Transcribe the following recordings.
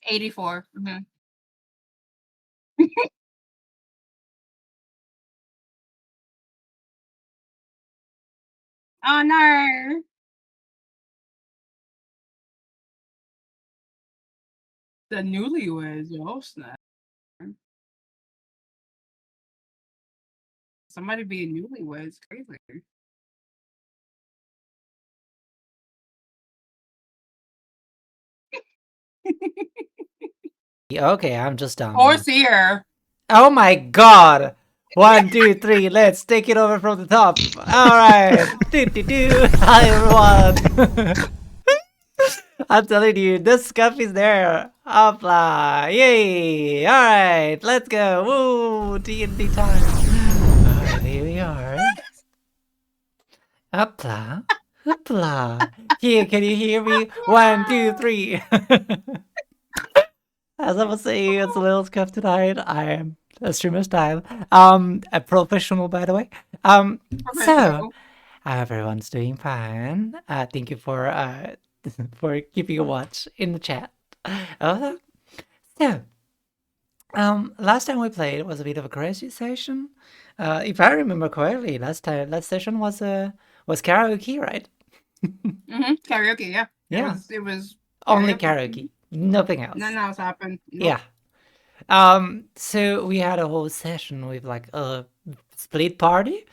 84. Mhm. Oh, no. The newlyweds, oh, snap. Somebody being newlyweds, crazy. Okay, I'm just done. Or here. Oh my god! 1, 2, 3, let's take it over from the top. Alright. Hi everyone. I'm telling you, the scuff is there. Hopla. Yay. Alright, let's go. Woo, D&D time. Alright, here we are. Hopla. Hoopla. Here, can you hear me? 1, 2, 3. As I was saying, it's a little scuff tonight. I am a streamer style. A professional, by the way. So Professional. everyone's doing fine. Thank you for for keeping a watch in the chat. Uh, so, last time we played was a bit of a crazy session. If I remember correctly, last session was karaoke, right? Karaoke, yeah. Yeah, It was only karaoke. karaoke, nothing Nothing else. else happened. Nope. Yeah. So we had a whole session with like a split party,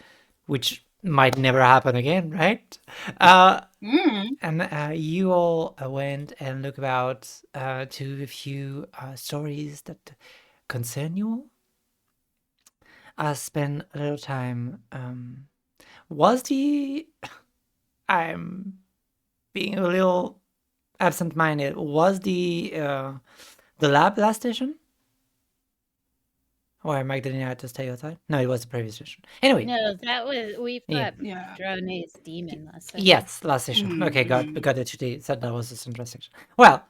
which might never happen again, right? Uh, Mm. and you all went and looked about to a few stories that concern you all. I spent a little time. Was the I'm being a little absent-minded. Was the lab last session? Or am I getting out to stay outside? No, it was the previous session. Anyway, No, that was we yeah. fought Yeah. Drone's demon last session. Yes, last session. Okay, Mm-hmm. got it today. Said that was the central section. Well,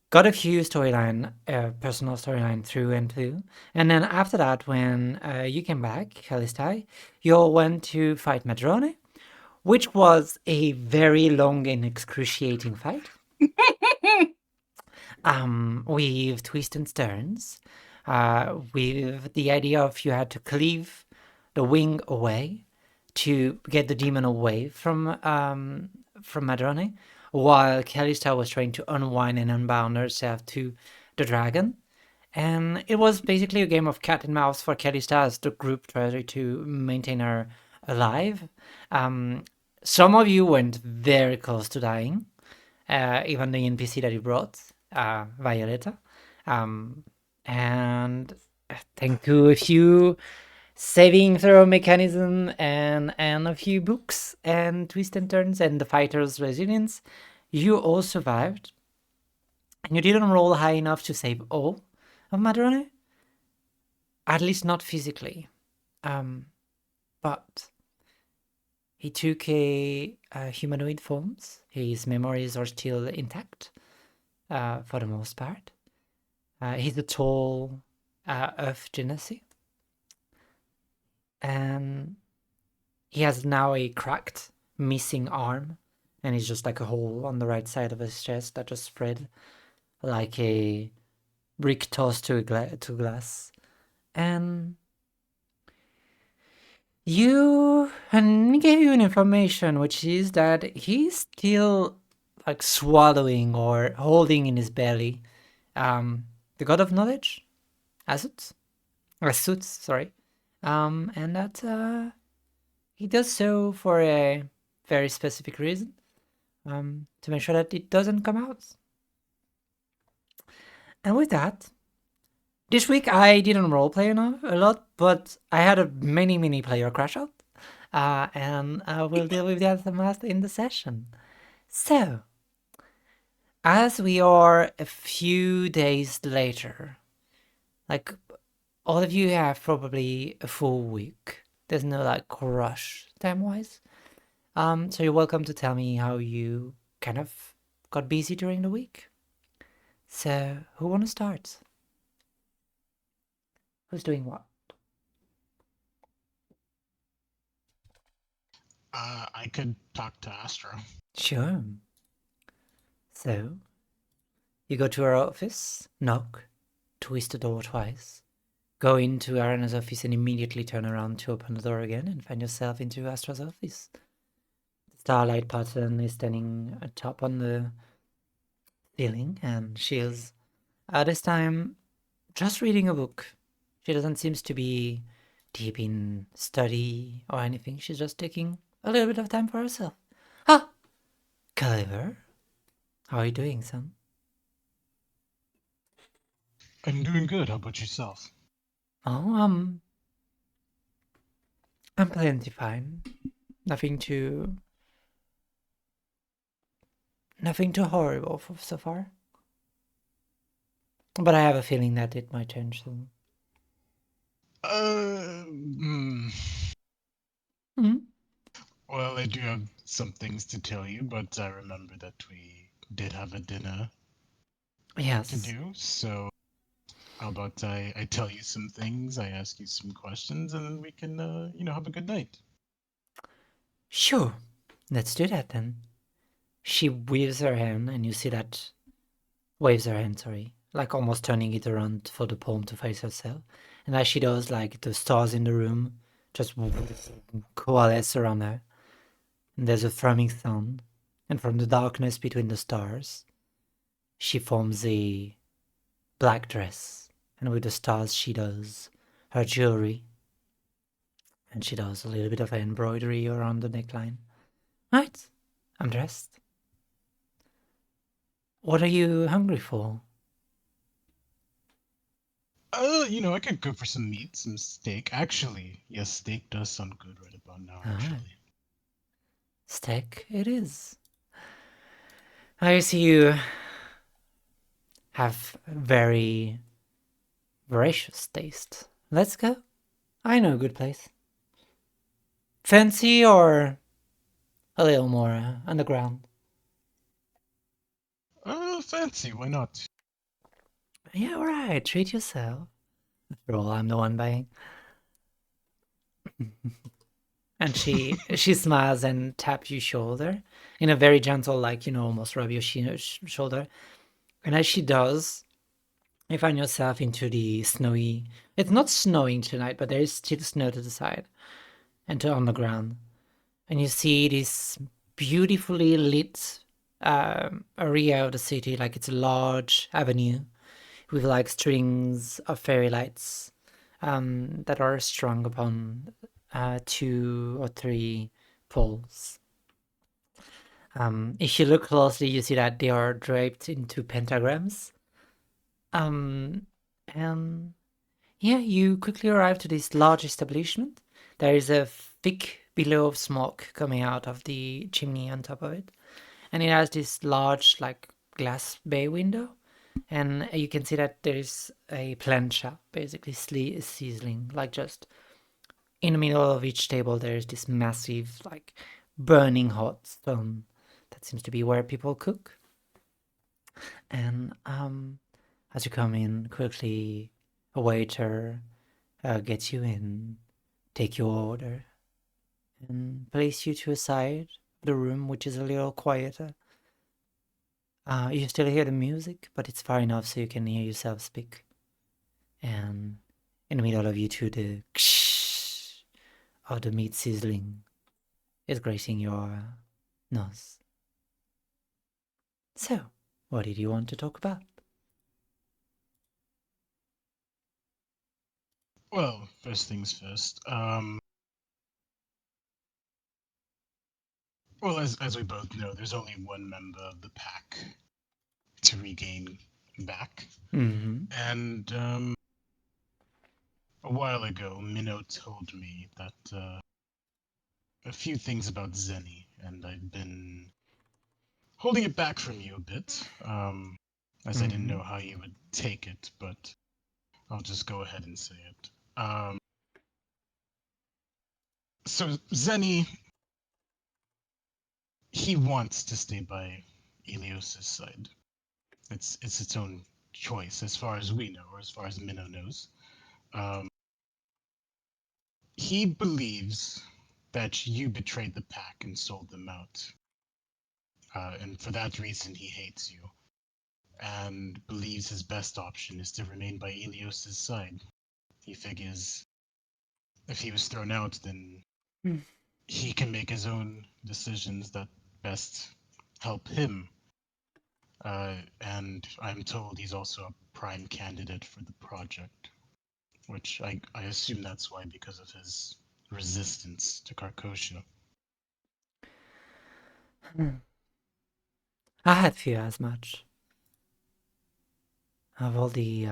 got a few storyline, personal storyline through and through, and then after that, when you came back, Kalistai, you all went to fight Madrone, which was a very long and excruciating fight. With twists and turns, with the idea of you had to cleave the wing away to get the demon away from Madrone, while Calista was trying to unwind and unbound herself to the dragon. And it was basically a game of cat and mouse for Calista as the group tried to maintain her alive. Um, some of you went very close to dying, even the NPC that you brought, Violetta. Um, and thanks to a few saving throw mechanism and a few books and twists and turns and the fighter's resilience, you all survived. And you didn't roll high enough to save all of Madrone, at least not physically. But he took a humanoid forms. His memories are still intact, for the most part. He's a tall Earth Genasi, and he has now a cracked, missing arm, and he's just like a hole on the right side of his chest that just spread like a brick tossed to glass. And he gave you an information, which is that he's still like swallowing or holding in his belly the god of knowledge, Asut, sorry, and that he does so for a very specific reason, to make sure that it doesn't come out. And with that, this week I didn't roleplay a lot, but I had a many player crash out, and we'll deal with that in the session. So, as we are a few days later, like all of you have probably a full week. There's no like rush time-wise. So you're welcome to tell me how you kind of got busy during the week. So who wanna start? Who's doing what? I could talk to Astro. Sure. So You go to her office, knock, twist the door twice, go into Arena's office and immediately turn around to open the door again and find yourself into Astra's office. The starlight pattern is standing atop on the ceiling, and she is, at this time, just reading a book. She doesn't seem to be deep in study or anything. She's just taking a little bit of time for herself. Ah, Clever. How are you doing, son? I'm doing good. How about yourself? Oh, I'm plenty fine. Nothing too horrible so far. But I have a feeling that it might change soon. Hmm? Well, I do have some things to tell you, but I remember that we did have a dinner to Yes. do, so how about I tell you some things, I ask you some questions, and then we can, have a good night. Sure. Let's do that then. She waves her hand, and you see that waves her hand, sorry, like almost turning it around for the palm to face herself. And as she does, like the stars in the room just coalesce around her. And there's a thrumming sound. And from the darkness between the stars, she forms a black dress. And with the stars, she does her jewelry. And she does a little bit of embroidery around the neckline. Right, I'm dressed. What are you hungry for? I could go for some meat, some steak. Actually, yes, steak does sound good right about now, actually. Steak it is. I see you have very voracious taste. Let's go. I know a good place. Fancy or a little more underground? Fancy, why not? Yeah, alright, treat yourself. After all, I'm the one buying. And she smiles and taps your shoulder in a very gentle, like, almost rub your shoulder. And as she does, you find yourself into the snowy... It's not snowing tonight, but there is still snow to the side and on the ground. And you see this beautifully lit area of the city, like it's a large avenue with like strings of fairy lights that are strung upon 2 or 3 poles. If you look closely, you see that they are draped into pentagrams. And yeah, you quickly arrive to this large establishment. There is a thick billow of smoke coming out of the chimney on top of it. And it has this large, like, glass bay window. And you can see that there is a plancha, basically sizzling, like just in the middle of each table, there is this massive, like, burning hot stone. That seems to be where people cook. And as you come in, quickly a waiter gets you in, take your order, and place you to a side of the room, which is a little quieter. You still hear the music, but it's far enough so you can hear yourself speak. And in the middle of you two, the ksh of the meat sizzling is gracing your nose. So, what did you want to talk about? Well, first things first. Well, as we both know, there's only one member of the pack to regain back. Mm-hmm. And a while ago, Minnow told me that a few things about Zenny, and I've been holding it back from you a bit, as I didn't know how you would take it, but I'll just go ahead and say it. So Zenny, he wants to stay by Elios's side. It's its own choice, as far as we know, or as far as Minnow knows. He believes that you betrayed the pack and sold them out. And for that reason, he hates you. and believes his best option is to remain by Elios's side. He figures if he was thrown out, then he can make his own decisions that best help him. And I'm told he's also a prime candidate for the project, which I assume that's why, because of his resistance to Carcosia. I had fear as much. Of all the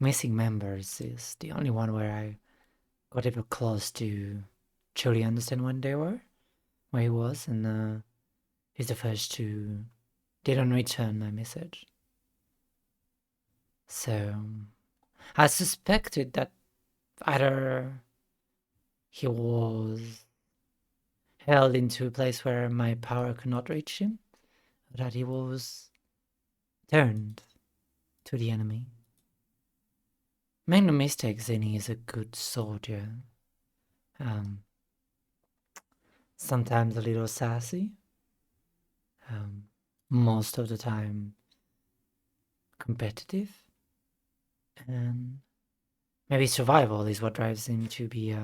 missing members, is the only one where I got even close to truly understand when they were, where he was, and he's the first to didn't return my message. So I suspected that either he was held into a place where my power could not reach him, or that he was turned to the enemy. Make no mistake, Zenny is a good soldier. Sometimes a little sassy. Most of the time competitive. And maybe survival is what drives him to be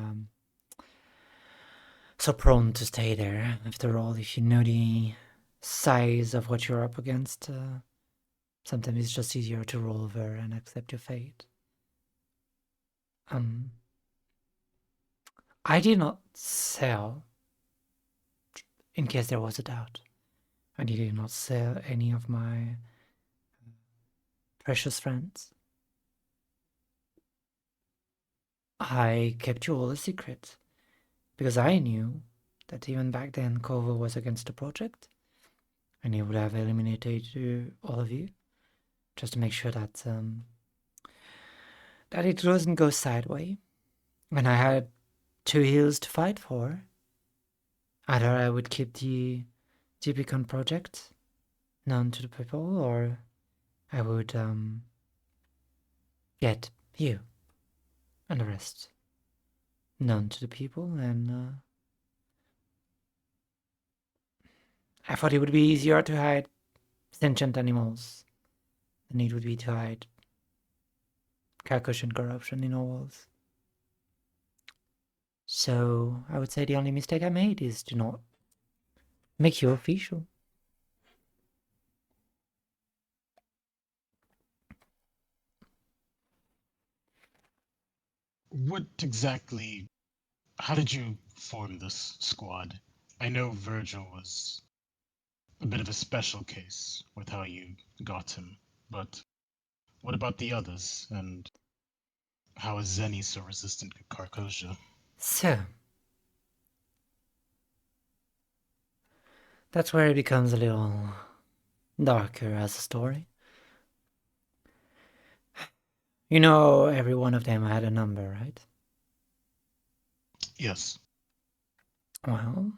so prone to stay there. After all, if you know the size of what you're up against, sometimes it's just easier to roll over and accept your fate. I did not sell, in case there was a doubt. I did not sell any of my precious friends. I kept you all a secret, because I knew that even back then Kovo was against the project, and he would have eliminated all of you, just to make sure that it doesn't go sideways. When I had 2 hills to fight for, either I would keep the Typicon project known to the people, or I would get you and the rest known to the people, and I thought it would be easier to hide sentient animals than it would be to hide Carcushian corruption in our walls. So I would say the only mistake I made is to not make you official. What exactly... How did you form this squad? I know Virgil was a bit of a special case with how you got him, but what about the others, and how is Zenny so resistant to Carcosia? So that's where it becomes a little darker as a story. You know, every one of them had a number, right? Yes. Well,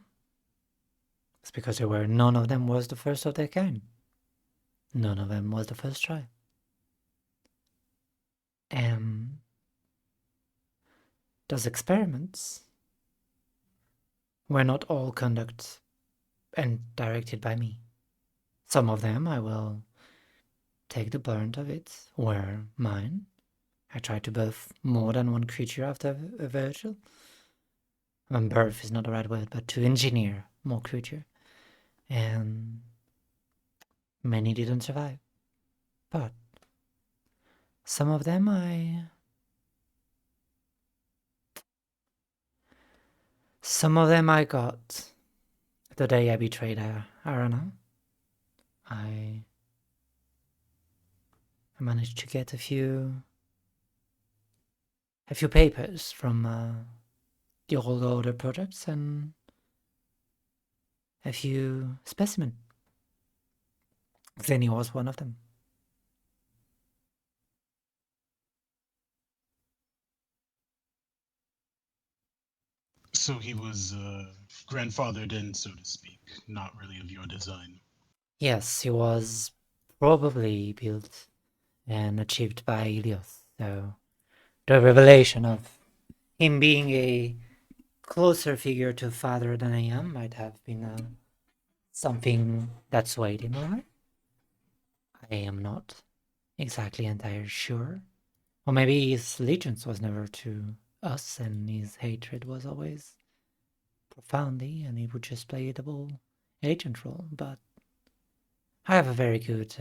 it's because none of them was the first of their kind. None of them was the first try. Those experiments were not all conducted and directed by me. Some of them I will take the brunt of it, were mine. I tried to birth more than one creature after a Virgil. Birth is not the right word, but to engineer more creature. And many didn't survive. But some of them I got the day I betrayed Arana. I managed to get a few papers from the old older projects and a few specimens. Zenny was one of them. So he was grandfathered in, so to speak, not really of your design. Yes, he was probably built and achieved by Ilios. So the revelation of him being a closer figure to father than I am might have been something that swayed him, alright? I am not exactly entirely sure. Or maybe his allegiance was never to us and his hatred was always profoundly and he would just play a double agent role. But I have a very good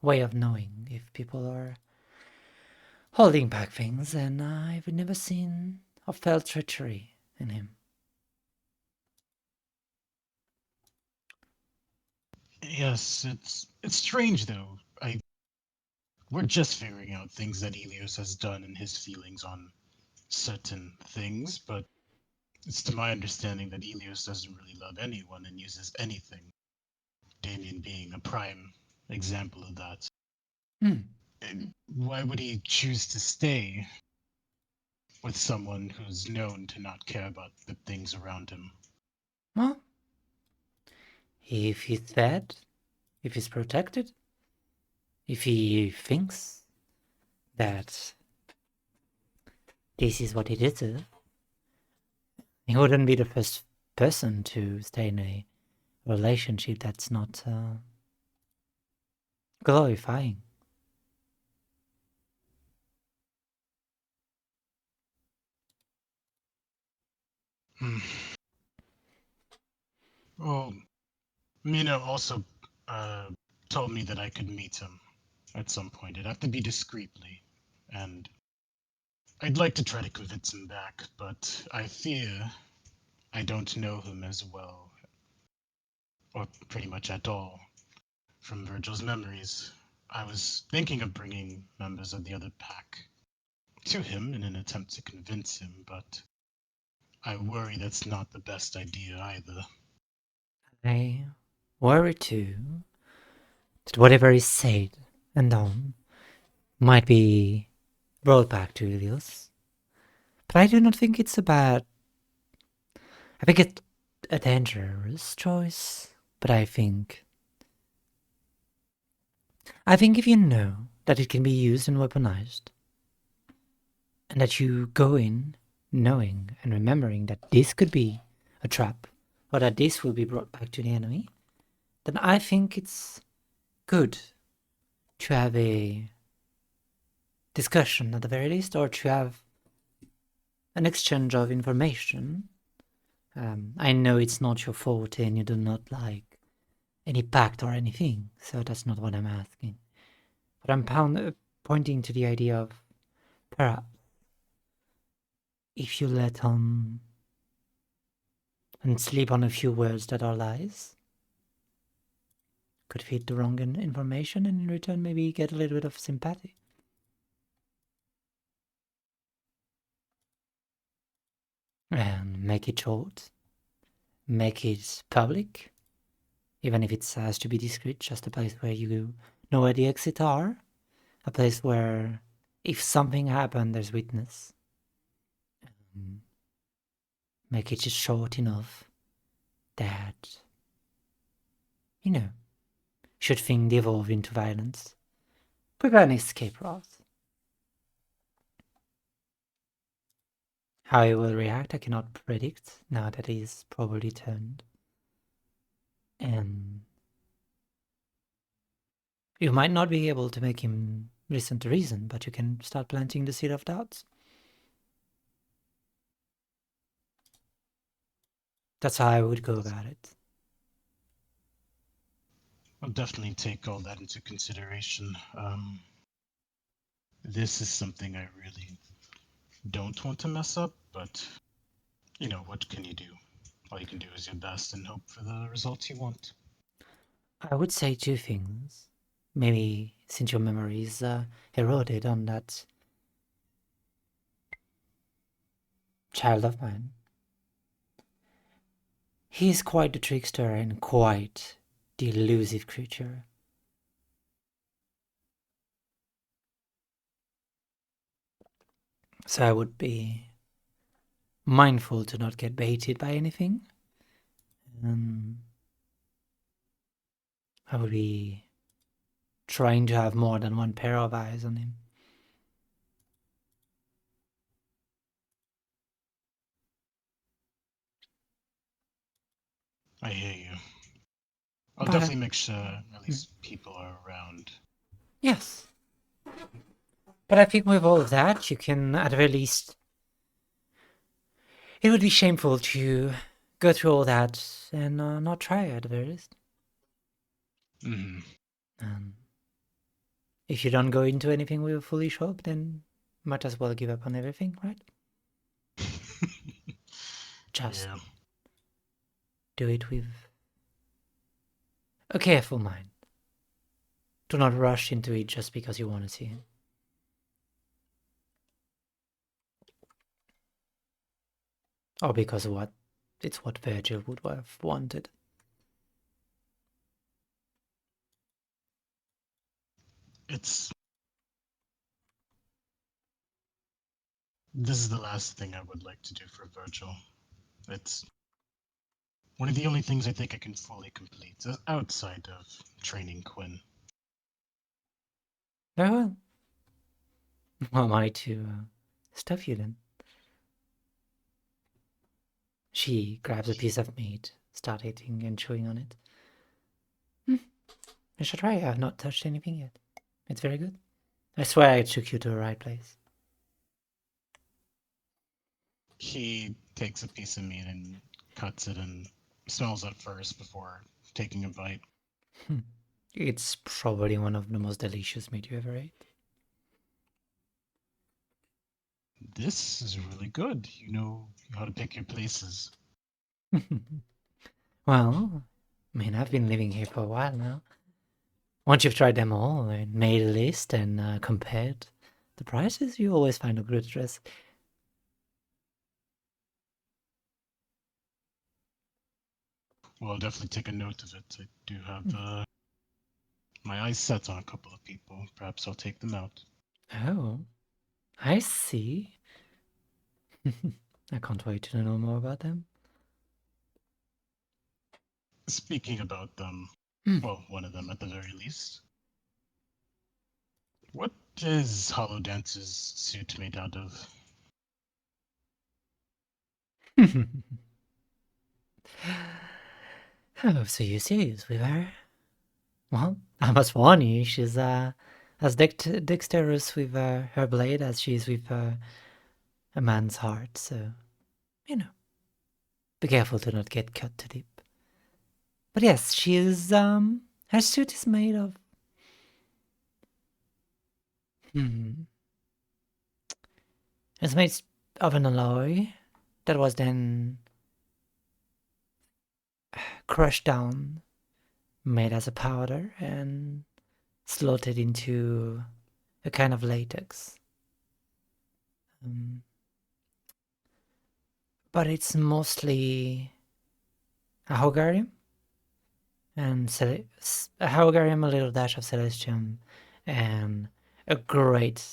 way of knowing if people are holding back things, and I've never seen or felt treachery in him. Yes, it's strange though. We're just figuring out things that Elios has done and his feelings on certain things, but it's to my understanding that Elios doesn't really love anyone and uses anything. Damien being a prime example of that. And why would he choose to stay with someone who's known to not care about the things around him? Well, if he's fed, if he's protected, if he thinks that this is what he deserves, he wouldn't be the first person to stay in a relationship that's not glorifying. Hmm. Well, Mina also told me that I could meet him at some point. It'd have to be discreetly, and I'd like to try to convince him back, but I fear I don't know him as well, or pretty much at all, from Virgil's memories. I was thinking of bringing members of the other pack to him in an attempt to convince him, but I worry that's not the best idea either. I worry too that whatever is said and done might be brought back to Ilios. But I do not think it's a bad. I think it's a dangerous choice, but I think if you know that it can be used and weaponized, and that you go in knowing and remembering that this could be a trap, or that this will be brought back to the enemy, then I think it's good to have a discussion at the very least, or to have an exchange of information. I know it's not your forte and you do not like any pact or anything, so that's not what I'm asking. But I'm pointing to the idea of perhaps if you let on and sleep on a few words that are lies, could feed the wrong information and in return maybe get a little bit of sympathy. And make it short, make it public, even if it has to be discreet, just a place where you know where the exits are, a place where if something happened, there's witness. Make it just short enough that, should things devolve into violence, prepare an escape route. How he will react, I cannot predict now that he's probably turned. And you might not be able to make him listen to reason, but you can start planting the seed of doubts. That's how I would go about it. I'll definitely take all that into consideration. This is something I really don't want to mess up, but what can you do? All you can do is your best and hope for the results you want. I would say two things. Maybe since your memory is eroded on that child of mine. He is quite the trickster and quite the elusive creature. So I would be mindful to not get baited by anything. I would be trying to have more than one pair of eyes on him. I hear you. I'll But, definitely make sure at least people are around. yes. But I think with all of that, you can at the very least... It would be shameful to go through all that and not try at the very least. Mm. If you don't go into anything with a foolish hope, then might as well give up on everything, right? Just Yeah. do it with a careful mind. Do not rush into it just because you want to see him. Or because it's what Virgil would have wanted. This is the last thing I would like to do for Virgil. It's one of the only things I think I can fully complete outside of training Quinn. Very well. How am I to stuff you then? She grabs a piece of meat, starts eating and chewing on it. I should try. I've not touched anything yet. It's very good. I swear I took you to the right place. He takes a piece of meat and cuts it and smells it first before taking a bite. It's probably one of the most delicious meat you ever ate. This is really good. You know how to pick your places. Well, I mean, I've been living here for a while now. Once you've tried them all and made a list and compared the prices, you always find a good dress. Well, I'll definitely take a note of it. I do have my eyes set on a couple of people. Perhaps I'll take them out. Oh, I see. I can't wait to know more about them. Speaking about them, well, one of them at the very least. What is Hollow Dance's suit made out of? Oh, so you're serious with her? Well, I must warn you, she's as dexterous with her blade as she is with a man's heart, so, you know, be careful to not get cut too deep. But yes, she is, her suit is made of... It's made of an alloy that was then crushed down, made as a powder, and slotted into a kind of latex. But it's mostly a Hogarium, and a Hogarium, a little dash of Celestium, and a great,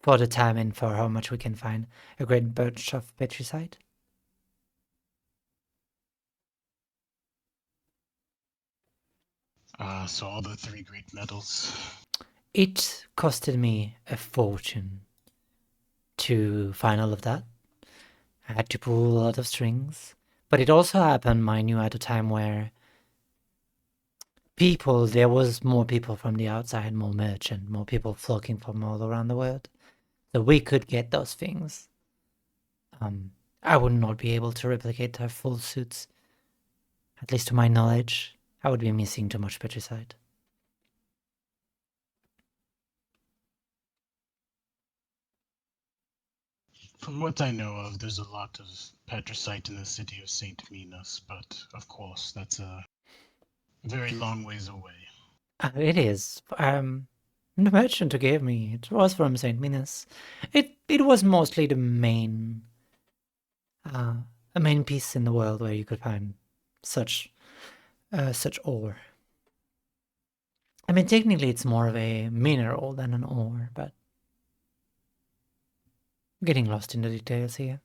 for the time and for how much we can find, a great bunch of Petricite. So all the three great metals. It costed me a fortune to find all of that. I had to pull a lot of strings. But it also happened, I knew at a time where there was more people from the outside, more merchant, more people flocking from all around the world. So we could get those things. I would not be able to replicate her full suits. At least to my knowledge, I would be missing too much Petricite. From what I know of, there's a lot of Petricite in the city of St. Minas, but of course, that's a very long ways away. It is. The merchant who gave me it was from St. Minas. It was mostly the main a main piece in the world where you could find such ore. I mean, technically it's more of a mineral than an ore, but I'm getting lost in the details here.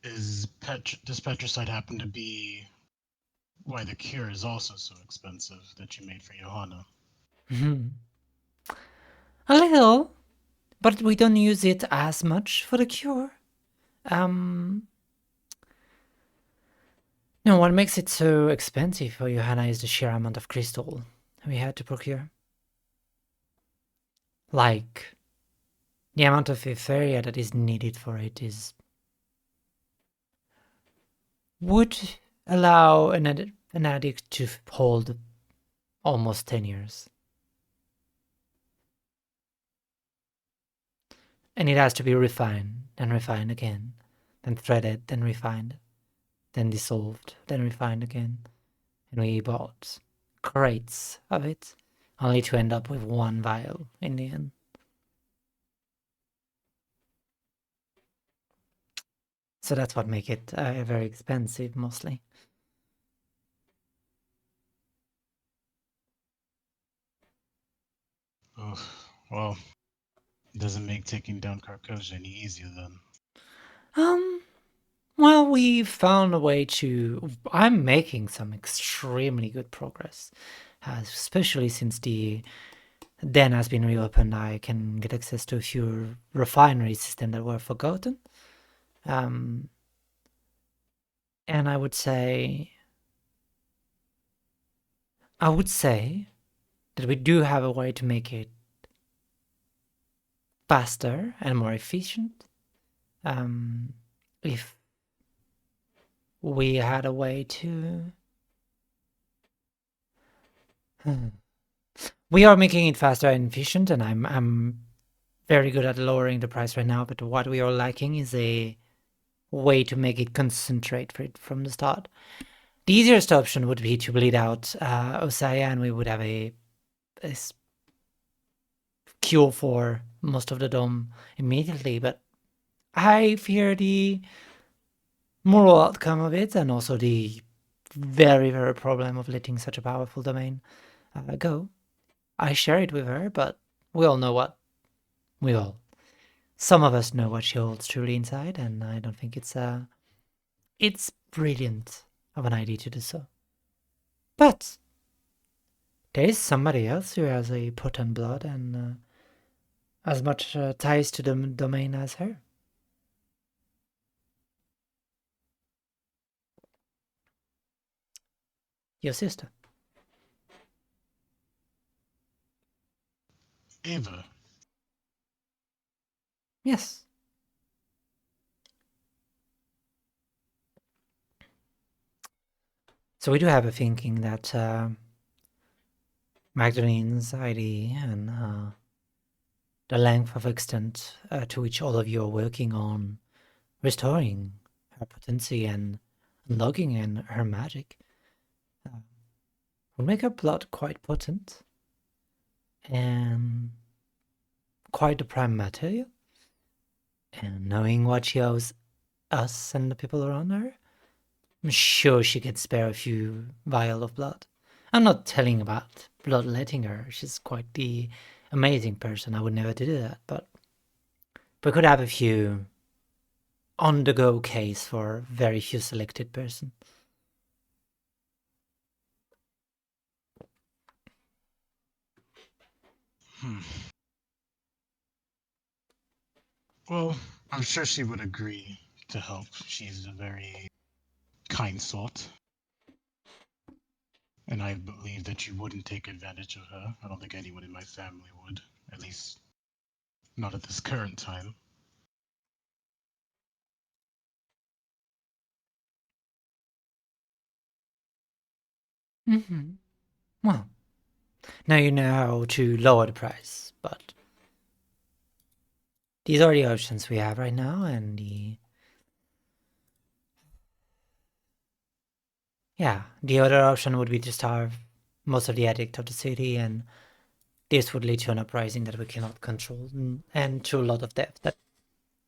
Does Petricite happen to be why the cure is also so expensive that you made for Johanna? A little. but we don't use it as much for the cure. No, what makes it so expensive for Johanna is the sheer amount of crystal we had to procure. Like, the amount of Etheria that is needed for it would allow an addict to hold almost 10 years. And it has to be refined, then refined again, then threaded, then refined, then dissolved, then refined again. And we bought crates of it, only to end up with one vial in the end. So that's what makes it very expensive, mostly. Oh, well, doesn't make taking down Carcosa any easier then. Well, we found a way to... I'm making some extremely good progress, especially since the den has been reopened. I can get access to a few refinery systems that were forgotten. And I would say that we do have a way to make it faster and more efficient. If we had a way to... We are making it faster and efficient, and I'm very good at lowering the price right now, but what we are lacking is a way to make it concentrate for it from the start. The easiest option would be to bleed out Ossaïa, and we would have a cure for most of the dome immediately, but I fear the moral outcome of it, and also the very, very problem of letting such a powerful domain go. I share it with her, but we all know what we all. Some of us know what she holds truly inside, and I don't think it's brilliant of an idea to do so. But there is somebody else who has a potent blood and as much ties to the domain as her. Your sister. Ava. Yes. So we do have a thinking that Magdalene's ID and the length of extent to which all of you are working on restoring her potency and unlocking in her magic will make her blood quite potent and quite the prime material. And knowing what she owes us and the people around her, I'm sure she could spare a few vials of blood. I'm not telling about bloodletting her. She's quite the amazing person. I would never do that, but we could have a few on-the-go case for very few selected person. Well, I'm sure she would agree to help. She's a very kind sort. And I believe that you wouldn't take advantage of her. I don't think anyone in my family would. At least, not at this current time. Mm-hmm. Well, now you know how to lower the price, but these are the options we have right now, and the other option would be to starve most of the addict of the city, and this would lead to an uprising that we cannot control, and to a lot of death that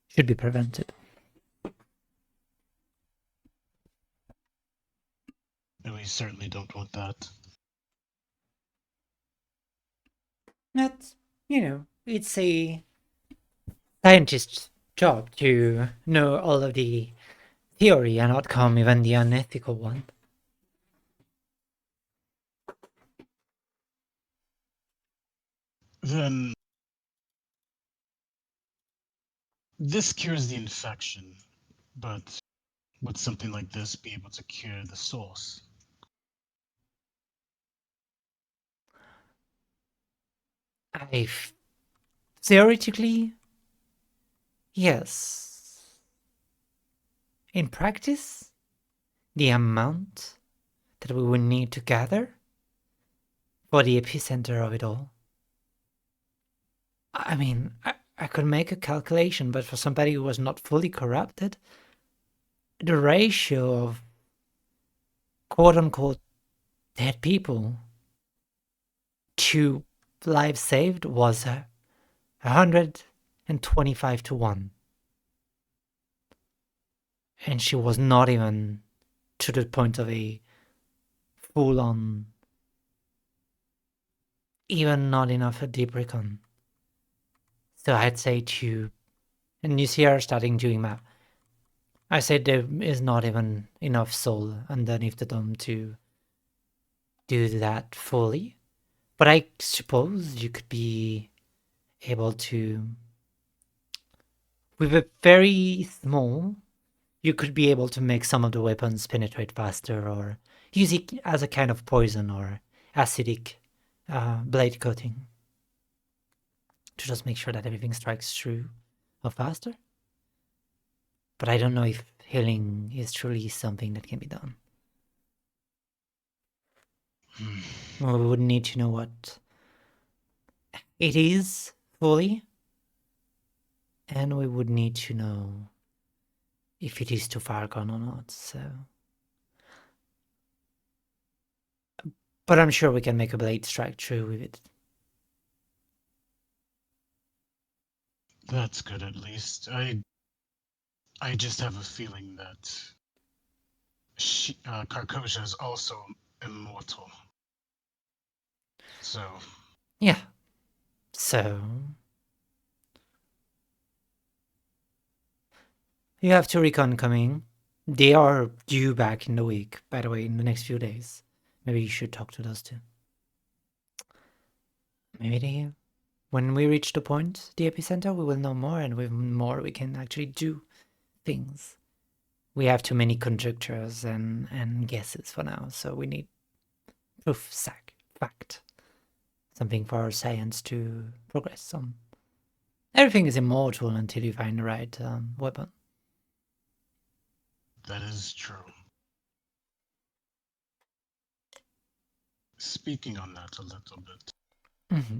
should be prevented. And we certainly don't want that. But, it's a scientist's job to know all of the theory and outcome, even the unethical one. Then this cures the infection, but would something like this be able to cure the source? Theoretically, yes. In practice, the amount that we would need to gather for the epicenter of it all. I mean, I could make a calculation, but for somebody who was not fully corrupted, the ratio of quote-unquote dead people to lives saved was 125 to 1. And she was not even to the point of a full-on, even not enough a deep recon. So I'd say and you see her starting doing math. I said there is not even enough soul underneath the dome to do that fully. But I suppose you could be able to, with a very small, you could be able to make some of the weapons penetrate faster or use it as a kind of poison or acidic blade coating to just make sure that everything strikes true or faster. But I don't know if healing is truly something that can be done. Well, we would need to know what it is fully, and we would need to know if it is too far gone or not, so... But I'm sure we can make a blade strike true with it. That's good, at least. I just have a feeling that Carcosia is also immortal. So... Yeah. So... you have two recon coming. They are due back in the week, by the way, in the next few days. Maybe you should talk to those two. Maybe when we reach the point, the epicenter, we will know more, and with more we can actually do things. We have too many conjectures and guesses for now, so we need proof, fact. Something for our science to progress on. Everything is immortal until you find the right weapon. That is true. Speaking on that a little bit. Mm-hmm.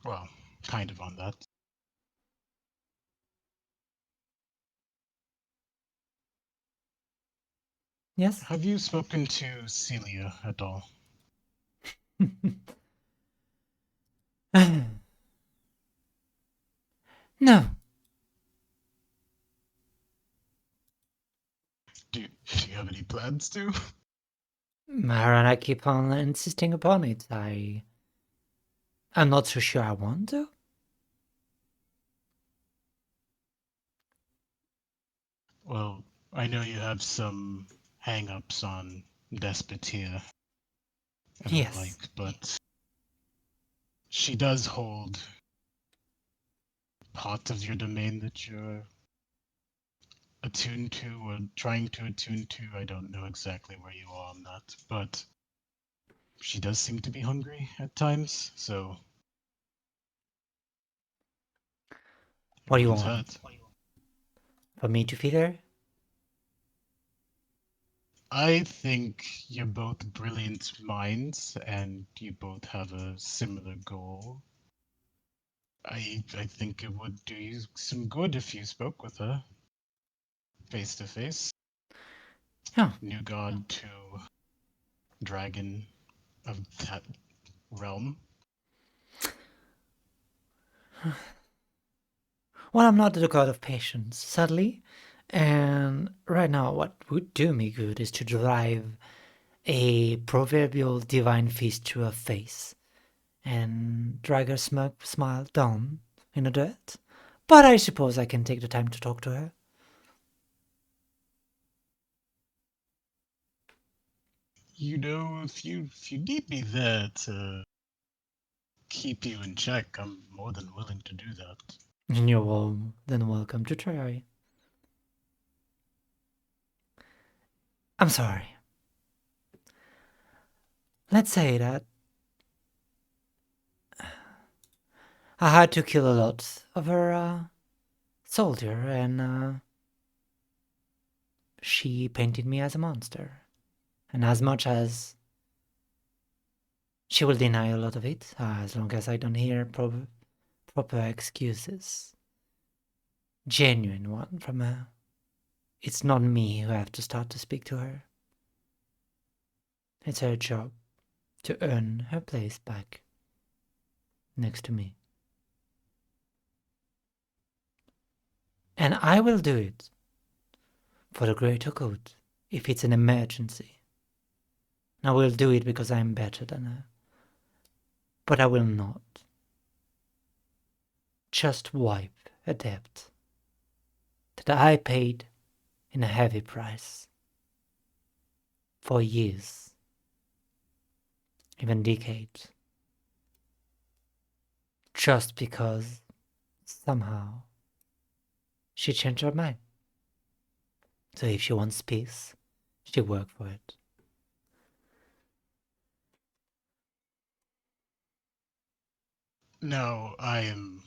Well, kind of on that. Yes? Have you spoken to Celia at all? No. Do you have any plans to? Mara and I keep on insisting upon it. I'm not so sure I want to. Well, I know you have some hang-ups on Despotia and Yes. the like, but she does hold part of your domain that you're attuned to or trying to attune to. I don't know exactly where you are on that, but she does seem to be hungry at times, so What do you wouldn't want? hurt. For me to feed her? I think you're both brilliant minds and you both have a similar goal. I think it would do you some good if you spoke with her face to face. Yeah. New god to dragon of that realm. Well, I'm not the god of patience, sadly. And right now, what would do me good is to drive a proverbial divine feast to her face and drag her smile down in the dirt. But I suppose I can take the time to talk to her. You know, if you need me there to keep you in check, I'm more than willing to do that. You're more than welcome to try. I'm sorry. Let's say that I had to kill a lot of her soldier, and she painted me as a monster. And as much as she will deny a lot of it, as long as I don't hear proper excuses, genuine one from her, it's not me who have to start to speak to her. It's her job to earn her place back next to me. And I will do it for the greater good if it's an emergency. I will do it because I'm better than her. But I will not just wipe a debt that I paid in a heavy price for years, even decades, just because somehow she changed her mind. So if she wants peace, she work for it. No, I am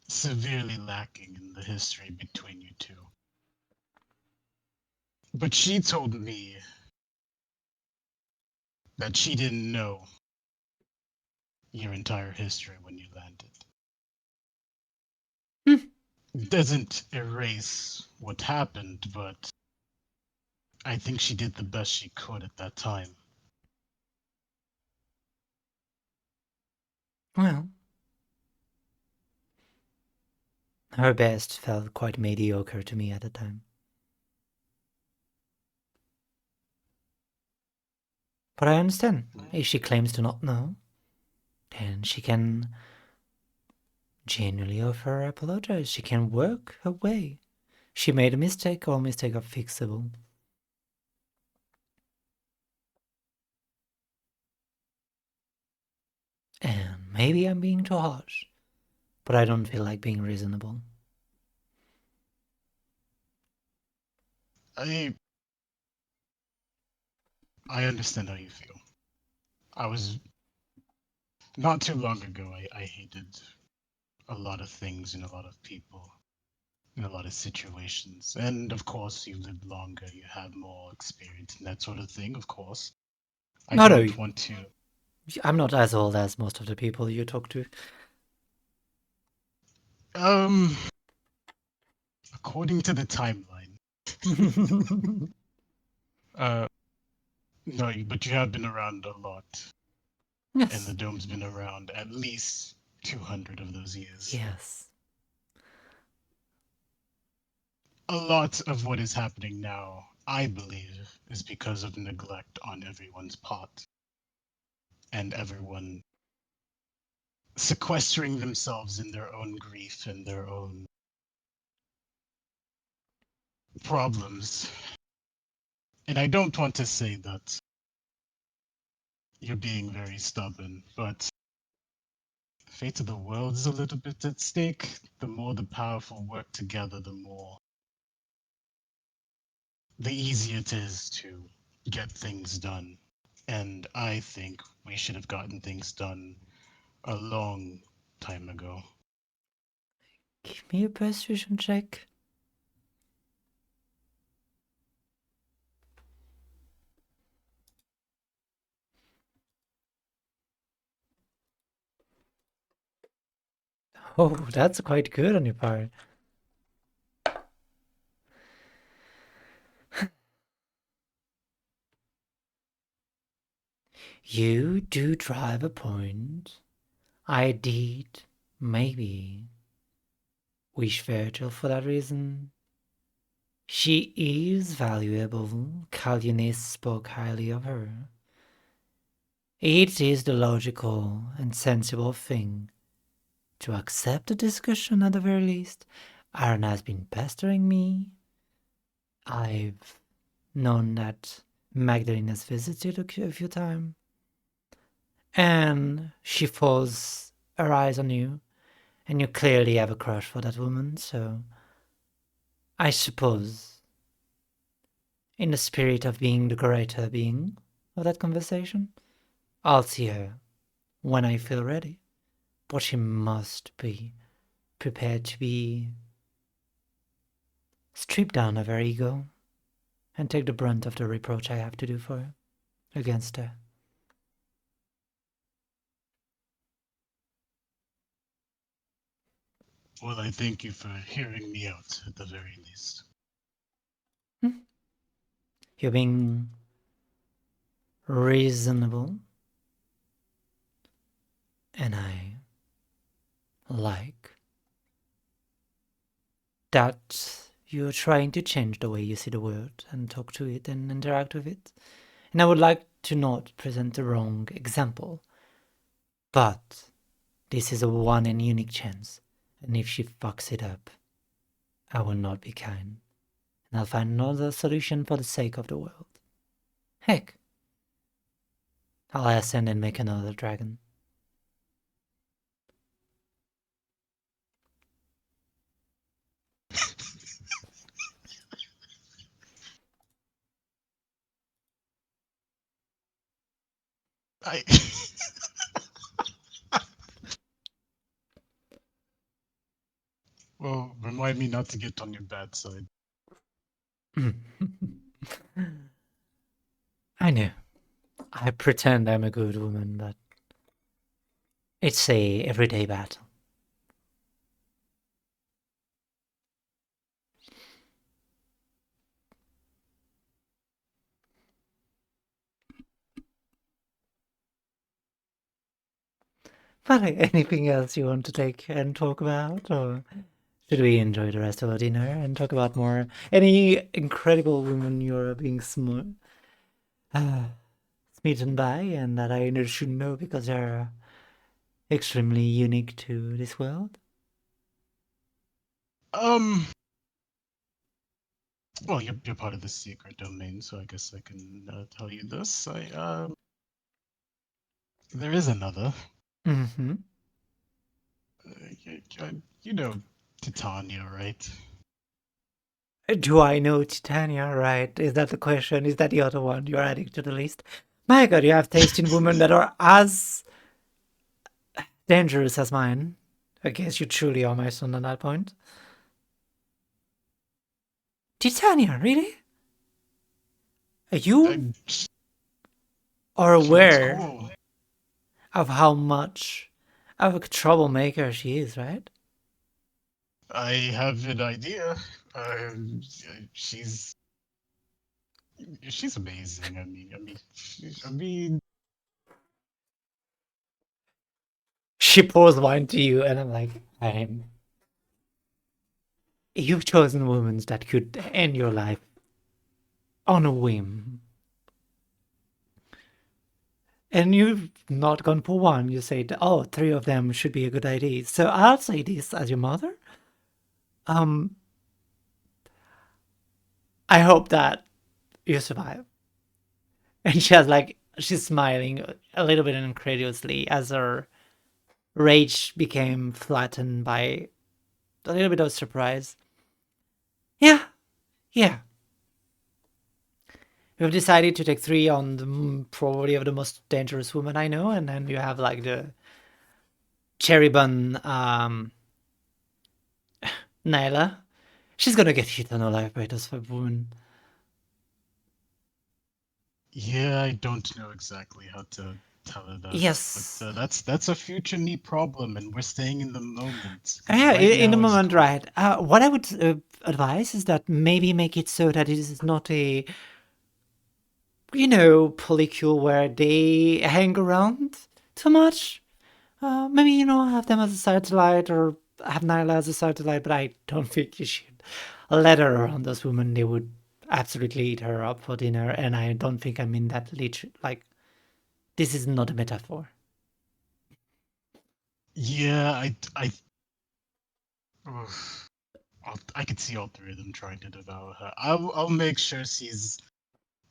severely lacking in the history between you two. But she told me that she didn't know your entire history when you landed. It doesn't erase what happened, but I think she did the best she could at that time. Well, her best felt quite mediocre to me at the time. But I understand. If she claims to not know, then she can genuinely offer apologize. She can work her way. She made a mistake, all mistakes are fixable. And maybe I'm being too harsh, but I don't feel like being reasonable. I understand how you feel. I was not too long ago. I hated a lot of things and a lot of people in a lot of situations. And of course, you live longer, you have more experience and that sort of thing. Of course, I No, don't want to. I'm not as old as most of the people you talk to. According to the timeline, no, but you have been around a lot, and Yes. the dome's been around at least 200 of those years. Yes. A lot of what is happening now, I believe, is because of neglect on everyone's part, and everyone sequestering themselves in their own grief and their own problems. And I don't want to say that you're being very stubborn, but the fate of the world is a little bit at stake. The more the powerful work together, the easier it is to get things done. And I think we should have gotten things done a long time ago. Give me a persuasion check. Oh, that's quite good on your part. You do drive a point. I did, maybe, wish Virgil for that reason. She is valuable. Callianis spoke highly of her. It is the logical and sensible thing to accept the discussion at the very least. Aaron has been pestering me. I've known that Magdalene has visited a few times. and she falls her eyes on you, and you clearly have a crush for that woman, so I suppose, in the spirit of being the greater being of that conversation, I'll see her when I feel ready. But she must be prepared to be stripped down of her ego and take the brunt of the reproach I have to do for her, against her. Well, I thank you for hearing me out, at the very least. You're being reasonable, and I like that you're trying to change the way you see the world and talk to it and interact with it. And I would like to not present the wrong example, but this is a one and unique chance, and if she fucks it up, I will not be kind, and I'll find another solution for the sake of the world. Heck, I'll ascend and make another dragon. I. Well, remind me not to get on your bad side. I know. I pretend I'm a good woman, but it's a everyday battle. But anything else you want to take and talk about, or should we enjoy the rest of our dinner and talk about more any incredible women you're being smitten by, and that I should know because they're extremely unique to this world? Well, you're part of the secret domain, so I guess I can tell you this. There is another. Mm-hmm. You know Titania, right? Do I know Titania, right? Is that the question? Is that the other one you're adding to the list? My god, you have taste in women that are as dangerous as mine. I guess you truly are my son at that point. Titania, really? You are She looks aware cool. of how much of a troublemaker she is, right? I have an idea. She's amazing. I mean. She pours wine to you, and I'm like, you've chosen women that could end your life on a whim. And you've not gone for one. You said, oh, three of them should be a good idea. So I'll say this as your mother. I hope that you survive. And she's smiling a little bit incredulously as her rage became flattened by a little bit of surprise. Yeah, yeah. We've decided to take three on the probably of the most dangerous woman I know, and then you have like the cherry bun Nyla. She's gonna get eaten alive by those five women. Yeah, I don't know exactly how to tell her that. Yes. But that's a future me problem, and we're staying in the moment. Yeah, Right in the now is moment, cool. right. What I would advise is that maybe make it so that it is not a, polycule where they hang around too much. Maybe, have them as a satellite or have Nyla as a satellite, but I don't think you should let her around those women. They would absolutely eat her up for dinner, and I don't think I mean that like, this is not a metaphor. Yeah, oof. I could see all three of them trying to devour her. I'll make sure she's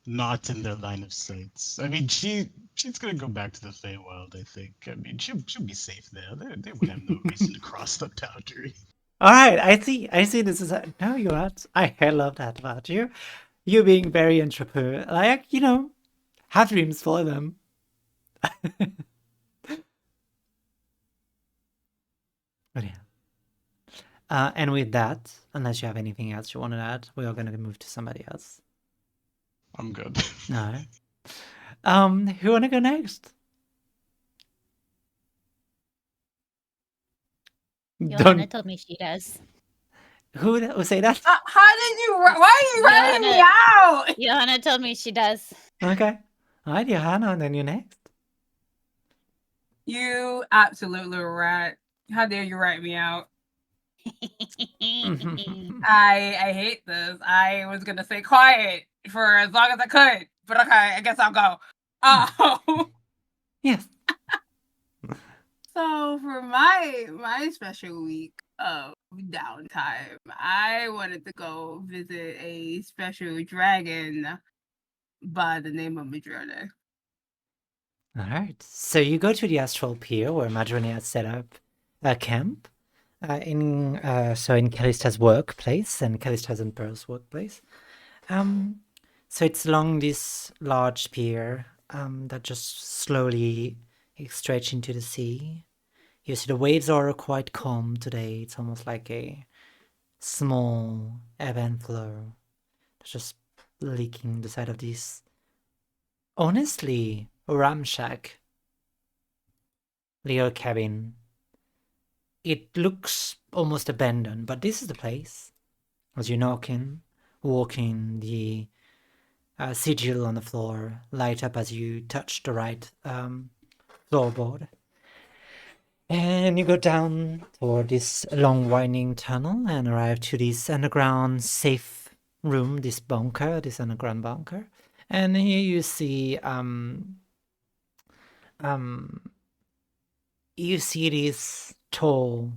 not in their line of sights. I mean, she's gonna go back to the Feywild, I think. I mean, she'll be safe there. They would have no reason to cross the boundary. All right, I see. This is no, you're not. I love that about you. You being very entrepreneur, like have dreams for them. But yeah. And with that, unless you have anything else you want to add, we are going to move to somebody else. I'm good. All right. Who want to go next? Johanna told me she does. Who say that? How did you? Why are you writing me out? Johanna told me she does. Okay. All right, Johanna, and then you next. You absolutely rat. How dare you write me out? I hate this. I was gonna stay quiet for as long as I could, but okay, I guess I'll go. Yes. So for my special week of downtime, I wanted to go visit a special dragon by the name of Madrona. All right. So you go to the astral pier where Madrone has set up a camp in Callista's workplace and Callista's and Pearl's workplace. So it's along this large pier that just slowly stretch into the sea. You see the waves are quite calm today. It's almost like a small ebb and flow. It's just leaking the side of this. Honestly, ramshack little cabin. It looks almost abandoned, but this is the place. As you walk in, the sigil on the floor light up as you touch the right floorboard. And you go down toward this long winding tunnel and arrive to this underground safe room, this underground bunker. And here you see this tall,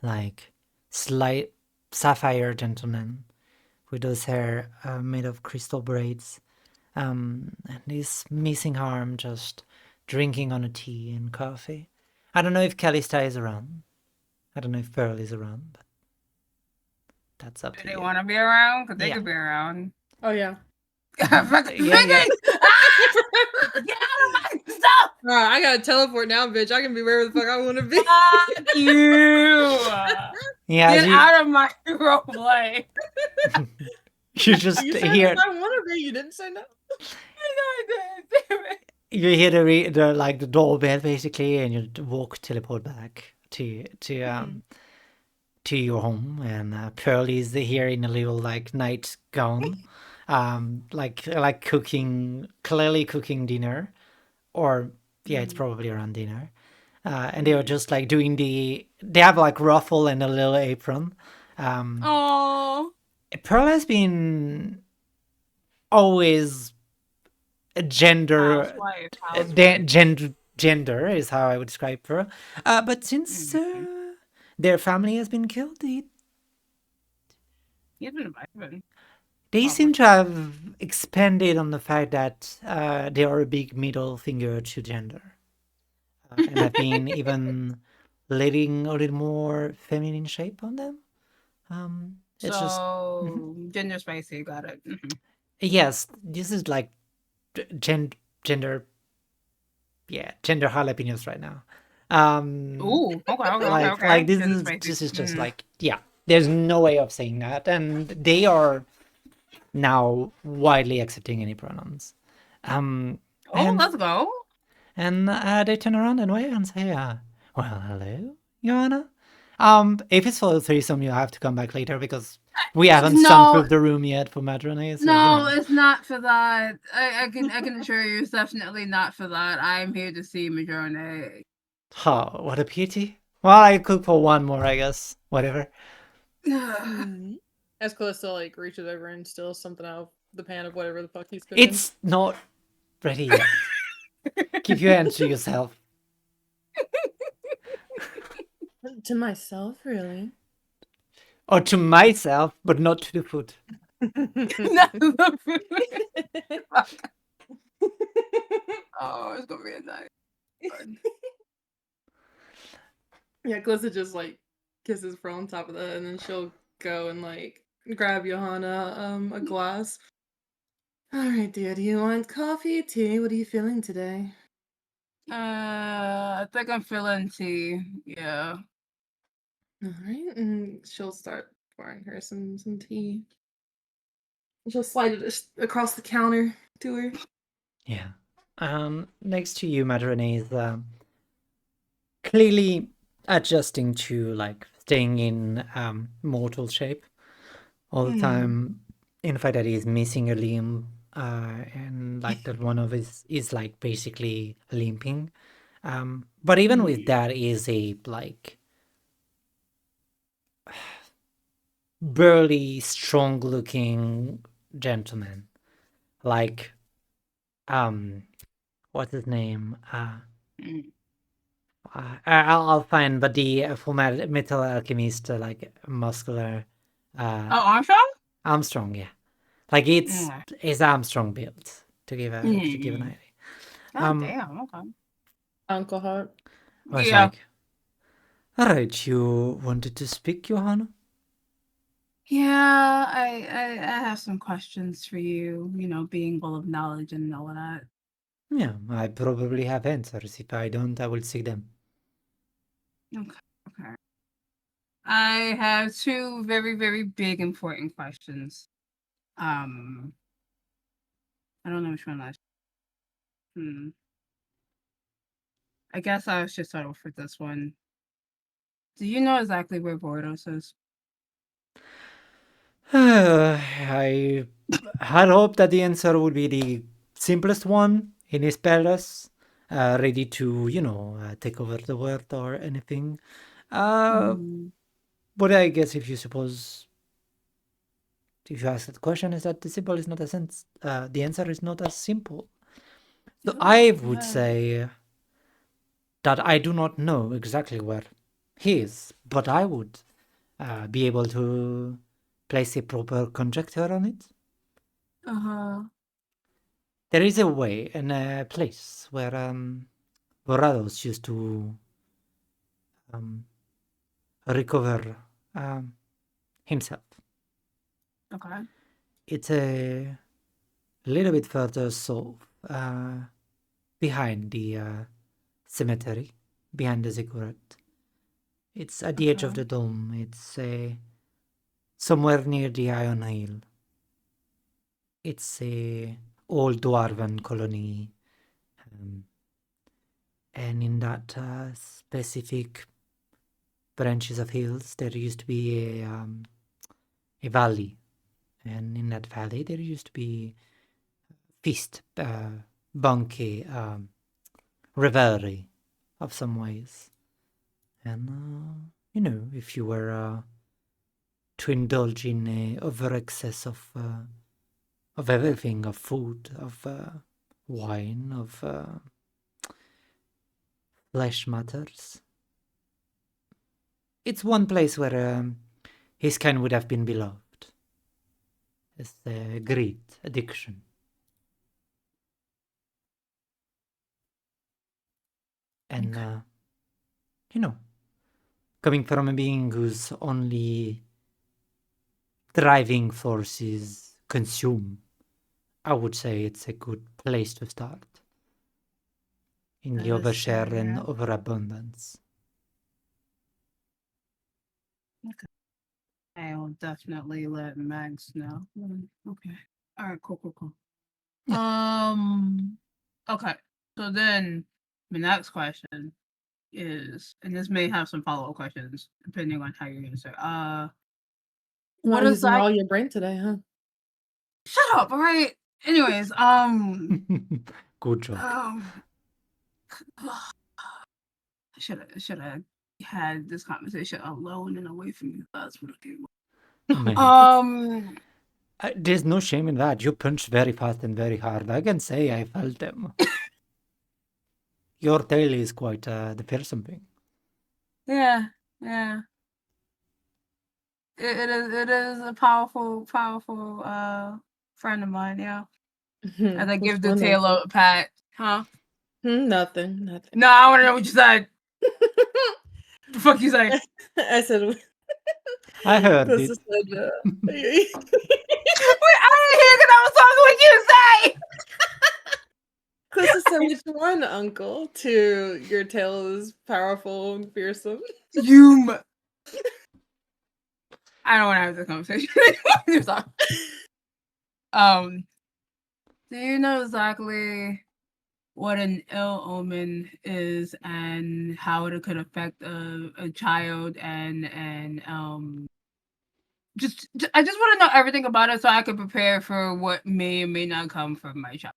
like slight sapphire gentleman with those hair made of crystal braids, and this missing arm just drinking on a tea and coffee. I don't know if Callista is around. I don't know if Pearl is around, but that's up Do to they you. want to be around? Because they Yeah. could be around. Oh yeah. Yeah. Get out of my stuff! Alright, I gotta teleport now, bitch. I can be wherever the fuck I wanna be. Fuck you! Yeah, Get out of my roleplay. you just You said hear if I wanna be, you didn't say no. you hear the doorbell basically, and you teleport back to your home, and Pearl is here in a little like night gown, like clearly cooking dinner, or yeah, it's probably around dinner, and they are just like doing they have like ruffle and a little apron. Oh. Pearl has been always a gender gender is how I would describe her. But since their family has been killed, they seem to have expanded on the fact that they are a big middle finger to gender, and have been even letting a little more feminine shape on them. It's gender spicy, got it. Yes, this is like gender jalapenos right now. Ooh, okay. Like this is just like, yeah, there's no way of saying that, and they are now widely accepting any pronouns. Let's go. And they turn around and wave and say, well, hello, Joanna. If it's for the threesome, you have to come back later because we haven't sunproofed the room yet for Madrone. So, it's not for that. I can assure you, it's definitely not for that. I'm here to see Madrone. Oh, what a pity. Well, I cook for one more, I guess. Whatever. As Calista like reaches over and steals something out of the pan of whatever the fuck he's cooking. It's not ready yet. Keep your hands to yourself. To myself, really? Or to myself, but not to the food. Not the food. Fuck. Oh, it's gonna be a night. Yeah, Calista just like kisses Fro on top of that, and then she'll go and like grab Johanna a glass. All right, dear. Do you want coffee, tea? What are you feeling today? I think I'm feeling tea. Yeah. All right, and she'll start pouring her some tea. She'll slide it across the counter to her. Yeah. Next to you, Madrone is clearly adjusting to like staying in mortal shape all the time. In fact, that he's missing a limb, and like that one of his is like basically limping. But even with that, is a like burly, strong-looking gentleman. Like, what's his name? I'll find, but the Full Metal Alchemist, like muscular. Oh, Armstrong? Armstrong, yeah. Like it's Yeah. is Armstrong built to give an idea. God damn. Okay. Uncle Hart. I was Yeah. like, all right, you wanted to speak, Johanna? Yeah, I have some questions for you, you know, being full of knowledge and all of that. Yeah, I probably have answers. If I don't, I will seek them. Okay. I have two very, very big important questions. I don't know which one I I guess I should start off with this one. Do you know exactly where Bordos is? I had hoped that the answer would be the simplest one in his palace, ready to, take over the world or anything. But I guess if you ask that question, is that the simple is not a sense. The answer is not as simple. So I would say that I do not know exactly where he is, but I would be able to place a proper conjecture on it. There is a way and a place where Borados used to recover himself. Okay. It's a little bit further south, behind the cemetery, behind the ziggurat. It's at the edge of the dome. It's somewhere near the Iron Hill. It's a old dwarven colony, and in that specific branches of hills, there used to be a valley, and in that valley there used to be feast, bunkie, revelry of some ways. And if you were to indulge in a over excess of everything, of food, of wine, of flesh matters, it's one place where his kind would have been beloved. It's greed, addiction. And, coming from a being whose only driving force is consume, I would say it's a good place to start. In the That is so, overshare and yeah. overabundance. Okay. I will definitely let Max know. Okay. All right. Cool. Okay. So then, the next question is, and this may have some follow-up questions depending on how you answer. Not is using like? all your brain today, huh? Shut up. All right. Anyways, Good job. should have had this conversation alone and away from you guys. Man, there's no shame in that. You punch very fast and very hard. I can say I felt them. Your tail is quite the fearsome thing. Yeah. It is a powerful friend of mine. Yeah. As I Which give the one, tail Uncle? a pat. Huh? Nothing. No, I want to know what you said. The fuck you say? I said. I heard This it. is said. Wait, I didn't hear because I was talking what you say. Closest to which one, Uncle? To your tail is powerful and fearsome. I don't want to have this conversation. You're sorry. Do you know exactly what an ill omen is and how it could affect a child and I just want to know everything about it so I can prepare for what may or may not come from my child,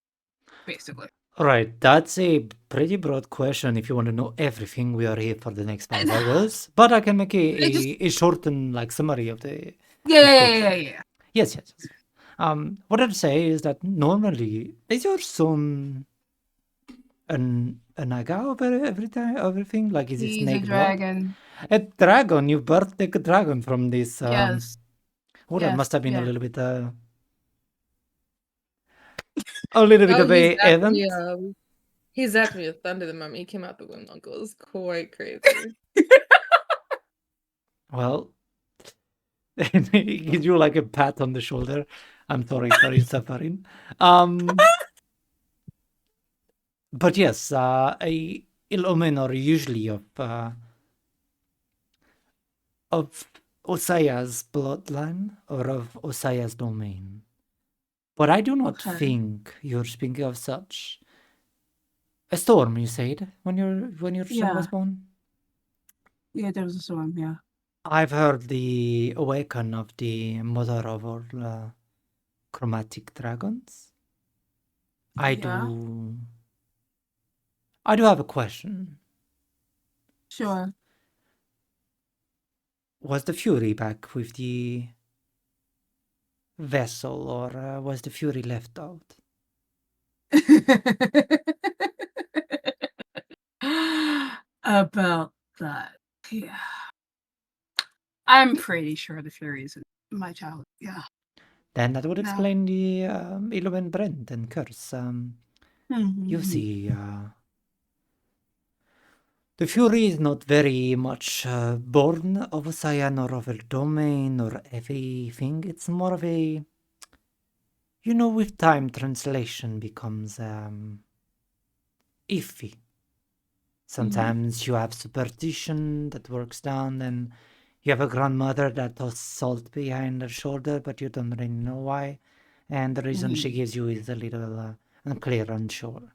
basically. Right, that's a pretty broad question. If you want to know everything, we are here for the next 5 hours. But I can make a shortened summary of the Yeah. Yes. What I'd say is that normally is your son a naga over everything? Like, is it He's a snake blood? dragon. A dragon. You birthed a dragon from this. Yes. Oh, that Yes, must have been yes. a little bit of He a zapped event. me. He zapped me with thunder the moment he came out the womb, Uncle. It was quite crazy. Well, he gives you like a pat on the shoulder. I'm sorry for your suffering. But yes, a ill omen are usually of Ossaïa's bloodline or of Ossaïa's domain. But I do not Okay. think you're speaking of such. A storm, you said, when your son was Yeah. born? Yeah, there was a storm, yeah. I've heard the awaken of the mother of all chromatic dragons. I do have a question. Sure. Was the Fury back with the vessel, or was the Fury left out? About that. Yeah. I'm pretty sure the Fury is my child. Yeah. Then that would No. explain the Illumin Brent and curse. You see, the Fury is not very much born of Ossaïa nor of a domain or everything. It's more of a, with time translation becomes iffy. Sometimes you have superstition that works down, and you have a grandmother that has salt behind her shoulder, but you don't really know why. And the reason she gives you is a little unclear, unsure.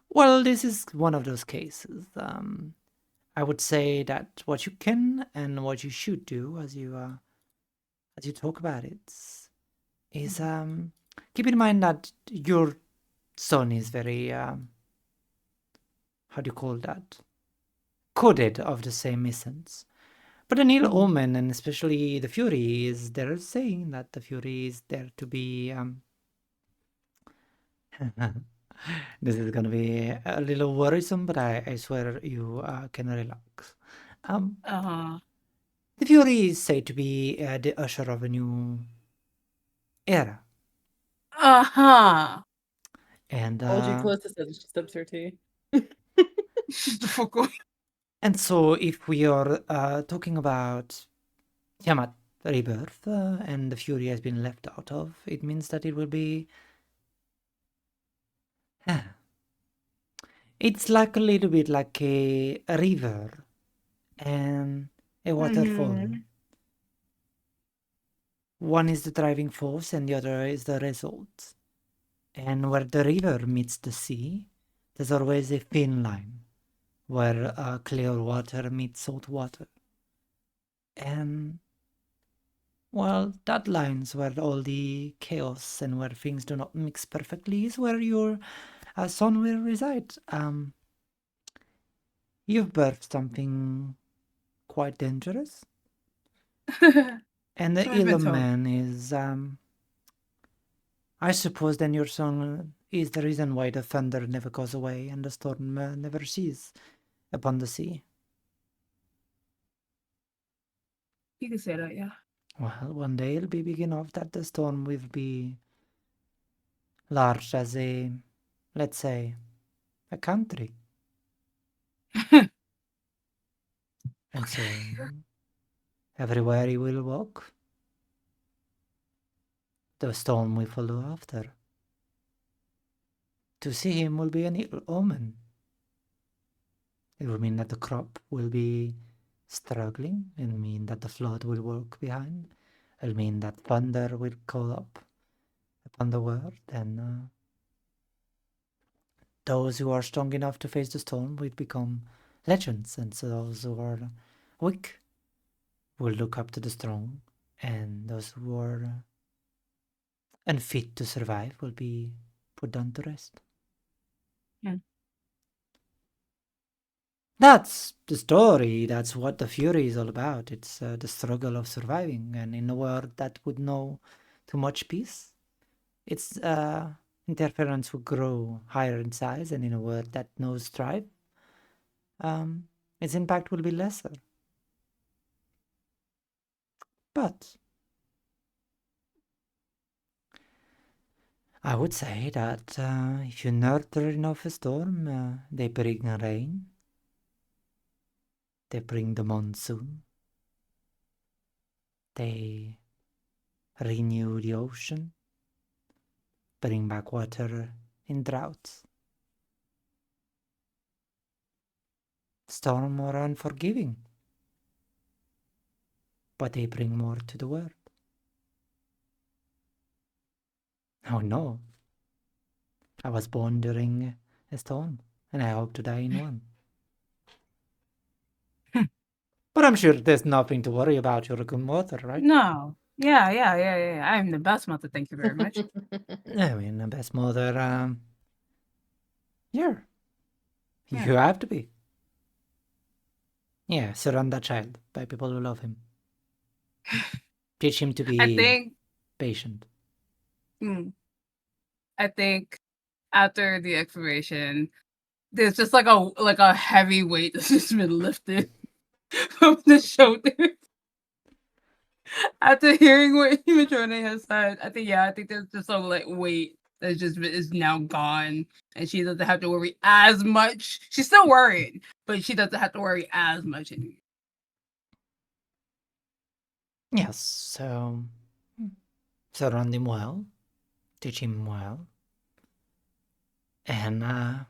Well, this is one of those cases. I would say that what you can and what you should do as you talk about it is keep in mind that your son is very how do you call that? Coded of the same essence. But the Ill Omen, and especially the Fury, is they're saying that the Fury is there to be this is gonna be a little worrisome, but I swear you can relax. The Fury is said to be the usher of a new era. And Hold you closest as she sips her tea. Shut the fuck up. and so if we are talking about Tiamat rebirth and the Fury has been left out of, it means that it will be it's like a little bit like a river and a waterfall. One is the driving force and the other is the result. And where the river meets the sea, there's always a thin line where clear water meets salt water. And, well, that line's where all the chaos and where things do not mix perfectly is where your son will reside. You've birthed something quite dangerous. And the So I've been ill told. man is, I suppose then your son is the reason why the thunder never goes away and the storm never ceases upon the sea. You can say that, yeah. Well, one day it'll be big enough that the storm will be large as let's say, a country. And so, everywhere he will walk, the storm will follow after. To see him will be an ill omen. It will mean that the crop will be struggling. It'll mean that the flood will walk behind. It'll mean that thunder will call up upon the world, and those who are strong enough to face the storm will become legends, and so those who are weak will look up to the strong, and those who are unfit to survive will be put down to rest. Hmm. That's the story. That's what the Fury is all about. It's the struggle of surviving, and in a world that would know too much peace, its interference will grow higher in size, and in a world that knows strife, its impact will be lesser. But I would say that if you nurture enough a storm, they bring rain, they bring the monsoon, they renew the ocean, bring back water in droughts. Storm are unforgiving, but they bring more to the world. Oh no, I was born during a storm, and I hope to die in one. But I'm sure there's nothing to worry about. You're a good mother, right? No. Yeah. I'm the best mother. Thank you very much. I mean, the best mother, yeah. Yeah. You have to be. Yeah, surround that child by people who love him. Teach him to I be think. patient. I think after the expiration, there's just like a heavy weight that's just been lifted from the shoulders. After hearing what Matrone has said, I think there's just some like weight that just is now gone, and she doesn't have to worry as much. She's still worried, but she doesn't have to worry as much anymore. Yes, so surround him well, teach him well, and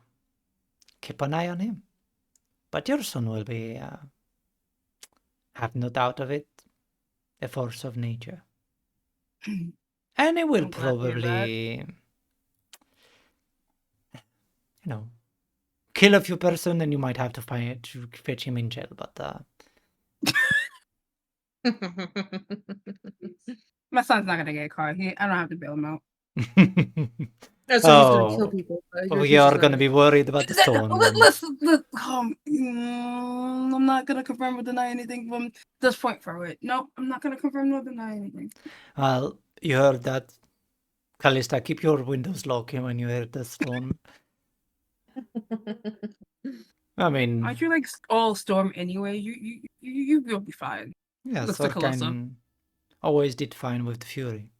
keep an eye on him. But your son will be, have no doubt of it, a force of nature. And it will I'm glad to hear that. probably, kill a few person, and you might have to fetch him in jail. But My son's not gonna get caught. I don't have to bail him out. So he's gonna kill oh, people. But we are gonna be worried about the storm. then. Listen, I'm not gonna confirm or deny anything from this point forward. No, I'm not gonna confirm nor deny anything. Well, you heard that. Callista, keep your windows locked when you hear the storm. I mean, Aren't you like all storm anyway? You'll be fine. yeah, Looks like Calissa. Sorkin always did fine with the Fury.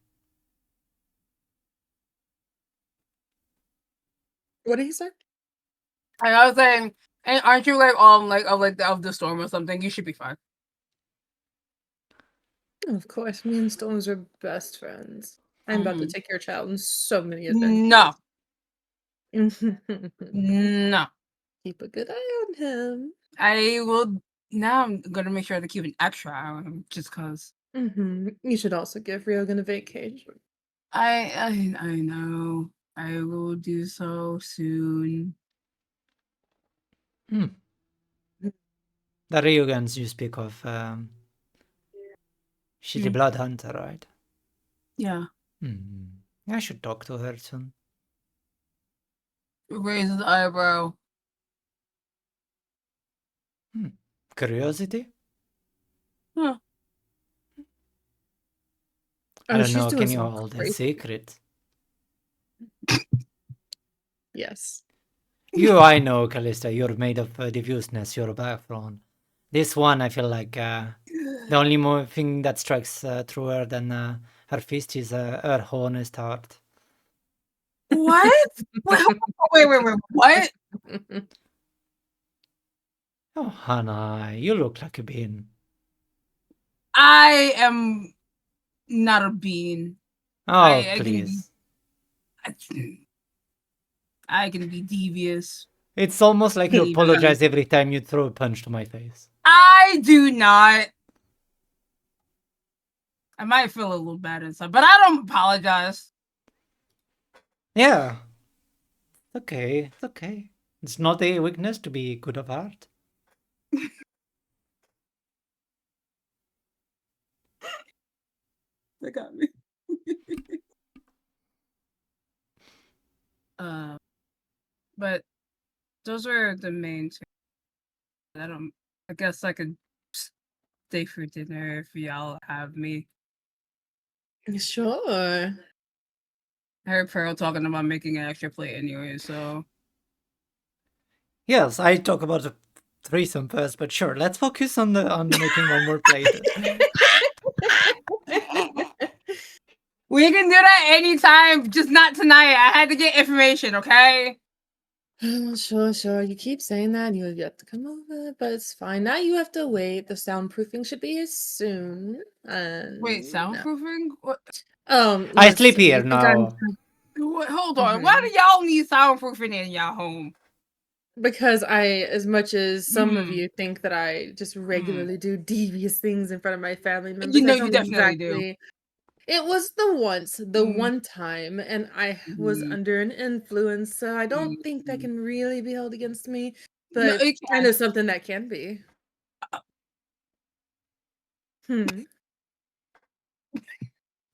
What did he say? I was saying, and aren't you like all of the storm or something? You should be fine. Of course, me and Storms are best friends. I'm about to take your child on so many No, adventures. no. Keep a good eye on him. I will. Now I'm gonna make sure to keep an extra eye on him, just cause. You should also give Ryogan a vacation. I know. I will do so soon. The Ryugans you speak of, she's the blood hunter, right? Yeah. I should talk to her soon. Raise his eyebrow. Curiosity? Huh. I don't she's know, doing can you some hold a crazy- secret? Yes. I know, Callista, you're made of diffuseness, you're back from This one, I feel like the only more thing that strikes through her than her fist is her honest heart. What? Wait, what? Oh, Hannah, you look like a bean. I am not a bean. Oh, I please. I can be devious. It's almost like you Can't even apologize every time you throw a punch to my face. I do not. I might feel a little bad inside, but I don't apologize. Yeah. Okay, it's okay. It's not a weakness to be good of heart. That got me. But those are the main two. I guess I could stay for dinner if y'all have me. Sure. I heard Pearl talking about making an extra plate anyway, so Yes, I talk about the threesome first, but sure, let's focus on the making one more plate. we can do that anytime, just not tonight. I had to get information, okay? Sure. You keep saying that. You have to come over, but it's fine. Now you have to wait. The soundproofing should be here soon. Wait, soundproofing? What? I let's sleep see, here you think I'm- What? Hold on. Why do y'all need soundproofing in y'all home? Because as much as some of Mm. you think that I just regularly do devious things in front of my family members, You know that's you not definitely do. exactly. It was the Mm. one time, and I was Mhm. under an influence, so I don't think that Mhm. can really be held against me. No, But it kind can. of something that can be. Hmm.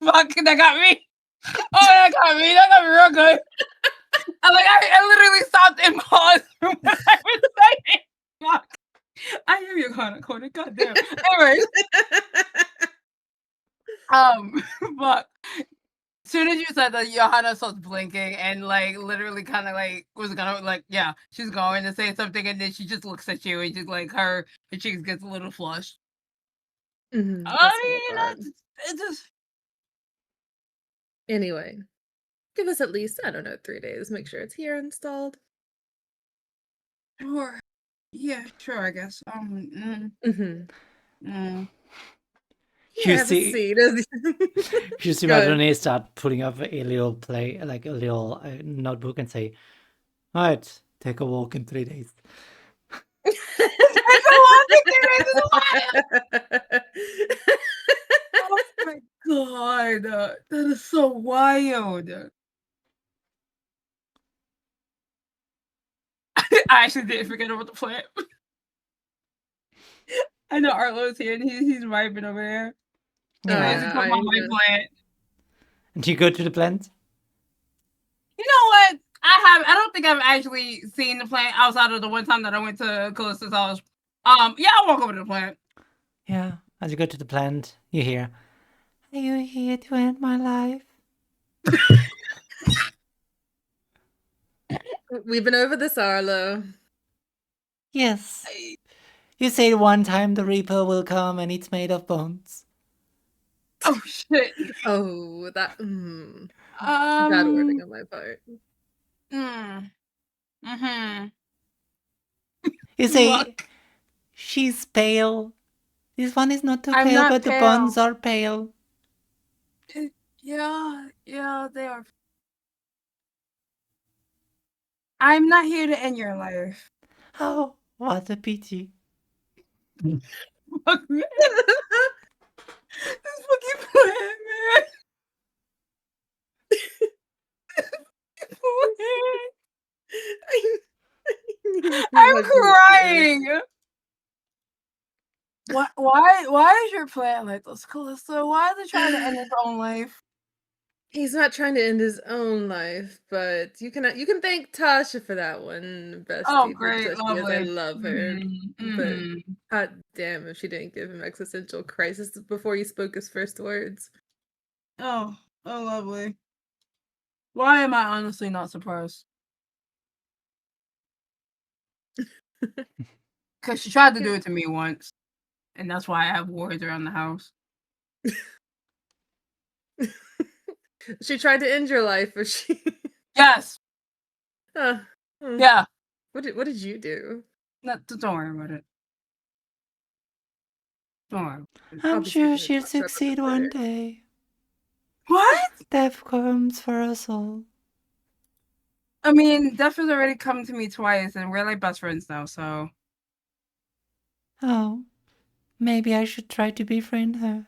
Fuck, that got me. Oh, that got me. That got me real good. I literally stopped and paused when I was saying. Fuck. I hear you, Connor. Goddamn. Anyways, fuck. As soon as you said that, Johanna starts blinking and like literally kind of like was gonna like she's going to say something and then she just looks at you and just like her cheeks gets a little flushed. Mhm, I that's what I mean, thought. it just Anyway, give us at least, I don't know, 3 days. Make sure it's here installed. sure. Yeah, sure. I guess. Mhm. You Have a see, seat. you see Go ahead. Madonna start pulling up a little like a little notebook and say, "All right, take a walk in 3 days." It's a long experience. It's wild. Oh my god, that is so wild. I actually didn't forget about the plant. I know Arlo's here and he's vibing over there. Oh, I Yeah. used to yeah, talk about my plant. And you go to the plant? You know what? I don't think I've actually seen the plant outside of the one time that I went to Callista's house. Yeah, I'll walk over to the plant. Yeah. As you go to the plant, you hear, "Are you here to end my life?" We've been over this, Arlo. Yes. You say one time the Reaper will come and it's made of bones. Oh shit. Oh, that bad wording on my part. Mm-hmm. You say, Look, she's pale. This one is not too I'm pale, not but the pale. bones are pale. Yeah, they are. I'm not here to end your life. Oh, what a pity. Fuck me. This fucking plant, man. I'm crying. Why is your plant like this, Calista? Why is it trying to end its own life? He's not trying to end his own life, but you can thank Tasha for that one, bestie. Oh, great, Especially as I lovely. love her. But Mhm. god damn if she didn't give him existential crisis before he spoke his first words. Oh, lovely. Why am I honestly not surprised? Because she tried to do it to me once. And that's why I have wards around the house. She tried to end your life, but she. Yes. Hmm. Yeah. What did you do? No, don't worry about it. Don't worry. I'll I'm be sure skipping this she'll part, shut up succeed and one later. day. What? Death comes for us all. I mean, Death has already come to me twice, and we're like best friends now, so. Oh, maybe I should try to befriend her.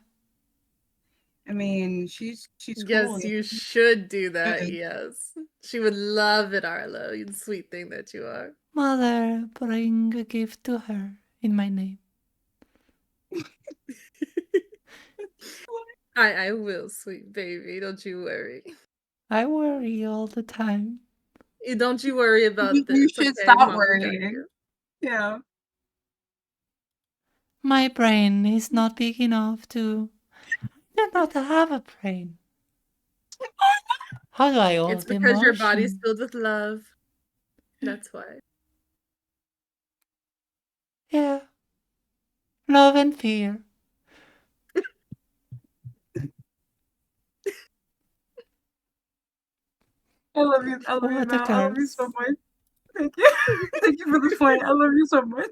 I mean, she's cool. Yes, you should do that. Good. Yes. She would love it, Arlo. You sweet thing that you are. Mother, bring a gift to her in my name. I will, sweet baby. Don't you worry. I worry all the time. Don't you worry about You this. should Okay, stop Mama got worrying. you. Yeah. My brain is not big enough to. I do not have a brain. How do I hold It's because your body's emotion? filled with love. That's why. Yeah. Love and fear. I love you. I love you, What a Matt. I love you so curse. much. Thank you. Thank you for the point. I love you so much.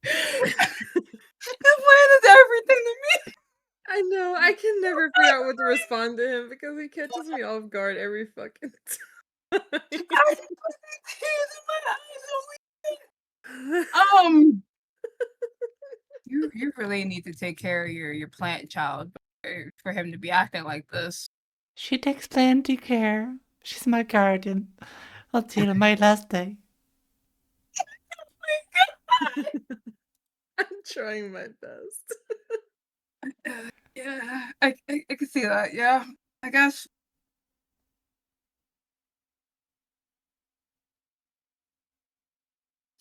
The plan is everything to me. I know. I can never figure out what to respond to him because he catches me off guard every fucking time. I have tears in my eyes. Oh, you really need to take care of your plant child for him to be acting like this. She takes plenty care. She's my guardian until my last day. I'm trying my best. Yeah, I can see that. Yeah, I guess.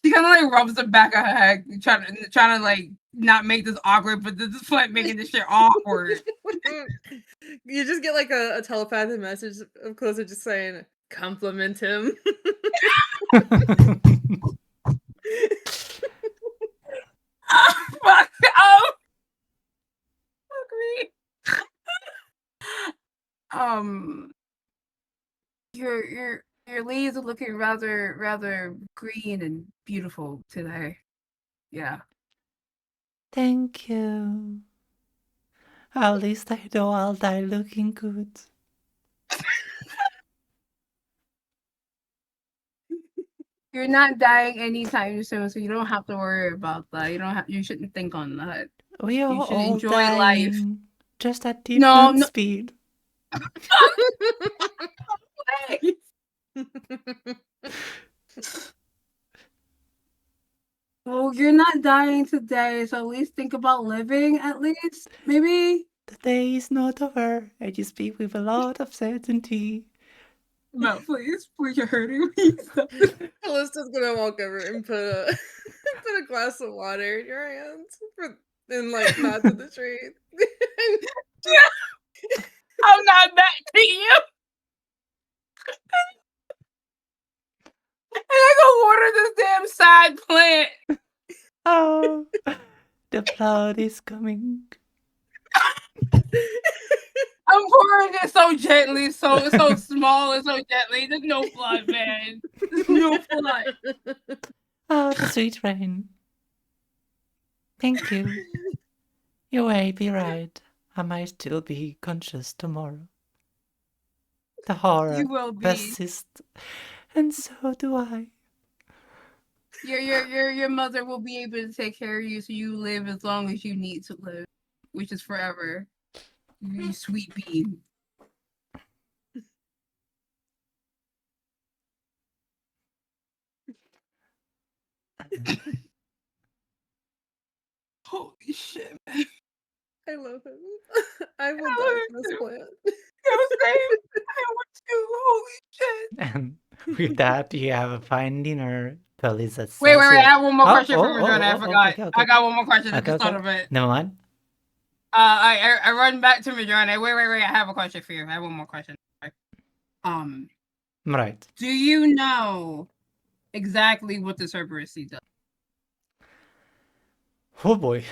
She kind of like rubs the back of her head, trying to like not make this awkward, but this is like making this shit awkward. You just get like a telepathic message of Closer just saying, compliment him. Fuck. Oh. Fuck me. Your leaves are looking rather green and beautiful today. Yeah. Thank you. At least I know I'll die looking good. You're not dying anytime soon, so you don't have to worry about that. You shouldn't think on that. We are You should all enjoy life. dying, just at No, different no. speed. Well, you're not dying today, so at least think about living, at least. Maybe. The day is not over, and you speak with a lot of certainty. No, please, you're hurting me. Callista's gonna walk over and put a put a glass of water in your hands and like nod to the tree. I'm not back to you. And I go water this damn side plant. Oh, the cloud is coming. I'm pouring it so gently, so small and so gently. There's no flood, man. There's no flood. Oh, the sweet rain. Thank you. You may be right. I might still be conscious tomorrow. The horror You will be. persists, and so do I. Your mother will be able to take care of you, so you live as long as you need to live, which is forever. You sweet bean. Holy shit, man. I love him. I will die for this plant. I want to. Holy shit. And with that, you have a fine dinner. Felisa says Wait, I it. have one more Oh, question for oh, Madonna. I oh, forgot. okay. I got one more question. I Okay, just thought okay. of it. Never mind. I run back to Madonna. Wait. I have a question for you. I have one more question. Right. Do you know exactly what the Cerberus seed does. Oh boy.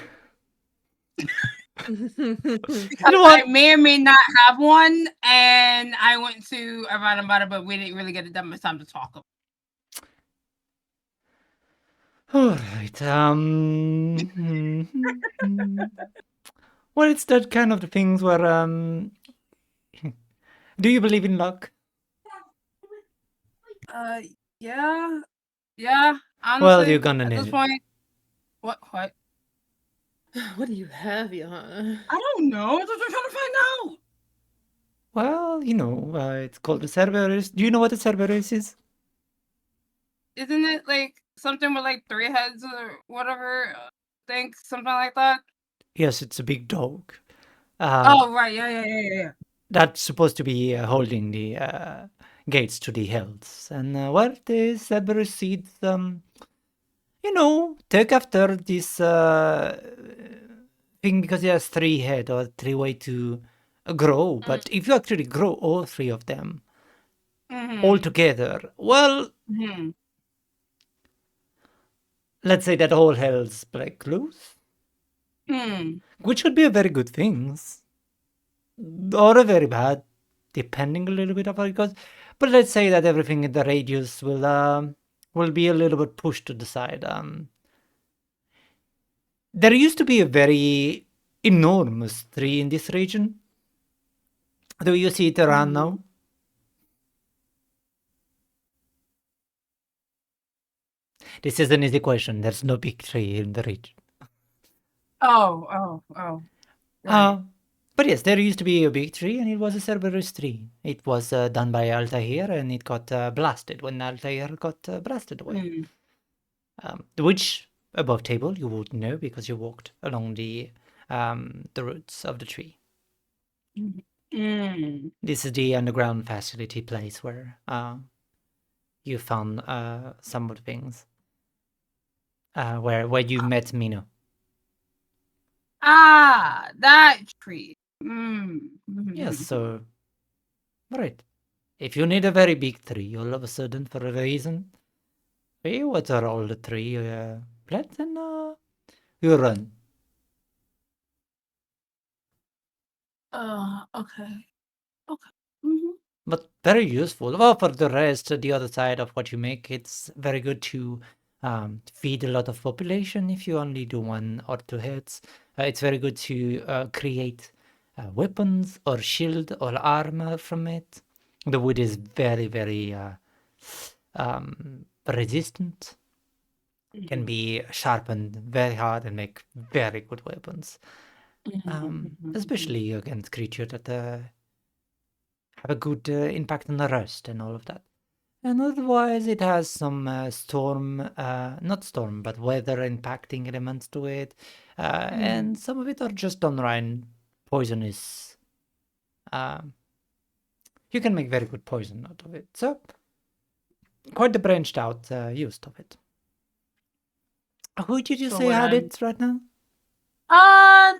Because You know I what? may or may not have one, and I went to around about it, but we didn't really get that much time to talk about All right. Well, it's that kind of the things where do you believe in luck? Yeah, yeah. Well, Honestly, you're gonna at need this it. point, what? What do you have, Johanna? I don't know. That's what I'm trying to find out. Well, it's called the Cerberus. Do you know what a Cerberus is? Isn't it like something with like 3 heads or whatever? Think something like that. Yes, it's a big dog. Oh right, yeah. That's supposed to be holding the gates to the hills. And well, the Cerberus seeds, take after this thing because it has 3 head or 3 way to grow. But if you actually grow all 3 of them all together, well, let's say that all hell's break loose, which could be a very good thing, or a very bad, depending a little bit of how it goes. But let's say that everything in the radius will be a little bit pushed to the side. There used to be a very enormous tree in this region. Do you see it around now? This is an easy question. There's no big tree in the region. Oh. Right. But yes, there used to be a big tree, and it was a Cerberus tree. It was done by Altair, and it got blasted when Altair got blasted away. Which, above table, you would know because you walked along the roots of the tree. This is the underground facility place where you found some of the things. Where you met Mino. Ah, that tree. Yes, so right. If you need a very big tree all of a sudden for a reason, you water all the tree plants and you run. Okay. But very useful. Well, for the rest, the other side of what you make, it's very good to feed a lot of population if you only do 1 or 2 hits. It's very good to create weapons or shield or armor from it. The wood is very, very resistant. Can be sharpened very hard and make very good weapons. Especially against creatures that have a good impact on the rust and all of that. And otherwise, it has some not storm, but weather impacting elements to it. And some of it are just downright poisonous. You can make very good poison out of it. So, quite the branched out use of it. Who did you say had it right now? No,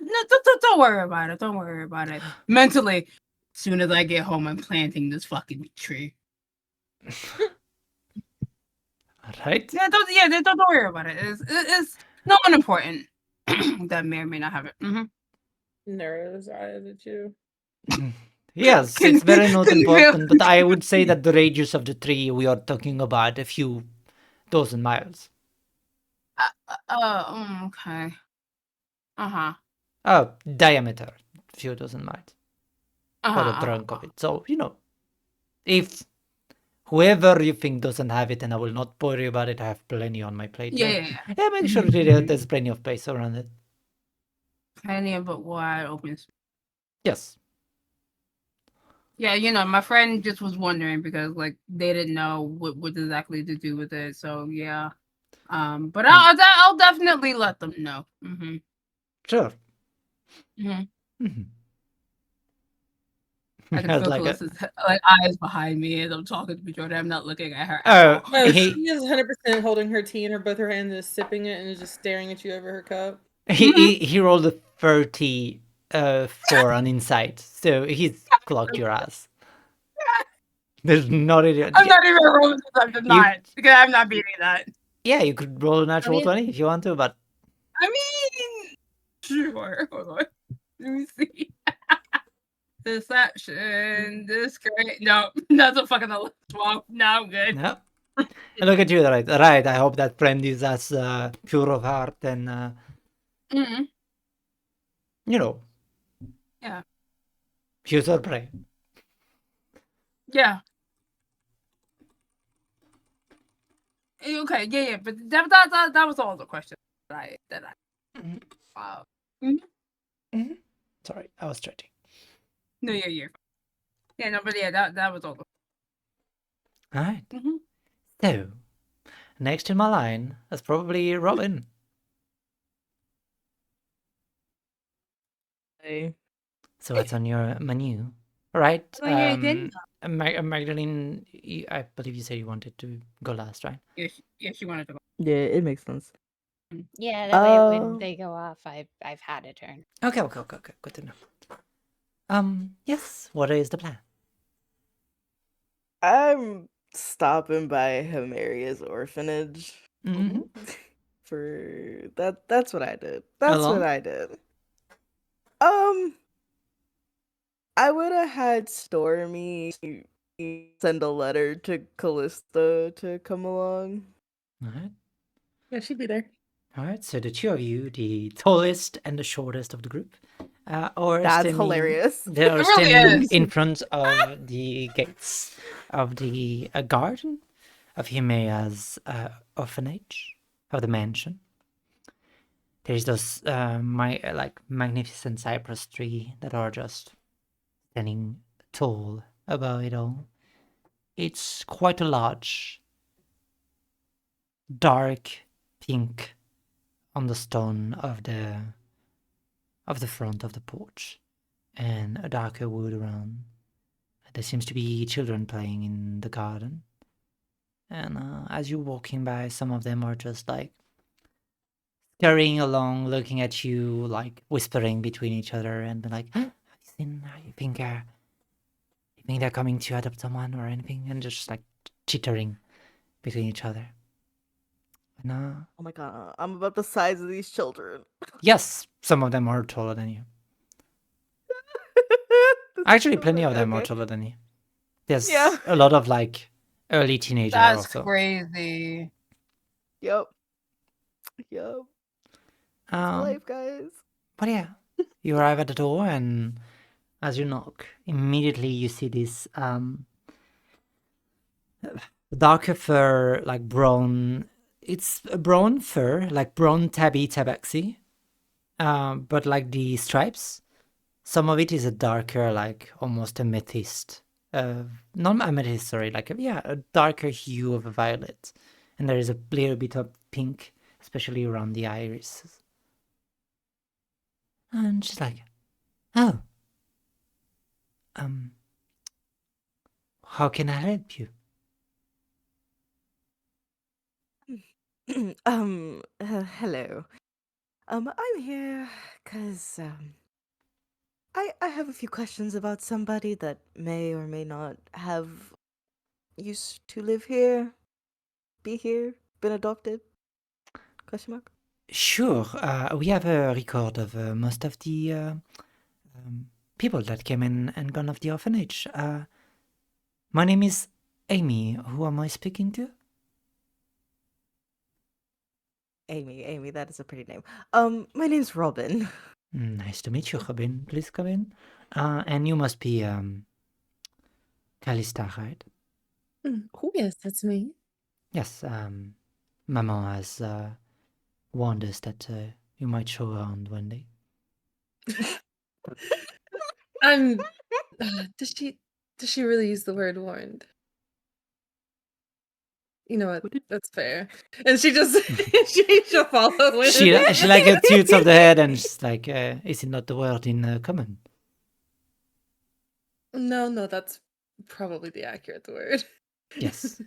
don't worry about it. Don't worry about it. Mentally, as soon as I get home, I'm planting this fucking tree. All right. Yeah, don't worry about it. It's no one important that may or may not have it. Narrows eyes at you. Yes, it's very not important, but I would say that the radius of the tree, we are talking about a few dozen miles. Okay. Diameter, a few dozen miles. For the trunk of it. So, if whoever you think doesn't have it, and I will not worry about it, I have plenty on my plate. Yeah. Make sure there's plenty of space around it. Plenty of wide open space. Yes. Yeah, my friend just was wondering because like they didn't know what exactly to do with it. So yeah. But I'll definitely let them know. Sure. I can feel Callista's eyes behind me as I'm talking to Jordan. I'm not looking at her. She is 100% holding her tea in both her hands and is sipping it and is just staring at you over her cup. He rolled a 30 for an insight, so he's clocked your ass. There's not any. I'm not even rolling I'm just not. Because I'm not beating that. Yeah, you could roll a natural mean- 20 if you want to, but I mean, sure. Hold on. Let me see. Deception. Discreet. No, that's a fucking 11. Well, no, I'm good. no. And look at you, right? Right. I hope that friend is as pure of heart and Mm-mm. you know. Yeah. Use her prey. Yeah. Okay, yeah, but that was all the questions that I Mhm. wow. Sorry, I was stretching. No, yeah, you're fine. Yeah, no, but yeah, that was all the All right. Mhm. So, next in my line is probably Robin. Hey. So what's on your menu? All right. On your agenda. Magdalene, I believe you said you wanted to go last, right? Yeah, she wanted to go. Yeah, it makes sense. Yeah, that way when Oh. they go off, I've had a turn. Okay. Good to know. Yes. What is the plan? I'm stopping by Himeria's orphanage. Mm-hmm. For that's what I did. That's Alone? what I did. I would have had Stormy send a letter to Callista to come along. All right. Yeah, she'd be there. All right. So the two of you, the tallest and the shortest of the group, are That's standing. hilarious. They are It really standing is. in front of the gates of the garden of Himeria's orphanage, of the mansion. There's those magnificent cypress tree that are just standing tall above it all. It's quite a large, dark pink on the stone of the front of the porch, and a darker wood around. There seems to be children playing in the garden, and as you're walking by, some of them are just like scurrying along, looking at you, like whispering between each other, and be like, "Have you seen? You think they're coming to adopt someone or anything?" And just like chittering between each other. And Oh my god, I'm about the size of these children. yes, some of them are taller than you. Actually, plenty of them are Okay. taller than you. There's Yeah. a lot of like early teenager That's also. crazy. Yep. Yep. Um, Life, guys. but yeah, you arrive at the door, and as you knock, immediately you see this darker fur, like brown. It's a brown fur, like brown tabby tabaxi. But like the stripes, some of it is a darker, like almost amethyst. Not amethyst, sorry, like a darker hue of a violet, and there is a little bit of pink, especially around the irises. And she's like, "Oh, how can I help you?" Hello. I'm here because I have a few questions about somebody that may or may not have used to live here, be here, been adopted. Question mark. Sure, we have a record of most of the people that came in and gone off the orphanage. My name is Amy. Who am I speaking to? Amy, that is a pretty name. My name's Robin. Nice to meet you, Robin. Please come in. And you must be Callista, right? Oh, yes, that's me. Yes. Mama has warned us that you might show around one day. Does she really use the word warned? You know what? That's fair. And she just she'll follow with She it. she like tilts of the head and she's like, "Is it not the word in common?" No, that's probably the accurate word. Yes.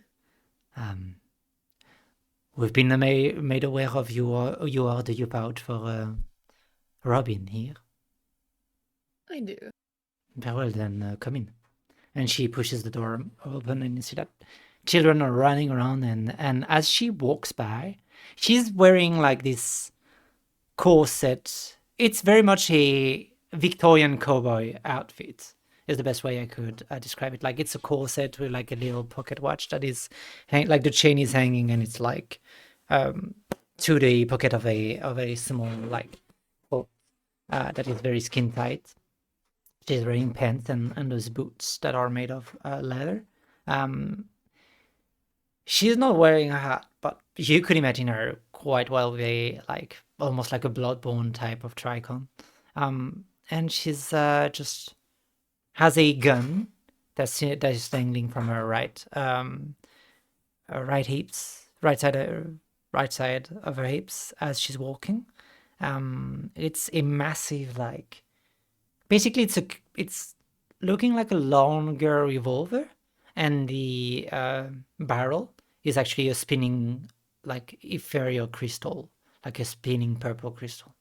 We've been made aware of you are the youth out for Robin here. I do. Very well, then come in. And she pushes the door open, and you see that children are running around. And as she walks by, she's wearing like this corset. It's very much a Victorian cowboy outfit, is the best way I could describe it. Like it's a corset with like a little pocket watch that is like the chain is hanging, and it's like to the pocket of a small like coat that is very skin tight. She's wearing pants and those boots that are made of leather. She's not wearing a hat, but you could imagine her quite well with a like almost like a bloodborne type of tricon. And she's just has a gun that is dangling from her right hips, right side of her hips as she's walking. It's a massive like. Basically, it's looking like a longer revolver, and the barrel is actually a spinning like ethereal crystal, like a spinning purple crystal,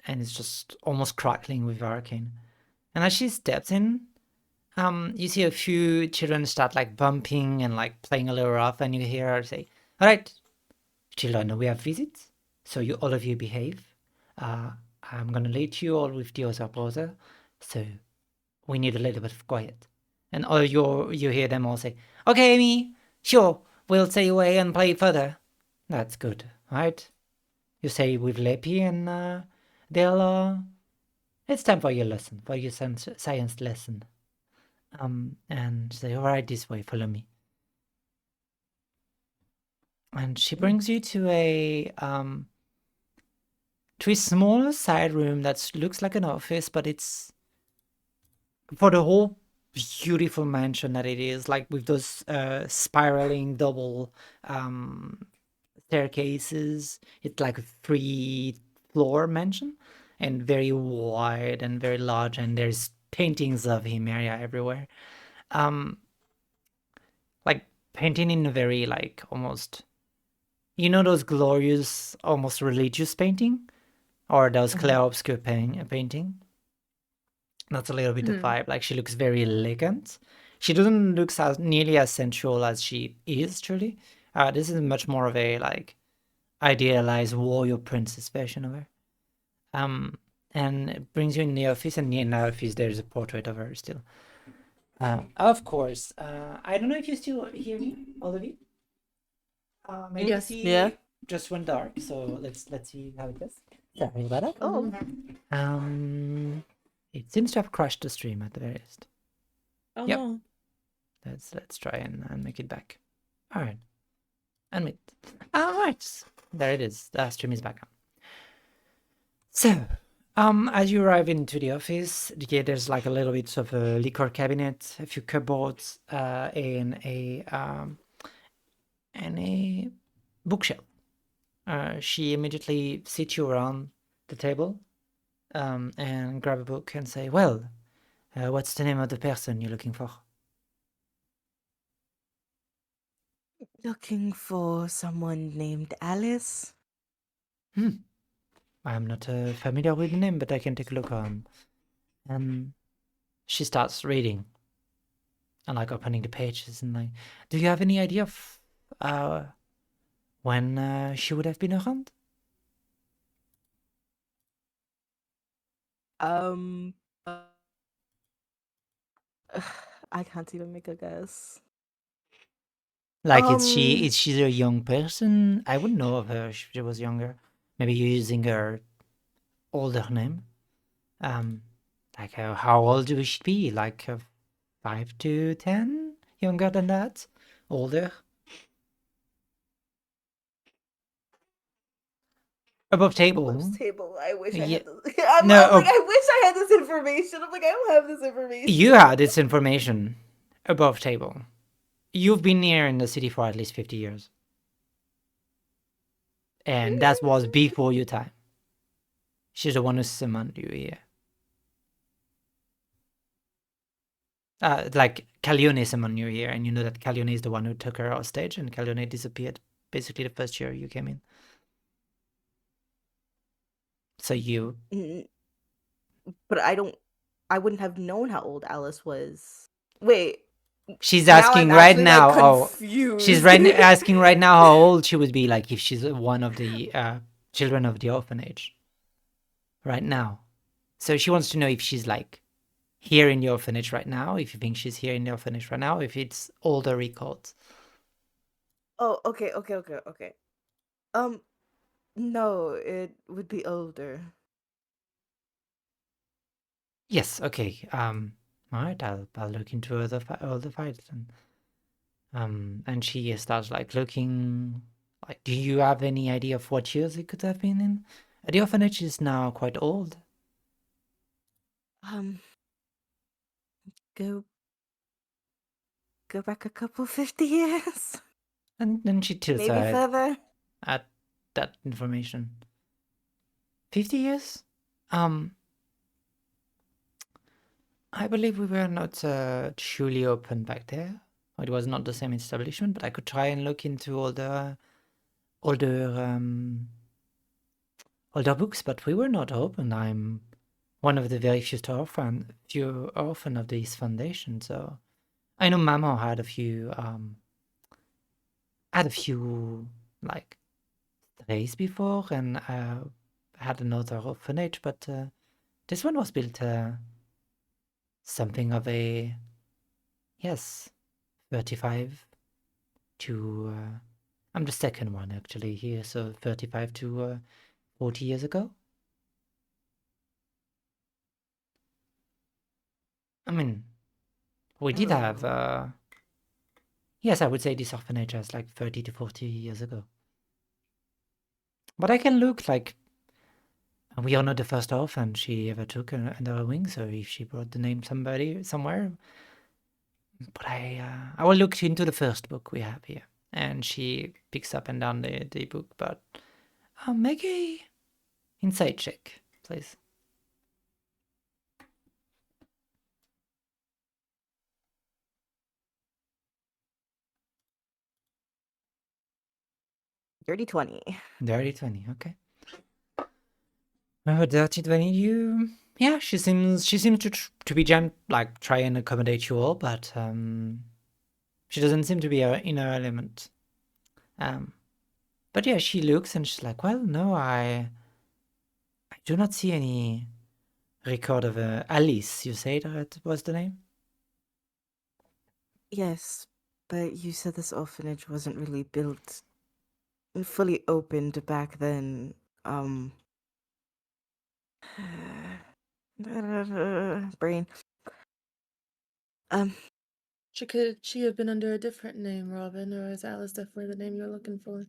and it's just almost crackling with arcane. And as she steps in, you see a few children start like bumping and like playing a little rough, and you hear her say, "All right, children, we have visits, so you all of you behave. I'm gonna lead you all with the other brother, so we need a little bit of quiet." And all you hear them all say, "Okay, Amy, sure, we'll stay away and play further." That's good, right? You say with Leppy, and they'll. It's time for your lesson, for your science lesson. And say, "All right, this way, follow me." And she brings you to a small side room that looks like an office, but it's for the whole beautiful mansion that it is, like with those spiraling double staircases. It's like a 3-floor mansion and very wide and very large, and there's paintings of Himeria everywhere. Like painting in a very like almost, you know, those glorious almost religious painting, or those clair-obscur painting. That's a little bit the vibe. Like she looks very elegant. She doesn't look as nearly as sensual as she is truly. This is much more of a like idealized warrior princess version of her. And it brings you in the office, and in the office there's a portrait of her still. Of course. I don't know if you still hear me, all of you. Maybe Yes. see Yeah. just went dark, so let's see how it goes. Sorry about that. Oh, It seems to have crashed the stream at the very least. Oh Yep. no. Let's try and make it back. All right. Admit. All right. There it is. The stream is back on. So, as you arrive into the office, there's like a little bit of a liquor cabinet, a few cupboards, and a bookshelf. She immediately sits you around the table, and grab a book and say, "Well, what's the name of the person you're looking for?" looking for someone named Alice. I'm not familiar with the name, but I can take a look on. And she starts reading and like opening the pages and like, "Do you have any idea of when she would have been around?" I can't even make a guess. Like, is she a young person? I wouldn't know of her if she was younger. Maybe you're using her older name. Like how old would she be? Like 5 to 10? Younger than that? Older? Above table. Table. I wish I Yeah. had this. I'm No, like, I wish I had this information. I'm like, I don't have this information. You had this information above table. You've been here in the city for at least 50 years. And that was before your time. She's the one who summoned you here. Like, Calione summoned you here, and you know that Calione is the one who took her hostage, and Calione disappeared basically the first year you came in. So you... But I don't I wouldn't have known how old Alice was. Wait, She's now asking I'm right actually, now. like, Oh, confused. she's asking right now how old she would be, like if she's one of the children of the orphanage. Right now, so she wants to know if she's like here in the orphanage right now. If you think she's here in the orphanage right now, if it's older records. Oh, okay. No, it would be older. Yes. Okay. All right. I'll look into all the fights and and she starts like looking. Like, do you have any idea of what years it could have been in? The orphanage is now quite old. Go back a couple 50 years. And then she tilts her Maybe head further. at that information. 50 years? I believe we were not truly open back there. It was not the same establishment, but I could try and look into older books, but we were not open. I'm one of the very few orphan of this foundation, so I know Mama had a few like strays before, and had another orphanage, but this one was built something of a 35 to I'm the second one actually here, so 35 to 40 years ago. I mean, we did have yes, I would say this orphanage has like 30 to 40 years ago. But I can look like we are not the first orphan she ever took under her wing, so if she brought the name somewhere. But I will look into the first book we have here. And she picks up and down the book, but make a insight check, please. Dirty 20. Dirty 20, okay. Remember Dirty 20, yeah, she seems to be like try and accommodate you all, but she doesn't seem to be in her element. But yeah, she looks and she's like, well, no, I do not see any record of Alice. You say that was the name? Yes, but you said this orphanage wasn't really built and fully opened back then. Brain. Could she have been under a different name, Robin, or is Alice definitely the name you're looking for?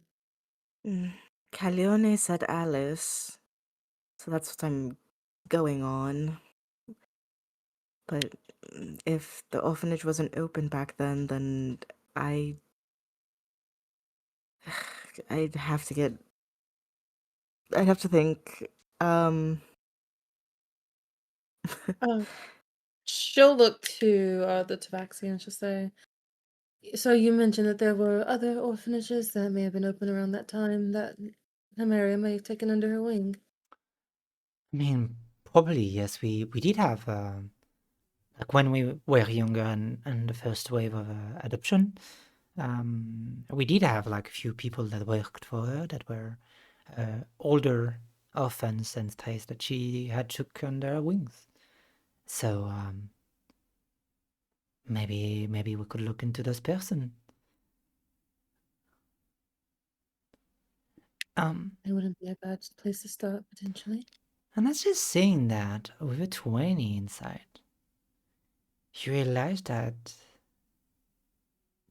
Calione said Alice, so that's what I'm going on. But if the orphanage wasn't open back then I'd have to think. She'll look to the Tabaxi and she'll say, so you mentioned that there were other orphanages that may have been open around that time that Hamaria may have taken under her wing. I mean, probably, yes. We did have, like when we were younger and the first wave of adoption, we did have like a few people that worked for her that were older orphans and strays that she had took under her wings. So maybe we could look into this person. It wouldn't be a bad place to start, potentially. And that's just saying that with a 20 inside, you realize that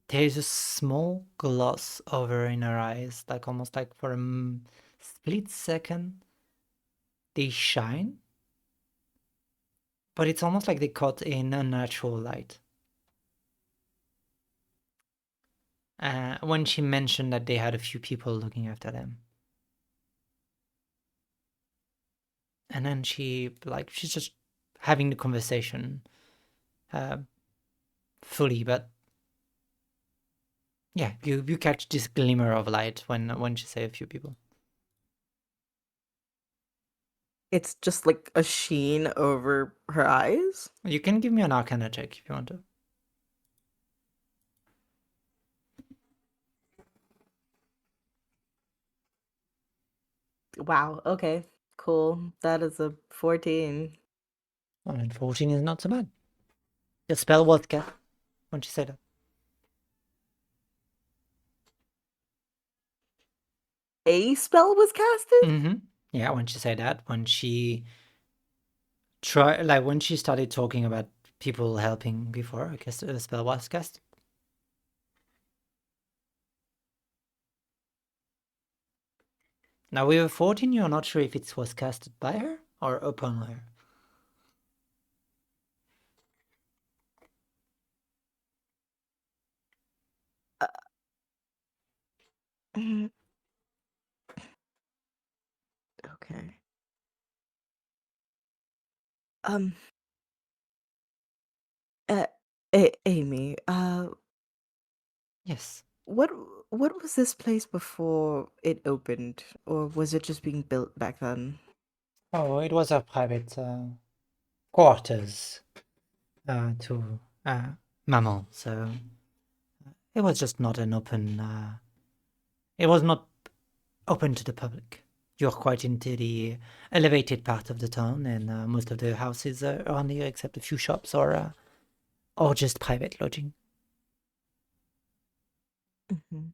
there is a small gloss over in her eyes, like almost like for a split second, they shine, but it's almost like they caught in a natural light. When she mentioned that they had a few people looking after them. And then she's just having the conversation fully, but yeah, you catch this glimmer of light when she say a few people. It's just like a sheen over her eyes. You can give me an Arcana check if you want to. Wow. Okay. Cool. That is a 14. I mean, 14 is not so bad. The spell was cast when she said that. A spell was casted? Mm-hmm. Yeah, when she said that, when she when she started talking about people helping before, I guess the spell was cast. Now with 14, you're not sure if it was casted by her or upon her. Mm, okay. Um, uh, Amy, Yes. what what was this place before it opened, or was it just being built back then? Oh, it was a private quarters to Mammal, so it was just not an open. It was not open to the public. You're quite into the elevated part of the town, and most of the houses around here, except a few shops, or just private lodging. Mhm.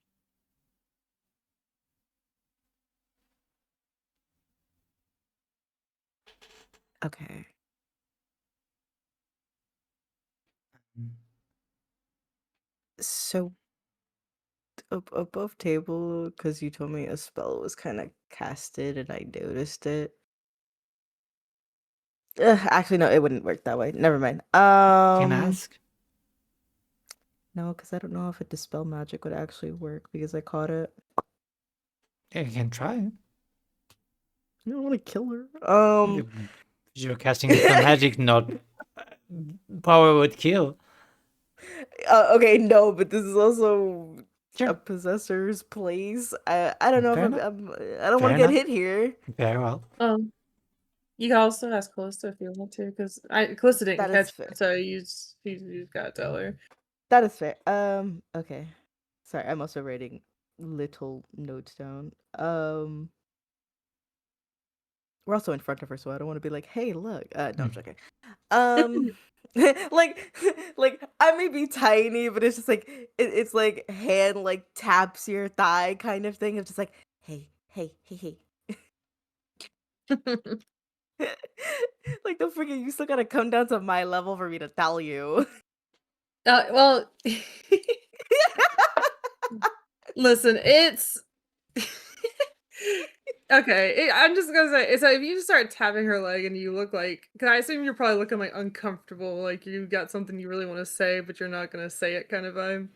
Okay. Mm. So above table, because you told me a spell was kind of casted and I noticed it. Actually, no, it wouldn't work that way. Never mind. Can I ask? No, because I don't know if a dispel magic would actually work because I caught it. You can try. I don't want to kill her. You're casting some magic, not power would kill. Okay, no, but this is also a Sure. possessor's place. I don't know Fair if enough. I don't want Fair to get enough. hit here. Very well. You can also ask Callista if you want to, because Callista didn't That is catch fair. it, so you gotta tell her. That is fair. Okay. Sorry, I'm also writing little notes down. We're also in front of her, so I don't want to be like, "Hey, look." No, I'm joking. Like, like I may be tiny, but it's just like it's like hand like taps your thigh kind of thing. It's just like, "Hey, hey, hey, hey." Like, don't forget, you still gotta come down to my level for me to tell you. Well, listen, it's okay. I'm just gonna say, it's like if you just start tapping her leg and you look like, because I assume you're probably looking like uncomfortable, like you got something you really want to say, but you're not gonna say it, kind of vibe.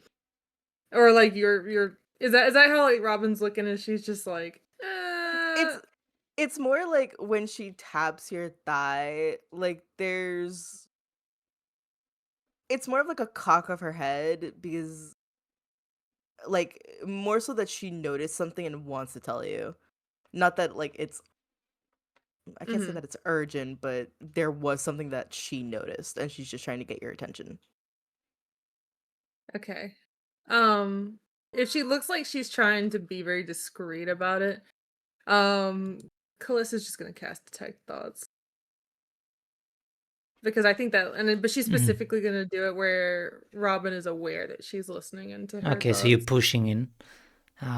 Or like you're is that how like Robin's looking and she's just like, It's more like when she taps your thigh, like it's more of like a cock of her head because like more so that she noticed something and wants to tell you. Not that like I can't say mhm. that it's urgent, but there was something that she noticed and she's just trying to get your attention. Okay. If she looks like she's trying to be very discreet about it, Callista's just gonna cast Detect Thoughts. Because I think but she's Mhm. specifically gonna do it where Robin is aware that she's listening into her Okay, so you're thoughts. pushing in.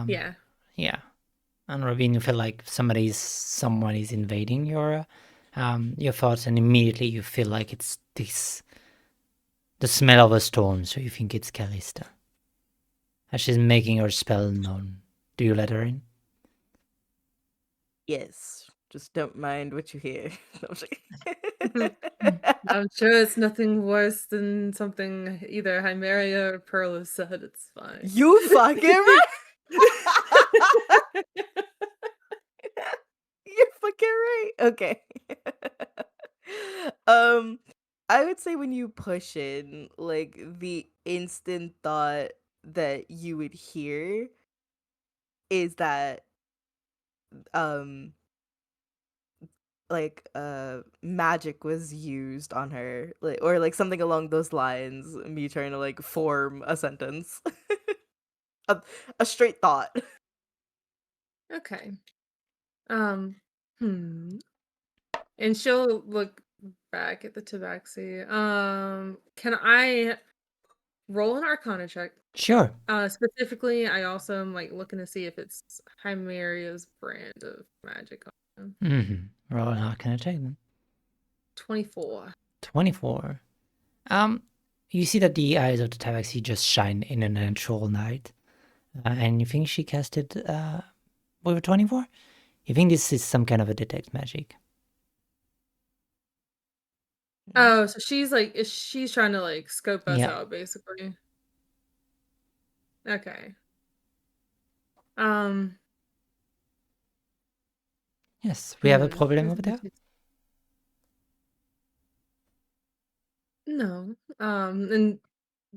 Yeah. Yeah. And Robin, you feel like someone is invading your thoughts, and immediately you feel like it's the smell of a storm. So you think it's Callista, and she's making her spell known. Do you let her in? Yes. Just don't mind what you hear. No, I'm Mhm. joking. I'm sure it's nothing worse than something either Hymeria or Pearl has said. It's fine. You fucking right. You're fucking right. Okay. um, I would say when you push in, like the instant thought that you would hear is that um like magic was used on her, like, or like something along those lines, me trying to like form a sentence. a, a straight thought. Okay. Um, hmm. And she'll look back at the tabaxi. Can I roll an arcana check? Sure. Specifically, I also am like looking to see if it's Chimeria's brand of magic on him. Roll an arcana check then. 24. 24. You see that the eyes of the tabaxi just shine in a natural light. And you think she casted with a 24? You think this is some kind of a detect magic? Oh, so she's trying to like scope us Yeah. out, basically. Okay. Um. Yes, we have a hmm, problem over there? No. And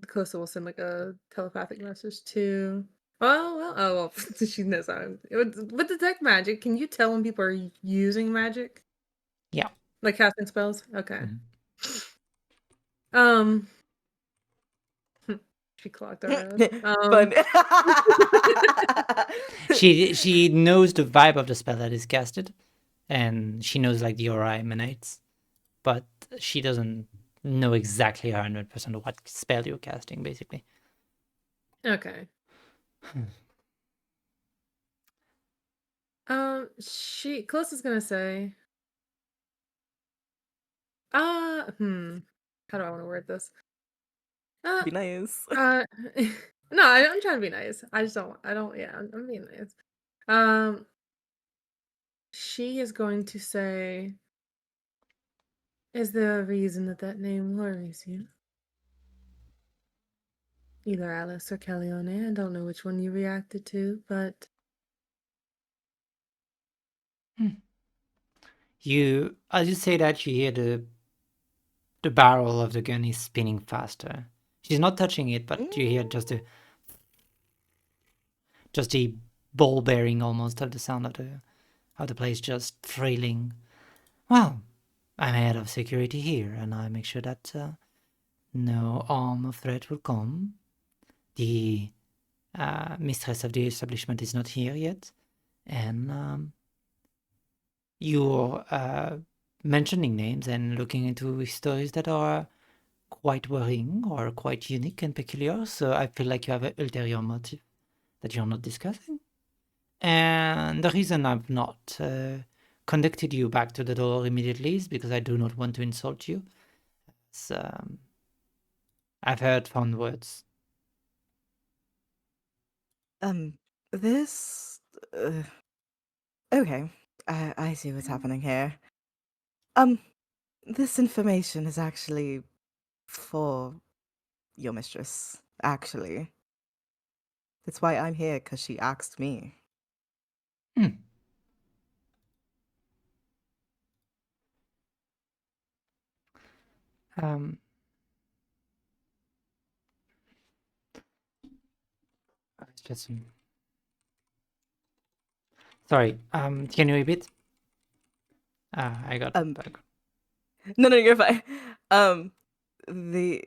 Calista will send like a telepathic message to. Oh, she knows how. With detect magic, can you tell when people are using magic? Yeah. Like casting spells? Okay. Mhm. Um. She clocked our ass. But She knows the vibe of the spell that is casted, and she knows like the aura emanates, but she doesn't know exactly 100% of what spell you're casting, basically. Okay. Callista's gonna say, how do I want to word this? be nice. No, I'm trying to be nice. Yeah, I'm being nice. She is going to say, is there a reason that name worries you? Either Alice or Calione. I don't know which one you reacted to, but As you say that, you hear the barrel of the gun is spinning faster. She's not touching it, but you hear just the ball bearing almost of the sound of the place just thrilling. Well, I'm head of security here, and I make sure that no harm or threat will come. The mistress of the establishment is not here yet, and you're mentioning names and looking into stories that are quite worrying or quite unique and peculiar, so I feel like you have an ulterior motive that you're not discussing. And the reason I've not conducted you back to the door immediately is because I do not want to insult you. I've heard fond words. This. Okay, I see what's happening here. This information is actually for your mistress, actually. That's why I'm here, because she asked me. Hmm. It's just sorry. Can you repeat? I got back. No, you're fine. The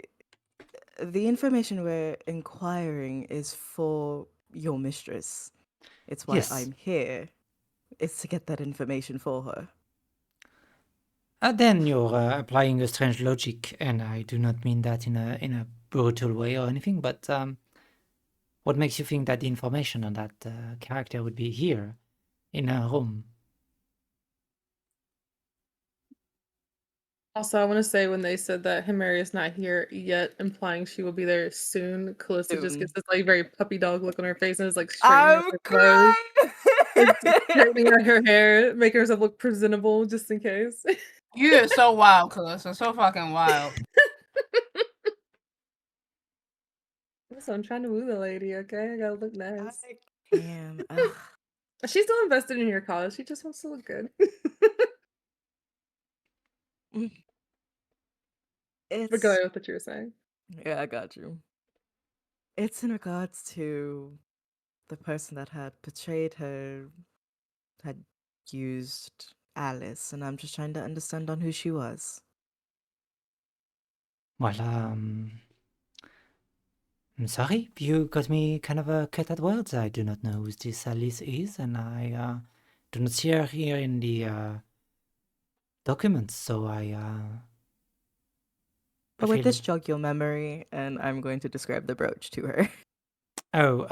the information we're inquiring is for your mistress. It's why Yes. I'm here. It's to get that information for her. Then you're applying a strange logic, and I do not mean that in a brutal way or anything. But what makes you think that the information on that character would be here, in her room? also I want to say when they said that Himeria's not here yet, implying she will be there soon, Callista just gets this like very puppy dog look on her face and is like straightening up I'm her clothes, like, crying. straightening out her hair, making herself look presentable just in case. You are so wild, Calista. So fucking wild. So I'm trying to woo the lady, okay? I gotta look nice. I can. Ugh. She's still invested in your cause. She just wants to look good. But go It's ahead with what you were saying. yeah, I got you. It's in regards to the person that had betrayed her, had used Alice, and I'm just trying to understand on who she was. Well, I'm sorry, you got me kind of cut at words. I do not know who this Alice is, and I do not see her here in the documents, so But with feel... this jog your memory, and I'm going to describe the brooch to her. Oh,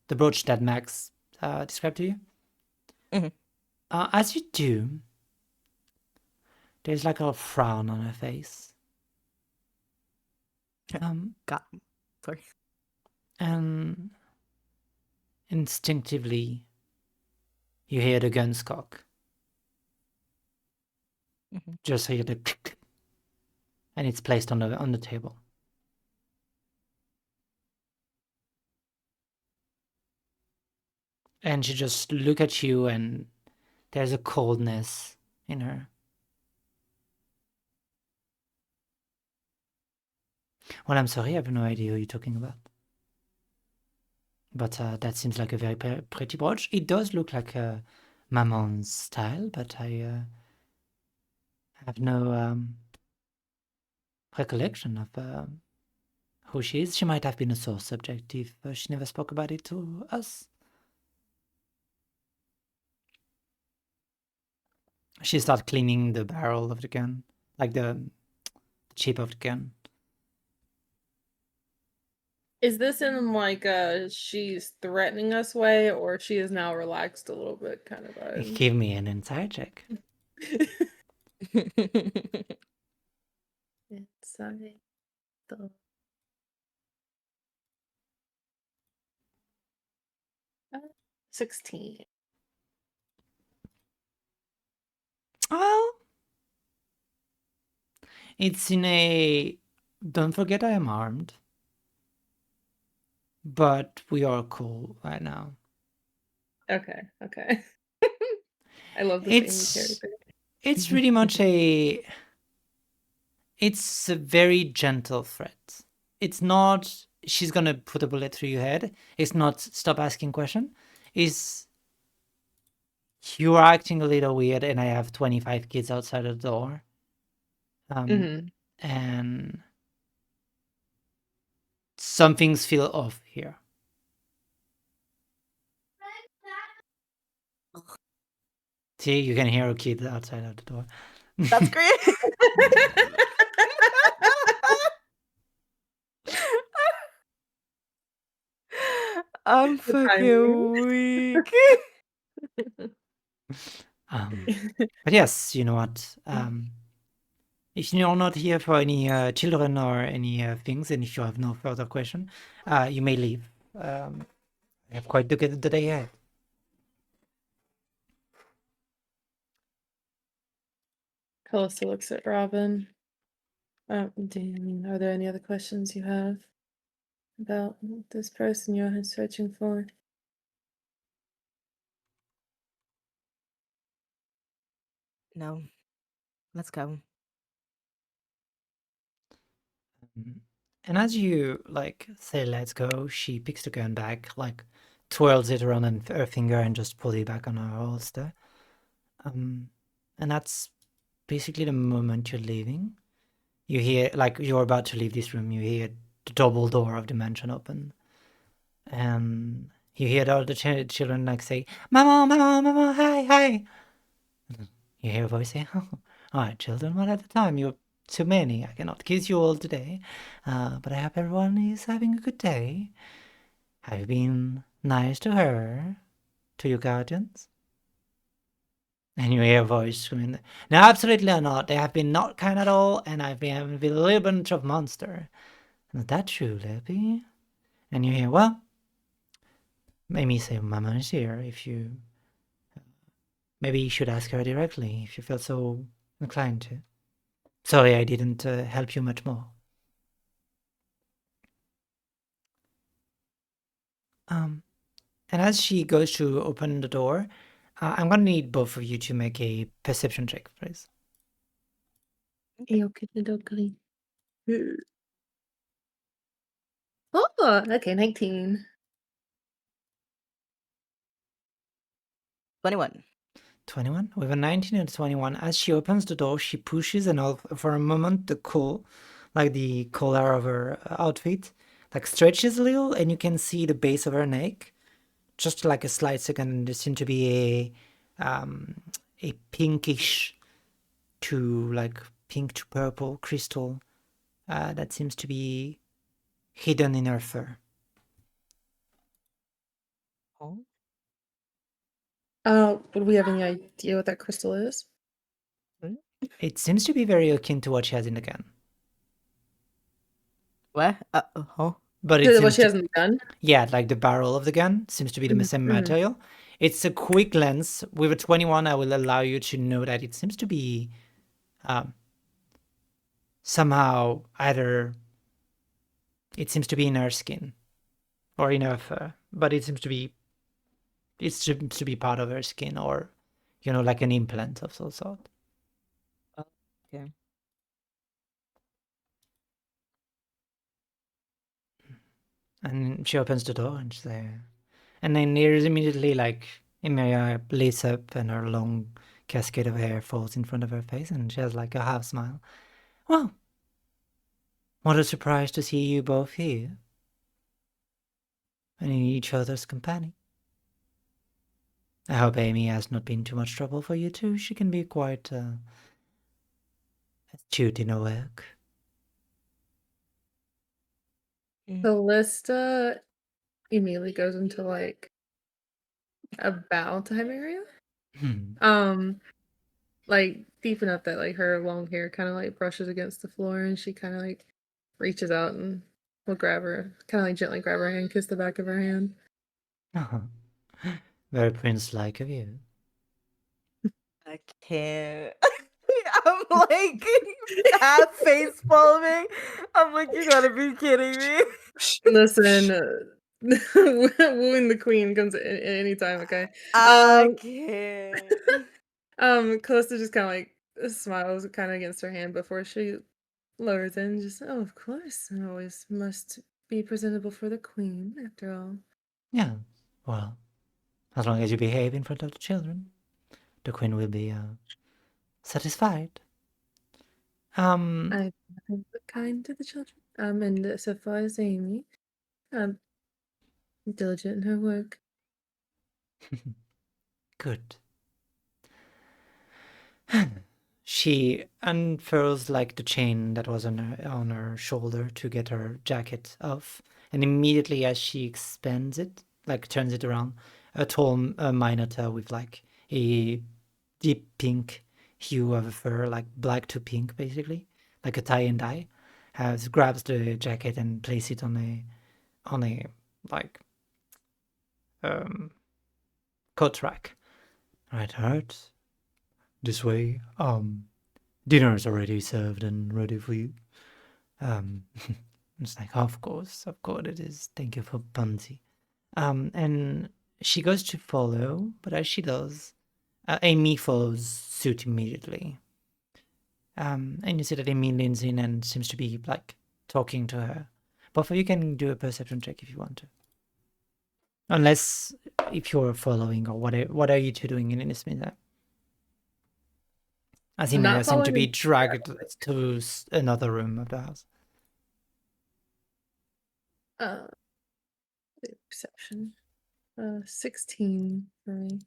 the brooch that Max described to you? Mhm. As you do, there's like a frown on her face. Got sorry. And instinctively, you hear the guns cock. Mhm. Just hear the click, and it's placed on the table. And she just look at you, and there's a coldness in her. Well, I'm sorry, I have no idea who you're talking about. But that seems like a very pretty brooch. It does look like a Mamon's style, but I have no recollection of who she is. She might have been a sore subject if she never spoke about it to us. She starts cleaning the barrel of the gun, like the chip of the gun. Is this in like she's threatening us way, or she is now relaxed a little bit kind of vibe? Give me an inside check. Inside the 16. Well, it's in a... Don't forget I am armed. But we are cool right now. Okay. I love the It's character. it's really much it's a very gentle threat. It's not she's gonna put a bullet through your head. It's not stop asking question. It's you are acting a little weird, and I have 25 kids outside the door. And some things feel off here. See, you can hear a kid outside of the door. That's great. I'm The fucking weak. But yes, you know what? If you're not here for any children or any things, and if you have no further question, you may leave. I have quite the day ahead. Callista looks at Robin. Dan, are there any other questions you have about this person you're searching for? No. Let's go. And as you like say let's go, she picks the gun back, like twirls it around on her finger and just pulls it back on her holster. And that's basically the moment you're leaving. You hear, like you're about to leave this room, you hear the double door of the mansion open. And you hear all the children like say, "Mama, mama, mama, hi, hi." You hear a voice say, "Oh, all right, children, one at a time. You're too many. I cannot kiss you all today. But I hope everyone is having a good day. Have you been nice to her, to your guardians?" And you hear a voice screaming, "No, absolutely not. They have been not kind at all, and I've been having a little bunch of monster." "Is that true, Leppy?" And you hear, "Well, maybe say Mama is here if you... Maybe you should ask her directly if you feel so inclined to. Sorry I didn't help you much more." And as she goes to open the door, I'm gonna need both of you to make a perception check, please. Oh, okay, 19. 21. 21? With a 19 and a 21, as she opens the door, she pushes and for a moment the collar of her outfit, like stretches a little and you can see the base of her neck. Just like a slight second, and there seems to be a pinkish to like pink to purple crystal that seems to be hidden in her fur. Would we have any idea what that crystal is? It seems to be very akin to what she has in the gun. What? But it What seems she has in the gun? yeah, like the barrel of the gun seems to be the same material. It's a quick lens. With a 21, I will allow you to know that it seems to be somehow either it seems to be in her skin or in her fur, but it seems to be part of her skin, or like an implant of some sort. Okay. And she opens the door and she's there. And then there's immediately like Emilia lights up and her long cascade of hair falls in front of her face and she has like a half smile. Well, what a surprise to see you both here. And in each other's company. I hope Amy has not been too much trouble for you too. She can be quite astute in her work. Callista immediately goes into like a bow time area. Like deep enough that like her long hair kind of like brushes against the floor, and she kind of like reaches out and will grab her, kind of like gently grab her hand, kiss the back of her hand. Very prince-like of you. I can't. I'm like half face palming. I'm like, you gotta be kidding me. Listen, wooing the queen comes at any time. Okay. I can't. Callista just kind of like smiles, kind of against her hand before she lowers it and just, oh, of course, I always must be presentable for the queen, after all. Yeah, well, as long as you behave in front of the children, the queen will be satisfied. I've been kind to the children. And so far as Amy, diligent in her work. Good. She unfurls like the chain that was on her shoulder to get her jacket off, and immediately as she expands it, like turns it around, a tall minotaur with like a deep pink hue of fur, like black to pink, basically, like a tie and dye, grabs the jacket and places it on a like coat rack. Right, Hurt. This way. Dinner's already served and ready for you. It's like, of course it is. Thank you for Bunty. And she goes to follow, but as she does, Amy follows suit immediately. And you see that Amy leans in and seems to be like talking to her. Both of you can do a perception check if you want to. Unless if you're following, or what are you two doing in this meantime? As Emilia seemed to be dragged to another room of the house. Perception. 16 for me.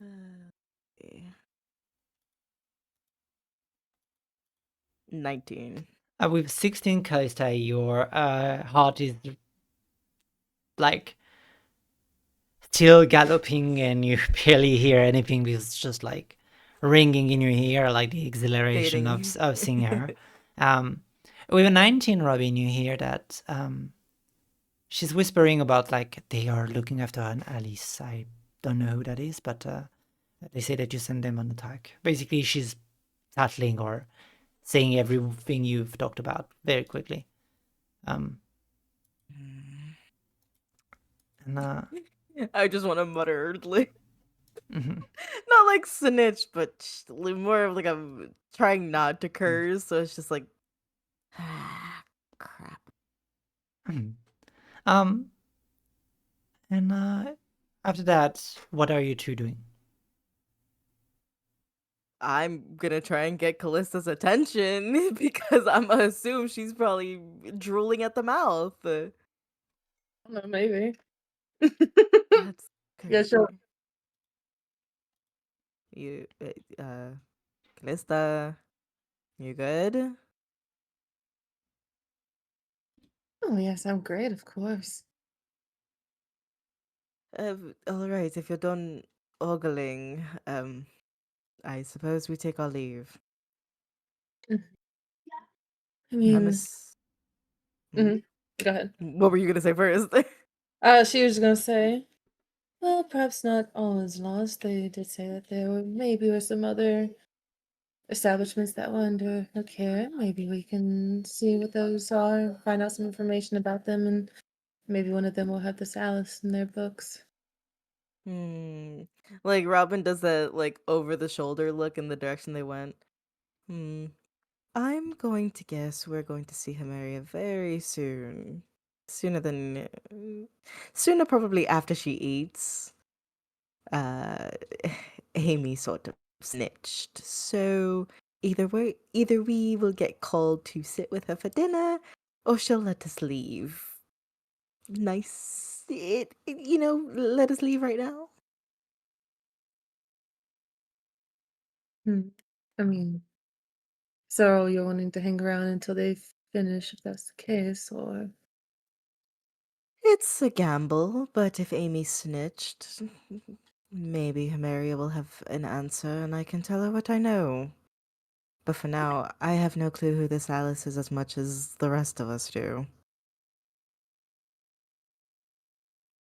Okay. 19. With 16, Callista, your heart is like still galloping and you barely hear anything because it's just like ringing in your ear, like the exhilaration of seeing her. With a 19, Robin, you hear that she's whispering about like they are looking after an Alice. I don't know who that is, but they say that you send them on attack. Basically, she's tattling or saying everything you've talked about very quickly. And I just want to mutter like, not like snitch, but more of like I'm trying not to curse, so it's just like, crap. And after that, what are you two doing? I'm gonna try and get Callista's attention because I'm gonna assume she's probably drooling at the mouth. I don't know, maybe. That's Yeah, sure. crazy. You, Callista, you good? Oh, yes, I'm great, of course. All right. If you're done ogling, I suppose we take our leave. I I mean, miss. mhm, go ahead. What were you gonna say first? She was gonna say, well, perhaps not all is lost. They did say that there were some other establishments that were under her care. Maybe we can see what those are, find out some information about them, and maybe one of them will have this Alice in their books. Like Robin does that like over the shoulder look in the direction they went. I'm going to guess we're going to see Himeria very soon. Sooner probably after she eats. Uh Amy sort of snitched. So either we will get called to sit with her for dinner or she'll let us leave. Nice. Let us leave right now. I mean, so you're wanting to hang around until they finish, if that's the case, or It's a gamble, but if Amy snitched, maybe Himeria will have an answer and I can tell her what I know. But for now, I have no clue who this Alice is as much as the rest of us do.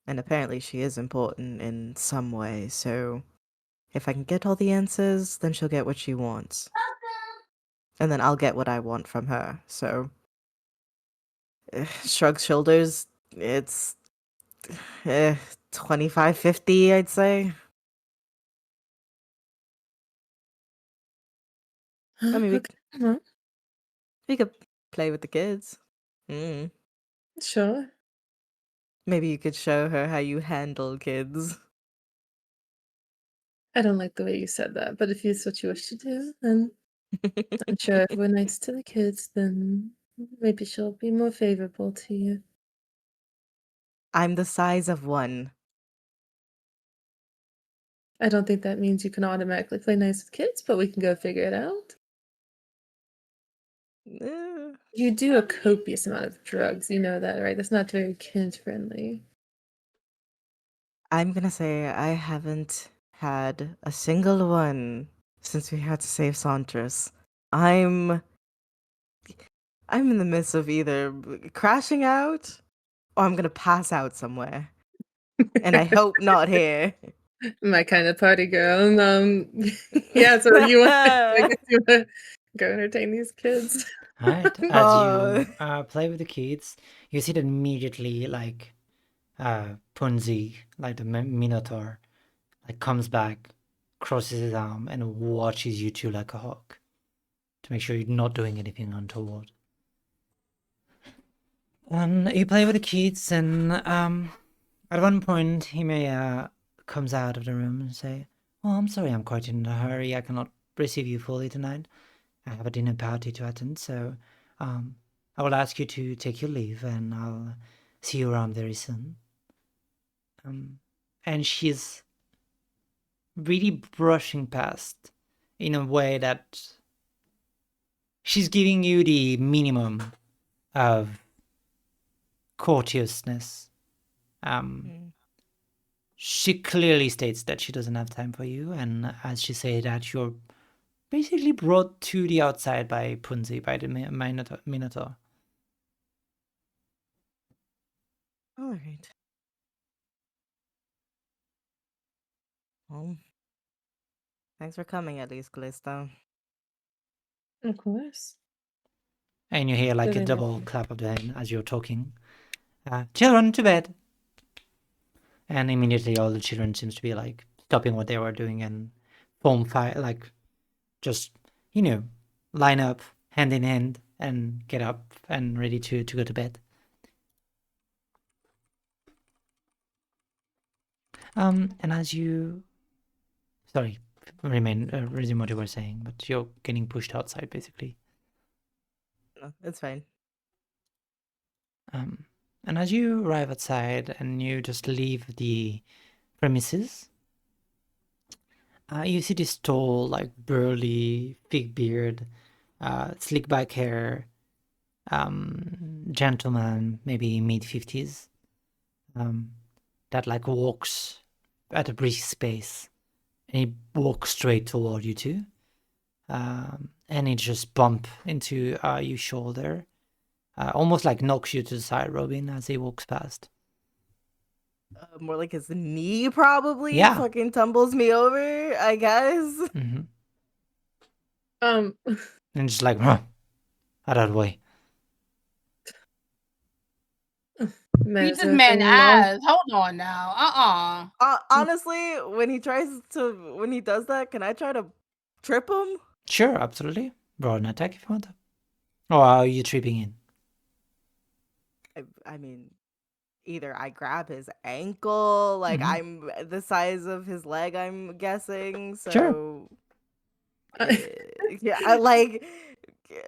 And apparently she is important in some way, so if I can get all the answers, then she'll get what she wants. And then I'll get what I want from her, so... shrugs shoulders, it's... 25-50, I'd say. I mean, okay, well, we could play with the kids. sure. Maybe you could show her how you handle kids. I don't like the way you said that, but if it's what you wish to do, then I'm sure if we're nice to the kids, then maybe she'll be more favorable to you. I'm the size of one. I don't think that means you can automatically play nice with kids, but we can go figure it out. Eh, You do a copious amount of drugs, you know that, right? That's not very kid friendly. I'm gonna say I haven't had a single one since we had to save Santos. I'm in the midst of either crashing out or I'm gonna pass out somewhere. And I hope not here. My kind of party girl. Yeah, so you want I guess you want to go entertain these kids. All right. As you play with the kids, you see that immediately, like, Punzi, like the Minotaur, like comes back, crosses his arm, and watches you two like a hawk to make sure you're not doing anything untoward. And you play with the kids, and at one point, he may comes out of the room and say, "Oh, I'm sorry, I'm quite in a hurry. I cannot receive you fully tonight. I have a dinner party to attend, so I will ask you to take your leave, and I'll see you around very soon." And she's really brushing past in a way that she's giving you the minimum of courteousness. She clearly states that she doesn't have time for you, and as she said that, you're basically brought to the outside by Punzi, by the Minotaur. All right. Well, thanks for coming at least, Callista. Of course. And you hear like a Very double much. clap of the hand as you're talking. Children, to bed. And immediately all the children seems to be like stopping what they were doing and form fire, like just, line up hand in hand and get up and ready to go to bed. And as you... Sorry, resume what you were saying, but you're getting pushed outside basically. No, it's fine. And as you arrive outside and you just leave the premises, you see this tall, like burly, thick beard, slick back hair, gentleman, maybe mid-50s, that like walks at a brisk pace, and he walks straight toward you too, and he just bump into your shoulder, almost like knocks you to the side, Robin, as he walks past. More like his knee probably Yeah. fucking tumbles me over, I guess. Mm-hmm. Um, And just like, out of the way. man, Beat is this there man anything wrong? ass. Hold on now. Honestly, when he does that, can I try to trip him? Sure, absolutely. Roll an attack if you want. Or are you tripping in? I mean, either I grab his ankle, like Mhm. I'm the size of his leg, I'm guessing. So, Sure. yeah, I like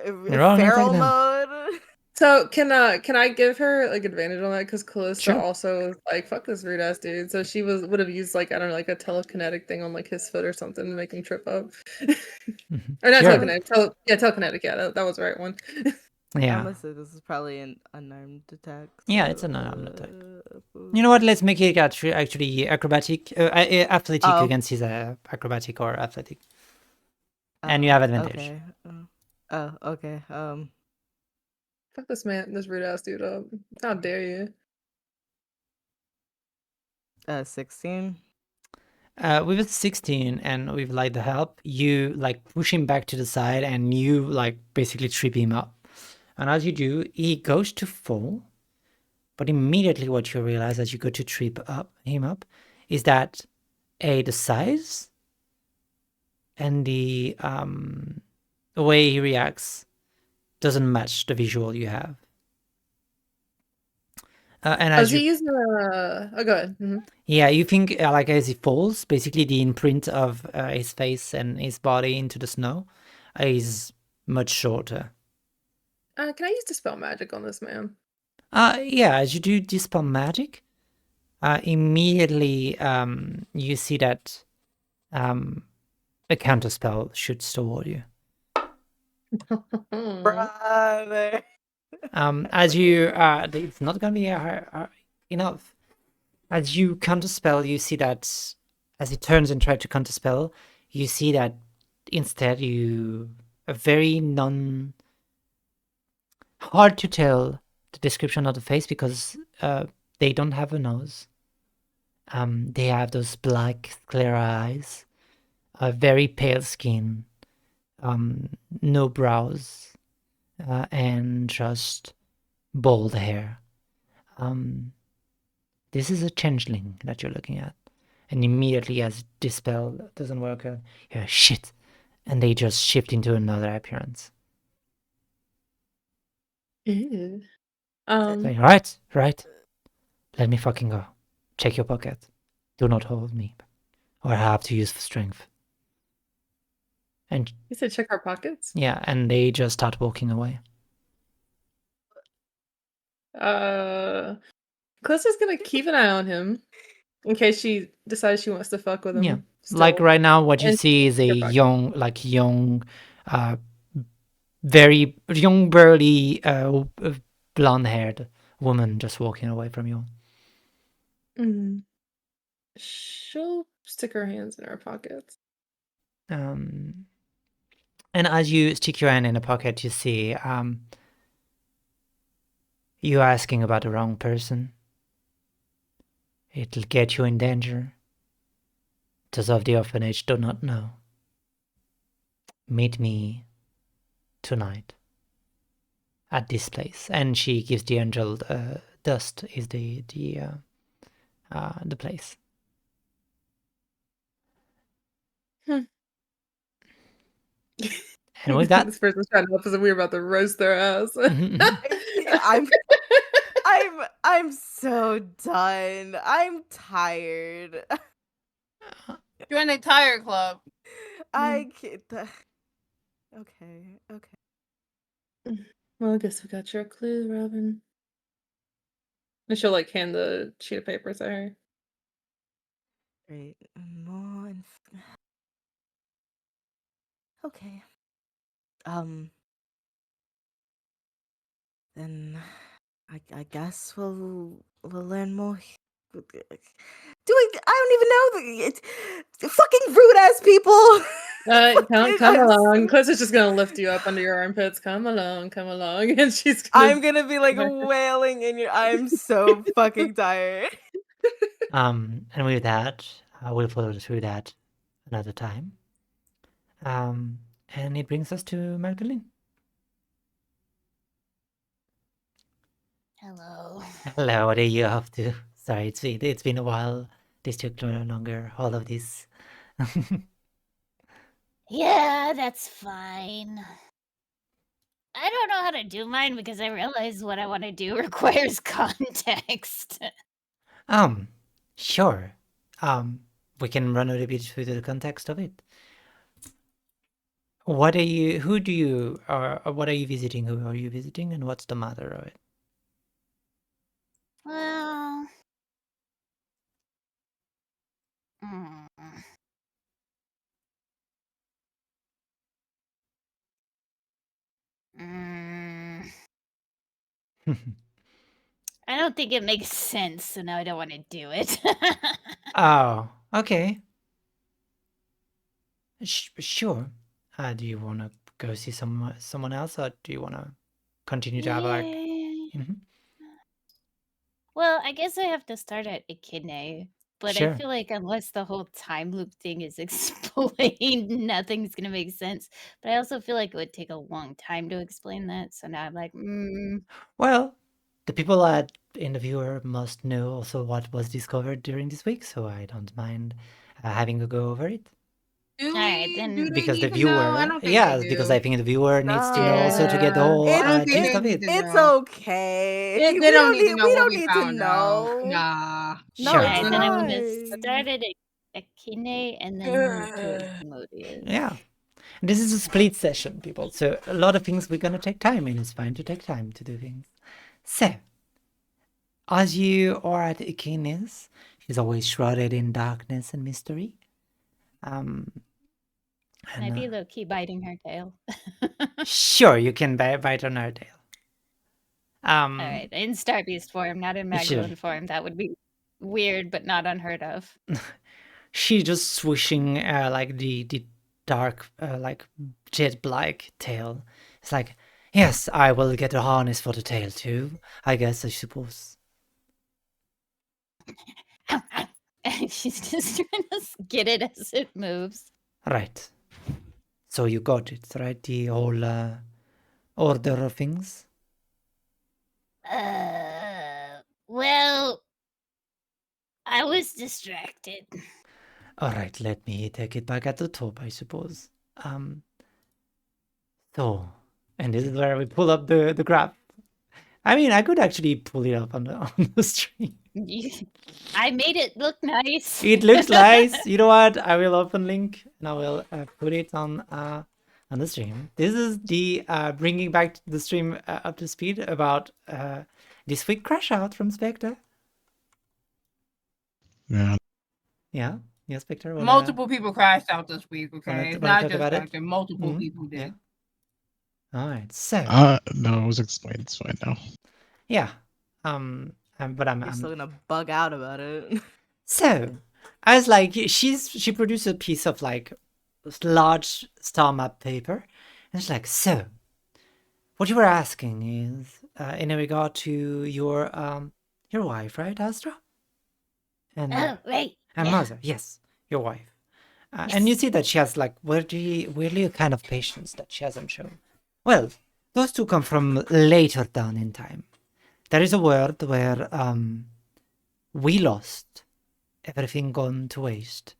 Roll an attack feral then. mode. So can I give her like advantage on that? Because Callista Sure. also was like, fuck this rude ass dude. So she would have used like, I don't know, like a telekinetic thing on like his foot or something to make him trip up. Mhm. Or not Sure. telekinetic. Telekinetic. Yeah, that was the right one. I'm Yeah. gonna say this is probably an unarmed attack. Yeah, so, it's an unarmed attack. You know what? Let's make it actually acrobatic, athletic Oh. against his acrobatic or athletic. And you have advantage. Okay. Okay. Fuck this man, this rude ass dude up. How dare you? 16. With a 16 and with like the help, you like push him back to the side and you like basically trip him up. And as you do, he goes to fall. But immediately what you realize as you go to trip him up is that the size and the way he reacts doesn't match the visual you have. And Oh, as is he using oh, go ahead. Mhm. yeah, you think like as he falls, basically the imprint of his face and his body into the snow is much shorter. Can I use Dispel Magic on this man? Yeah, as you do dispel magic, immediately you see that a counterspell shoots toward you. Brother. As you, it's not gonna be enough. As you counterspell, you see that as he turns and tries to counterspell, you see that instead a very hard to tell the description of the face because they don't have a nose. They have those black, clear eyes, very pale skin, no brows, and just bald hair. This is a changeling that you're looking at. And immediately as this spell doesn't work, you're shit. And they just shift into another appearance. Ew. Saying, right. Let me fucking go. Check your pocket. Do not hold me. Or I have to use strength. And You said check our pockets? yeah, and they just start walking away. Callista's gonna keep an eye on him in case she decides she wants to fuck with him. Yeah. still. Like right now, what you And see is a your pocket. young, very young, burly, blonde-haired woman just walking away from you. Mhm. She'll stick her hands in her pockets. And as you stick your hand in a pocket, you see you asking about the wrong person. It'll get you in danger. Those of the orphanage do not know. Meet me tonight at this place. And she gives the angel dust is the place. And with that, This person's trying to help us and we were about to roast their ass. I'm so done. I'm tired. Join the tire club. I can't. Okay, okay. Well, I guess we got your clue, Robin. And she'll like hand the sheet of paper to her. Great. More. Okay. Then I guess we'll learn more. I don't even know. It's fucking rude ass people. Come along. Clissa's just gonna lift you up under your armpits. Come along, and she's gonna. I'm gonna be like wailing in your. I'm so fucking tired. And with that, we'll follow through that another time. And it brings us to Magdalene. Hello. Hello, what are you up to? Sorry, it's been a while. This took no longer. All of this. Yeah, that's fine. I don't know how to do mine because I realize what I want to do requires context. Sure. We can run a little bit through the context of it. What are you? Who do you? What are you visiting? Who are you visiting? And what's the matter of it? Well, mm, mm, I don't think it makes sense, so now I don't want to do it. Oh, okay. Sure. Do you want to go see someone else, or do you want to continue to have like? Yeah. Mhm. Well, I guess I have to start at Echidna, but I Sure. feel like unless the whole time loop thing is explained, nothing's gonna make sense. But I also feel like it would take a long time to explain that. So now I'm like, Well, the people in the viewer must know also what was discovered during this week, so I don't mind having a go over it. Do Alright, we? then- Do they Because the need to know? I viewer, don't think they yes, do. because I think the viewer needs to know also to get the Yeah. whole I don't think gist they of need it. to It's know. okay. They We don't need to know we what don't we need to found out. know. Nah. No, Sure. it's Alright, then I'm gonna fine. start at Echidna and then move to Asmodeus. Yeah. This is a split session, people. So a lot of things we're gonna take time, and it's fine to take time to do things. So, as you are at Echidna's, she's always shrouded in darkness and mystery. Can I And be low key biting her tail? sure, you can bite on her tail. Alright, in Star Beast form, not in Sure. Magdalene form. That would be weird, but not unheard of. She just swishing like the dark like jet black tail. It's like, yes, I will get a harness for the tail too. I guess I suppose. She's just trying to get it as it moves. Right. So you got it, right? The whole order of things. Well, I was distracted. All right, let me take it back at the top, I suppose. So, and this is where we pull up the graph. I mean, I could actually pull it up on the stream. I made it look nice. It looks nice. You know what? I will open link and I will put it on the stream. This is the bringing back the stream up to speed about this week crash out from Spectre. Yeah. Yeah, yeah, Spectre. Multiple people crashed out this week. Okay, it's wanna not talk just about it? Spectre. Multiple Mhm, people did. yeah. All right, so No, it was explained. It's fine now. yeah, but You're still gonna bug out about it. So, I was like, she produced a piece of like large star map paper, and it's like, so, what you were asking is in regard to your wife, right, Astra? And Oh, right. and yeah. mother, yes, your wife. And you Yes. see that she has like weirdly a kind of patience that she hasn't shown. Well, those two come from later down in time. There is a world where we lost everything gone to waste.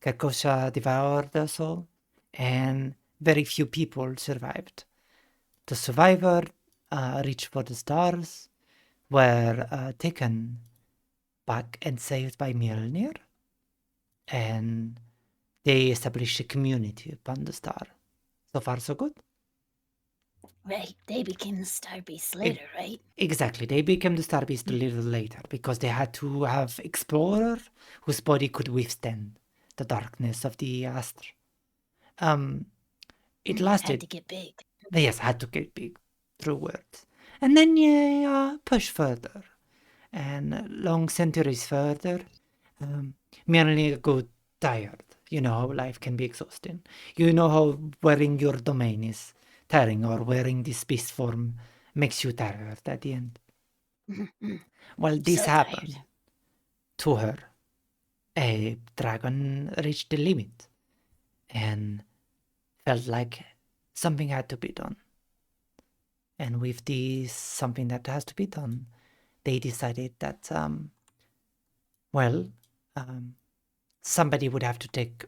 Kakosha devoured us all, and very few people survived. The survivor reached for the stars, were taken back and saved by Mjolnir, and They established a community upon the star. So far, so good. Right, they became the Star Beasts later, right? Exactly, they became the Star Beast a little later because they had to have explorer whose body could withstand the darkness of the Astra. It Had lasted. to get big. Yes, had to get big, true words. And then you push further, and long centuries further, merely go tired. You know how life can be exhausting. You know how wearing your domain is tiring, or wearing this beast form makes you tired at the end. Well, this So happened tired. to her. A dragon reached the limit and felt like something had to be done. And with this something that has to be done, they decided that, somebody would have to take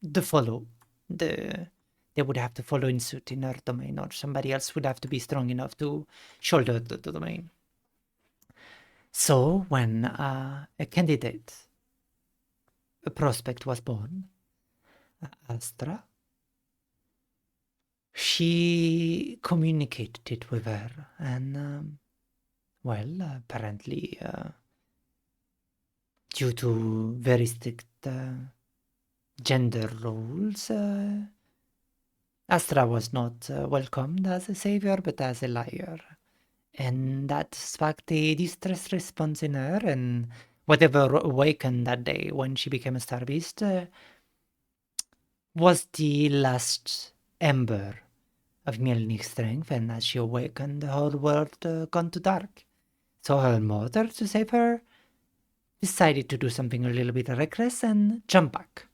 the follow. They would have to follow in suit in her domain, or somebody else would have to be strong enough to shoulder the domain. So when a candidate, a prospect was born, Astra, she communicated it with her, and apparently, due to very strict gender rules, Astra was not welcomed as a savior, but as a liar. And that sparked a distress response in her, and whatever awakened that day when she became a Star Beast was the last ember of Mjolnir's strength, and as she awakened, the whole world gone to dark. So her mother, to save her, decided to do something a little bit reckless and jump back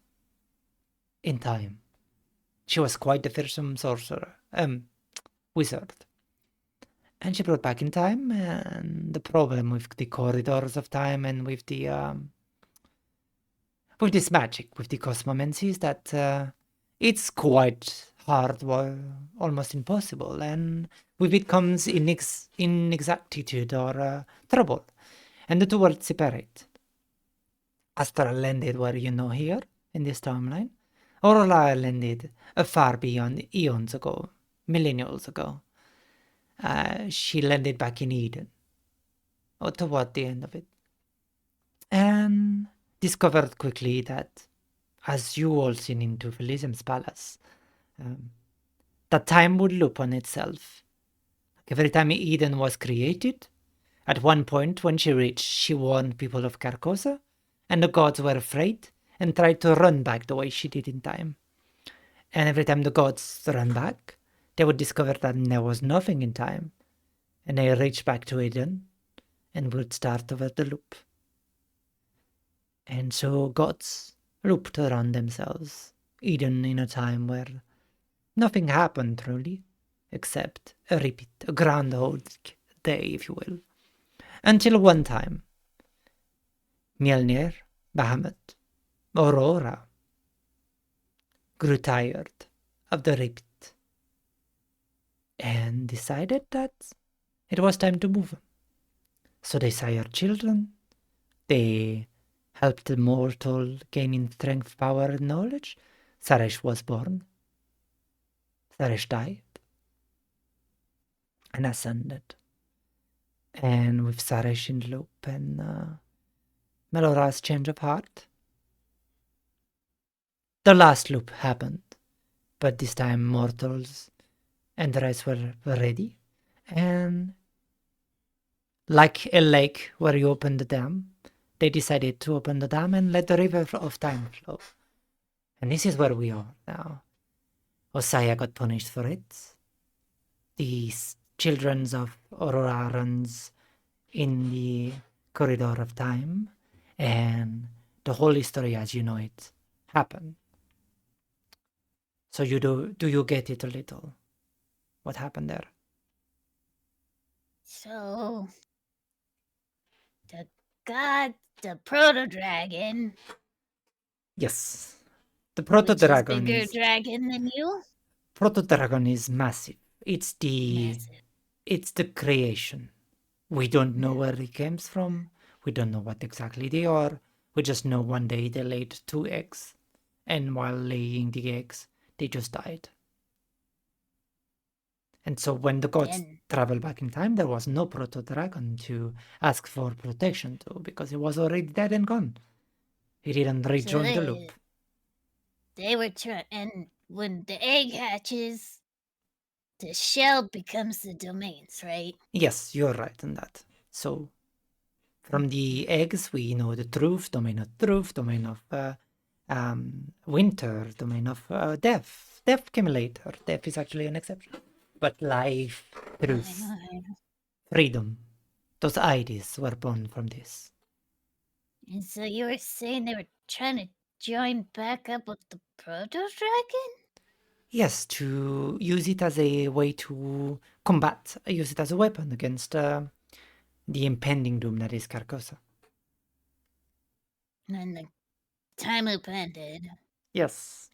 in time. She was quite a fearsome sorcerer, wizard. And she brought back in time, and the problem with the corridors of time and with the with this magic, with the cosmomancy, is that it's quite hard, almost impossible, and with it comes inexactitude or trouble, and the two worlds separate. Astra landed where you know here, in this timeline. Aurora landed far beyond eons ago, millennials ago. She landed back in Eden, or toward the end of it, and discovered quickly that, as you all seen into Elysium's palace, that time would loop on itself. Every time Eden was created, at one point when she reached, she warned people of Carcosa, and the gods were afraid and tried to run back the way she did in time. And every time the gods ran back, they would discover that there was nothing in time, and they reached back to Eden and would start over the loop. And so gods looped around themselves, Eden in a time where nothing happened truly, except a repeat, a groundhog day, if you will. Until one time, Mjolnir, Bahamut, Aurora grew tired of the repeat and decided that it was time to move. So they sired children, they helped the mortal gain in strength, power, and knowledge. Saresh was born. Saresh died and ascended. And with Saresh in the loop and Melora's change of heart, the last loop happened. But this time mortals and the rest were ready. And like a lake where you open the dam, they decided to open the dam and let the river of time flow. And this is where we are now. Ossaïa got punished for it. These children of Aurora runs in the corridor of time, and the whole history as you know it happened. So do you get it a little? What happened there? So, the proto-dragon Yes. The which is proto-dragon bigger is dragon than you? proto-dragon is massive. It's Massive. the creation. We don't know where it came from. We don't know what exactly they are. We just know one day they laid 2 eggs and while laying the eggs, they just died. And so when the gods Then- traveled back in time, there was no proto-dragon to ask for protection to, because he was already dead and gone. He didn't rejoin the loop. They were trying, and when the egg hatches, the shell becomes the domains, right? Yes, you're right in that. So from the eggs, we know the truth, domain of truth, domain of winter, domain of death. Death came later. Death is actually an exception. But life, truth, I know. freedom, those ideas were born from this. And so you were saying they were trying to join back up with the proto-dragon? Yes, to use it as a way to combat, use it as a weapon against the impending doom that is Carcosa. And then the time loop ended, Yes.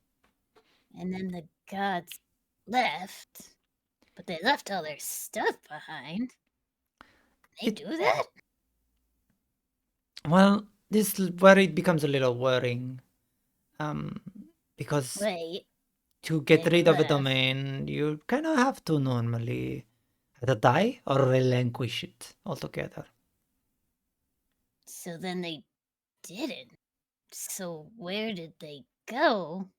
and then the gods left, but they left all their stuff behind. They It- do that? Well, this where it becomes a little worrying. Because Wait, to get they rid of a left. domain, you kind of have to normally either die or relinquish it altogether. So then they didn't. So where did they go?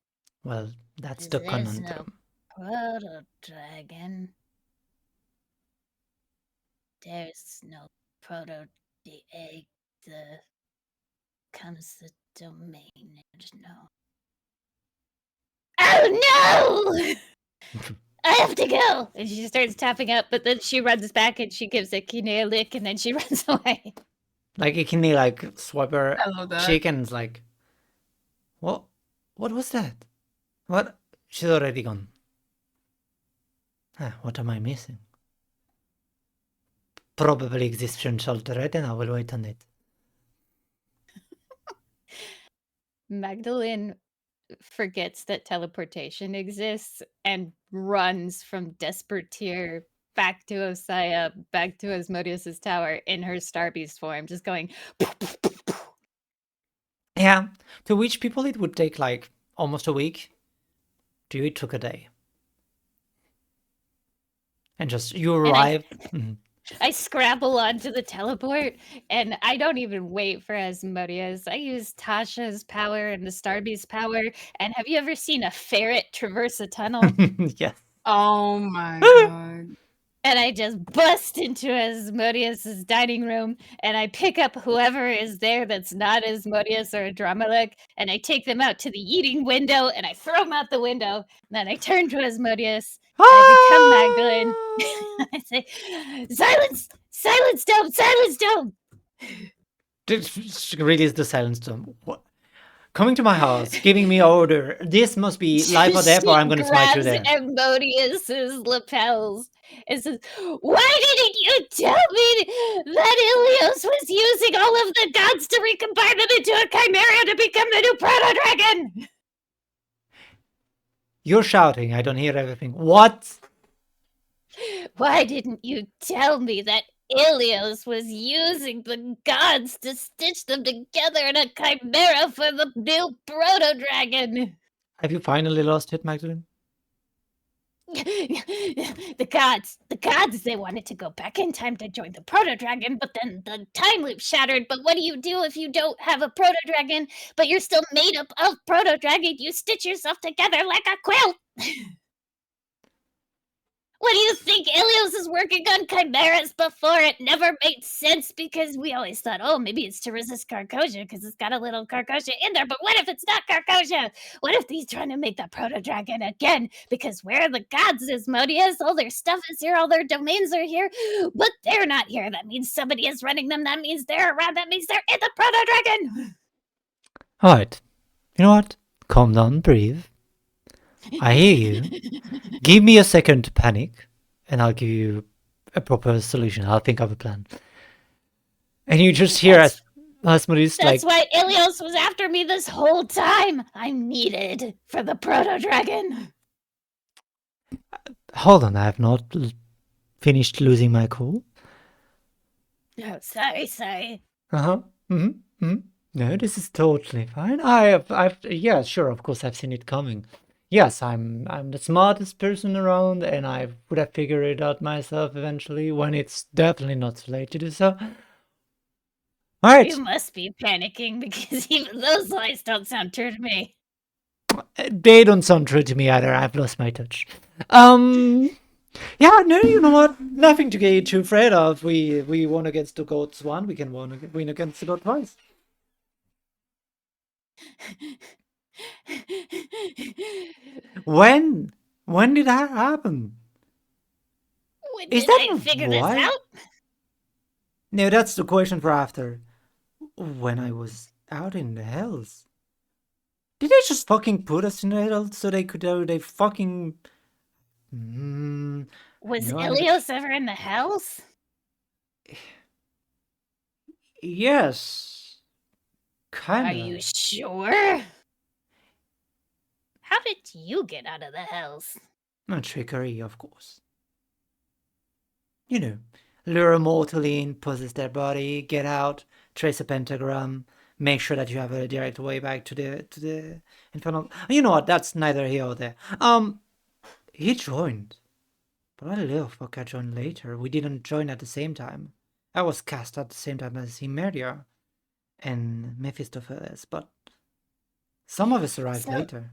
Well, that's 'Cause the there's no conundrum. proto-dragon. There's no the egg, the comes the domain, and no. Oh no! I have to go! And she starts tapping up, but then she runs back and she gives Akine a lick and then she runs away. Like it can like swipe her I love that. cheek and it's like, what was that? What? She's already gone. What am I missing? Probably existential dread, and I will wait on it. Magdalene forgets that teleportation exists and runs from Despertier back to Ossaia, back to Asmodeus's tower in her Star Beast form, just going. Yeah, to which people it would take like almost a week. To you, it took a day. And just you arrive. Mhm. I scrabble onto the teleport and I don't even wait for Asmodeus. I use Tasha's power and the Star Beast power. And have you ever seen a ferret traverse a tunnel? Yes. Oh my god. And I just bust into Asmodeus's dining room and I pick up whoever is there that's not Asmodeus or Adramelech and I take them out to the eating window and I throw them out the window. And then I turn to Asmodeus. I become Magdalene. I say, silence! Silence dome! Silence dome! Release the silence dome. What? Coming to my house, giving me order. This must be life or death, or I'm going to smite you there. Asmodeus's lapels. It says, why didn't you tell me that Ilios was using all of the gods to recombine them into a chimera to become the new proto-dragon? You're shouting. I don't hear everything. What? Why didn't you tell me that Ilios was using the gods to stitch them together in a chimera for the new proto-dragon? Have you finally lost it, Magdalene? The gods, they wanted to go back in time to join the proto-dragon, but then the time loop shattered. But what do you do if you don't have a proto-dragon, but you're still made up of proto-dragon? You stitch yourself together like a quilt! What do you think? Ilios is working on chimeras before. It never made sense because we always thought, oh, maybe it's to resist Carcosia because it's got a little Carcosia in there. But what if it's not Carcosia? What if he's trying to make the proto-dragon again? Because where are the gods, Asmodeus? All their stuff is here. All their domains are here. But they're not here. That means somebody is running them. That means they're around. That means they're in the proto-dragon. All right. You know what? Calm down, breathe. I hear you. Give me a second to panic, and I'll give you a proper solution. I'll think of a plan. And you just hear Asmodeus like... That's why Ilios was after me this whole time. I'm needed for the proto-dragon. Hold on, I have not finished losing my cool. Oh, sorry. Uh-huh. Mm-hmm. Mm-hmm. No, this is totally fine. Yeah, sure, of course, I've seen it coming. Yes, I'm the smartest person around, and I would have figured it out myself eventually when it's definitely not too late to do so. All right, You must be panicking because even those lies don't sound true to me. they don't sound true to me either. I've lost my touch. Yeah, no, you know what? Nothing to get too afraid of. We won against the gods one. We can win against the god twice. When? When did that happen? When Is did that I figure this why? out? No, that's the question for after. When I was out in the hells. Did they just fucking put us in the hells so they could they fucking Was no, Ilios ever in the hells? yes. Are Kinda. you sure? How did you get out of the hells? Trickery, of course. You know, lure a mortal in, possess their body, get out, trace a pentagram, make sure that you have a direct way back to the infernal. You know what? That's neither here or there. He joined, but what a little fucker joined later. We didn't join at the same time. I was cast at the same time as Himeria and Mephistopheles, but some of us arrived So- later.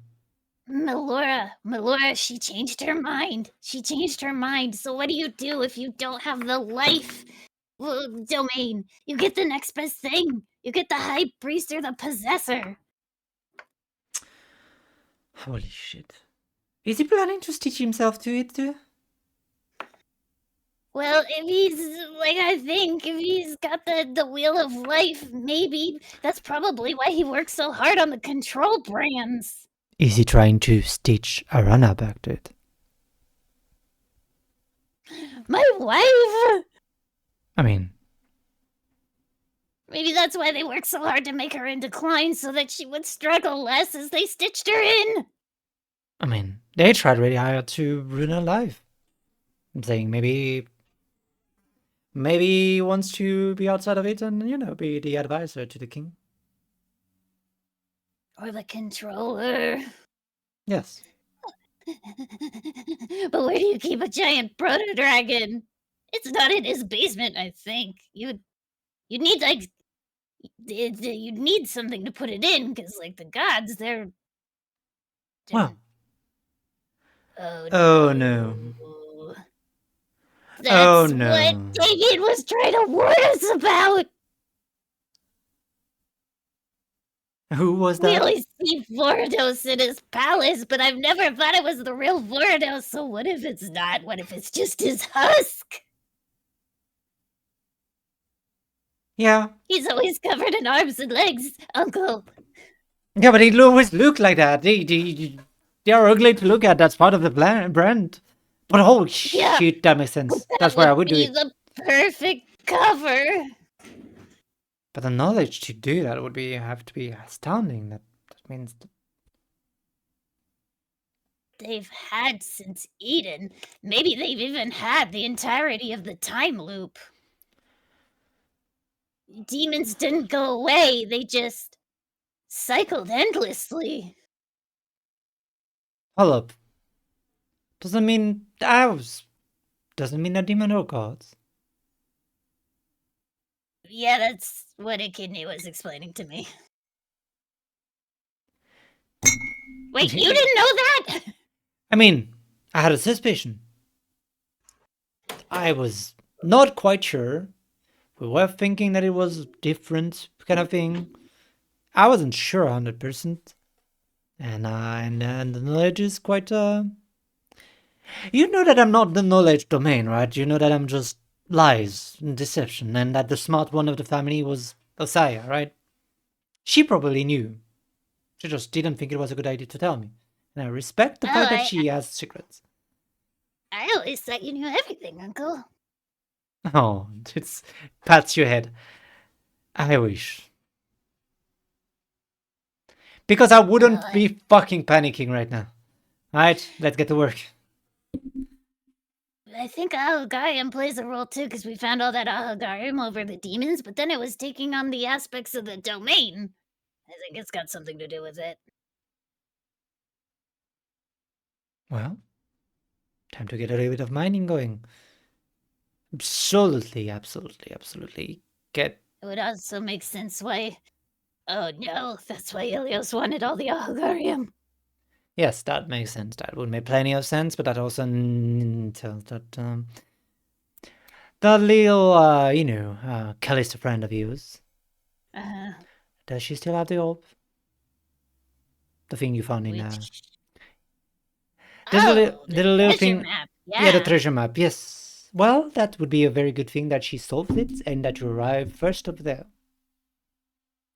Melora, she changed her mind. She changed her mind. So what do you do if you don't have the life domain? You get the next best thing. You get the high priest or the possessor. Holy shit. Is he planning to stitch himself to it too? Well, if he's like I think, if he's got the wheel of life, maybe that's probably why he works so hard on the control brands. Is he trying to stitch a runner back to it? My wife. I mean, Maybe that's why they worked so hard to make her in decline, so that she would struggle less as they stitched her in. they tried really hard to ruin her life. I'm saying maybe he wants to be outside of it and, be the advisor to the king. Or the controller. Yes. But where do you keep a giant proto dragon? It's not in his basement, I think. You'd need you'd need something to put it in, because like the gods, they're. Well. Oh Oh no. That's no. what David was trying to warn us about. Who was We that? always see Vorodos in his palace, but I've never thought it was the real Vorodos. So what if it's not? What if it's just his husk? Yeah. He's always covered in arms and legs, Uncle. Yeah, but he always look like that. They are ugly to look at. That's part of the brand. But holy Yeah. shit, that makes sense. That's where I would do be it. the perfect cover. But the knowledge to do that would have to be astounding. That means They've had since Eden. Maybe they've even had the entirety of the time loop. Demons didn't go away, they just cycled endlessly. hold up. Doesn't mean that demon are gods. Yeah, that's what Echidna was explaining to me. Wait, you didn't know that? I had a suspicion. I was not quite sure. We were thinking that it was different kind of thing. I wasn't sure 100%. And the knowledge is quite You know that I'm not the knowledge domain, right? You know that I'm just lies and deception, and that the smart one of the family was Ossaïa, right? She probably knew. She just didn't think it was a good idea to tell me. And I respect the fact that she has secrets. I always thought you knew everything, Uncle. Oh, it's pats your head. I wish. Because I wouldn't be fucking panicking right now. Alright, let's get to work. I think Ahogarium plays a role too, because we found all that Ahogarium over the demons, but then it was taking on the aspects of the domain. I think it's got something to do with it. Well, time to get a little bit of mining going. Absolutely, absolutely, absolutely. Get. It would also make sense why. Oh no, that's why Ilios wanted all the Ahogarium. Yes, that makes sense. That would make plenty of sense, but that also tells that that little, Callista friend of yours. Does she still have the orb? The thing you found in Which... there's a Oh, the little treasure thing. map. Yeah, the Yeah. treasure map. Yes. Well, that would be a very good thing that she solved it and that you arrived first up there.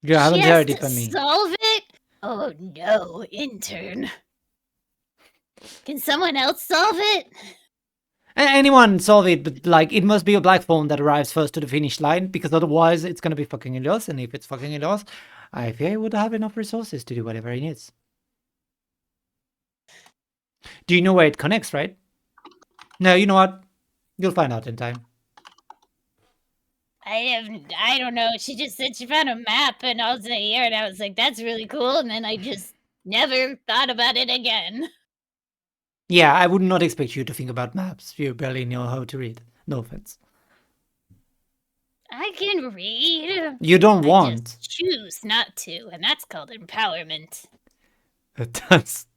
You haven't She has heard it to from me. solve it? Oh no, intern. Can someone else solve it? Anyone solve it, but like it must be a black phone that arrives first to the finish line, because otherwise it's gonna be fucking Elios, and if it's fucking Elios, I fear he would have enough resources to do whatever he needs. Do you know where it connects, right? No, you know what? You'll find out in time. I don't know. She just said she found a map in Ossaïa, and I was like, that's really cool. And then I just never thought about it again. Yeah, I would not expect you to think about maps. You barely know how to read. No offense. I can read. You don't I want. just choose not to, and that's called empowerment. That's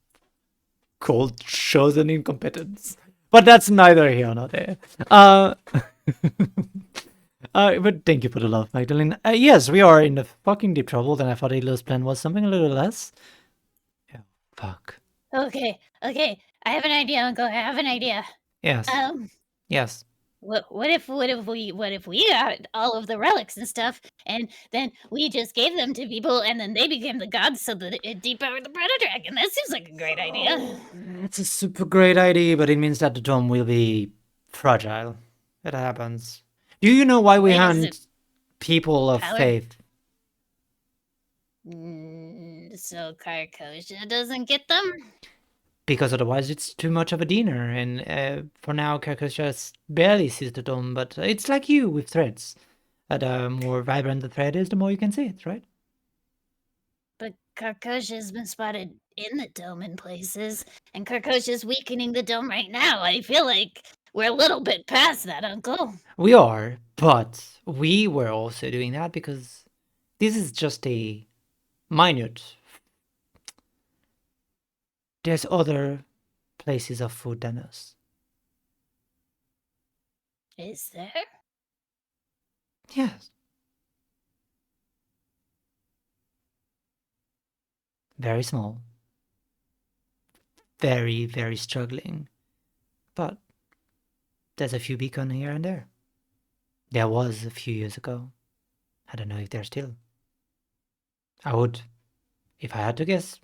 called chosen incompetence. But that's neither here nor there. But thank you for the love, Magdalene. Yes, we are in the fucking deep trouble. Then I thought Ailo's plan was something a little less. Yeah, fuck. Okay. I have an idea, Uncle. I have an idea. Yes. Yes. What if we got all of the relics and stuff, and then we just gave them to people, and then they became the gods, so that it depowered the Proto Dragon? That seems like a great idea. It's a super great idea, but it means that the dome will be fragile. It happens. Do you know why we Wait, is hunt it people of powered? faith? So Karkosia doesn't get them? Because otherwise it's too much of a dinner, and for now Kirkus just barely sees the dome, but it's like you with threads. The more vibrant the thread is, the more you can see it, right? But Karkosia's been spotted in the dome in places, and Karkosia's weakening the dome right now. I feel like we're a little bit past that, Uncle. We are, but we were also doing that because this is just a minute. There's other places of food than us. Is there? Yes. Very small. Very, very struggling. But there's a few beacon here and there. There was a few years ago. I don't know if they're still. I would, if I had to guess,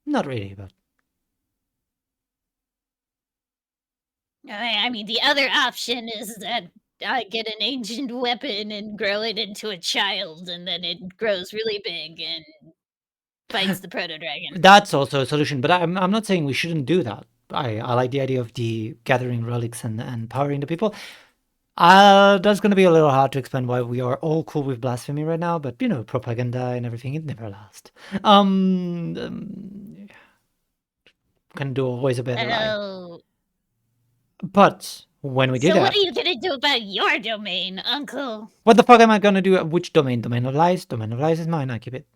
not really, but I mean, the other option is that I get an ancient weapon and grow it into a child, and then it grows really big and fights the Proto Dragon. that's also a solution. But I'm not saying we shouldn't do that. I like the idea of the gathering relics and powering the people. That's going to be a little hard to explain why we are all cool with blasphemy right now, but propaganda and everything, it never lasts. Can do always a better lie. But when we do that... So what are you gonna do about your domain, Uncle? What the fuck am I gonna do? Which domain? Domain of lies? Domain of lies is mine, I keep it.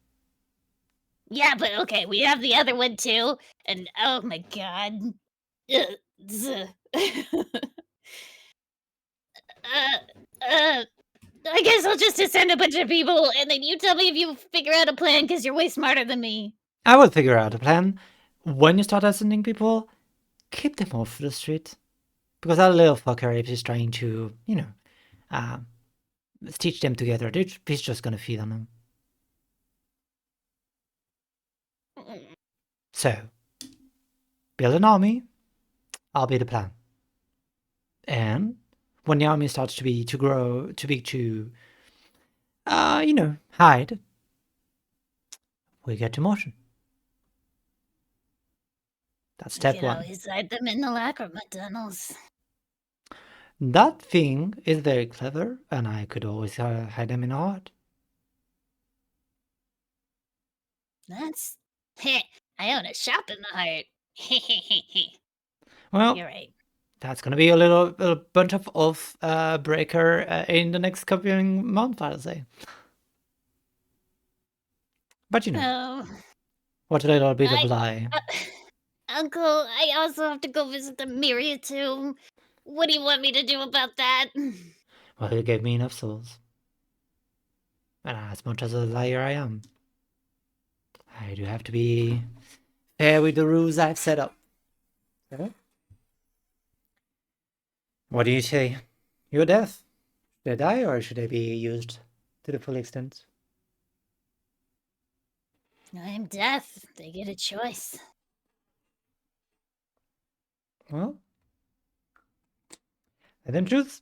Yeah, but okay, we have the other one too, and oh my god. I guess I'll just send a bunch of people, and then you tell me if you figure out a plan, because you're way smarter than me. I will figure out a plan. When you start sending people, keep them off the street. Because that little fucker, if he's trying to, stitch them together, he's just gonna feed on them. So, build an army. I'll be the plan. And when the army starts to grow too big to, hide, we get to motion. That's step one. You can always hide them in the lacrima tunnels. That thing is very clever, and I could always hide them in art. That's. I own a shop in the heart. Well, You're right. that's gonna be a little bunch of off breaker in the next coming month, I'll say. But you know, Oh, what a little bit of I- lie. Uncle, I also have to go visit the Myria tomb. What do you want me to do about that? Well, you gave me enough souls. And as much as a liar I am, I do have to be fair with the rules I've set up. Okay? What do you say? Your death? Should they die or should they be used to the full extent? I'm deaf. They get a choice. Well, and then truth.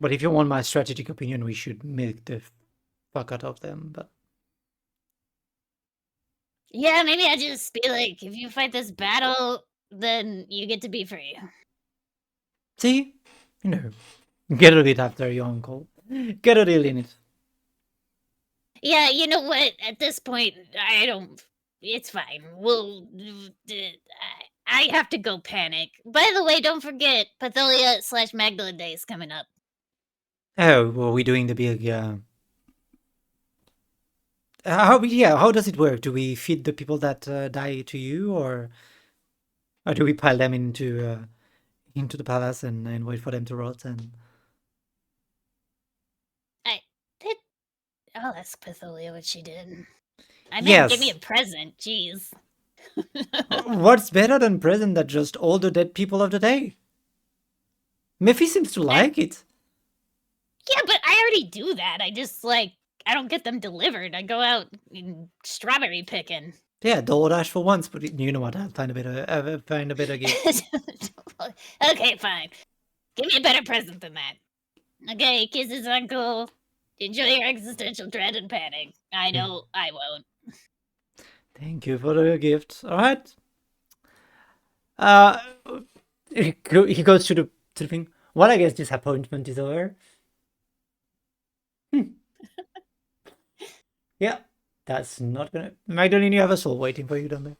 But if you want my strategic opinion, we should milk the fuck out of them. But Yeah, maybe I just be like, if you fight this battle, then you get to be free. see, you know, get a bit after your uncle. Get a deal in it. Yeah, you know what? At this point, I don't. It's fine. I have to go panic. By the way, don't forget, Patholia/Magdalene Day is coming up. Oh, well, we doing the big. How does it work? Do we feed the people that die to you, or do we pile them into the palace and wait for them to rot? And I'll ask Patholia what she did. I mean, give me a yes, present. Jeez. what's better than present than just all the dead people of the day? Miffy seems to like it. Yeah, but I already do that. I just I don't get them delivered. I go out strawberry picking. Yeah, DoorDash for once, but you know what? I'll find a better gift. Okay, fine. Give me a better present than that. Okay, kisses, uncle. Enjoy your existential dread and panic. I know I won't. Thank you for the gift. All right. He goes to the thing. Well, I guess disappointment is over. Yeah, that's not gonna. Magdalene, you have a soul waiting for you down there.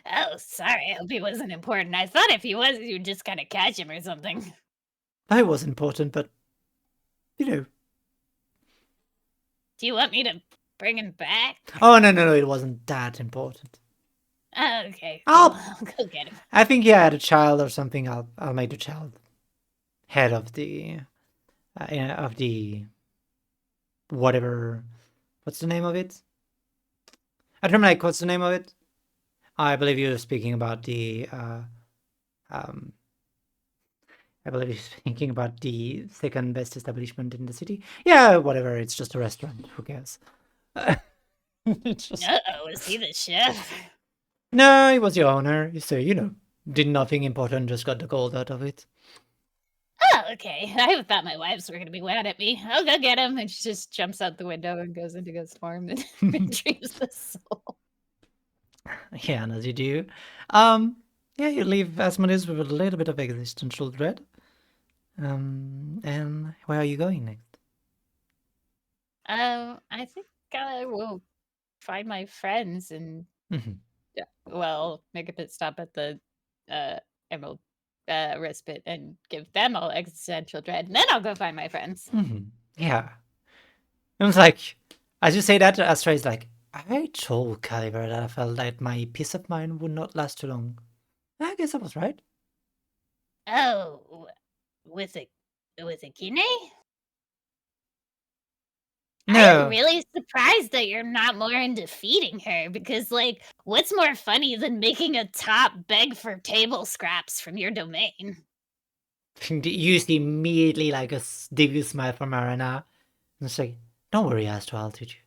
Oh, sorry. I hope he wasn't important. I thought if he was, you'd just kind of catch him or something. I was important, but you know. Do you want me to bring him back? Oh no, it wasn't that important. Oh, okay. I'll- Well, I'll go get him. I think he had a child or something. I'll make the child head of the whatever. What's the name of it? I don't remember. Like, what's the name of it? I believe you're speaking about the. I believe you're speaking about the second best establishment in the city. Yeah, whatever. It's just a restaurant. Who cares? It's just... Uh-oh, is he the chef? No, he was your owner. So, you know, did nothing important, just got the gold out of it. Oh, okay. I thought my wives were going to be mad at me. I'll go get him. And she just jumps out the window and goes into ghost form and retrieves the soul. Yeah, and as you do, yeah, you leave Asmodeus with a little bit of existential dread. And where are you going next? I think I will find my friends and make a pit stop at the Emerald Respite and give them all existential dread, and then I'll go find my friends. Yeah. It was like, as you say that, Astra is like, I told Caliber that I felt that my peace of mind would not last too long. I guess I was right. Oh, with a kine? No. I'm really surprised that you're not more into feeding her, because, like, what's more funny than making a top beg for table scraps from your domain? You see immediately like a divvy smile from Arana. And it's like, don't worry, Astra, I'll teach you.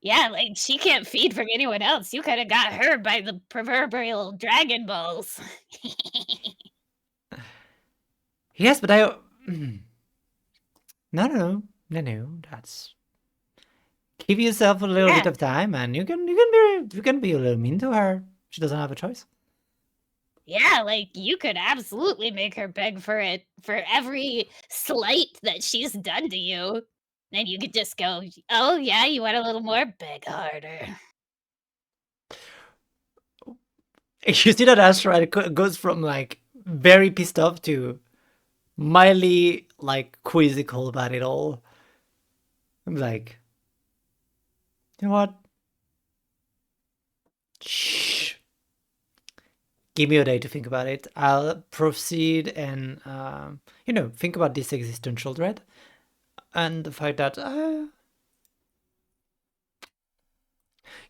Yeah, like, she can't feed from anyone else. You kind of got her by the proverbial Dragon Balls. Yes, but I... No, that's... Give yourself a little bit of time and you can be a little mean to her. She doesn't have a choice. Yeah, like you could absolutely make her beg for it for every slight that she's done to you. And you could just go, "Oh yeah, you want a little more? Beg harder." You see that Astra goes from like very pissed off to mildly like quizzical about it all. I'm like, you know what? Shh. Give me a day to think about it. I'll proceed and think about this existential dread and the fact that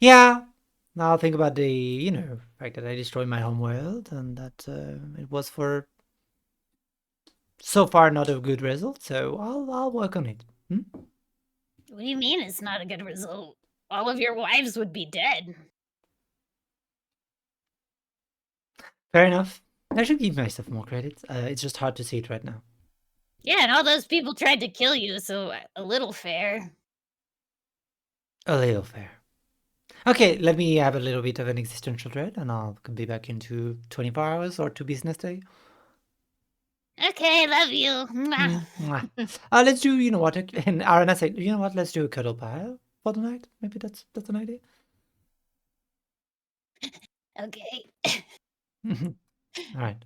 yeah, I'll think about the fact that I destroyed my home world and that it was for so far not a good result. So I'll work on it. What do you mean it's not a good result? All of your wives would be dead. Fair enough. I should give myself more credit. It's just hard to see it right now. Yeah, and all those people tried to kill you, so a little fair. A little fair. Okay, let me have a little bit of an existential dread, and I'll be back into 24 hours or 2 business days. Okay, love you. Mwah. Mwah. Let's do, you know what? And Arana said, you know what? Let's do a cuddle pile for the night. Maybe that's an idea. Okay. All right.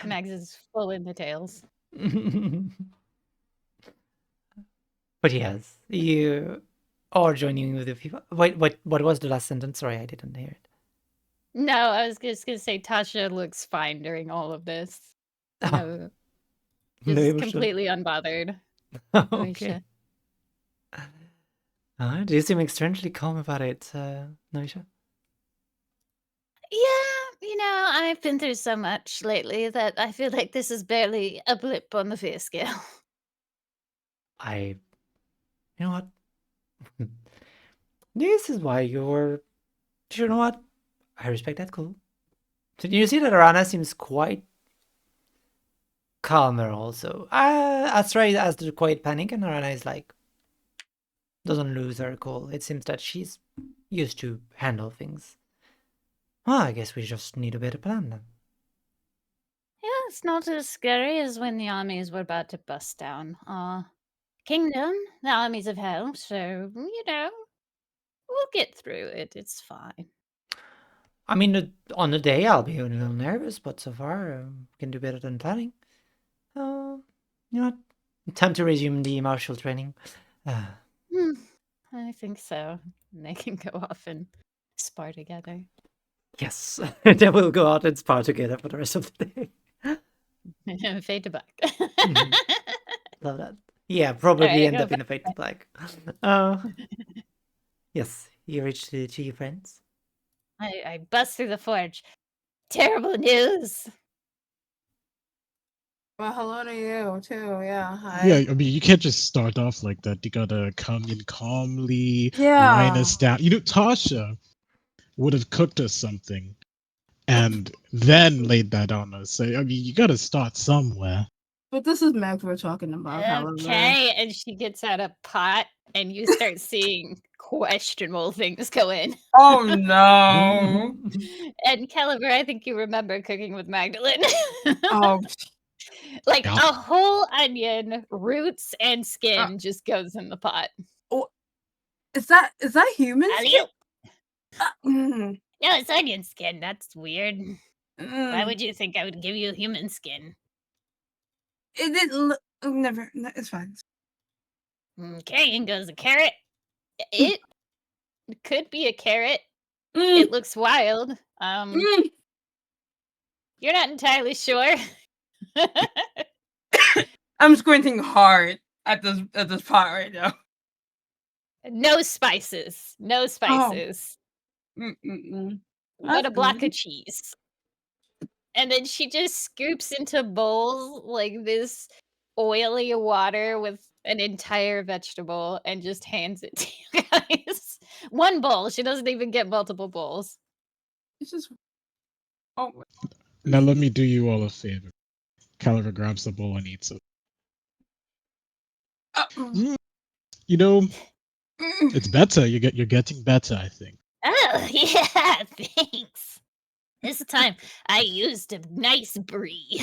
Mags is full in the tails. But yes, you are joining with the people. Wait, what was the last sentence? Sorry, I didn't hear it. No, I was just gonna say Tasha looks fine during all of this. No, No just emotion. completely unbothered. Okay. Do you seem strangely calm about it, Noisha? Yeah, I've been through so much lately that I feel like this is barely a blip on the fear scale. You know what? This is why you're. You know what? I respect that. Cool. So you see that Arana seems quite calmer also. Astra has the quiet panic, and Arana is like doesn't lose her cool. It seems that she's used to handle things. Well, I guess we just need a better plan then. Yeah, it's not as scary as when the armies were about to bust down our kingdom, the armies of hell. So, we'll get through it. It's fine. I mean, on the day I'll be a little nervous, but so far can do better than planning. You know what? Time to resume the martial training. I think so. And they can go off and spar together. Yes, then we'll go out and spar together for the rest of the day. Fade to black. Love that. Yeah, probably Alright, end go up in a fade to black. Yes, you reached to your friends. I bust through the forge. Terrible news. Well, hello to you too. Yeah. Hi. Yeah, I mean, you can't just start off like that. You gotta come in calmly, Yeah. line us down. Tasha would have cooked us something and then laid that on us. So, I mean, you gotta start somewhere. But this is Max we're talking about. However. Okay, and she gets out a pot, and you start seeing questionable things go in. Oh no. And Caliber, I think you remember cooking with Magdalene. Oh. Like Yeah. a whole onion, roots and skin just goes in the pot. Is that human skin? No, it's onion skin. That's weird. Why Mm. would you think I would give you human skin? It didn't look. Never. It's fine. Okay, and goes a carrot. It could be a carrot. Mm. It looks wild. Mm. You're not entirely sure. I'm squinting hard at this pot right now. No spices. No spices. Mm-mm-mm. But That's a block good. of cheese. And then she just scoops into bowls like this oily water with an entire vegetable and just hands it to you guys. One bowl. She doesn't even get multiple bowls. It's just. Oh. Now, let me do you all a favor. Caliber grabs the bowl and eats it. You know, it's better. You're getting better, I think. Oh, yeah, thanks. This time I used a nice brie.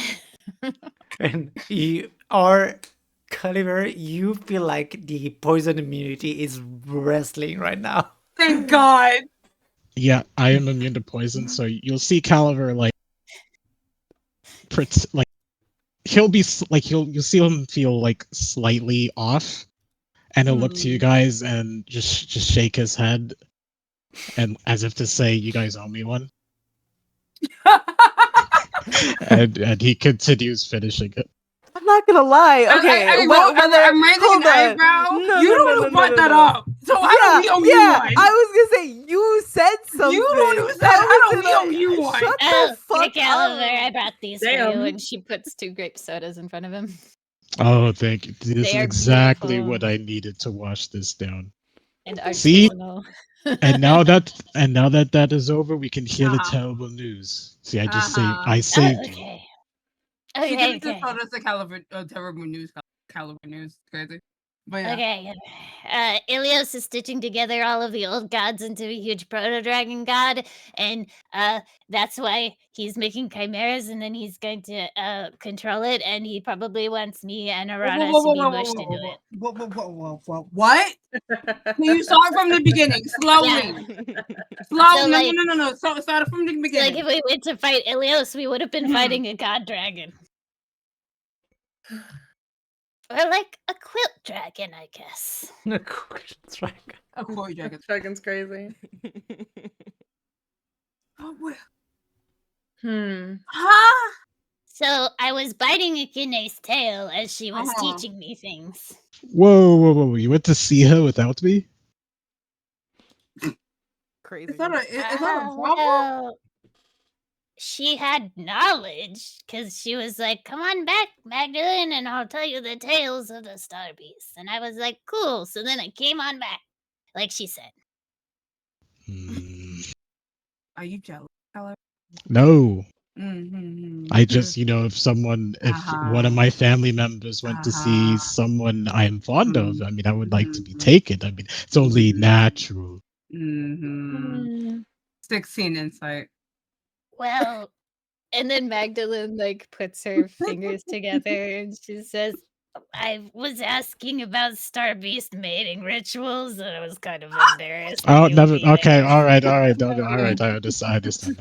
And you are, Caliber, you feel like the poison immunity is wrestling right now. Thank God. Yeah, I am immune to poison, so you'll see Caliver like like he'll be like you'll see him feel like slightly off, and he'll look to you guys and just shake his head, and as if to say, "You guys owe me one." And he continues finishing it. I'm not gonna lie. Okay, I'm raising hold an on. eyebrow. No, You no, don't no, know no, who brought no, that no. up. So how do we owe you yeah. one? I was gonna say you said something. You don't even say That how do was we in owe a- you one? Shut Oh, the fuck Caliber, I up. brought these for you. Damn. And she puts 2 grape sodas in front of him. Oh, thank you. This They is are exactly beautiful. what I needed to wash this down. And See? artisanal. And now that that is over, we can hear the Uh-huh. terrible news. See, I Uh-huh. saved you. Okay. She Okay, could have just okay. told us the terrible news. Caliber news. Crazy. But yeah. Okay. Ilios is stitching together all of the old gods into a huge proto-dragon god, and that's why he's making chimeras, and then he's going to control it, and he probably wants me and Arana to be mushed into it. What? Can you start from the beginning, slowly? Slow. So, No, like- no, no, no, no. Start from the So, like, beginning. if we went to fight Ilios, we would have been Mhm. fighting a god dragon. Or like a quilt dragon, I guess. That's right. A koi dragon. Dragon's crazy. Oh, well. Huh? So I was biting Akine's tail as she was Uh-huh. teaching me things. Whoa! You went to see her without me? Crazy. Is that a problem? Well, she had knowledge because she was like, "Come on back, Magdalene, and I'll tell you the tales of the Star Beast." And I was like, "Cool." So then I came on back, like she said. Are you jealous, Caliber? No. Mm-hmm. I just, if one of my family members went to see someone I'm fond of, I mean, I would like to be taken. I mean, it's only natural. Mm-hmm. 16 insight. Well, And then Magdalene like puts her fingers together and she says, I was asking about Star Beast mating rituals, and I was kind of embarrassed. Oh, that you never. would be Okay, there. all right. All right. I understand.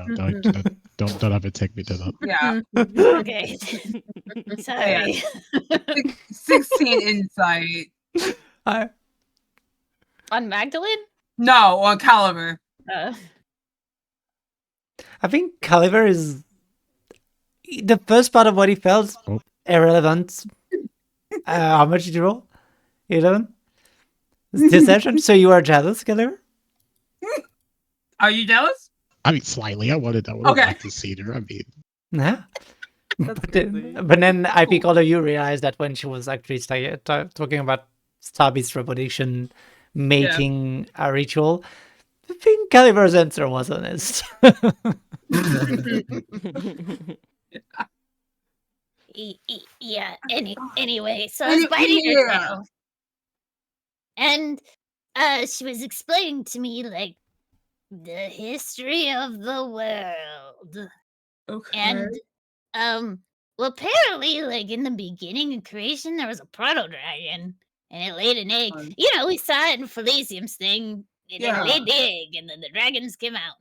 No, don't ever take me to that. Yeah. Okay. Yeah. Sorry. 16 insight. on Magdalene? No, on Caliber. I think Caliber is the first part of what he felt irrelevant. How much did you roll? 11? Deception? So you are jealous, Caliber? Are you jealous? I mean, slightly. I would have liked to see her. I mean, Yeah. That's But then I think all of you realized that when she was actually talking about Starbeast reproduction, mating a ritual, I think Caliber's answer was honest. Yeah. Anyway, so I was biting her tail, and she was explaining to me like the history of the world, Okay. and well, apparently, like in the beginning of creation, there was a proto dragon, and it laid an egg. Fun. You know, we saw it in Felicium's thing. And Yeah. it laid the egg, and then the dragons came out,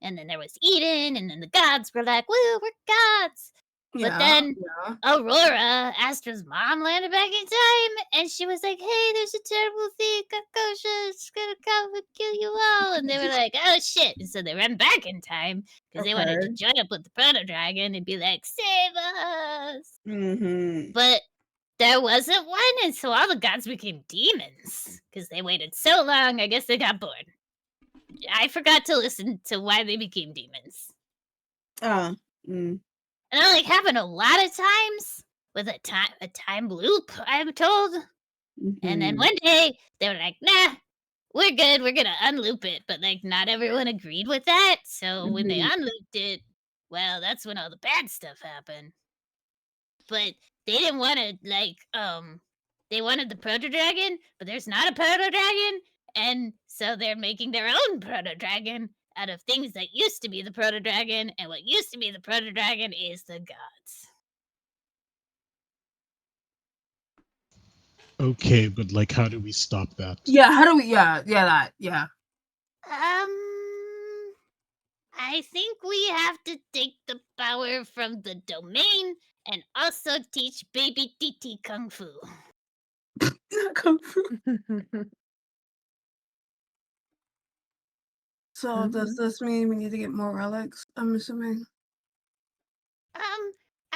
and then there was Eden, and then the gods were like, "Woo, we're gods." But then Aurora, Astra's mom, landed back in time, and she was like, "Hey, there's a terrible thing, Kakosha, it's gonna come and kill you all." And they were like, "Oh shit!" And so they ran back in time because they wanted to join up with the proto dragon and be like, "Save us!" Mm-hmm. But there wasn't one, and so all the gods became demons because they waited so long. I guess they got bored. I forgot to listen to why they became demons. And that like happened a lot of times with a time loop, I'm told. And then one day they were like, "Nah, we're good. We're gonna unloop it." But like not everyone agreed with that. So when they unlooped it, well, that's when all the bad stuff happened. But they didn't want to they wanted the proto dragon, but there's not a proto dragon, and so they're making their own proto dragon. out of things that used to be the proto dragon, and what used to be the proto dragon is the gods. Okay, but like, how do we stop that? Yeah, how do we? Yeah, that. Yeah. I think we have to take the power from the domain and also teach baby Titi kung fu. Kung fu. So does this mean we need to get more relics? I'm assuming.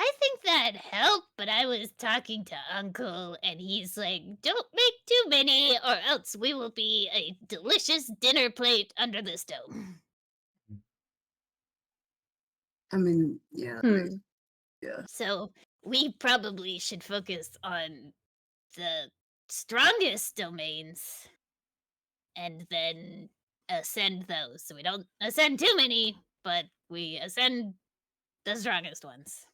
I think that'd help, but I was talking to Uncle, and he's like, don't make too many, or else we will be a delicious dinner plate under this dome. I mean, yeah. Yeah. So we probably should focus on the strongest domains and then ascend those. So we don't ascend too many, but we ascend the strongest ones.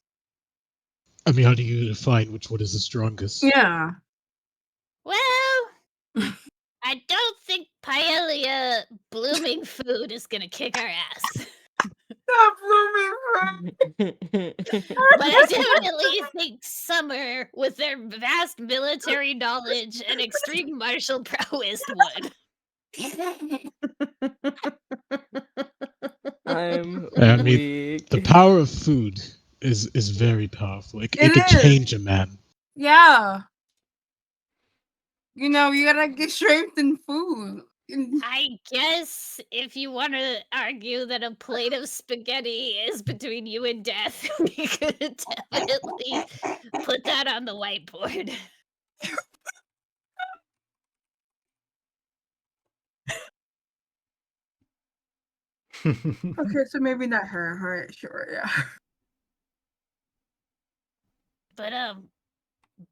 I mean, how do you define which one is the strongest? Yeah. Well, I don't think paella blooming food is gonna kick our ass. Stop blooming. But I definitely think Summer, with their vast military knowledge and extreme martial prowess, would. I'm I mean, weak. the power of food is very powerful. It It can is. change a man. Yeah. You know, you gotta get strength in food. I guess if you want to argue that a plate of spaghetti is between you and death, we could definitely put that on the whiteboard. Okay, so maybe not her. Her, sure, yeah. But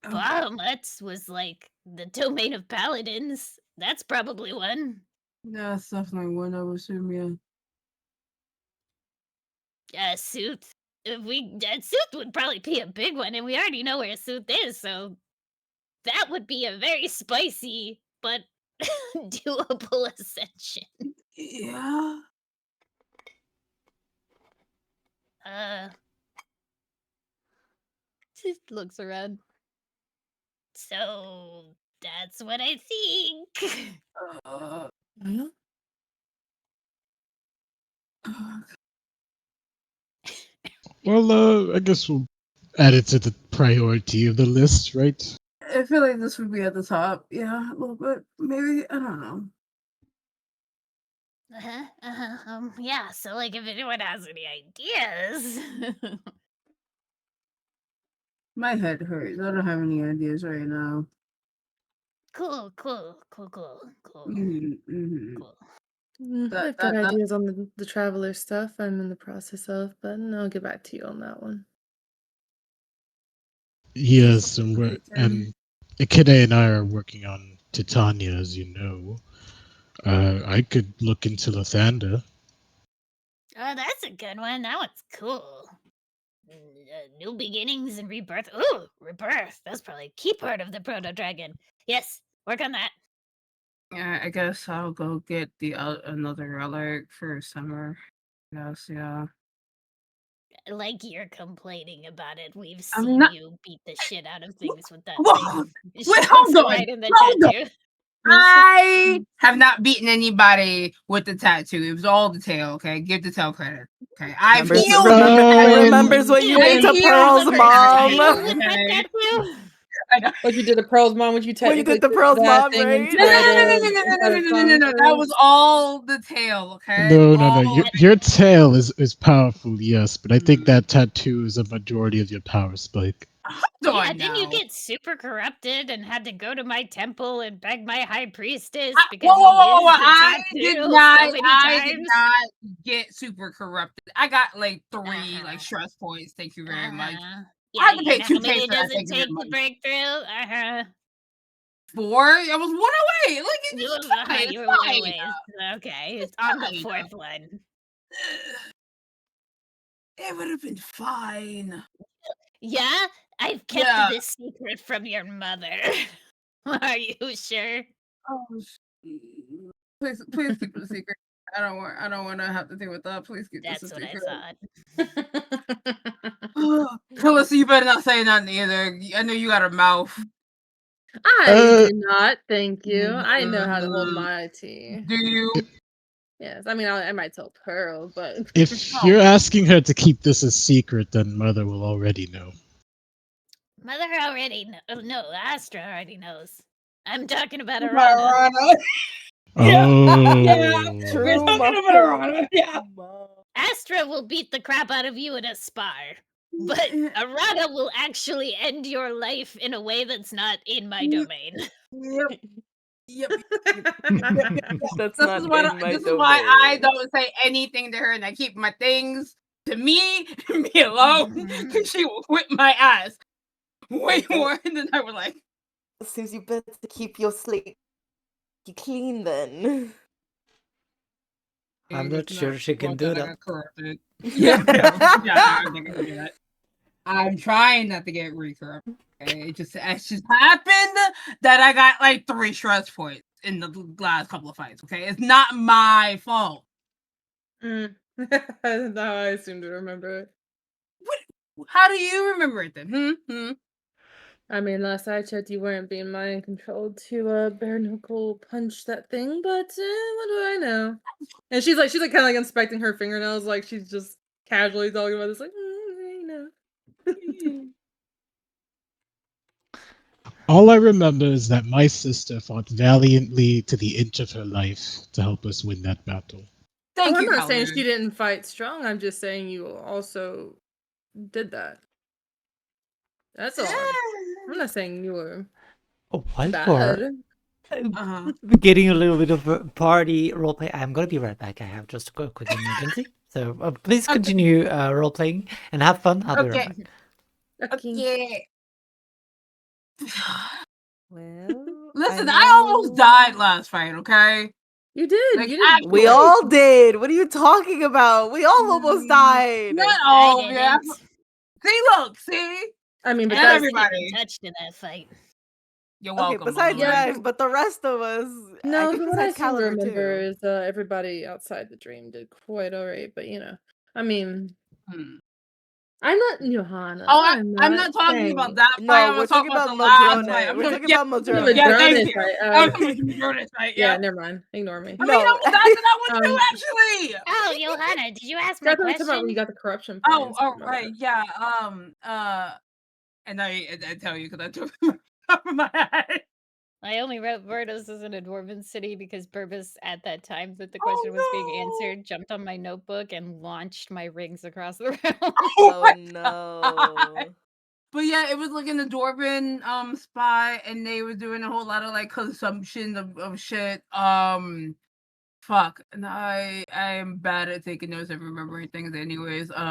Bahamut's was like the domain of paladins. That's probably one. Yeah, that's definitely one I would assume, yeah. Sooth. Sooth would probably be a big one, and we already know where Sooth is, so that would be a very spicy but doable ascension. Yeah. She looks around. So that's what I think. Yeah. Well, I guess we'll add it to the priority of the list, right? I feel like this would be at the top. Yeah, a little bit. Maybe, I don't know. Yeah, so like if anyone has any ideas. My head hurts. I don't have any ideas right now. Cool. Mm-hmm. Cool. I've got ideas on the traveler stuff I'm in the process of, but I'll get back to you on that one. Yes, and Ikede and I are working on Titania, as you know. I could look into Lathander. Oh, that's a good one. That one's cool. New beginnings and rebirth. Ooh, rebirth. That's probably a key part of the proto dragon. Yes, work on that. Yeah, I guess I'll go get the another relic for summer. Yes, yeah. Like you're complaining about it. We've I'm seen not- you beat the shit out of things with that Whoa, thing. wait, She hold puts it on, right in the hold on. tattoo. I have not beaten anybody with the tattoo. It was all the tail, okay? Give the tail credit. Okay. I've Remembers, healed remembers what you did to healed Pearl's the mom. tattoo, With that okay? tattoo? What you did to Pearl's mom? Would you When you technically did the Pearl's put that mom, thing right? inside No. That was all the tail, okay? No. All- Your tail is powerful, yes, but I think that tattoo is a majority of your power spike. Hold Yeah, on didn't you now. get super corrupted and had to go to my temple and beg my high priestess Whoa, because you used the I tattoo did so not. many I times? did not get super corrupted. I got like 3 Uh-huh. like stress points. Thank you very much. Uh-huh. I Yeah, had to you pay know 2K how many for that. does it Thank you very take to much. break through? Uh-huh. 4. I was 1 away. Look at You this. were, Fine. you were It's one fine. away. Okay, it's on the Fine. 4th one. It would have been fine. Yeah? I've kept Yeah. this secret from your mother. Are you sure? Oh, please keep it a secret. I don't want to have to deal with that. Please keep this a That's what I secret. thought. Calissa, you better not say nothing either. I know you got a mouth. I do not, thank you. I know how to hold Mm, my tea. Do you? Yes, I mean I might tell Pearl, but If Oh. you're asking her to keep this a secret, then Mother will already know. Mother already no, Astra already knows. I'm talking about Arana. Arana. Yeah, Oh. we're True, talking about Arana. Yeah. Astra will beat the crap out of you in a spar, but Arana will actually end your life in a way that's not in my domain. Yep. That's This not is what in my this is why I domain. don't say anything to her, and I keep my things to me and me alone, because she will whip my ass way more than I would like. Seems you better keep your slate clean then. I'm And not it's sure she can do I that. got corrupted. Yeah, no, I don't think I can do that. I'm trying not to get re-corrupted. Okay? It just happened that I got like 3 stress points in the last couple of fights. Okay, it's not my fault. That's how I assume to remember it. How do you remember it then? I mean, last I checked, you weren't being mind controlled to bare knuckle punch that thing, but what do I know? And she's kind of like inspecting her fingernails, like she's just casually talking about this, like, you know. All I remember is that my sister fought valiantly to the inch of her life to help us win that battle. Thank I'm you, not saying Colour. she didn't fight strong. I'm just saying you also did that. That's all. I'm not saying you were Oh, while bad. we're getting a little bit of a party roleplay, I'm gonna be right back. I have just a quick emergency. So please Okay. continue roleplaying and have fun. I'll be right Okay. back. Okay. Well, Listen, I almost died last fight. Okay. You did. Like, You did. We actually. all did. What are you talking about? We all almost died. Not I all of you. didn't. See, look, see. I mean, but Not I that's wasn't everybody. even touched in that fight. You're Okay, welcome. besides you by the way. guys, but the rest of us. I no. think But what I besides seem to Caliber remember too. is everybody outside the dream did quite alright. But I mean, Hmm. I'm not Johanna. Oh, I'm not not talking about saying. that fight. No, I'm we're talking talking about about the last fight. Madrone. We're talking Yeah, about The Madrone. yeah, thank Madrone you. fight. I was talking about the Madrone fight. Yeah, Yeah. never mind. Ignore me. I mean, No, I almost died to that one too, actually. Oh, Johanna, did you ask my That's what I'm talking about when question? you got the corruption Oh, points. right, yeah. And I tell you because I took it off of my head. I only wrote Verdos is in a dwarven city because Burbus, at that time that the Oh, question was being no. answered, jumped on my notebook and launched my rings across the room. Oh, my no. God. But yeah, it was like in the Dwarven spot, and they were doing a whole lot of like consumption of shit. Fuck. And I am bad at taking notes and remembering things anyways. Dwarven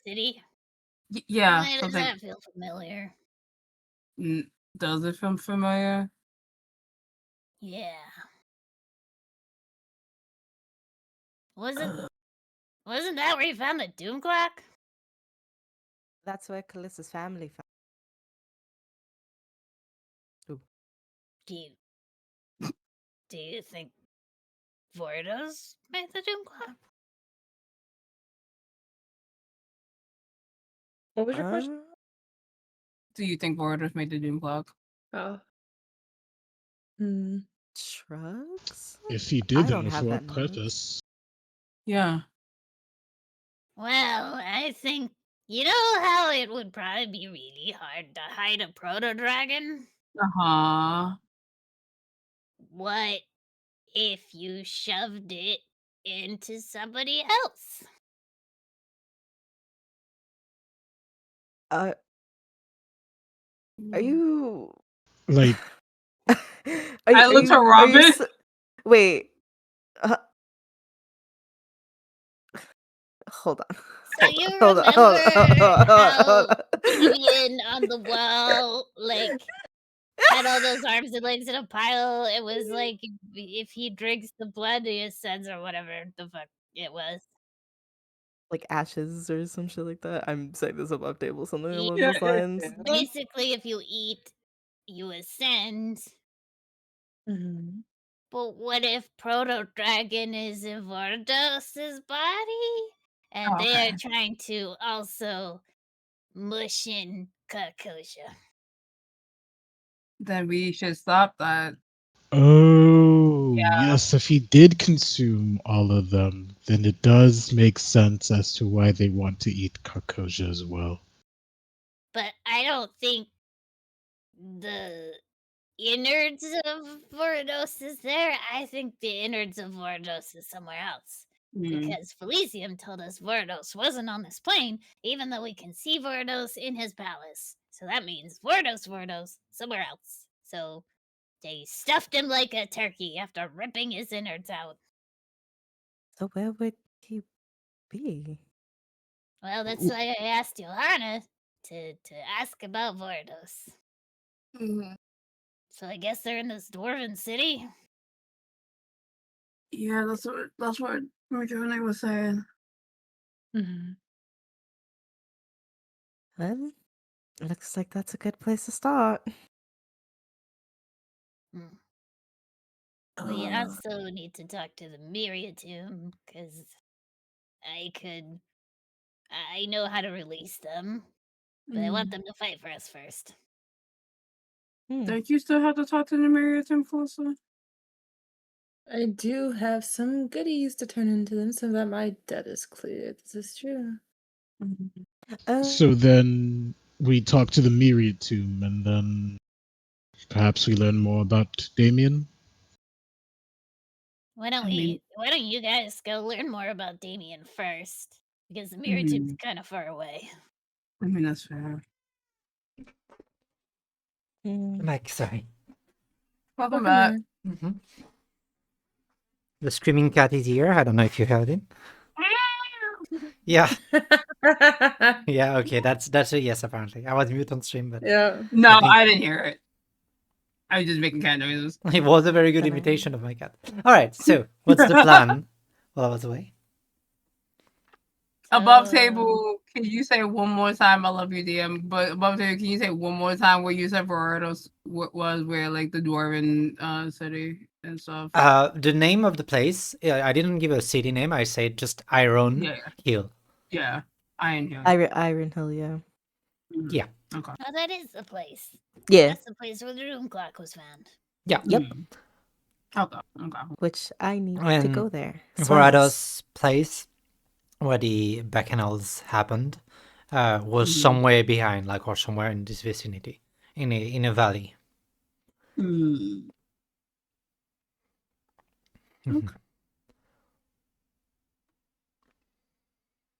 city? Yeah, Why does something. that feel familiar? Does it feel familiar? Yeah. Wasn't that where you found the doom clock? That's where Calissa's family found. Do you think Vordos made the doom clock? What was your question? Do you think Borders made the Doom Clock? Oh. Shrugs? If he I did, then don't with have what that knowledge. purpose? Yeah. Well, I think you know how it would probably be really hard to hide a proto dragon? Uh-huh. What if you shoved it into somebody else? Are you Like, I looked to Robin. Wait. Hold on. So you remember how Gideon on the wall, like, had all those arms and legs in a pile? It was like if he drinks the blood, he ascends or whatever the fuck it was. Like ashes or some shit like that. I'm setting this up off table, something along Yeah, those lines. Basically, if you eat, you ascend. But what if Proto Dragon is in Vardos's body? And Oh, they okay. are trying to also mush in Karkosia. Then we should stop that. Oh, Yeah. yes. If he did consume all of them, then it does make sense as to why they want to eat Karkosia as well. But I don't think the innards of Vardos is there. I think the innards of Vardos is somewhere else. Mm. Because Felicium told us Vardos wasn't on this plane, even though we can see Vardos in his palace. So that means Vardos, somewhere else. So they stuffed him like a turkey after ripping his innards out. So where would he be? Well, that's why I asked Johanna to ask about Vardos. Mhm. So I guess they're in this dwarven city. Yeah, that's what Johnny was saying. Mhm. Well, looks like that's a good place to start. We also need to talk to the Miriatum, because I know how to release them, but I want them to fight for us first. Don't you still have to talk to the Miriatum, Felissa? I do have some goodies to turn into them so that my debt is cleared. This is true. So then we talk to the Myriad Tomb, and then perhaps we learn more about Damien. Why don't you guys go learn more about Damien first? Because the Miriatum's kind of far away. I mean, that's fair. Mike, sorry. Welcome back. Mm-hmm. The screaming cat is here. I don't know if you heard it. Yeah. Yeah, okay, that's a yes, apparently. I was mute on stream, but Yeah. No, I think- I didn't hear it. I was just making cat noises. it was a very good imitation of my cat. All right, so what's the plan while I was away? Above table, can you say one more time? I love you, DM. But above table, can you say one more time where you said Verados was where like the dwarven city and stuff? The name of the place, I didn't give a city name. I said just Iron Hill. Yeah, Iron Hill. Iron Hill, yeah. Yeah. Okay. Oh, that is the place. Yeah. That's the place where the room clock was found. Yeah. Yep. Okay. Which I need to And go there. Verados place, where the bacchanals happened, was somewhere behind, like, or somewhere in this vicinity, in a valley. Okay.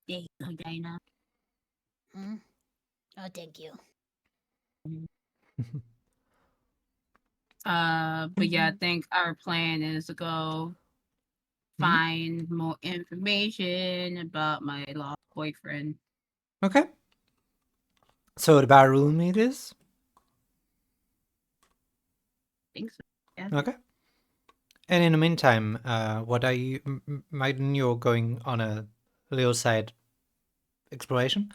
Thank you, Dana. Oh, thank you. But yeah, I think our plan is to go find more information about my lost boyfriend. Okay. So the bar room it is? I think so. Yeah. Okay. And in the meantime, what are you, Maiden, you're going on a little side exploration?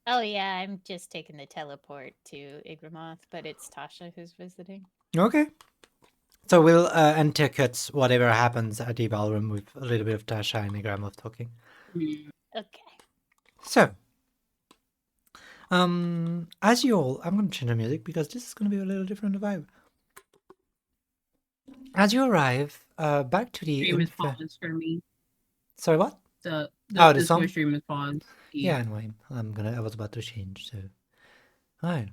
Oh yeah, I'm just taking the teleport to Igramoth, but it's Tasha who's visiting. Okay. So we'll intercut whatever happens at the ballroom with a little bit of Tasha and Igramov talking. Okay. So, as you all, I'm going to change the music because this is going to be a little different vibe. As you arrive, back to the Stream is paused for me. Sorry, what? The Discord song stream is paused. Yeah, anyway, I was about to change. So, all right.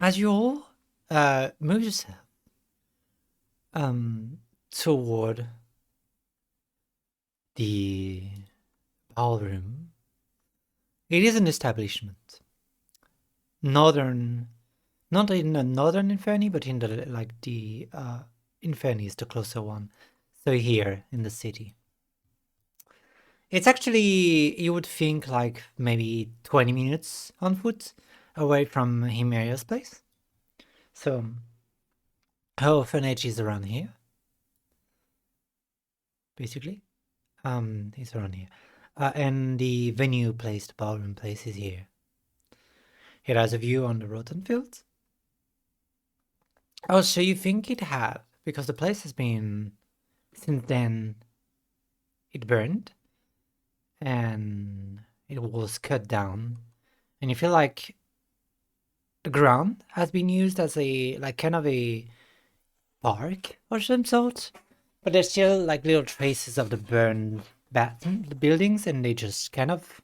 As you all move yourself toward the ballroom, it is an establishment. Not in the northern Inferni, but in the Inferni is the closer one. So here in the city. It's actually, you would think, like maybe 20 minutes on foot away from Himeria's place. So her orphanage is around here. Basically. It's around here. And the venue place, the ballroom place, is here. It has a view on the Rotten Fields. Oh, so you think it had, because the place has been, since then, it burned and it was cut down, and you feel like the ground has been used as a like kind of a park or some sort, but there's still like little traces of the burned the buildings, and they just kind of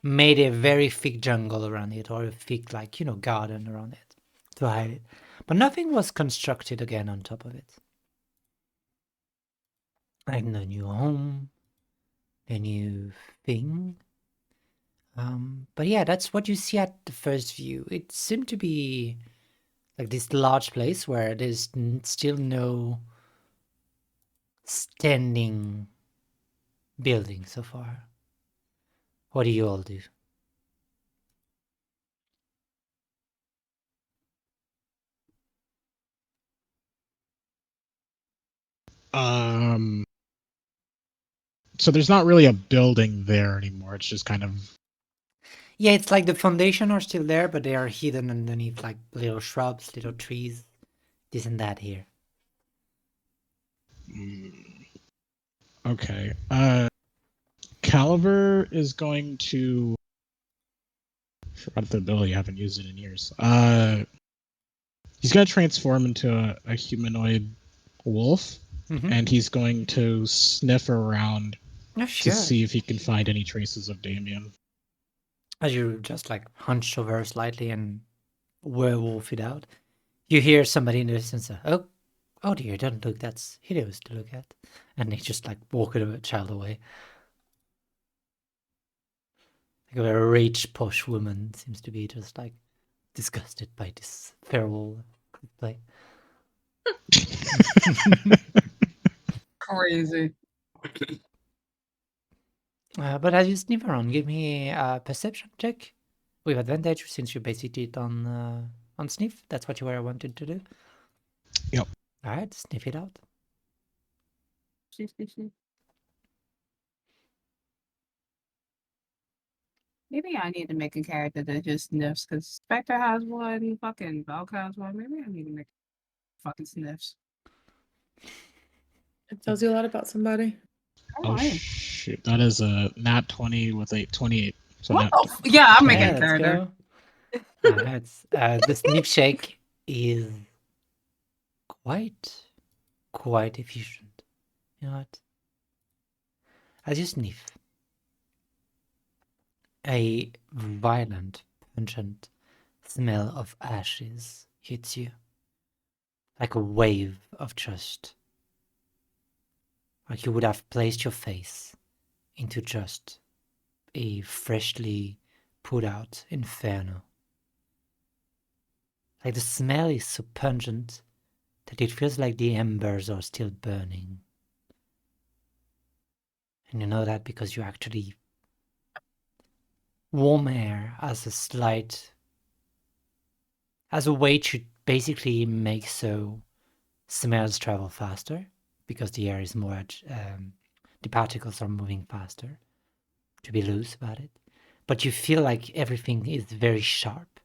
made a very thick jungle around it, or a thick like garden around it to hide it. But nothing was constructed again on top of it. Like no new home, a new thing. But yeah, that's what you see at the first view. It seemed to be like this large place where there's still no standing building so far. What do you all do? So there's not really a building there anymore. It's just kind of. Yeah, it's like the foundation are still there, but they are hidden underneath like little shrubs, little trees, this and that here. Okay. Caliver is going to. Forgot the ability. I haven't used it in years. He's going to transform into a humanoid wolf, and he's going to sniff around Oh, to sure. see if he can find any traces of Damien. As you just like hunch over slightly and werewolf it out, you hear somebody in the distance say, oh dear, don't look, that's hideous to look at. And they just like walk the child away. Like a very rich posh woman seems to be just like disgusted by this feral play. Crazy. But as you sniff around, give me a perception check with advantage since you based it on sniff. That's what you were wanting to do. Yep. All right, sniff it out. Maybe I need to make a character that just sniffs, because Spectre has one, fucking Valk has one. Maybe I need to make fucking sniffs. It tells you a lot about somebody. Oh shit! That is a nat 20 with a 28. So What nat the yeah, I'm Okay, making a let's character. go. The sniff shake is quite efficient. You know what? As you sniff, a violent, pungent smell of ashes hits you. Like a wave of just... like you would have placed your face into just a freshly put out inferno. Like the smell is so pungent that it feels like the embers are still burning. And you know that because you actually... warm air as a way to basically make so smells travel faster, because the air is more, the particles are moving faster, to be loose about it. But you feel like everything is very sharp.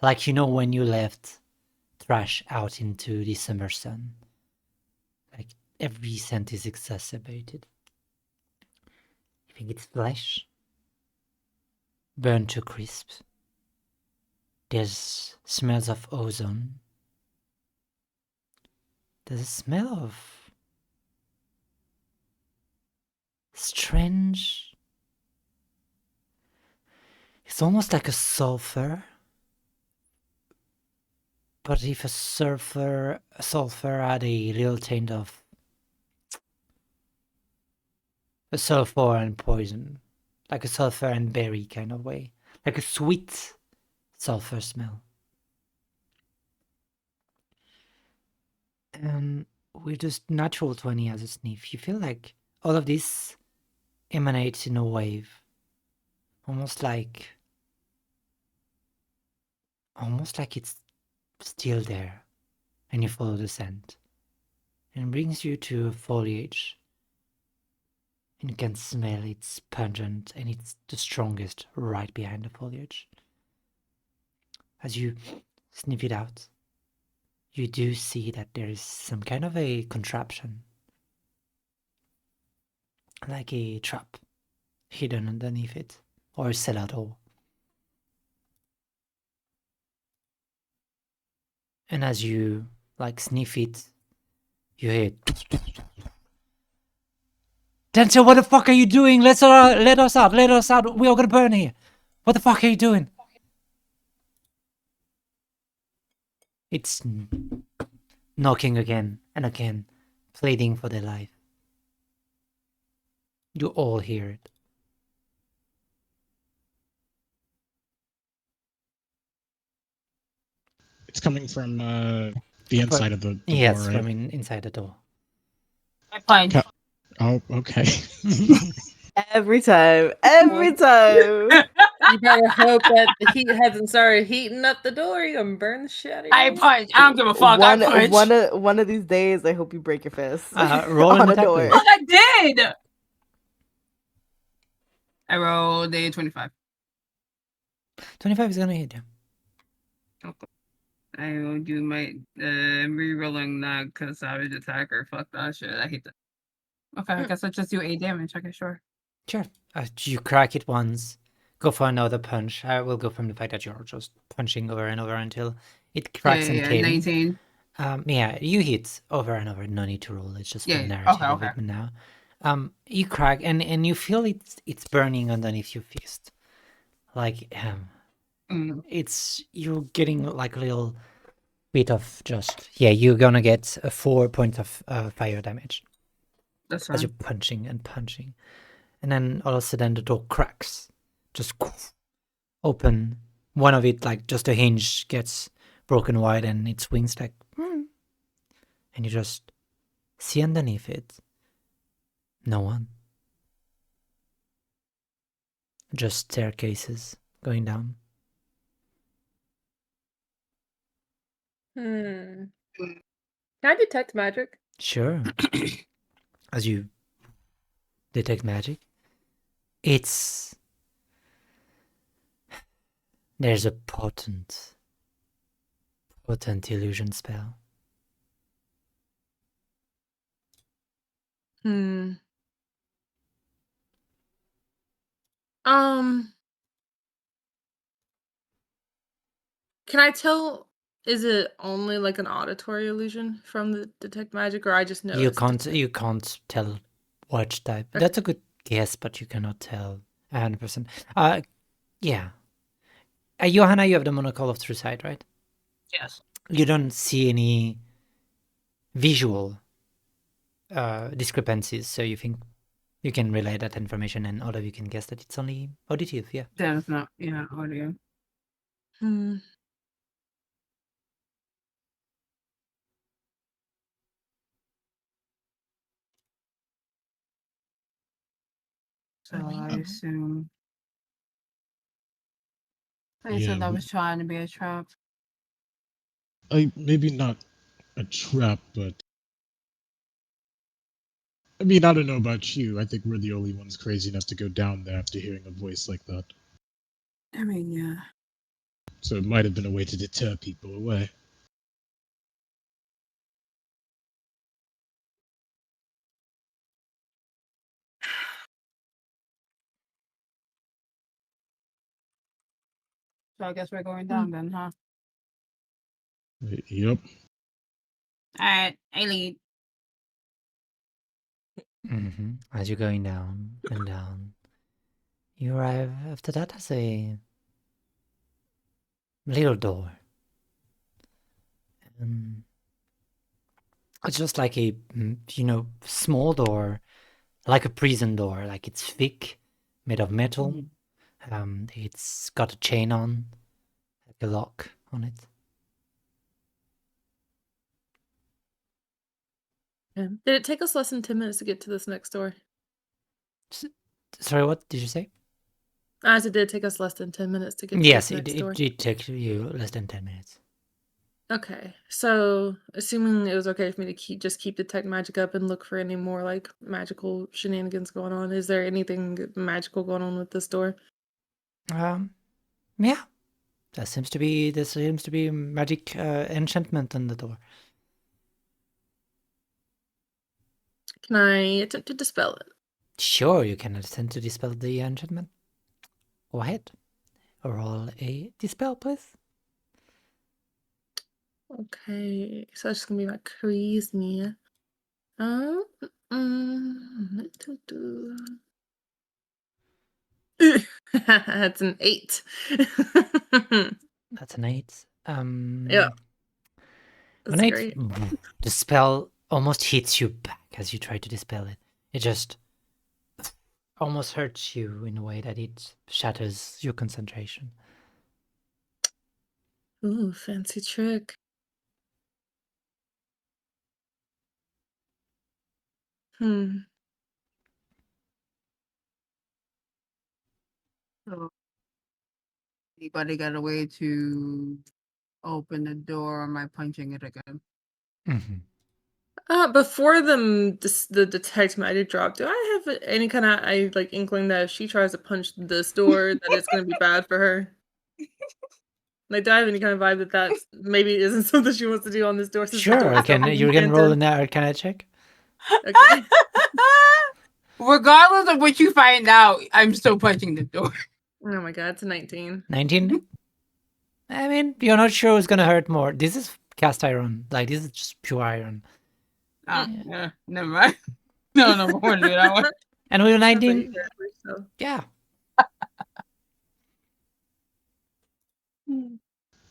Like, when you left trash out into the summer sun. Like, every scent is exacerbated. You think it's flesh burned to crisp. There's smells of ozone. There's a smell of strange... it's almost like a sulfur. But if a sulfur had a little taint of a sulfur and poison. Like a sulfur and berry kind of way. Like a sweet sulfur smell. And with just natural 20 as a sniff, you feel like all of this emanates in a wave. Almost like it's still there. And you follow the scent. And it brings you to foliage. And you can smell it's pungent, and it's the strongest right behind the foliage. As you sniff it out, you do see that there is some kind of a contraption, like a trap, hidden underneath it, or a cellar door. And as you sniff it, you hear, Denzel, what the fuck are you doing? Let us out. Let us out. We are gonna burn here. What the fuck are you doing? It's knocking again and again, pleading for their life. You all hear it. It's coming from the inside of the Yes, door, right? from inside the door. I punch. Oh, okay. Every time. Every time. You better hope that the heat hasn't started heating up the door. You're gonna burn the shit out of I you. punch. I don't give a fuck. I punch. One of these days, I hope you break your fist Roll an on a attack, door. please. Fuck, I did. I rolled a 25. 25 is gonna hit you. Okay. I will do my re-rolling that because savage attacker. Fuck that shit. I hate that. Okay, I guess I just do 8 damage. Okay, sure. Sure. You crack it once. Go for another punch. I will go from the fact that you're just punching over and over until it cracks and caving. 19. Yeah, you hit over and over. No need to roll. It's just the Yeah, narrative of okay. it now. You crack and you feel it's burning underneath your fist. You're getting a little bit of just you're gonna get 4 points of fire damage. That's as fine. you're punching and punching. And then all of a sudden the door cracks. Just open. One of it, just a hinge gets broken wide and it swings and you just see underneath it no one. Just staircases going down. Can I detect magic? Sure. As you detect magic, there's a potent illusion spell. Can I tell? Is it only an auditory illusion from the detect magic, or I just know You can't tell what type. Okay. That's a good guess, but you cannot tell 100%. Yeah. Johanna, you have the monocle of true sight, right? Yes. You don't see any visual discrepancies, so you think you can relay that information, and all of you can guess that it's only auditive. Yeah. That is not, audio. So I assume. I assume that was trying to be a trap. Maybe not a trap, but I mean, I don't know about you. I think we're the only ones crazy enough to go down there after hearing a voice like that. I mean, yeah. So it might have been a way to deter people away. So I guess we're going down then, huh? Yep. Alright, I lead. As you're going down and down, you arrive after that as a little door. It's just like a small door, like a prison door. It's thick, made of metal. It's got a chain on, like a lock on it. Did it take us less than 10 minutes to get to this next door? Sorry, what did you say? As it did take us less than 10 minutes to get to Yes, this next door. it did take you less than 10 minutes. Okay, so assuming it was okay for me to keep detect magic up and look for any more magical shenanigans going on, is there anything magical going on with this door? Yeah. There seems to be magic enchantment on the door. Can I attempt to dispel it? Sure, you can attempt to dispel the enchantment. Go ahead. Roll a dispel, please. Okay, so that's just gonna be my charisma. That's an 8. That's an 8. Yeah. An That's 8. great. The spell almost hits you back as you try to dispel it. It just almost hurts you in a way that it shatters your concentration. Ooh, fancy trick. So anybody got a way to open the door, or am I punching it again? Before the detect magic drop, do I have any kind of inkling that if she tries to punch this door, that it's gonna be bad for her? Like, do I have any kind of vibe that maybe isn't something she wants to do on this door? Since the door Sure, is you can roll an Arcana check. Okay. Regardless of what you find out, I'm still punching the door. Oh my god, it's a 19. 19? I mean, you're not sure who's gonna hurt more. This is cast iron. Like, this is just pure iron. Yeah, never mind. No, I want to do that one. And with a 19? So. Yeah.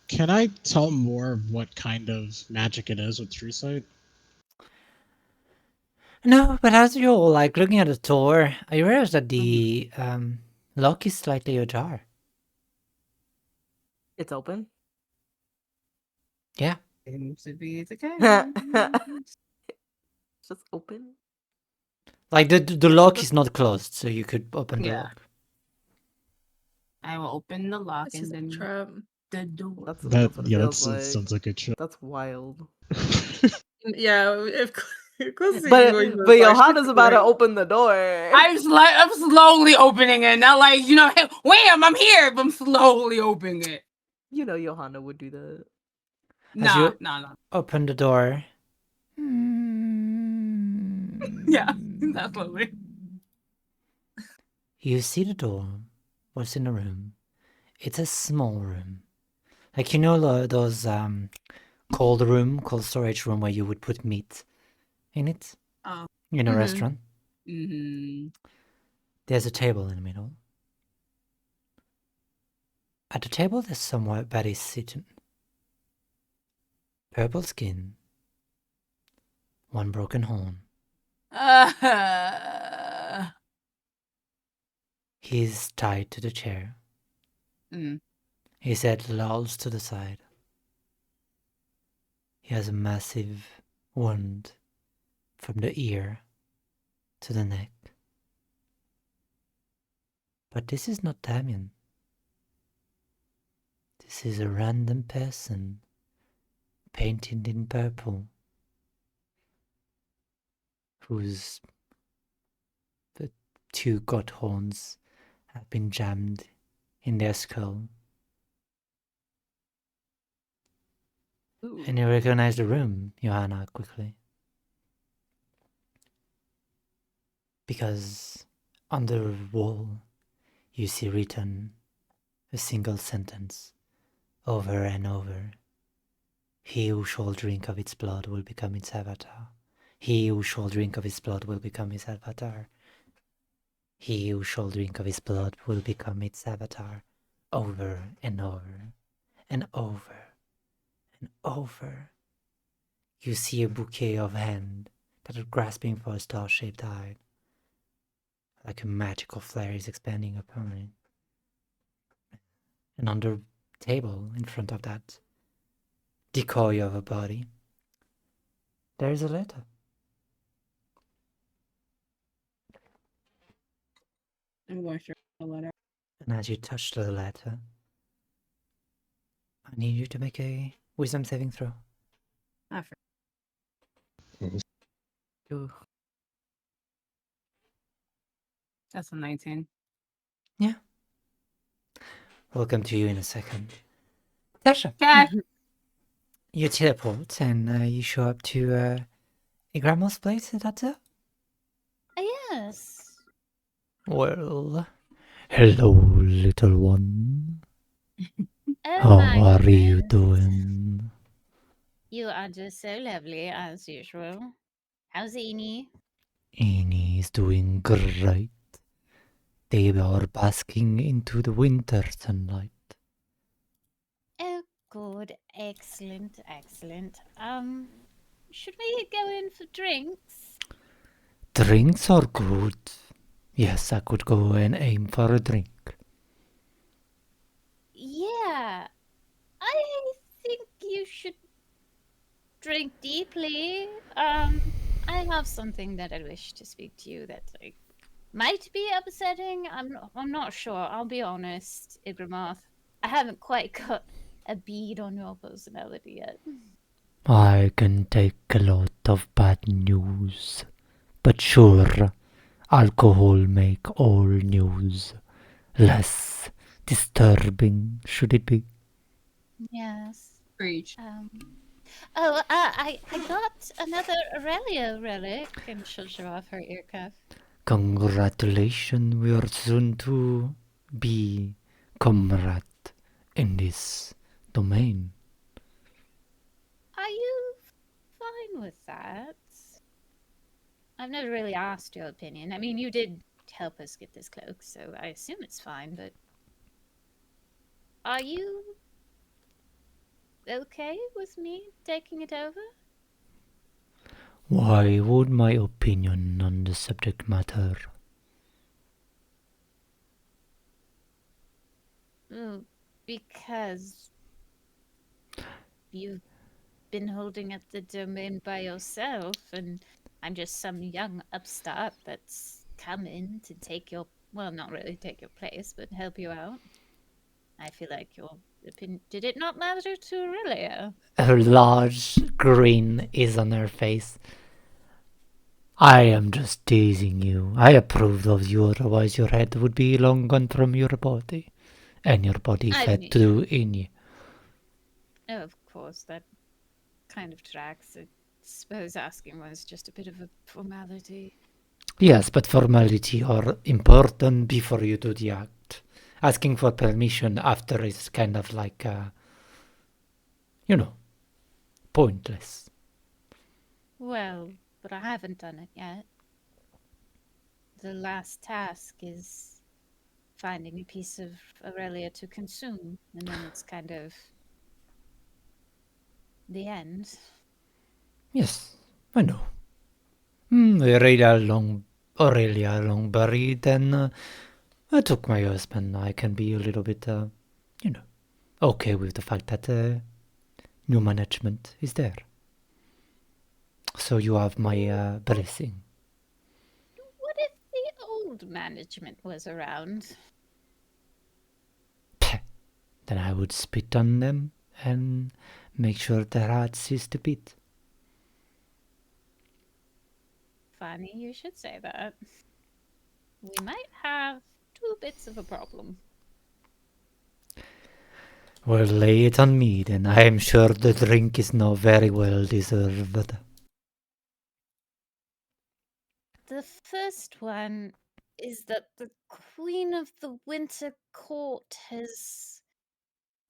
Can I tell more of what kind of magic it is with True Sight? No, but as you're like looking at the door, you realize that the lock is slightly ajar. It's open. Yeah. Seems to be the It's just open. Like the lock is not closed, so you could open the Yeah. lock. I will open the lock It's and just a then trap. the door. That's what it feels that like. sounds like a trip. That's wild. Yeah, if But Johanna's about to open the door. I'm slowly opening it, not like hey, wham! I'm here, but I'm slowly opening it. You know Johanna would do that. Nah. Open the door. Yeah, not slowly. You see the door. What's in the room? It's a small room. Like, those cold storage room where you would put meat in it? Oh. In a restaurant? Mm-hmm. There's a table in the middle. At the table, there's somebody sitting. Purple skin. One broken horn. He's tied to the chair. His head lolls to the side. He has a massive wound from the ear to the neck. But this is not Damien. This is a random person painted in purple whose the two gut horns have been jammed in their skull. Ooh. And you recognize the room, Johanna, quickly. Because on the wall you see written a single sentence over and over. He who shall drink of its blood will become its avatar. He who shall drink of its blood will become its avatar. He who shall drink of its blood will become its avatar. Over and over and over and over. You see a bouquet of hands that are grasping for a star-shaped eye. Like a magical flare is expanding upon it. And on the table in front of that decoy of a body, there is a letter. I'm going to show the letter. And as you touch the letter, I need you to make a wisdom saving throw. Ooh. That's a 19. Yeah. We'll come to you in a second. Tasha, Okay. you teleport and you show up to a grandma's place, is that so? Yes. Well, hello, little one. Oh How my are you goodness. doing? You are just so lovely as usual. How's Eni? Annie's doing great. They are basking into the winter sunlight. Oh, good. Excellent, excellent. Should we go in for drinks? Drinks are good. Yes, I could go and aim for a drink. Yeah. I think you should drink deeply. I have something that I wish to speak to you that might be upsetting. I'm not sure. I'll be honest, Igramoth. I haven't quite got a bead on your personality yet. I can take a lot of bad news. But sure, alcohol make all news less disturbing, should it be? Yes. Preach. I got another Aurelia relic, and she'll show off her ear cuff. Congratulations, we are soon to be comrade in this domain. Are you fine with that? I've never really asked your opinion. I mean, you did help us get this cloak, so I assume it's fine, but are you okay with me taking it over? Why would my opinion on the subject matter? Because you've been holding up the domain by yourself, and I'm just some young upstart that's come in to take your, well, not really take your place, but help you out. I feel like your opinion, did it not matter to Aurelia? A large grin is on her face. I am just teasing you. I approved of you, otherwise your head would be long gone from your body. And your body I fed mean- to in you. Oh, of course, that kind of tracks. I suppose asking was just a bit of a formality. Yes, but formality are important before you do the act. Asking for permission after is kind of like, pointless. Well, but I haven't done it yet. The last task is finding a piece of Aurelia to consume, and then it's kind of the end. Yes, I know. Aurelia long buried, and I took my husband. I can be a little bit, okay with the fact that new management is there. So you have my blessing. What if the old management was around? Then I would spit on them and make sure their hearts cease to beat. Funny you should say that. We might have two bits of a problem. Well, lay it on me, then. I am sure the drink is now very well deserved. The first one is that the Queen of the Winter Court has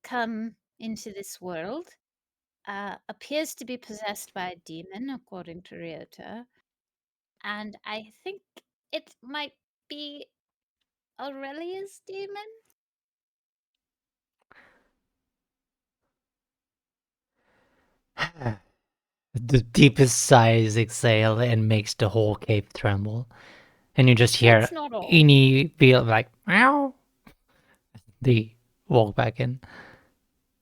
come into this world, appears to be possessed by a demon, according to Ryota, and I think it might be Aurelia's demon? The deepest sighs exhale and makes the whole cave tremble. And you just hear That's not all. Ini feel like, meow. They walk back in.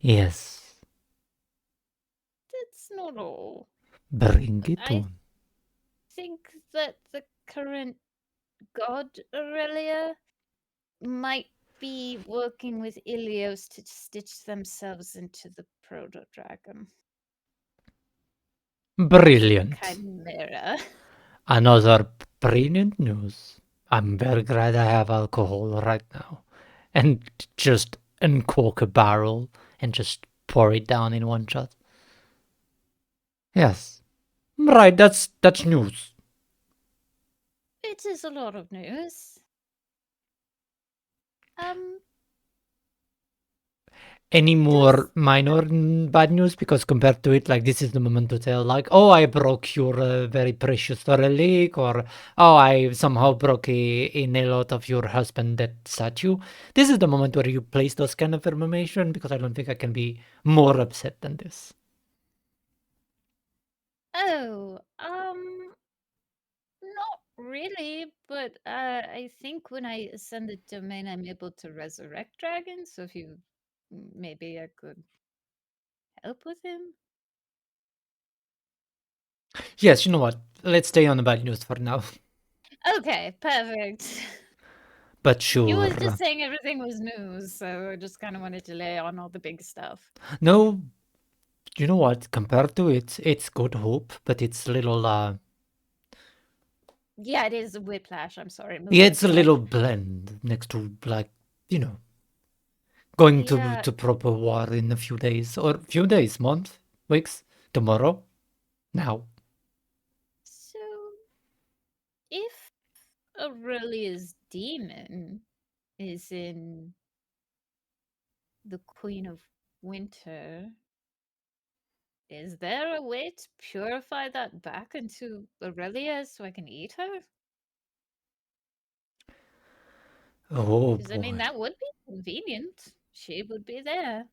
Yes, That's not all. bring it I on. think that the current god Aurelia might be working with Ilios to stitch themselves into the proto dragon. Brilliant. Chimera. Another brilliant news. I'm very glad I have alcohol right now. And just uncork a barrel and just pour it down in one shot. Yes. Right, that's news. It is a lot of news. Any more minor bad news? Because compared to it, like, this is the moment to tell, like, oh, I broke your very precious relic, or oh, I somehow broke a nail out of your husband dead statue. This is the moment where you place those kind of information, because I don't think I can be more upset than this. Oh, not really, but I think when I ascend the domain, I'm able to resurrect dragons. So if you, maybe I could help with him. Yes, you know what? Let's stay on the bad news for now. Okay, perfect. But He sure. was just saying everything was news, so I just kind of wanted to lay on all the big stuff. No, you know what? Compared to it, it's Good Hope, but it's a little, Yeah, it is a whiplash. I'm sorry. yeah, it's a little blend next to, like, you know, going Yeah. to proper war in a few days, or few days, month, weeks, tomorrow, now. So, if Aurelia's demon is in the Queen of Winter, is there a way to purify that back into Aurelia so I can eat her? Oh Because I mean, boy. that would be convenient. She would be there.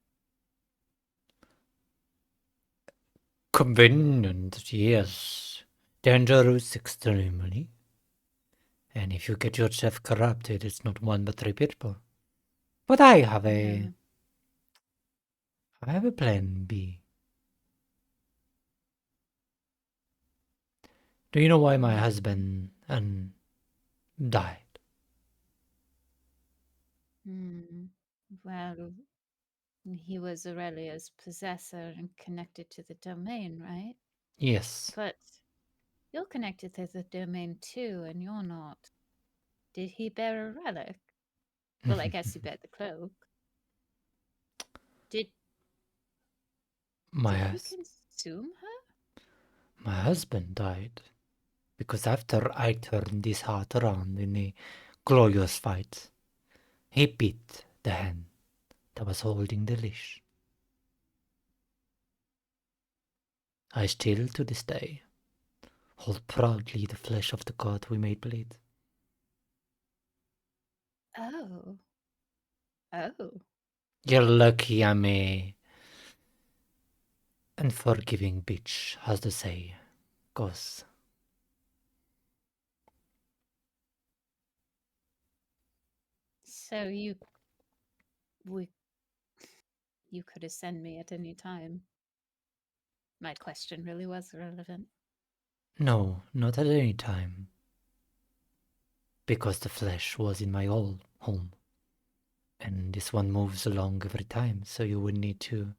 Convenient, yes. Dangerous extremely. And if you get yourself corrupted, it's not one but three people. But I have Yeah. a plan B. Do you know why my husband died? Well, he was Aurelia's possessor and connected to the domain, right? Yes. But you're connected to the domain too, and you're not. Did he bear a relic? Well, I guess he bear the cloak. Did my he consume her? My husband died because after I turned his heart around in a glorious fight, he bit the hand that was holding the leash. I still, to this day, hold proudly the flesh of the god we made bleed. Oh. Oh. You're lucky I'm a unforgiving bitch, as the say goes. So you could have sent me at any time. My question really was irrelevant. No, not at any time. Because the flesh was in my old home. And this one moves along every time, so you would need to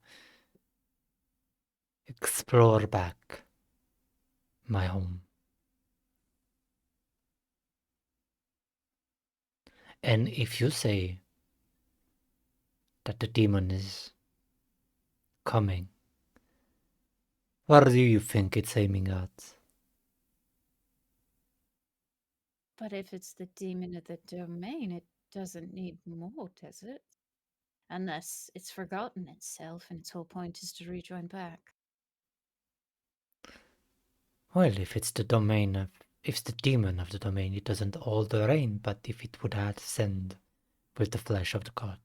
explore back my home. And if you say that the demon is coming, where do you think it's aiming at? But if it's the demon of the domain, it doesn't need more, does it? Unless it's forgotten itself and its whole point is to rejoin back. Well, if it's the demon of the domain, it doesn't hold the reign, but if it would ascend with the flesh of the god.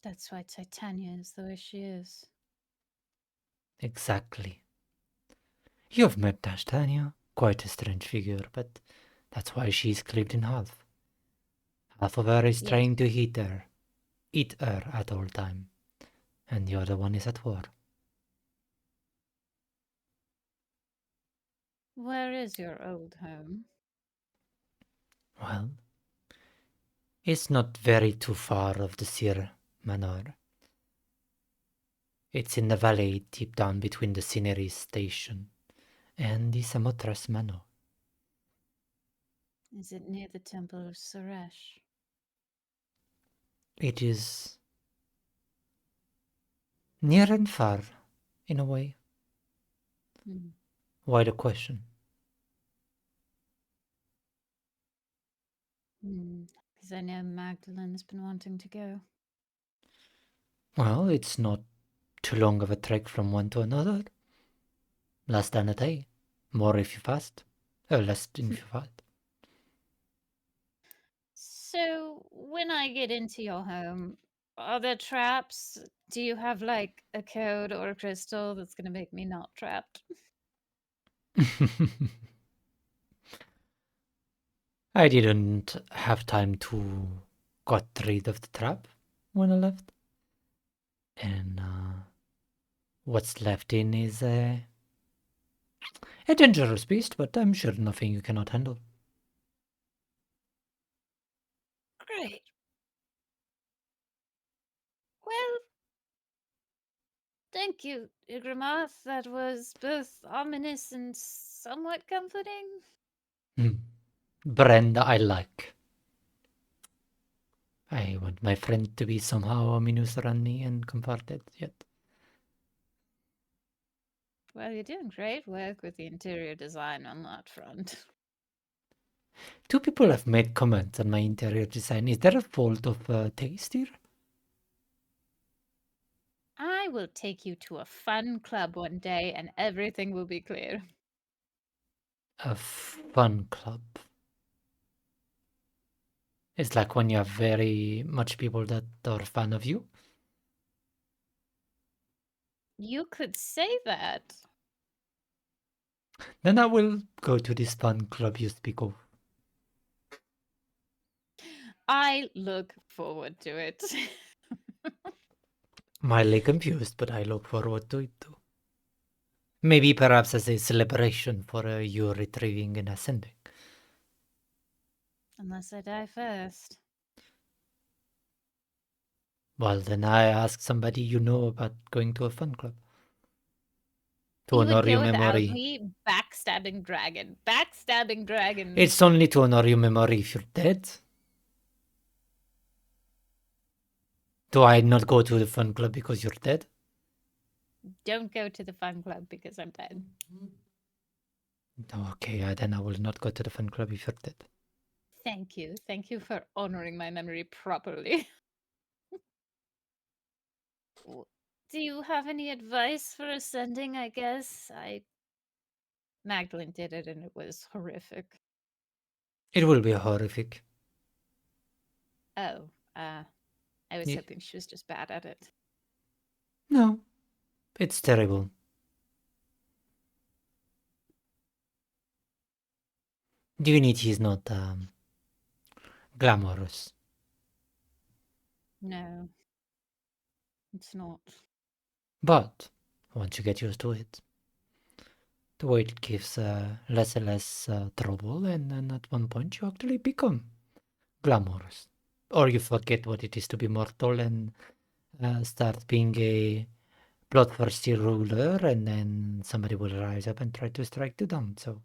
That's why Titania is the way she is. Exactly. You've met Tashtania, quite a strange figure, but that's why she's cleaved in half. Half of her is Yes. trying to eat her at all time, and the other one is at war. Where is your old home? Well, it's not very too far of the Sir Manor. It's in the valley deep down between the Cineris station and the Samotras Manor. Is it near the Temple of Suresh? It is near and far, in a way. Hmm. Why the question? Because I know Magdalene's been wanting to go. Well, it's not too long of a trek from one to another. Less than a day. More if you fast. Less if you fast. So, when I get into your home, are there traps? Do you have like a code or a crystal that's going to make me not trapped? I didn't have time to got rid of the trap when I left. And what's left in is a dangerous beast, but I'm sure nothing you cannot handle. Great. Well, thank you, Igramoth. That was both ominous and somewhat comforting. Brenda, I like. I want my friend to be somehow ominous around me and comforted yet. Well, you're doing great work with the interior design on that front. Two people have made comments on my interior design. Is there a fault of taste here? I will take you to a fun club one day and everything will be clear. A fun club. It's like when you have very much people that are fan of you. You could say that. Then I will go to this fun club you speak of. I look forward to it. Mildly confused, but I look forward to it too. Maybe perhaps as a celebration for you retrieving and ascending. Unless I die first. Well, then I ask somebody you know about going to a fun club. To You would honor go your without memory. me, backstabbing dragon. Backstabbing dragon. It's only to honor your memory if you're dead. Do I not go to the fun club because you're dead? Don't go to the fun club because I'm dead. Okay, then I will not go to the fun club if you're dead. Thank you. Thank you for honoring my memory properly. Do you have any advice for ascending, I guess? Magdalene did it and it was horrific. It will be horrific. Oh, I was Ye- hoping she was just bad at it. No, it's terrible. Divinity is not glamorous. No, it's not. But once you get used to it, the way it gives less and less trouble, and then at one point you actually become glamorous. Or you forget what it is to be mortal and start being a bloodthirsty ruler, and then somebody will rise up and try to strike you down. So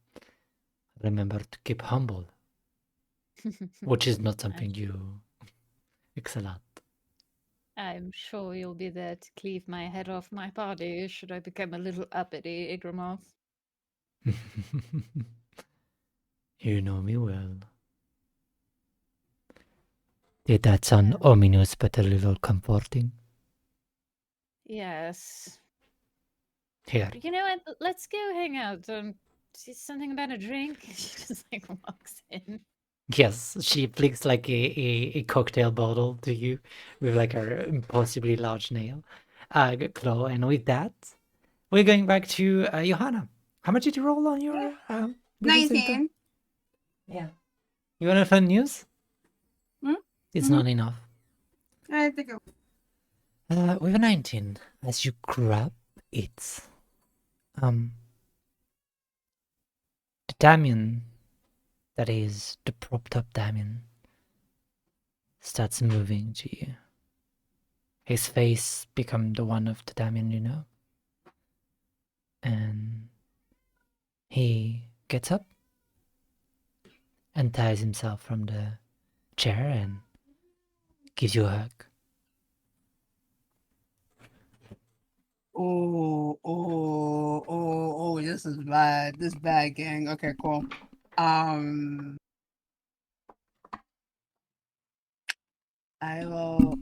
remember to keep humble, which is not something you excel at. I'm sure you'll be there to cleave my head off my body should I become a little uppity, Igramoth. You know me well. Did that sound Yeah. ominous but a little comforting? Yes. Here, You know what? Let's go hang out. See something about a drink? She just like walks in. yes, she flicks like a cocktail bottle to you with like her impossibly large claw, and with that, we're going back to Johanna. How much did you roll on your wisdom saving throw? 19. Yeah. You want to fun news? Hmm? It's Mhm. not enough. I think With a 19, as you grab it, the Damien, that is the propped up Damien, starts moving to you. His face become the one of the Damien you know. And he gets up and ties himself from the chair and gives you a hug. Oh, this is bad. This is bad, gang. Okay, cool. I will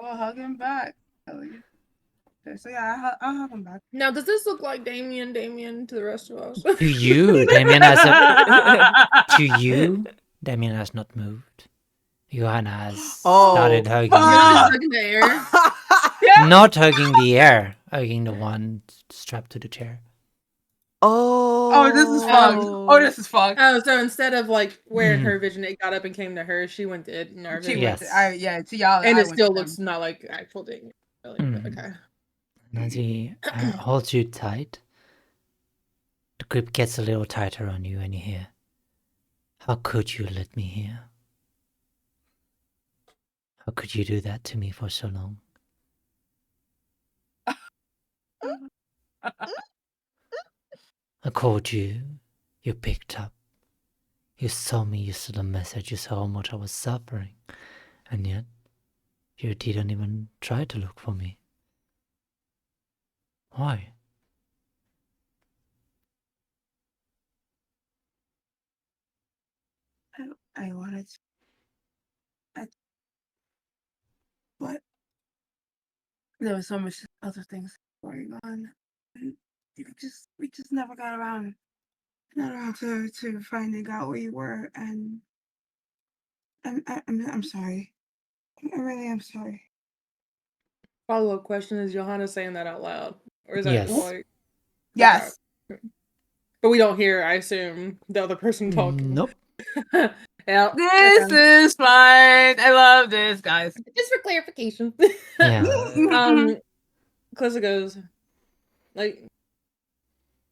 hug him back. Oh, yeah. Okay, so yeah, I'll hug him back. Now, does this look like Damien to the rest of us? To you, Damien has to you, Damien has not moved. Johanna has started hugging You're you. just hugging the air. Not hugging the air, hugging the one strapped to the chair. Oh, this is fucked. Oh, this is fucked. Oh, so instead of like where in Mhm. her vision it got up and came to her, she went to it in our She vision. went. Yes. To y'all. And I it went still to looks them. not like actual Damien. Really, Mhm. but okay. And as he holds you tight, the grip gets a little tighter on you, and you hear, "How could you let me here? How could you do that to me for so long? I called you, you picked up, you saw me, you saw the message, you saw how much I was suffering, and yet you didn't even try to look for me. Why?" I wanted to. But there was so much other things going on. And we just never got around to finding out where you were, and I'm sorry. I really am sorry. Follow-up question: is Johanna saying that out loud, or is that Yes. just like Yes. okay. But we don't hear, I assume, the other person talking. Nope. Yeah. This okay. is fine. I love this, guys. Just for clarification. Yeah. Klissa goes, like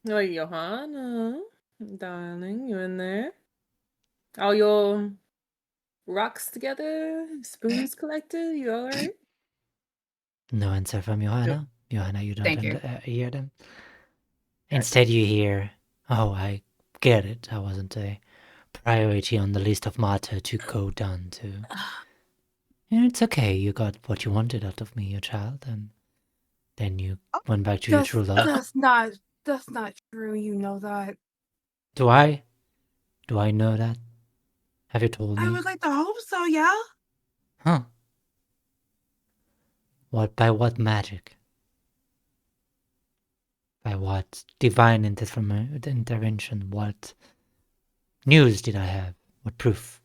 Johanna, darling, you in there? All your rocks together, spoons collected, you alright? No answer from Johanna. Johanna, you don't Thank you. hear them. Instead, you hear, "Oh, I get it. I wasn't a priority on the list of matter to go down to. Yeah, it's okay. You got what you wanted out of me, your child, and then you went back to your true love." That's not true. You know that. Do I? Do I know that? Have you told I me? would like to hope so, yeah. Huh? What? By what magic? By what divine intervention? What news did I have? What proof?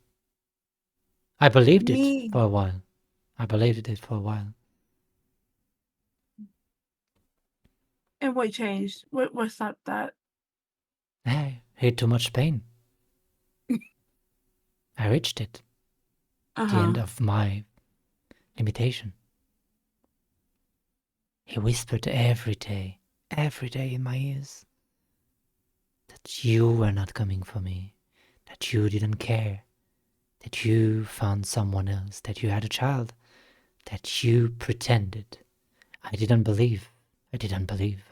I believed Me. it for a while. I believed it for a while. And what changed? What stopped that? I hid too much pain. I reached it. The end of my limitation. He whispered every day in my ears, that you were not coming for me, that you didn't care, that you found someone else, that you had a child, that you pretended. I didn't believe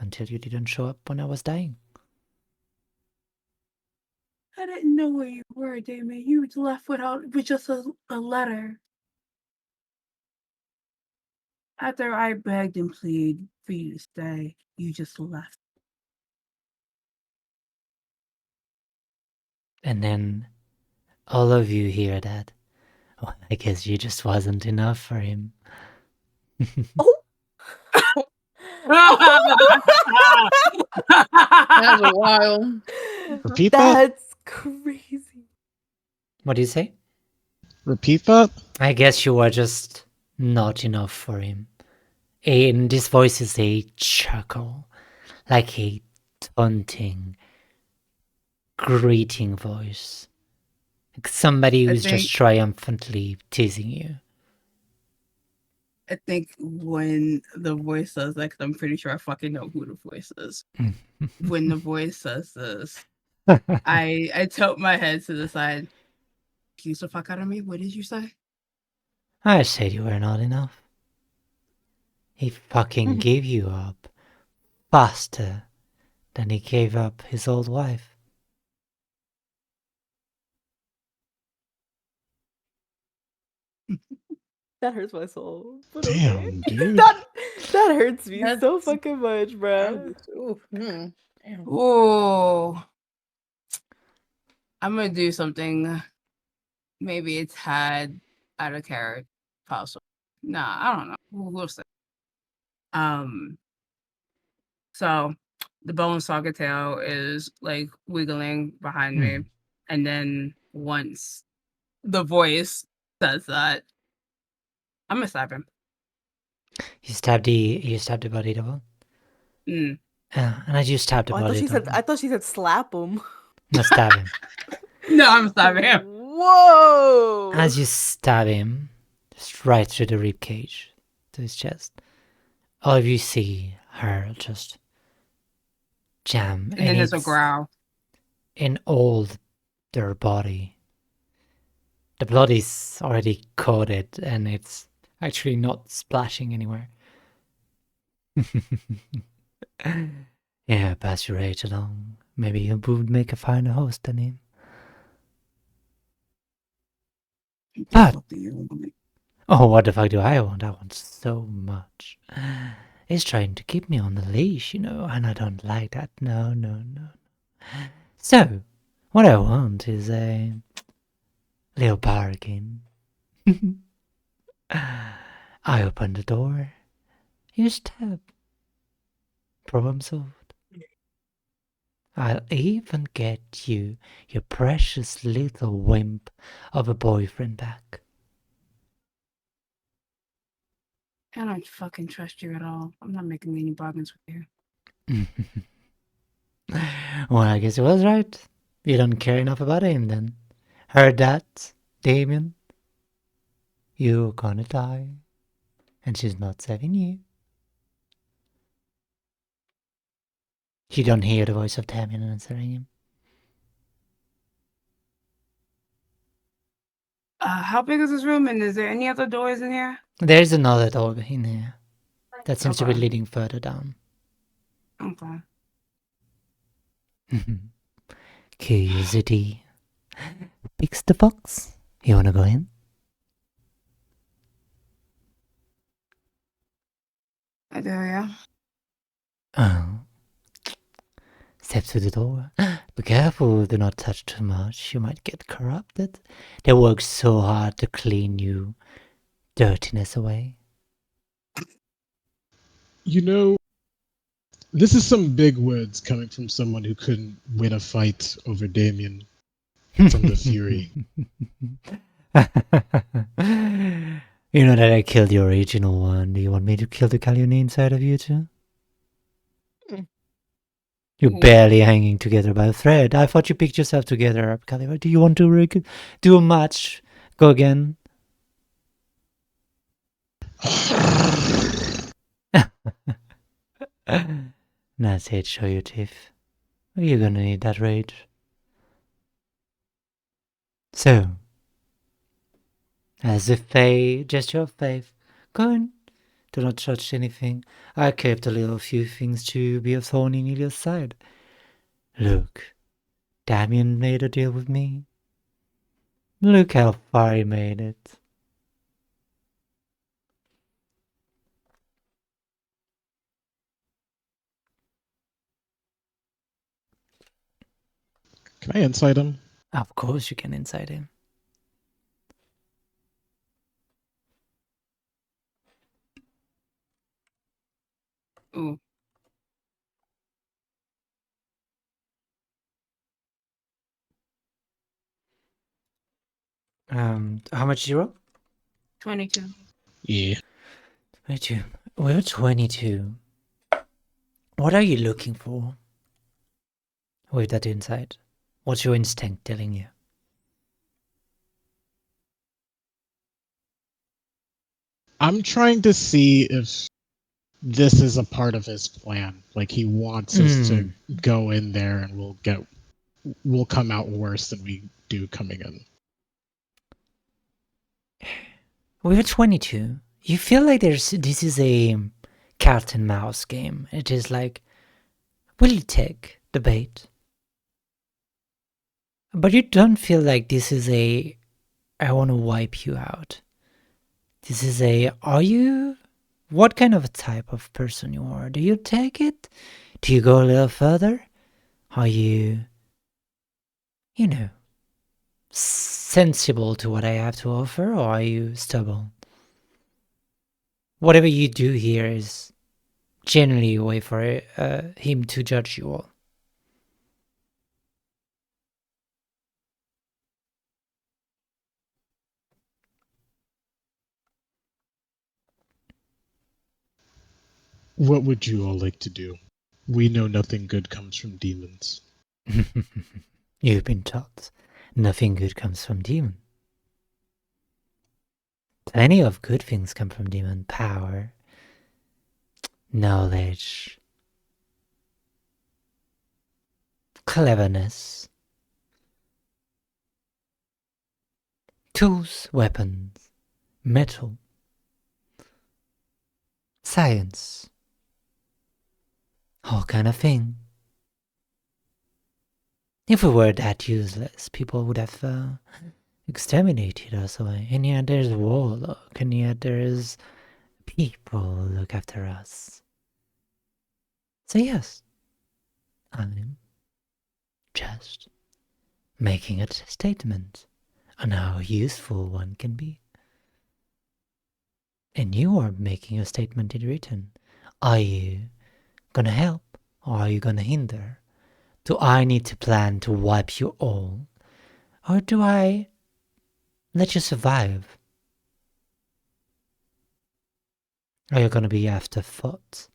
until you didn't show up when I was dying. I didn't know where you were, Damon. You was left with just a letter. After I begged and pleaded for you to stay, you just left. And then all of you hear that. Well, I guess you just wasn't enough for him. That's a while. Repeat that? That's crazy. What do you say? Repeat that? I guess you were just not enough for him. And this voice is a chuckle, like a taunting, greeting voice. Like somebody who's just triumphantly teasing you. I think when the voice says that, 'cause I'm pretty sure I fucking know who the voice is. When the voice says this, I tilt my head to the side. Excuse the fuck out of me. What did you say? I said you were not enough. He fucking gave you up faster than he gave up his old wife. That hurts my soul. But Damn, okay. dude. that hurts me so That's- fucking much, bruh. Ooh, damn. Ooh. I'm gonna do something. Maybe it's had out of character, possible. Nah, I don't know. We'll see. So the bone socket tail is like wiggling behind me, and then once the voice says that, I'm gonna stab him. You stab the body double. Mm. And as you stab the Oh, body double, I thought she said slap him. no, stab him. No, I'm stabbing him. Whoa! As you stab him, just right through the rib cage to his chest, all of you see her just jam, And then there's a growl. in all their body. The blood is already coated, and it's actually not splashing anywhere. Yeah, pass your age along. Maybe you would make a finer host than him. But oh, what the fuck do I want? I want so much. He's trying to keep me on the leash, and I don't like that. No. So, what I want is a little bargain. I open the door. You stab. Problem solved. I'll even get you your precious little wimp of a boyfriend back. I don't fucking trust you at all. I'm not making any bargains with you. Well, I guess it was right. You don't care enough about him then. Heard that, Damien? You're gonna die. And she's not saving you. You don't hear the voice of Damien answering him. How big is this room, and is there any other doors in here? There's another door in here that seems to be Okay. leading further down. Okay. Curiosity picks the fox. You wanna go in? I do, yeah. Oh. Step through the door. Be careful, do not touch too much. You might get corrupted. They work so hard to clean you dirtiness away. This is some big words coming from someone who couldn't win a fight over Damien from the Fury. You know that I killed the original one. Do you want me to kill the Kalyani inside of you too? You're barely hanging together by a thread. I thought you picked yourself together up, Caliber. Do you want to do a match? Go again? That's it, show your teeth. You're gonna need that rage. So, as if a gesture of faith, go on. Do not touch anything. I kept a little few things to be a thorn in Ilya's side. Look, Damien made a deal with me. Look how far he made it. Can I insight him? Of course you can incite him. Ooh. How much did you roll? 22. Yeah. 22. We're 22. What are you looking for with that insight? What's your instinct telling you? I'm trying to see if this is a part of his plan. Like he wants us to go in there and we'll come out worse than we do coming in. We're 22. You feel like this is a cat and mouse game. It is like, will you take the bait? But you don't feel like this is I want to wipe you out This is a... Are you... What kind of type of person you are? Do you take it? Do you go a little further? Are you... You know... sensible to what I have to offer, or are you stubborn? Whatever you do here is generally a way for him to judge you all. What would you all like to do? We know nothing good comes from demons. You've been taught nothing good comes from demon. Plenty of good things come from demon. Power, knowledge, cleverness, tools, weapons, metal, science, all kind of thing. If we were that useless, people would have exterminated us away. And yet there's warlock, and yet there's people who look after us. So yes, I'm just making a statement on how useful one can be. And you are making a statement in return. Are you gonna help, or are you gonna hinder? Do I need to plan to wipe you all? Or do I let you survive? Are you gonna be afterthought?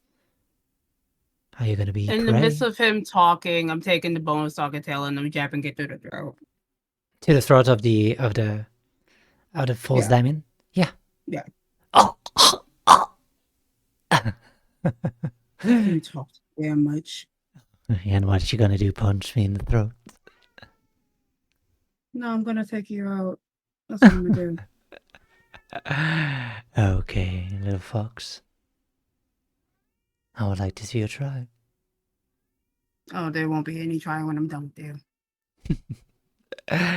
Are you gonna be In the midst of him talking, I'm taking the bonus talking tail and I'm jabbing it through the throat. To the throat of the false Yeah. diamond? Yeah. Yeah. Oh. You talk damn much. And what you gonna do? Punch me in the throat? No, I'm gonna take you out. That's what I'm gonna do. Okay, little fox. I would like to see you try. Oh, there won't be any trying when I'm done with you.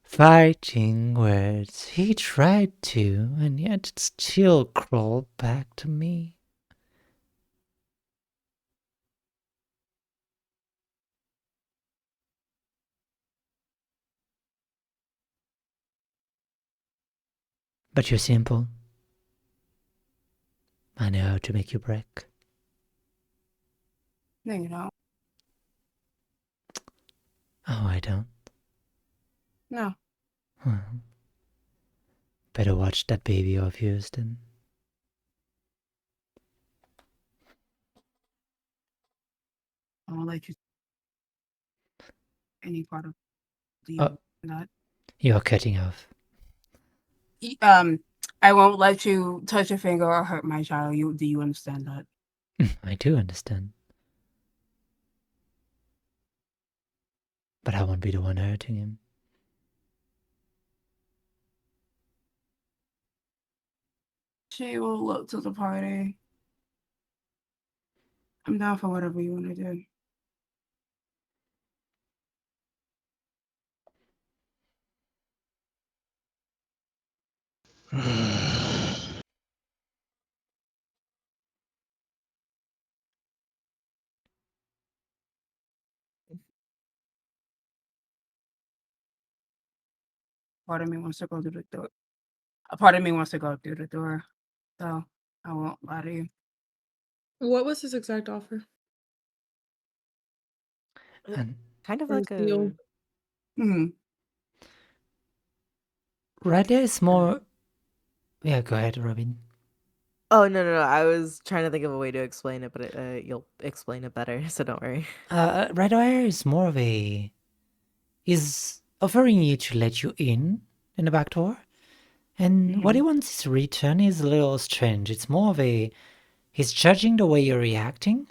Fighting words. He tried to, and yet it still crawled back to me. But you're simple. I know how to make you break. No, you don't. Oh, I don't? No. Well, better watch that baby of yours then. I won't let you any part of the that. You're cutting off. I won't let you touch a finger or hurt my child. Do you understand that? I do understand. But I won't be the one hurting him. She will look to the party. I'm down for whatever you want to do. Part of me wants to go through the door. A part of me wants to go through the door. So I won't lie to you. What was his exact offer? And Kind of Or like deal? Hmm. right there is more... Yeah, go ahead, Robin. Oh, no. I was trying to think of a way to explain it, but you'll explain it better, so don't worry. Right there is more of a... Is offering you to let you in the back door. And what he wants to return is a little strange. It's more of a... He's judging the way you're reacting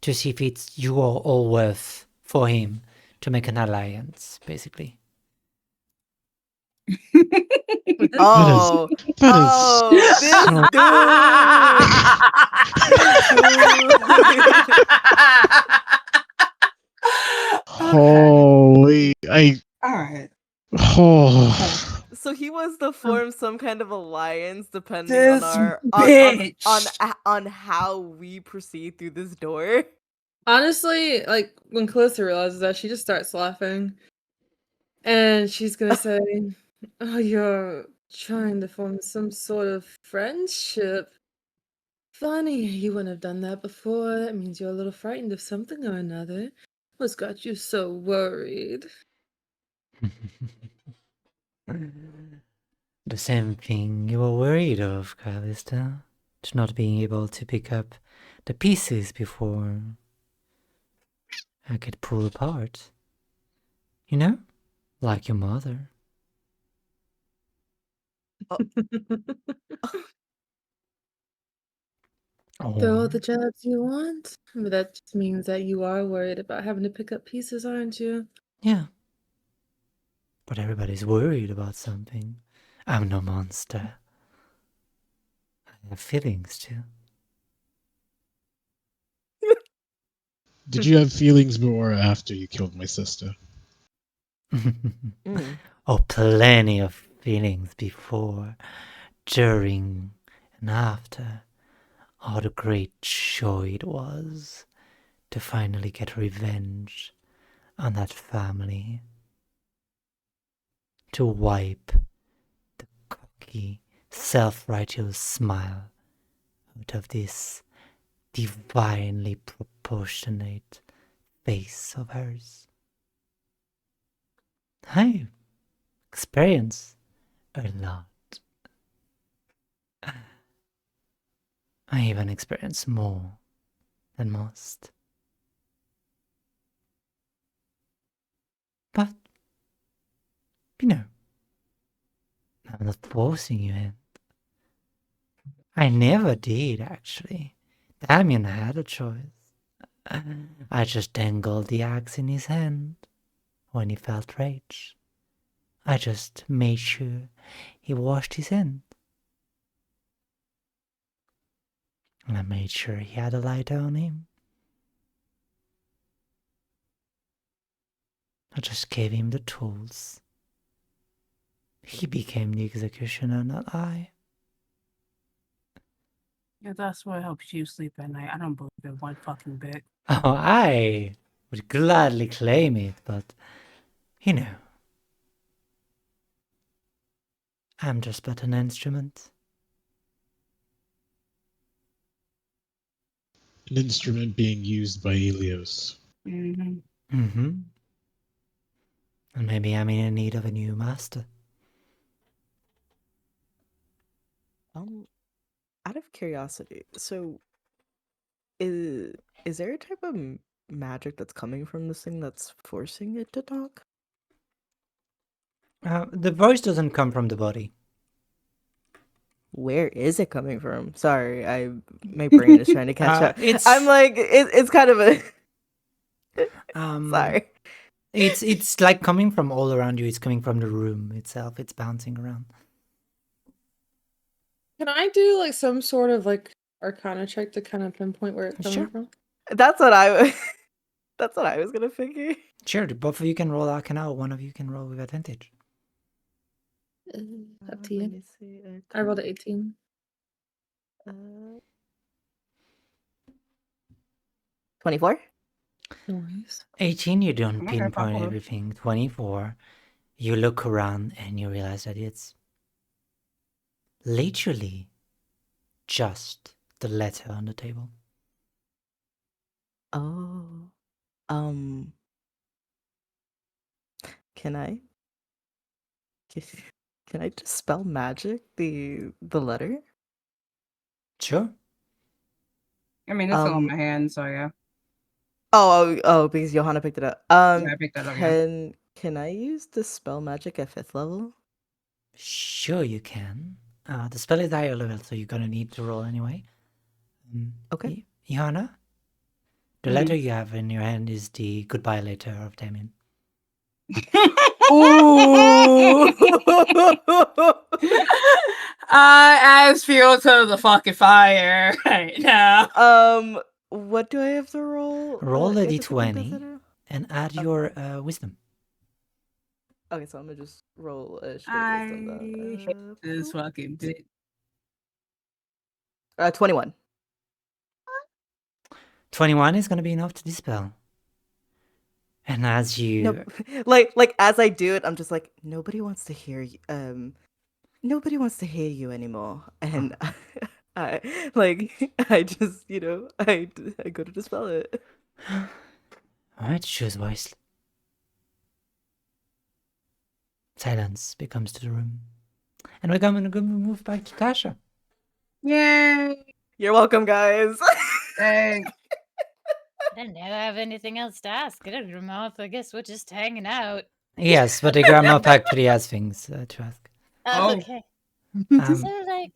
to see if it's you are all worth for him to make an alliance, basically. Oh, That oh, is this so- Okay. Holy, All right. oh. So he wants to form some kind of alliance depending on This our bitch. on how we proceed through this door. Honestly, like when Calista realizes that, she just starts laughing. And she's gonna say, "Oh, you're trying to form some sort of friendship. Funny, you wouldn't have done that before. That means you're a little frightened of something or another. What's got you so worried?" The same thing you were worried of, Calista. To not being able to pick up the pieces before I could pull apart. You know? Like your mother. Throw all Or, the jabs you want, but that just means that you are worried about having to pick up pieces, aren't you? yeah. But everybody's worried about something. I'm no monster. I have feelings too. Did you have feelings before or after you killed my sister? Oh, plenty of feelings before, during, and after. Oh, the great joy it was to finally get revenge on that family. To wipe the cocky, self-righteous smile out of this divinely proportionate face of hers. I experience a lot. I even experience more than most. But, you know, I'm not forcing you in. I never did, actually. Damien had a choice. I just dangled the axe in his hand when he felt rage. I just made sure he washed his hands. And I made sure he had a light on him. I just gave him the tools. He became the executioner, not I. Yeah, that's what helps you sleep at night. I don't believe it one fucking bit. Oh, I would gladly claim it, but, you know, I'm just but an instrument. An instrument being used by Helios. Mm-hmm. Mm-hmm. And maybe I'm in need of a new master. Out of curiosity, so is there a type of magic that's coming from this thing that's forcing it to talk? The voice doesn't come from the body. Where is it coming from? Sorry, my brain is trying to catch up. It's I'm like it's kind of a sorry. It's like coming from all around you. It's coming from the room itself. It's bouncing around. Can I do like some sort of like Arcana check to kind of pinpoint where it's coming Sure. from? That's what I that's what I was gonna figure. Sure, both of you can roll Arcana, or one of you can roll with advantage. Up to Let you. me see. I rolled an 18. 24? Nice. 18, you don't Okay, pinpoint follow. everything. 24, you look around and you realize that it's literally just the letter on the table. Oh. Can I? Can I dispel magic the letter? Sure. I mean, it's still on Um. my hand, so yeah. Oh, because Johanna picked it up. Yeah, I picked that up, yeah. Can I use dispel magic at 5th level? Sure, you can. The spell is higher level, so you're gonna need to roll anyway. Okay. Johanna, the letter you have in your hand is the goodbye letter of Damien. Ooh. I add fuel to the fucking fire right now. What do I have to roll? Roll a if it's a d20 consider? and add your wisdom. Okay, so I'm gonna just roll a straight I wisdom hate then. this fucking bit. 21. 21 is going to be enough to dispel. And as you... No, like as I do it, I'm just like, nobody wants to hear you. Nobody wants to hear you anymore. And I just, I go to dispel it. Alright, choose wisely. Silence becomes to the room. And we're going to move back to Tasha. Yay! You're welcome, guys. Thanks. I don't know. I have anything else to ask. I don't know. I guess we're just hanging out. Yes, but the Grandma Factory has things to ask. Oh. Okay. Um, So, like,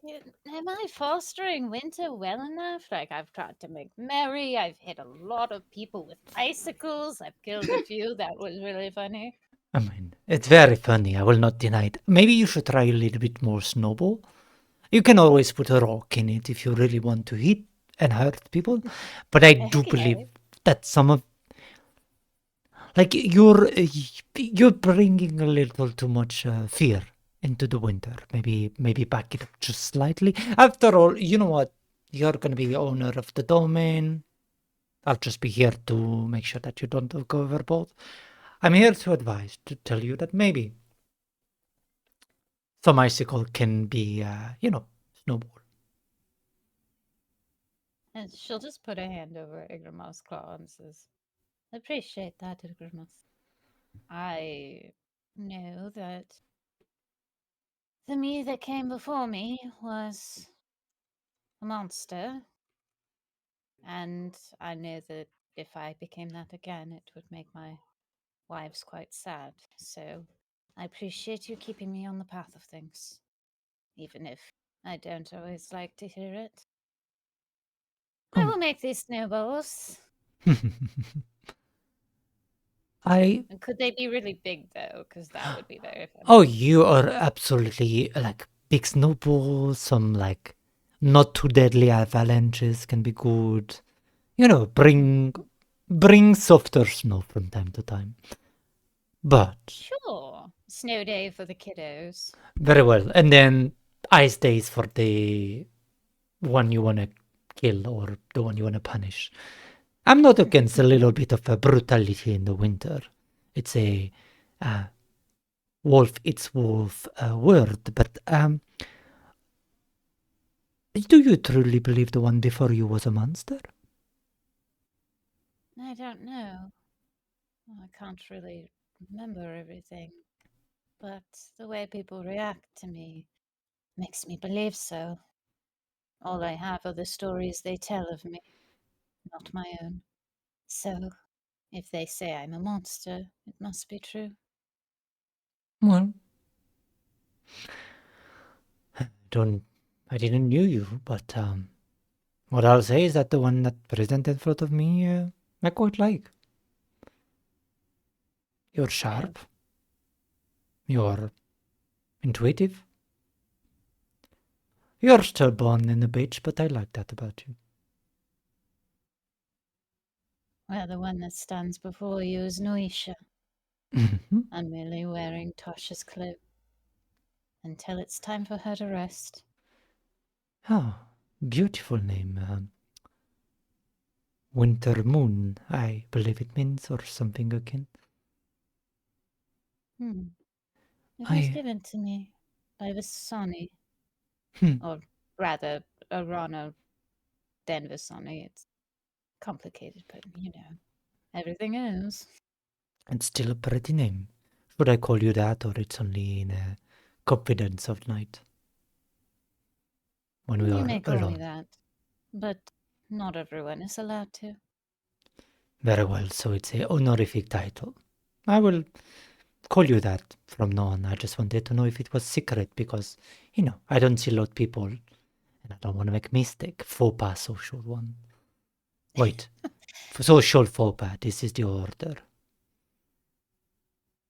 am I fostering winter well enough? Like, I've tried to make merry. I've hit a lot of people with bicycles. I've killed a few. That was really funny. I mean, it's very funny, I will not deny it. Maybe you should try a little bit more snowball. You can always put a rock in it if you really want to hit and hurt people. But I do believe Okay. that some of... Like, you're bringing a little too much fear into the winter. Maybe back it up just slightly. After all, you know what? You're going to be the owner of the domain. I'll just be here to make sure that you don't go overboard. I'm here to advise, to tell you that maybe some icicle can be, snowball. And she'll just put a hand over Igram's claw and says, appreciate that, Igramus. I know that the me that came before me was a monster. And I know that if I became that again, it would make my wives quite sad. So I appreciate you keeping me on the path of things, even if I don't always like to hear it. I will make these snowballs. And could they be really big, though? Because that would be very fun. Oh, you are absolutely, like, big snowballs, some, like, not too deadly avalanches can be good. Bring softer snow from time to time. But... Sure. Snow day for the kiddos. Very well. And then ice days for the one you want to kill or the one you want to punish. I'm not against a little bit of brutality in the winter. It's a wolf eats wolf word, but do you truly believe the one before you was a monster? I don't know. I can't really remember everything. But the way people react to me makes me believe so. All I have are the stories they tell of me, not my own. So, if they say I'm a monster, it must be true. Well, I didn't knew you, but what I'll say is that the one that presented in front of me, I quite like. You're sharp. You're intuitive. You're stubborn in a bitch, but I like that about you. Well, the one that stands before you is Noisha. Mhm. I'm merely wearing Tasha's cloak until it's time for her to rest. Oh, beautiful name. Winter Moon, I believe it means, or something akin. It was I... given to me by Visani, Hmm. or rather, Arana then Visani. It's complicated, but everything is. It's still a pretty name. Should I call you that, or it's only in confidence of night? When we You are may call me alone. that, but not everyone is allowed to. Very well, so it's a honorific title. I will call you that from now on. I just wanted to know if it was secret because, I don't see a lot of people and I don't want to make a mistake. Faux pas social one. Wait. Social faux pas. This is the order.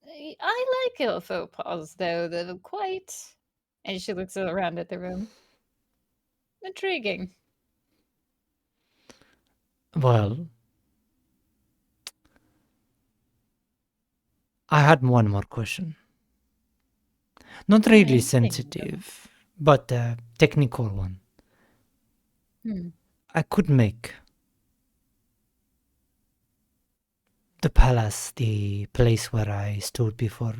I like your faux pas, though. They're quite. And she looks around at the room. Intriguing. Well, I had one more question. Not really Okay, sensitive, but a technical one. Hmm. I could make the palace the place where I stood before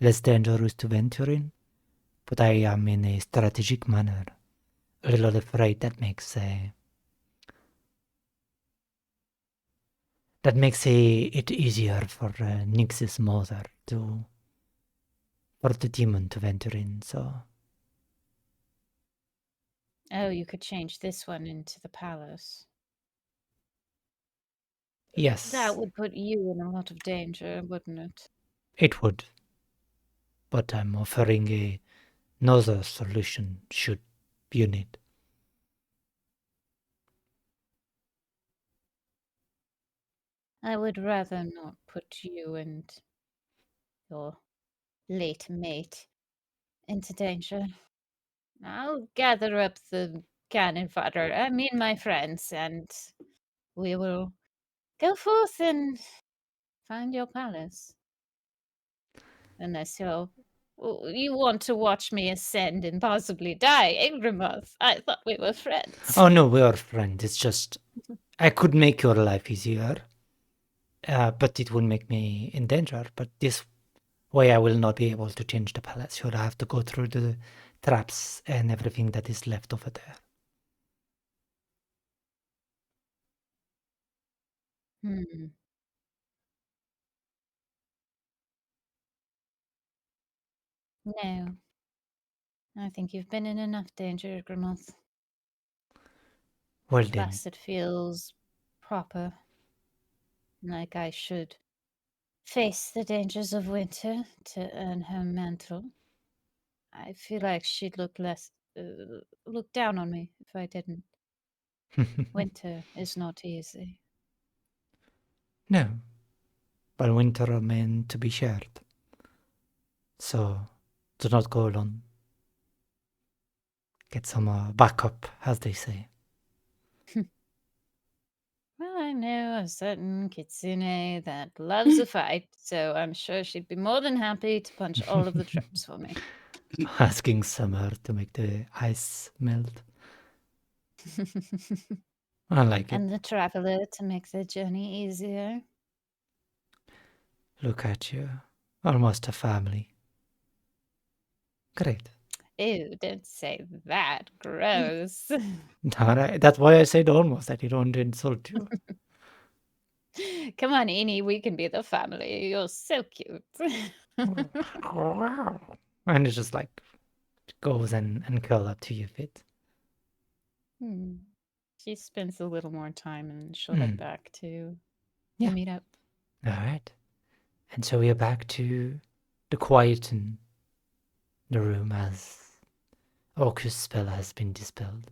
less dangerous to venture in, but I am in a strategic manner a little afraid that makes it easier for Nyx's mother for the demon to venture in. So Oh, you could change this one into the palace. yes, That would put you in a lot of danger, wouldn't it? it would. But I'm offering another solution should you need. I would rather not put you and your late mate into danger. I'll gather up the cannon fodder, I mean my friends, and we will go forth and find your palace. Unless you want to watch me ascend and possibly die, Ingrimuth. I thought we were friends. Oh no, we are friends. It's just I could make your life easier, but it will make me in danger. But this way, I will not be able to change the palace. You'll have to go through the traps and everything that is left over there. Hmm. No. I think you've been in enough danger, Grimuth. Well then, Plus, it feels proper. Like I should face the dangers of winter to earn her mantle. I feel like she'd look down on me if I didn't. Winter is not easy. no, but winter are meant to be shared. So do not go alone. Get some backup, as they say. Well, I know a certain kitsune that loves a fight, so I'm sure she'd be more than happy to punch all of the traps for me. Asking Summer to make the ice melt. I like it. And the traveler to make the journey easier. Look at you. Almost a family. Great. Ew, don't say that. Gross. That's why I said almost. I didn't want to insult you. Come on, Eni, we can be the family. You're so cute. And it just like goes and curl up to your feet. Hmm. She spends a little more time and she'll head back to Yeah. the meetup. All right. And so we are back to the quiet in the room as Orcus' spell has been dispelled.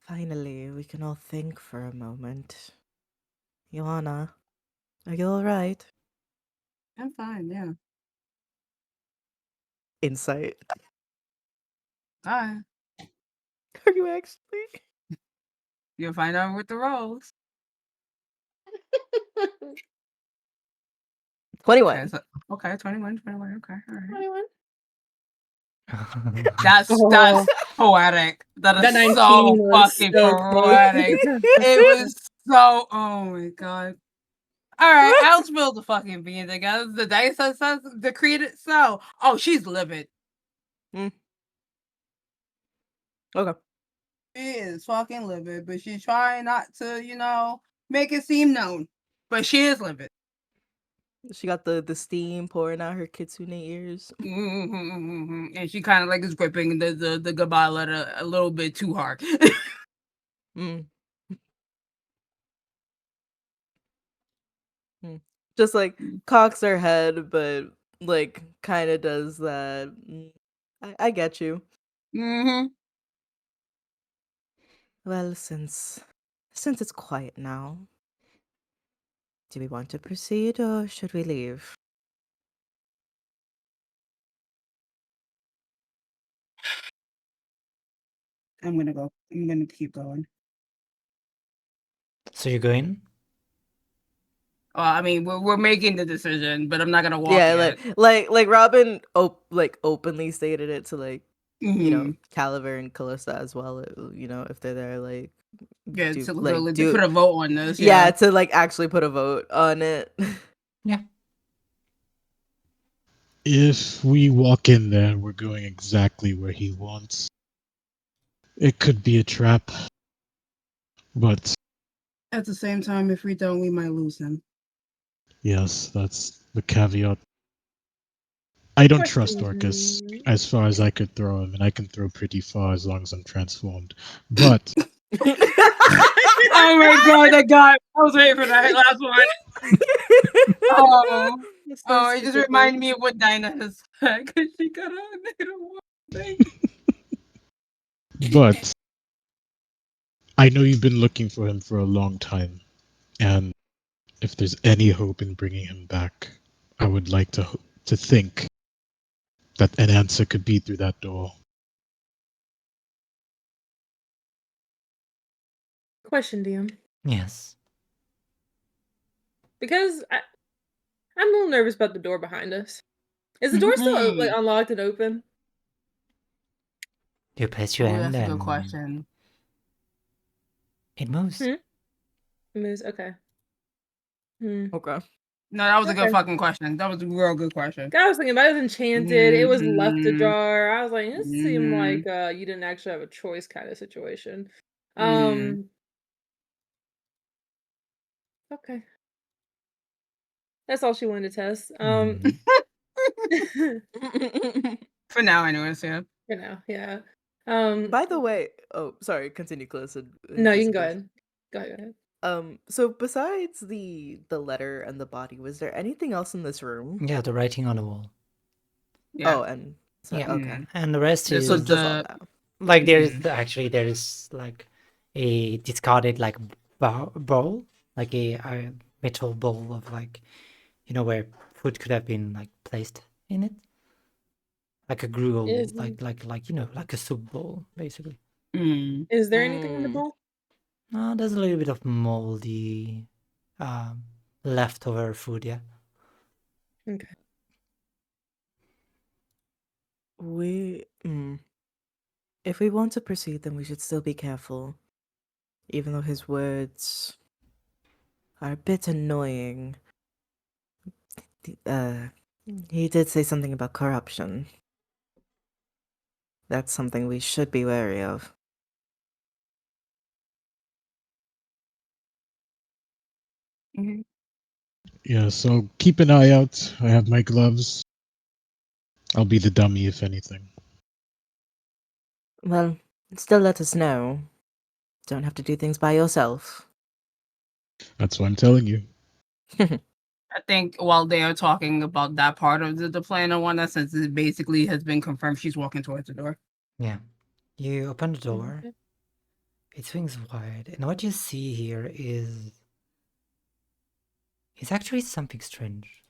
Finally, we can all think for a moment. Joanna, are you alright? I'm fine, yeah. Insight. Alright. Are you actually? You'll find out with the rolls. 21. Okay, okay, 21, okay, all right. 21. That's Oh. poetic. That That is 19 so was fucking so poetic. It was so, oh my god. Alright, I'll spill the fucking beans, I guess. The dice says decreed it so. Oh, she's livid. Okay. She is fucking livid, but she's trying not to, make it seem known. But she is livid. She got the steam pouring out her kitsune ears. And she kind of like is gripping the goodbye letter a little bit too hard. Mm. Just like cocks her head, but like kind of does that. I get you. Mm-hmm. Well, since it's quiet now, do we want to proceed or should we leave? I'm gonna go. I'm gonna keep going. So you go in? I mean, we're making the decision, but I'm not gonna walk Yeah, yet. like Robin openly stated it to like Mhm. Caliver and Callista as well. If they're there, like Yeah, do to put a vote on this. yeah, Yeah. to like actually put a vote on it. If we walk in there, we're going exactly where he wants. It could be a trap, but At the same time, if we don't, we might lose him. yes, that's the caveat. I don't trust Orcus Question. as far as I could throw him, and I can throw pretty far as long as I'm transformed. But Oh my god, that guy! I was waiting for that last one. Oh, That's so it just stupid. reminded me of what Dinah has said because she got a negative one thing. but I know you've been looking for him for a long time, and if there's any hope in bringing him back, I would like to think that an answer could be through that door. Question, DM. Yes. Because I'm a little nervous about the door behind us. Is the door still like unlocked and open? You place your Oh, hand that's a good and question. it moves. Hmm? It moves. Okay. Okay. No, that was a good Okay. fucking question. That was a real good question. I was thinking about it. Was enchanted. It was left Mhm. ajar. I was like, this seemed Mhm. like you didn't actually have a choice kind of situation. Mhm. Okay. That's all she wanted to test. Mm. For now, anyways, yeah. For now, yeah. By the way, oh, sorry, continue, Callista. No, you Just can go in case. ahead. Go ahead. So besides the letter and the body, was there anything else in this room? Yeah, the writing on the wall. Yeah. Oh, and so, Yeah. okay. And the rest This is So was just all the that. like there is Mhm. actually there is like a discarded like bowl, like a metal bowl of like where food could have been like placed in it, like a gruel, Is like a soup bowl basically. Mm. is there anything in the bowl? There's a little bit of moldy, um, leftover food. Yeah. Okay. If we want to proceed, then we should still be careful. Even though his words are a bit annoying. He did say something about corruption. That's something we should be wary of. Mhm. Yeah, so keep an eye out. I have my gloves. I'll be the dummy if anything. Well, still let us know. Don't have to do things by yourself. That's what I'm telling you. I think while they are talking about that part of the plan, I want that since it basically has been confirmed, she's walking towards the door. Yeah. You open the door. Okay. It swings wide, and what you see here is actually something strange.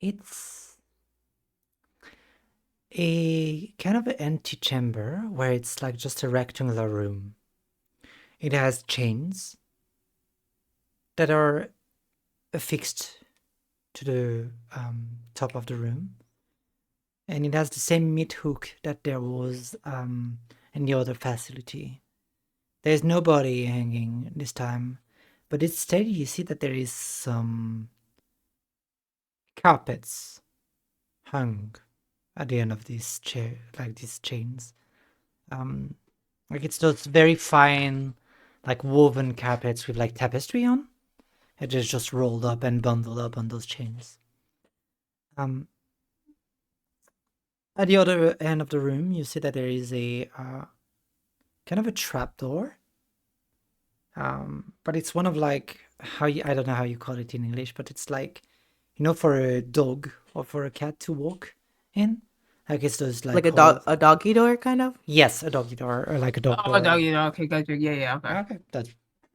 It's a kind of an empty chamber where it's like just a rectangular room. It has chains that are affixed to the top of the room, and it has the same meat hook that there was in the other facility. There's nobody hanging this time, but instead you see that there is some carpets hung at the end of these these chains. Like it's those very fine, like woven carpets with like tapestry on. It is just rolled up and bundled up on those chains. At the other end of the room, you see that there is a kind of a trap door. But it's one of like I don't know how you call it in English, but it's like for a dog or for a cat to walk in. Like it's those like holes. a doggy door, kind of. Yes, a doggy door or like a dog Oh, door. no, you know, okay, gotcha. Yeah, okay. Okay, that's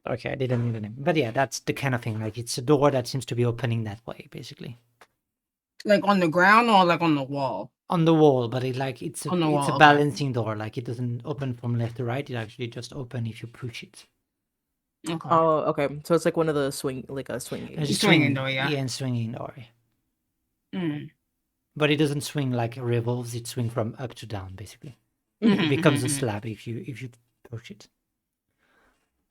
okay. I didn't need the name, but yeah, that's the kind of thing. Like it's a door that seems to be opening that way, basically Like on the ground or like on the wall? on the wall. But it's On the a wall, okay. balancing door. Like it doesn't open from left to right. It actually just open if you push it. Okay. Oh, okay. So it's like one of the like a swinging. There's a Swinging door, yeah. Yeah, and swinging door. Mm. But it doesn't swing like it revolves. It swings from up to down, basically. Mhm, It becomes mhm, a mhm. slab if you push it.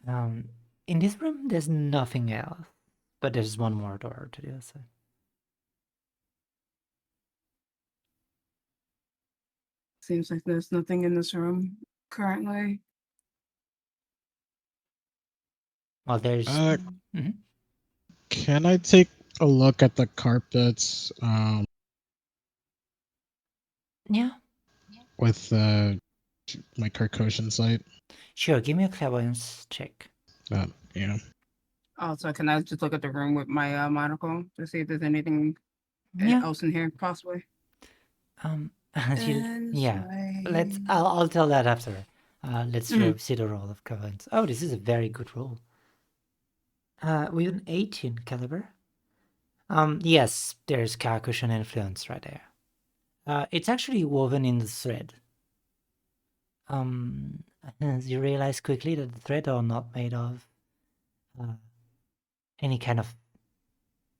In this room, there's nothing else, but there's one more door to the other side. Seems like there's nothing in this room currently. Well, there's. Mhm. Can I take a look at the carpets Yeah, with my Carcosian sight? sure. Give me a clairvoyance check. Yeah. Also, can I just look at the room with my monocle to see if there's anything Yeah. else in here, possibly? Yeah. I'll tell that after. Let's see the roll of clairvoyance. Oh, this is a very good roll. With an 18 caliber. Yes, there's Carcushian influence right there. It's actually woven in the thread. As you realize quickly that the thread are not made of any kind of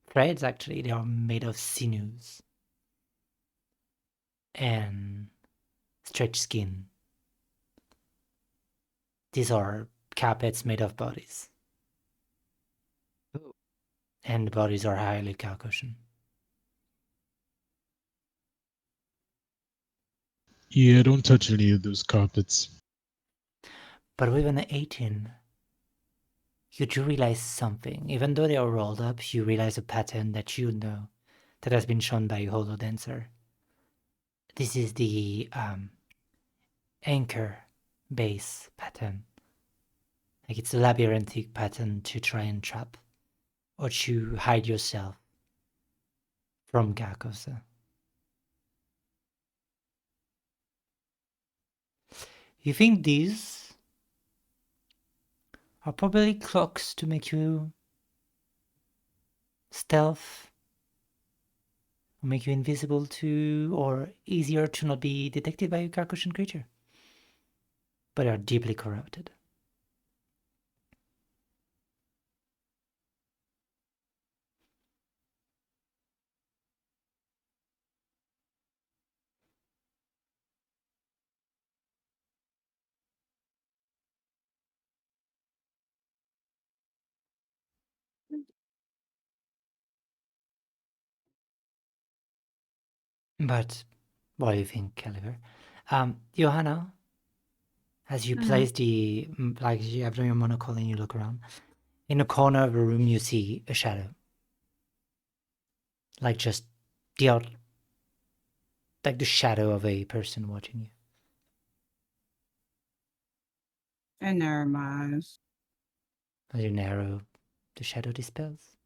threads, actually. They are made of sinews and stretched skin. These are carpets made of bodies. And the bodies are highly Carcushian. Yeah, don't touch any of those carpets. But with an 18, you do realize something. Even though they are rolled up, you realize a pattern that you know that has been shown by a holo dancer. This is the anchor base pattern. Like it's a labyrinthic pattern to try and trap or to hide yourself from Garkosa. You think these are probably clocks to make you stealth, or make you invisible to, or easier to not be detected by a Garkosian creature, but are deeply corrupted. But what do you think, Caliber? Johanna, as you place like you have your monocle and you look around, in a corner of the room you see a shadow. Like just like the shadow of a person watching you. And never mind. As you narrow, the shadow dispels.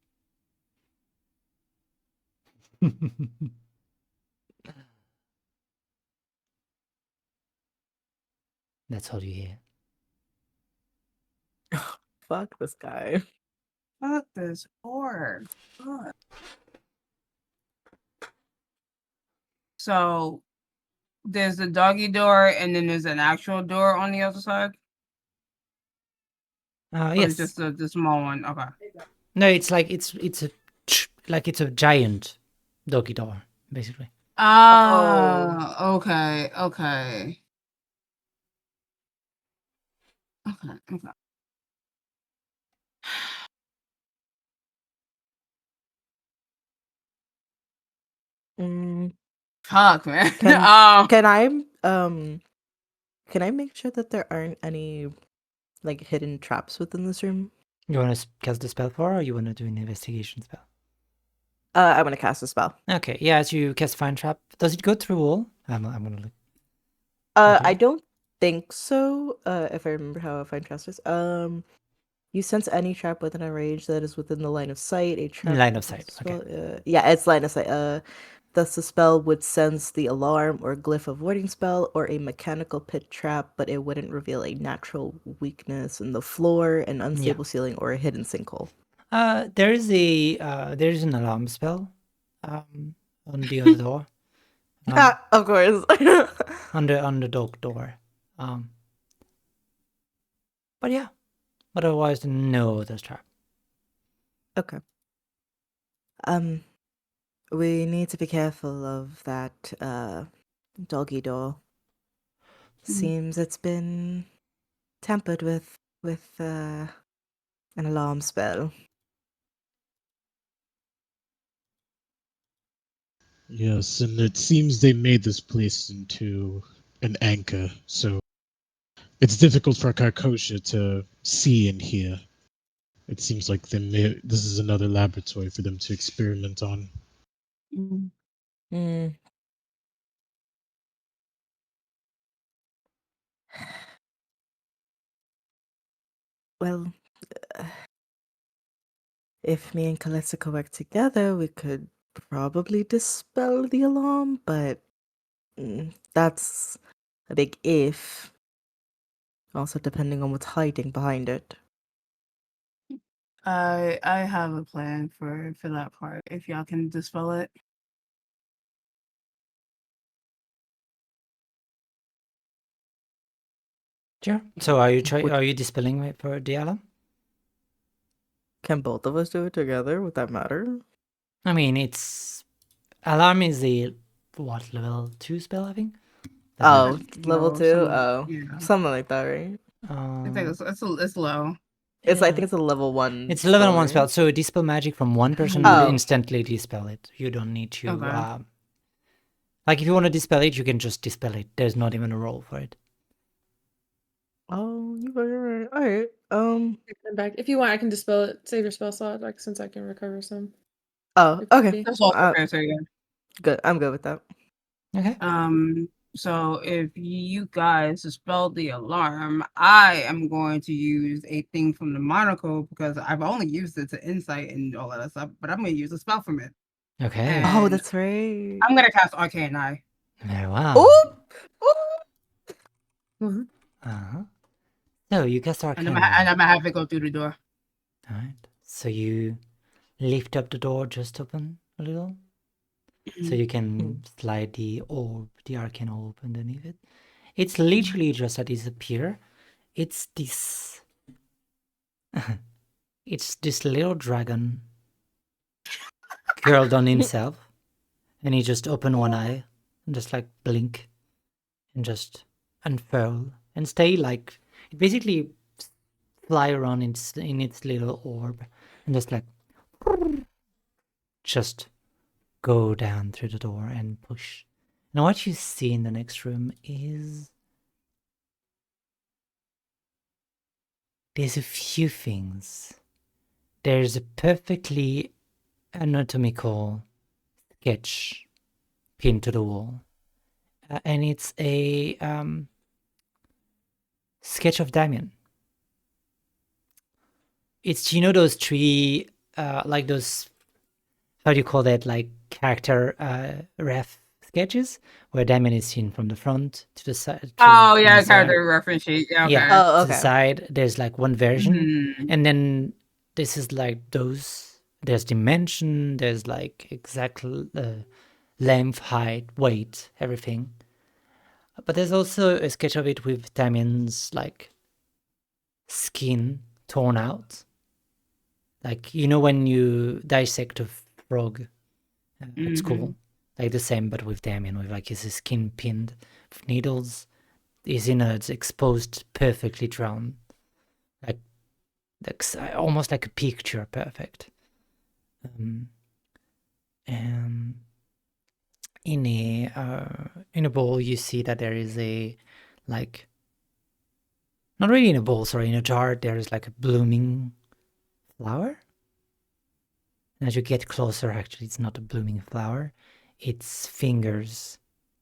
That's all you hear. Fuck this guy. Fuck this whore. Fuck. So there's the doggy door, and then there's an actual door on the other side. Or Yes. it's just the small one. Okay. No, it's like it's a giant doggy door, basically. Ah, okay, okay. Okay. Mm, Fuck, man. Can I make sure that there aren't any like hidden traps within this room? You want to cast the spell for, or you want to do an investigation spell? I want to cast a spell. Okay, yeah. As you cast Find Trap, does it go through all? I'm gonna look. I don't think so. If I remember how a find trap is. You sense any trap within a range that is within the line of sight. A trap. Line of sight. Spell, Okay. yeah, it's line of sight. Thus, the spell would sense the alarm or glyph avoiding spell or a mechanical pit trap, but it wouldn't reveal a natural weakness in the floor, an unstable ceiling, or a hidden sinkhole. There is an alarm spell, on the other door. Of course. on the dog door. But yeah, but otherwise no other trap. Okay. We need to be careful of that doggy door. Seems it's been tampered with an alarm spell. Yes, and it seems they made this place into an anchor, so it's difficult for Karkosha to see and hear. It seems like this is another laboratory for them to experiment on. Hmm. Well, if me and Kalesika work together, we could probably dispel the alarm, but that's a big if. Also, depending on what's hiding behind it. I have a plan for that part. If y'all can dispel it. Sure. So are you dispelling it for the alarm? Can both of us do it together? Would that matter? I mean, it's alarm is the what level 2 spell, I think. Oh, level 2? Some, Oh, yeah. something like that, right? I think it's low. I yeah. think it's a level 1 It's a level 1 right? spell, so dispel magic from one person Oh. will instantly dispel it. You don't need to Okay. like if you want to dispel it, you can just dispel it. There's not even a roll for it. Oh, you're right. Alright. Come back. If you want, I can dispel it. Save your spell slot, like since I can recover some. Oh, If okay. need be. That's all fair, yeah. Good. I'm good with that. Okay. So if you guys dispel the alarm, I am going to use a thing from the monocle because I've only used it to insight and all of that stuff, but I'm gonna use a spell from it. Okay. Oh, And that's right. I'm gonna cast Arcane Eye. Very well. Ooh! Uh-huh. So you cast And Arcane I'm Eye. gonna have it go through the door. Alright. So you lift up the door just open a little. So you can slide the orb, the arcane orb underneath it. It's literally just a disappear. It's this it's this little dragon curled on himself. And he just open one eye and just like blink and just unfurl and stay like it basically fly around in its little orb and just like just go down through the door and push. Now what you see in the next room is there's a few things. There's a perfectly anatomical sketch pinned to the wall. And it's a sketch of Damien. It's, you know, those three, like those, how do you call that, like character ref sketches where Damien is seen from the front to the side. Oh yeah, character reference sheet. Yeah, okay. Yeah, Oh, to the okay. side, there's like one version, Mhm. and then this is like those. There's dimension. There's like exact length, height, weight, everything. But there's also a sketch of it with Damien's like skin torn out. Like, you know, when you dissect a frog at school, like the same, but with Damien, with like his skin pinned with needles, his innards exposed, perfectly drawn, like almost like a picture perfect. And in a bowl, you see that there is a like not really in a bowl, sorry, in a jar. There is like a blooming flower. And as you get closer, actually, it's not a blooming flower. It's fingers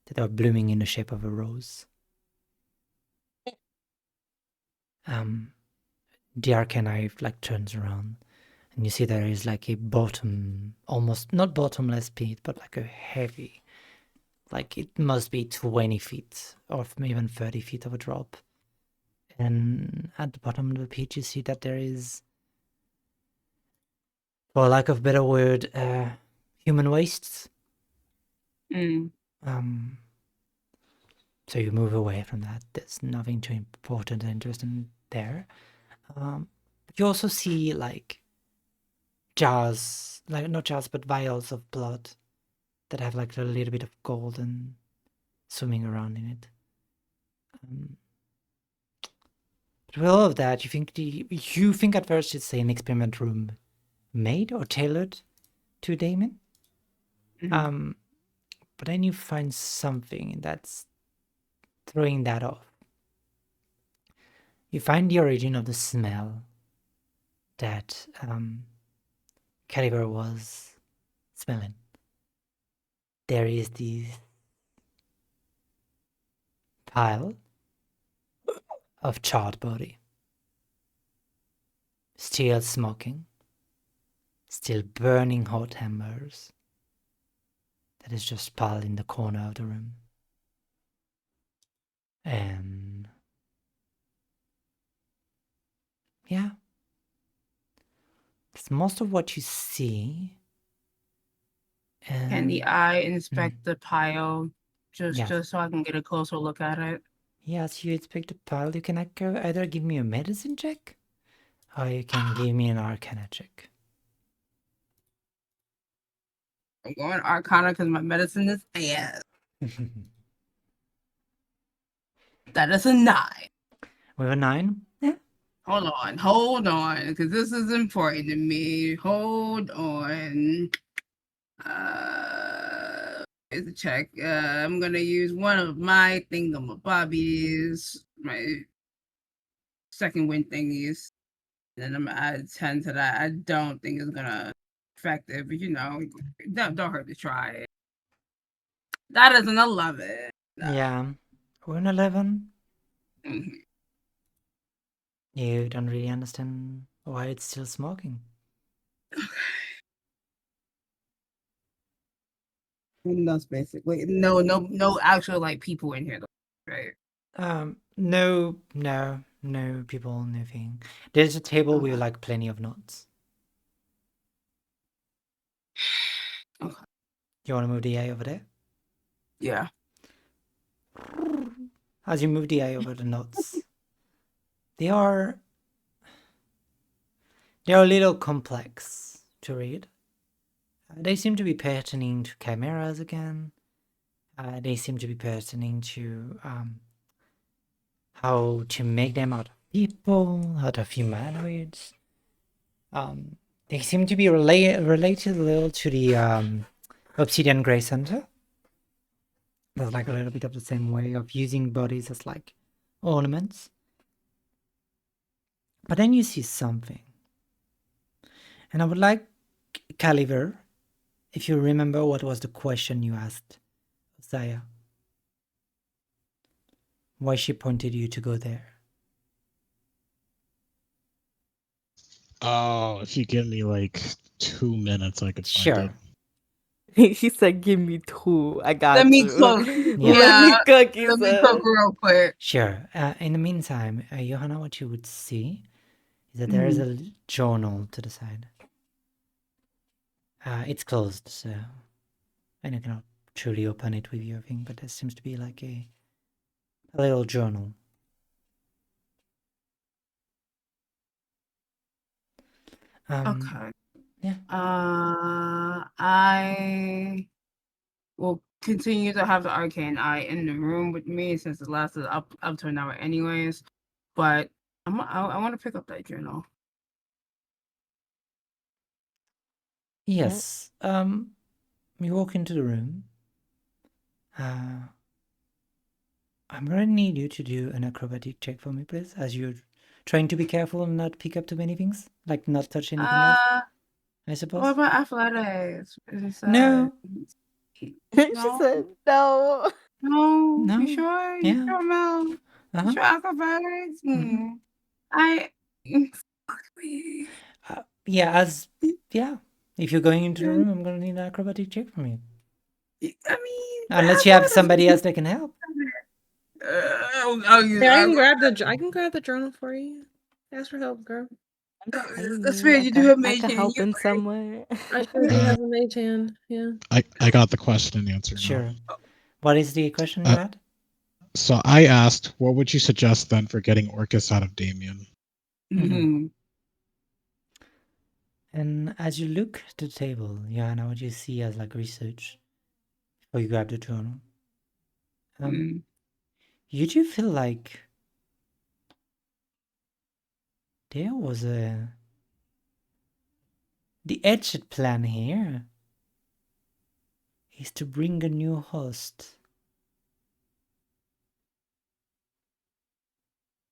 that are blooming in the shape of a rose. The arcane eye like turns around, and you see there is like a bottom, almost not bottomless pit, but like a heavy, like it must be 20 feet or even 30 feet of a drop. And at the bottom of the pit, you see that there is, for lack of a better word, human wastes. So you move away from that. There's nothing too important and interesting there. You also see like jars, like not jars, but vials of blood that have like a little bit of gold and swimming around in it. But with all of that, you think at first it's an experiment room made or tailored to Damon. Mhm. But then you find something that's throwing that off. You find the origin of the smell that Caliber was smelling. There is this pile of charred body. Still smoking. Still burning hot embers. That is just piled in the corner of the room. And yeah. That's most of what you see. Can the And eye inspect the pile Yes. just so I can get a closer look at it? yes, you inspect the pile. You can either give me a medicine check or you can give me an arcana check. I'm going Arcana because my medicine is ass. That is a 9. With a 9? Yeah. Hold on, because this is important to me. Hold on. Here's the check. I'm gonna use one of my thingamabobbies, my second wind thingies. Then I'm gonna add 10 to that. I don't think it's gonna affect it, but don't hurt to try it. That is an 11. Yeah. With an 11, Mhm. you don't really understand why it's still smoking. And that's basically no actual like people in here, though, right? No people, nothing. There's a table with Okay. like plenty of notes. Okay. You want to move the eye over there? Yeah. As you move the eye over the notes, they are a little complex to read. They seem to be pertaining to chimeras again. They seem to be pertaining to how to make them out of people, out of humanoids. They seem to be related a little to the Obsidian Grey Center. There's like a little bit of the same way of using bodies as like ornaments. But then you see something. And I would like, Caliver, if you remember what was the question you asked Ossaïa. Why she pointed you to go there. Oh, if you give me like 2 minutes, I could find Sure. it. He said, "Give me 2. I got Let me you." cook. Yeah. Let me cook. He Let me said. cook real quick. Sure. In the meantime, Johanna, what you would see is that there is a journal to the side. It's closed, so and you cannot truly open it with your thing, but there seems to be like a little journal. Okay. Yeah. I will continue to have the arcane eye in the room with me since it lasted up to an hour anyways. But I want to pick up that journal. Yes. You walk into the room. I'm gonna need you to do an acrobatic check for me, please, as you're trying to be careful and not pick up too many things, like not touch anything else. I suppose. What about athletics? No. She said, "No." No. No. You sure? Yeah. You sure, Mel? Uh-huh. You sure acrobatics? Mhm. Yeah. If you're going into the room, I'm gonna need an acrobatic check from you. I mean, Unless you have somebody else that can help. Here, I can grab the journal for you. Ask for help, girl. That's fair. You do have I mage can hand. help You're in right. some way. I sure do have a mage hand. Yeah. I got the question and answer now. Sure. What is the question you had? So I asked, what would you suggest then for getting Orcus out of Damien? Mhm. And as you look at the table, Johanna, what you see as like research before you grab the journal, Mm. you do feel like there was the exit plan here is to bring a new host.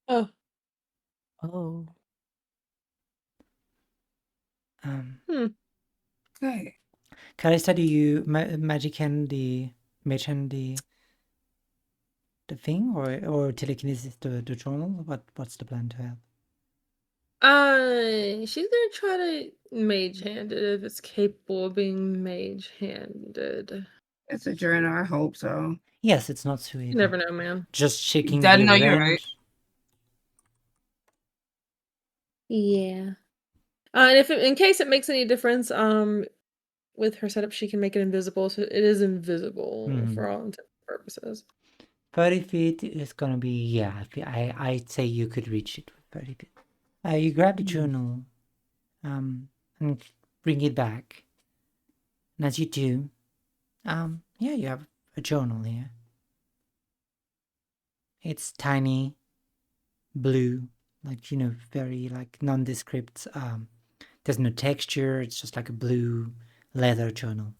Oh, Oh. Okay. Can I study you magic and the mage and the thing, or telekinesis the journal? What's the plan to have? she's gonna try to mage handed if it's capable of being mage handed. It's a journal. I hope so. Yes, it's not so You evil. never know, man. Just checking Dad, the no, you're range. right. Yeah. And if in case it makes any difference, with her setup, she can make it invisible, so it is invisible for all intents and purposes. 30 feet is gonna be, yeah, I'd say you could reach it with 30 feet. You grab the journal, and bring it back. And as you do, yeah, you have a journal here. It's tiny, blue, like, very like nondescript. There's no texture, it's just like a blue leather journal.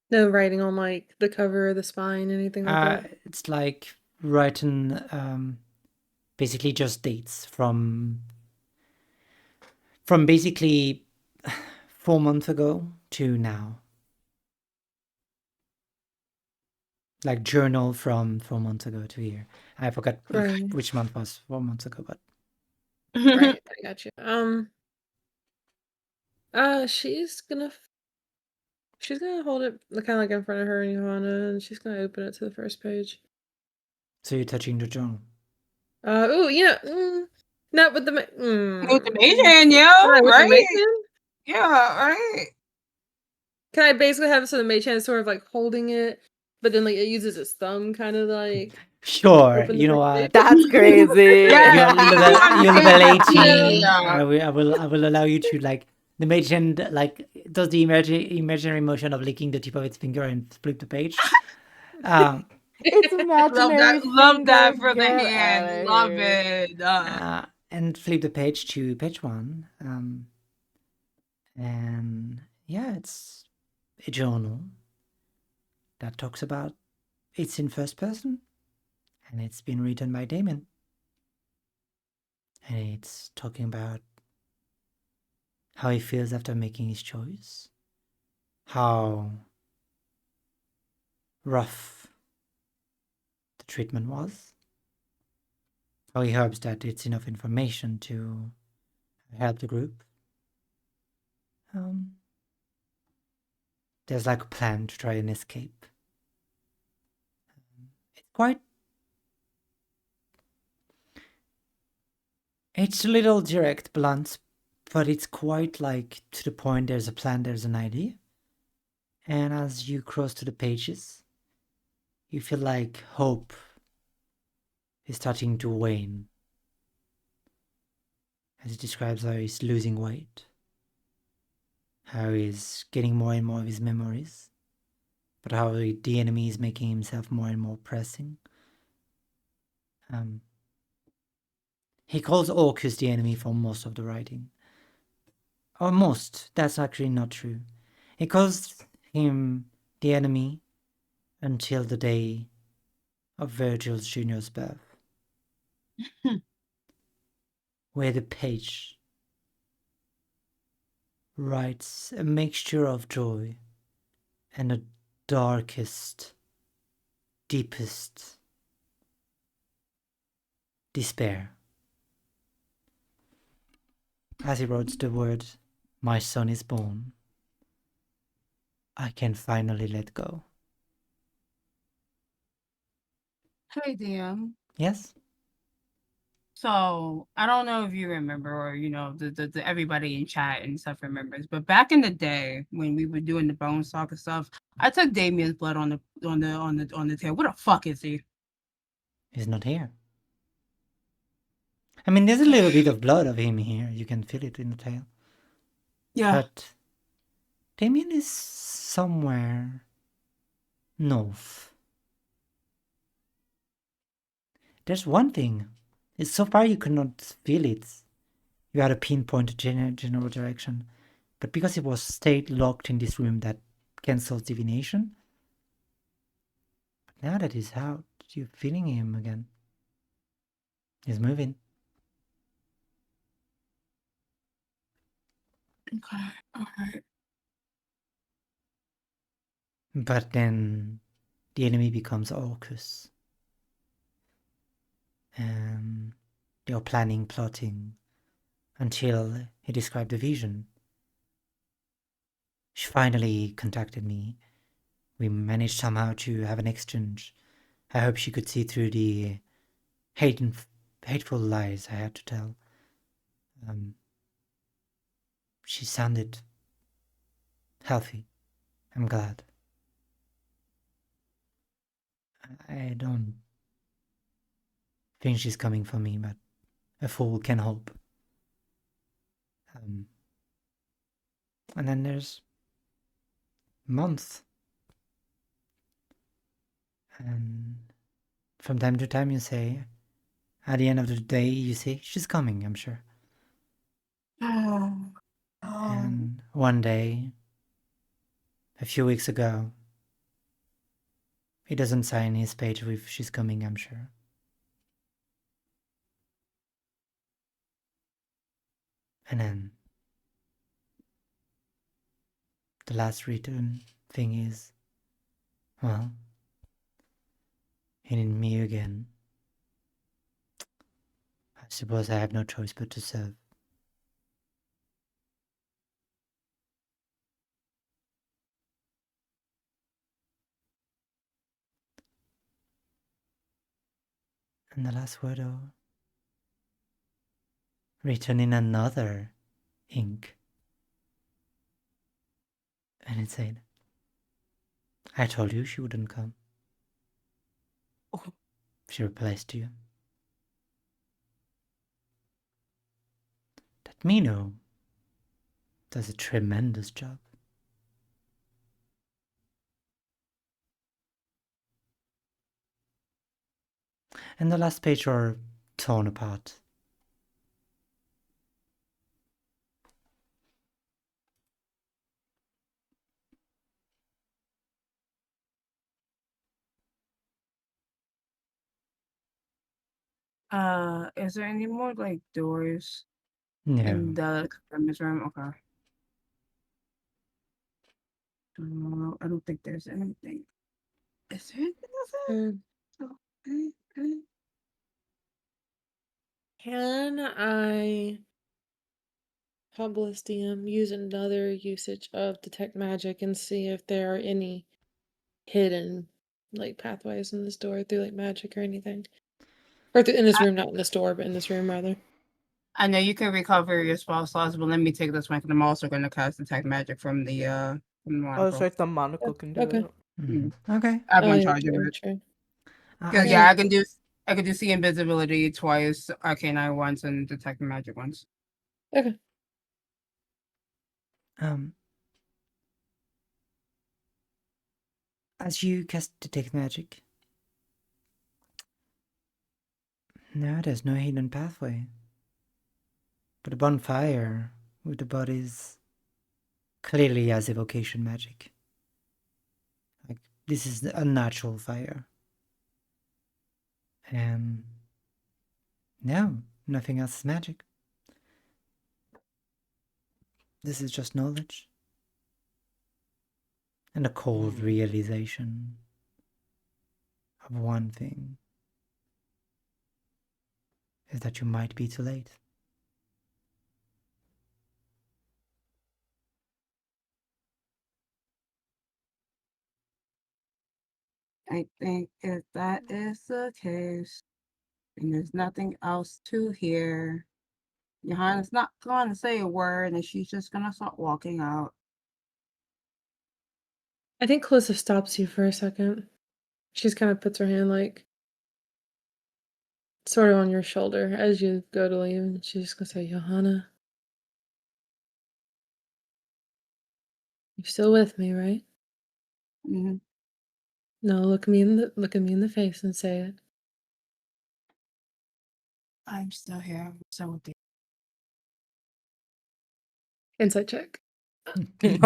No writing on like the cover or the spine, anything like that. It's like written, basically just dates from basically 4 months ago to now. Like journal from 4 months ago to here. I forgot Right. which month was 4 months ago, but Right, I got you. She's gonna hold it kind of like in front of her and Johanna, and she's gonna open it to the first page. so you're touching the journal. Not with the With the mage hand, yeah, Right, with the right? mage hand? Yeah, right. Can I basically have it so the mage hand is sort of like holding it, but then like it uses its thumb, kind of like Sure, open the you know first what? page? That's crazy. Yeah. You're level 18. Yeah. I will allow you to, like, the mage hand, like, does the imaginary motion of licking the tip of its finger and flip the page. It's imaginary. Love that finger, for the get hand. outta Love here. it. And flip the page to page 1. And yeah, it's a journal that talks about, it's in first person, and it's been written by Damon. And it's talking about how he feels after making his choice, how rough the treatment was, how he hopes that it's enough information to help the group. There's like a plan to try and escape. It's a little direct, blunt, but it's quite like to the point. There's a plan, there's an idea. And as you cross to the pages, you feel like hope is starting to wane. As it describes how he's losing weight, how he's getting more and more of his memories, but how the enemy is making himself more and more pressing. He calls Orcus the enemy for most of the writing. Or most, that's actually not true. He calls him the enemy until the day of Virgil's Junior's birth, where the page writes a mixture of joy and the darkest, deepest despair. As he wrote the word, "My son is born. I can finally let go." Hey, DM. Yes? So I don't know if you remember, or the everybody in chat and stuff remembers, but back in the day when we were doing the bone saga stuff, I took Damien's blood on the tail. What the fuck is he? He's not here. I mean, there's a little bit of blood of him here. You can feel it in the tail. Yeah. But Damien is somewhere north. There's one thing. It's so far you could not feel it. You had a pinpoint general direction. But because it was stayed locked in this room that cancels divination. But now that he's out, you're feeling him again. He's moving. Okay. Alright. But then the enemy becomes Orcus. And they are planning, plotting, until he described the vision. She finally contacted me. We managed somehow to have an exchange. I hope she could see through the hateful lies I had to tell. She sounded healthy. I'm glad. I don't think she's coming for me, but a fool can hope. And then there's month. And from time to time you say, at the end of the day, you say, she's coming, I'm sure. And one day, a few weeks ago, he doesn't sign his page with she's coming, I'm sure. And then the last written thing is, well, he needed me again. I suppose I have no choice but to serve. And the last word, written in another ink. And it said, I told you she wouldn't come. Oh. She replies to you. That Mino does a tremendous job. And the last page are torn apart. Is there any more like doors No. in the conference room? Okay. I don't think there's anything. Is there anything else? Can I, Hobblist DM, use another usage of Detect Magic and see if there are any hidden like pathways in this door through like magic or anything? Or in this room, not in this door, but in this room rather. I know you can recover your spell slots, but let me take this one because I'm also going to cast Detect Magic from the Oh, monocle. it's like the monocle can do Okay. it. Okay. I have one yeah, charge of sure, it. sure. Because yeah, I can do see invisibility twice, Arcane once, and Detect Magic once. Okay. As you cast Detect Magic, no, there's no hidden pathway. But a bonfire with the bodies clearly has evocation magic. Like, this is a natural fire. And no, nothing else is magic. This is just knowledge. And a cold realization of one thing is that you might be too late. I think if that is the case, and there's nothing else to hear, Johanna's not going to say a word, and she's just going to start walking out. I think Calissa stops you for a second. She's kind of puts her hand like sort of on your shoulder as you go to leave, and she's just gonna say, Johanna, You're still with me, right? Mm-hmm. No, look me in the face and say it. I'm still here. I'm still with you. Insight check. Ooh,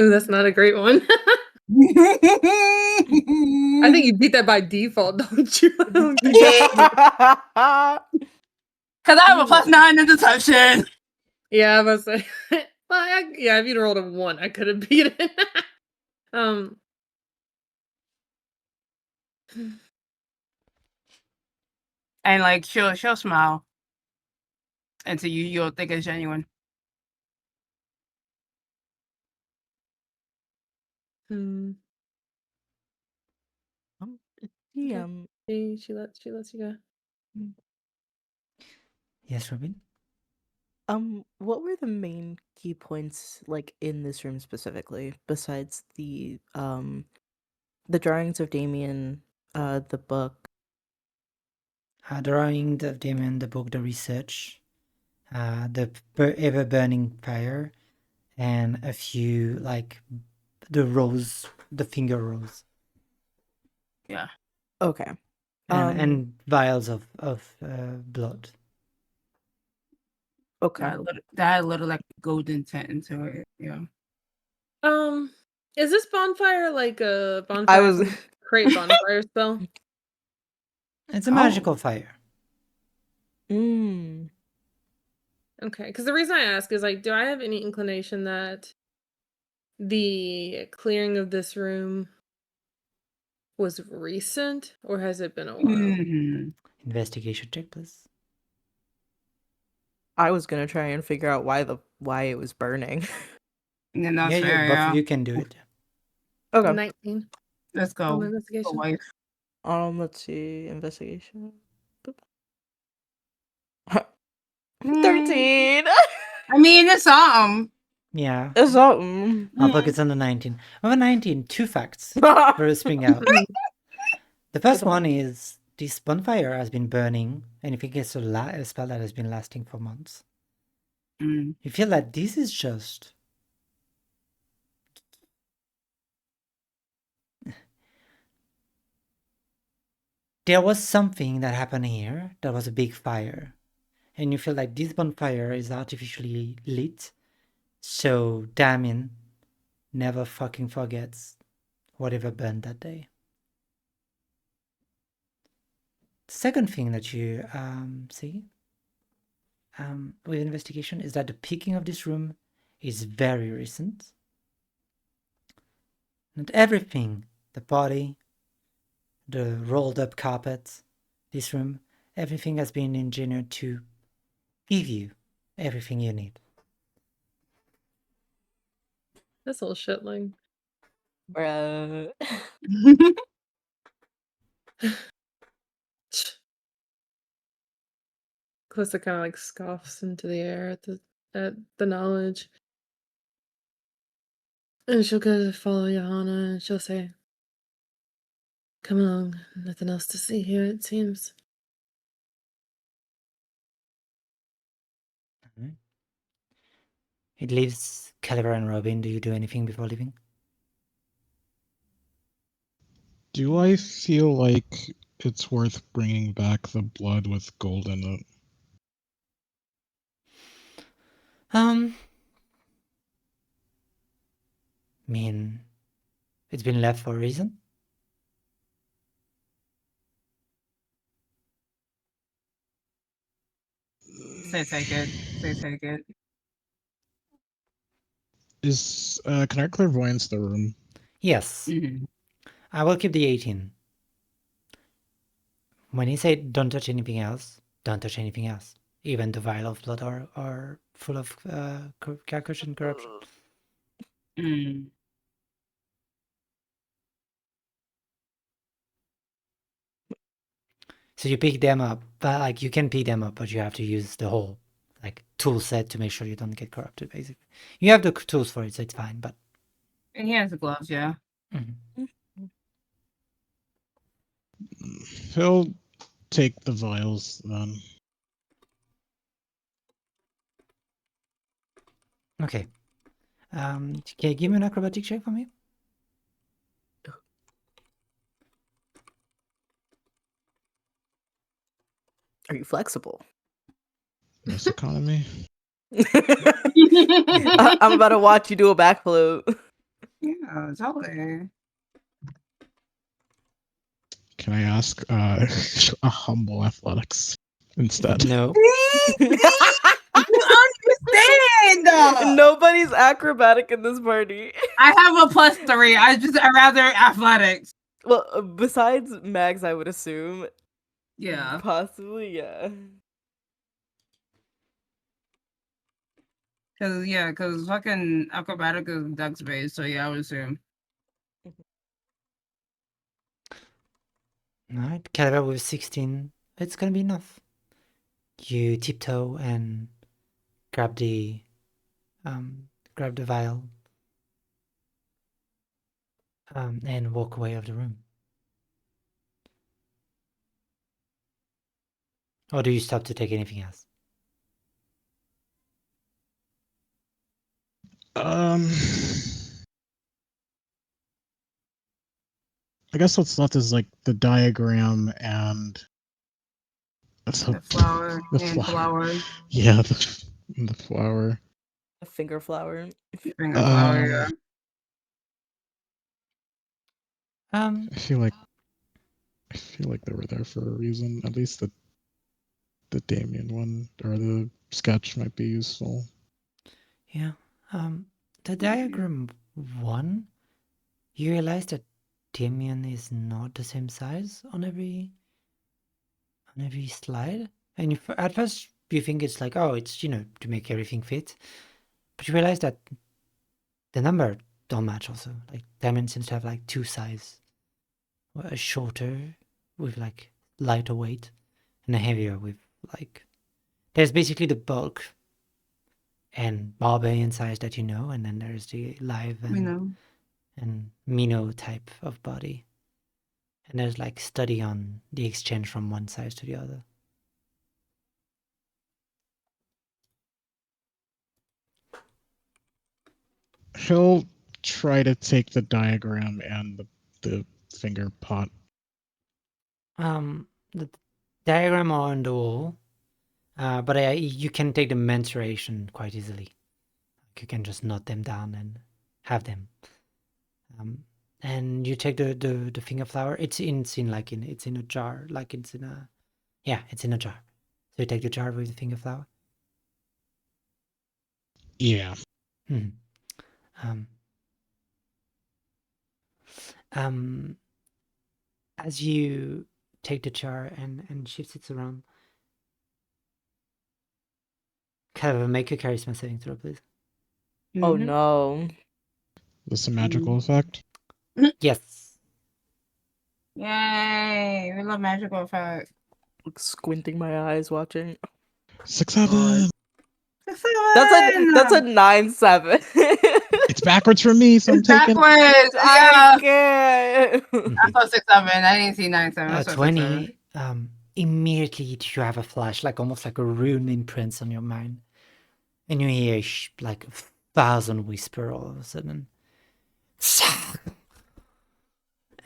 that's not a great one. I think you beat that by default, don't you? I don't think Because I have a +9 in deception. Yeah, I was say. Well, if you'd rolled a 1, I could have beat it. um. And like she'll smile until you'll think it's genuine. Hmm. Yeah. She lets you go. Yes, Robin? What were the main key points like in this room specifically, besides the drawings of Damien, the book? Drawing of Damien, the book, the research, the ever burning fire, and a few like the rose, the finger rose, Yeah. Okay. and vials of blood. Okay. That had a little like golden tint into it. Yeah. Is this bonfire like a bonfire? I was create bonfire spell? It's a magical fire. Mm. Okay, because the reason I ask is like, do I have any inclination that the clearing of this room was recent, or has it been a while? Mhm. Investigation check, please. I was gonna try and figure out why it was burning. Yeah, that's Yeah, fair. both Yeah. of you can do it. Okay. 19 Let's on go. investigation. Wife. Let's see. Investigation. Mm, 13. I mean, it's something. Yeah. It's something. I'll focus on the 19. Over 19, 2 facts for spring out. The first one is this bonfire has been burning, and if it gets a spell that has been lasting for months, Mm. you feel that this is just there was something that happened here that was a big fire, and you feel like this bonfire is artificially lit, so Damien never fucking forgets whatever burned that day. Second thing that you see with investigation is that the picking of this room is very recent. Not everything, the body, the rolled up carpet, this room, everything has been engineered to give you everything you need. This whole shit like. Bruh. Calista kind of like scoffs into the air at the knowledge. And she'll go to follow Johanna and she'll say, "Come along, nothing else to see here, it seems." It leaves Caliber and Robin. Do you do anything before leaving? Do I feel like it's worth bringing back the blood with gold in it? I mean, it's been left for a reason. Say take it. Say take it. Can I clairvoyance the room? Yes, Mhm. I will keep the 18. When you say don't touch anything else, don't touch anything else. Even the vial of blood are full of concussion corruption. Mm. So you pick them up, but like you can pick them up, but you have to use the whole like tool set to make sure you don't get corrupted. Basically, you have the tools for it, so it's fine. But And he has the gloves, yeah. He'll take the vials then. Okay. Can you give me an acrobatic check for me? Are you flexible? Nice economy. I'm about to watch you do a backflip. Yeah, totally. Can I ask a humble athletics instead? No. You understand? Nobody's acrobatic in this party. I have a +3. I rather athletics. Well, besides Mags, I would assume. Yeah. Possibly, yeah. Cause fucking acrobatic is dex based, so yeah, I would assume. Alright, Caliber with 16. It's gonna be enough. You tiptoe and grab the vial and walk away of the room. Or do you stop to take anything else? I guess what's left is like the diagram and The flower the and flower. Yeah, the flower. A finger flower. Bring a flower, yeah. Um, I feel like they were there for a reason. At least the Damien one or the sketch might be useful. yeah. The diagram 1, you realize that Damien is not the same size on every slide, and at first you think it's like, oh, it's to make everything fit, but you realize that the number don't match also. Like Damien seems to have like 2 sizes, a shorter with like lighter weight, and a heavier with like. There's basically the bulk and barbarian size that you know, and then there's the live and Mino type of body. And there's like study on the exchange from one size to the other. He'll try to take the diagram and the finger pot. The diagram are on the wall, but you can take the mensuration quite easily. You can just note them down and have them. And you take the finger flower. It's in a jar, like it's in a it's in a jar. So you take the jar with the finger flower. Yeah. Hmm. As you take the jar and shift it around, kind of make a charisma saving throw, please. Oh no. This a magical effect? Yes. Yay! We love magical effects. Squinting my eyes watching. 6, 7. That's a 9-7. It's backwards for me, so I'm taking. Backwards. I Yeah. can't. I saw 6, 7. I didn't see 9, 7. I saw 6, 20. Immediately you have a flash, like almost like a rune imprints on your mind, and you hear like 1,000 whisper all of a sudden,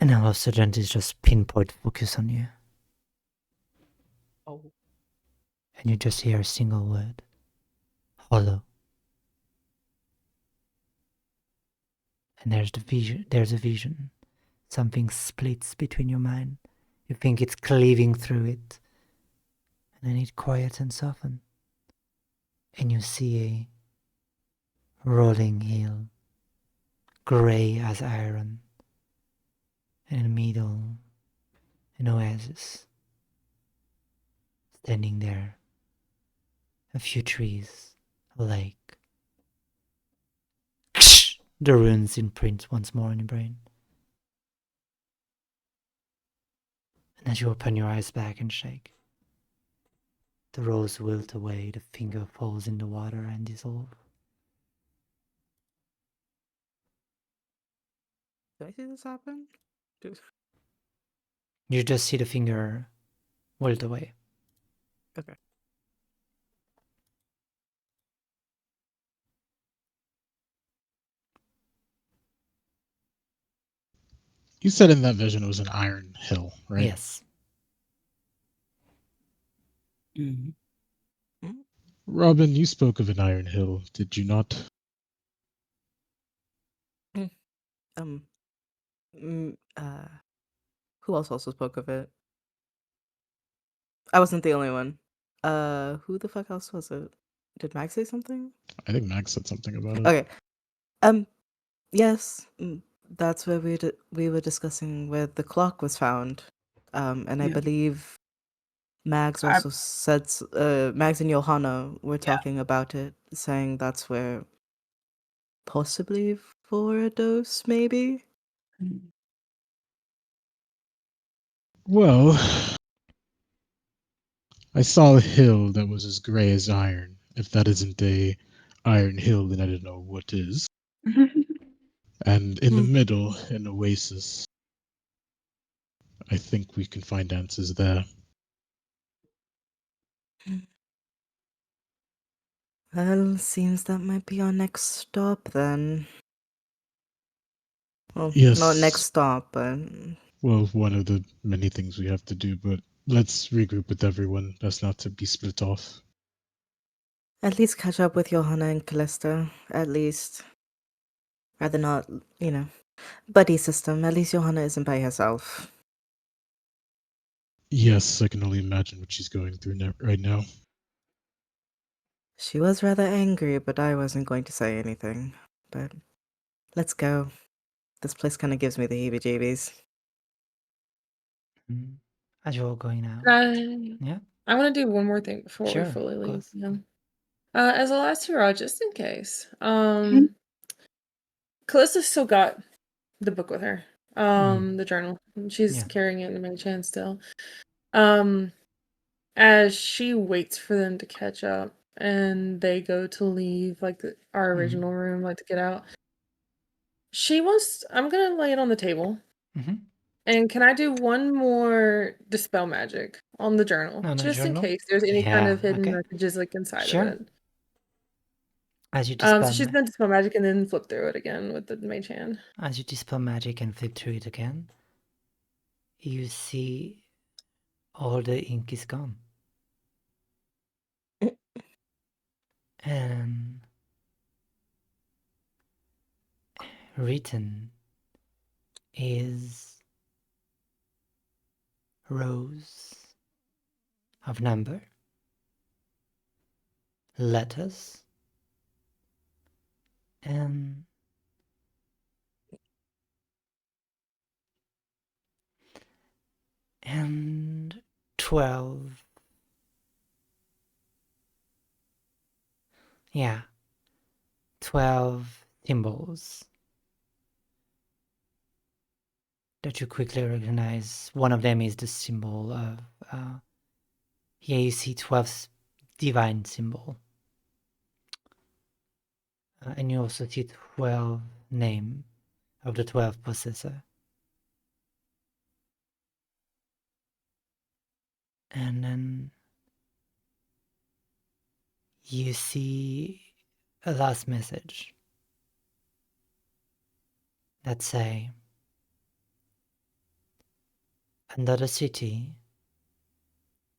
and all of a sudden it's just pinpoint focus on you. Oh. And you just hear a single word. Hollow. And there's a vision. Something splits between your mind. You think it's cleaving through it. And then it quiets and softens. And you see a rolling hill, grey as iron. And in the middle, an oasis. Standing there. A few trees, a lake. The runes imprint once more in your brain. And as you open your eyes back and shake, the rose wilt away, the finger falls in the water and dissolve. Did I see this happen? You just see the finger wilt away. Okay. You said in that vision it was an iron hill, right? Yes. Mhm. Robin, you spoke of an iron hill, did you not? Um, mm, who else also spoke of it? I wasn't the only one. Who the fuck else was it? Did Max say something? I think Max said something about it. Okay. Yes, that's where we were discussing where the clock was found. And I Yeah. believe Mags I- also said Mags and Johanna were Yeah. talking about it, saying that's where possibly Vorados, maybe. Mhm. Well, I saw a hill that was as gray as iron. If that isn't a iron hill, then I don't know what is. And in the Hmm. middle, an oasis. I think we can find answers there. Well, seems that might be our next stop then. Well, not next Yes, stop, but well, one of the many things we have to do, but let's regroup with everyone. That's not to be split off. at least catch up with Johanna and Callista. At least. Rather not, buddy system. At least Johanna isn't by herself. Yes, I can only imagine what she's going through right now. She was rather angry, but I wasn't going to say anything. But let's go. This place kind of gives me the heebie-jeebies. Mm. As you're all going out. Yeah, I want to do one more thing before we sure, fully of leave. course. Yeah. As a last hurrah, just in case. Mhm. Callista still got the book with her. Mhm. The journal. She's Yeah. carrying it in my hand still. As she waits for them to catch up and they go to leave, like our Mhm. original room, like to get out. I'm gonna lay it on the table. Mm-hmm. And can I do one more dispel magic on the journal, On the just in journal? case there's any kind Yeah, of hidden okay. messages like inside of Sure. it? As you So dispel she's gonna dispel magic and then flip through it again with the mage hand. magic and flip through it again, you see all the ink is gone. And written is rows of number, letters, and and 12. Yeah, 12 symbols that you quickly recognize. One of them is the symbol of, here you see 12 divine symbol. And you also see 12 name of the 12 possessor. And then you see a last message that say, under the city,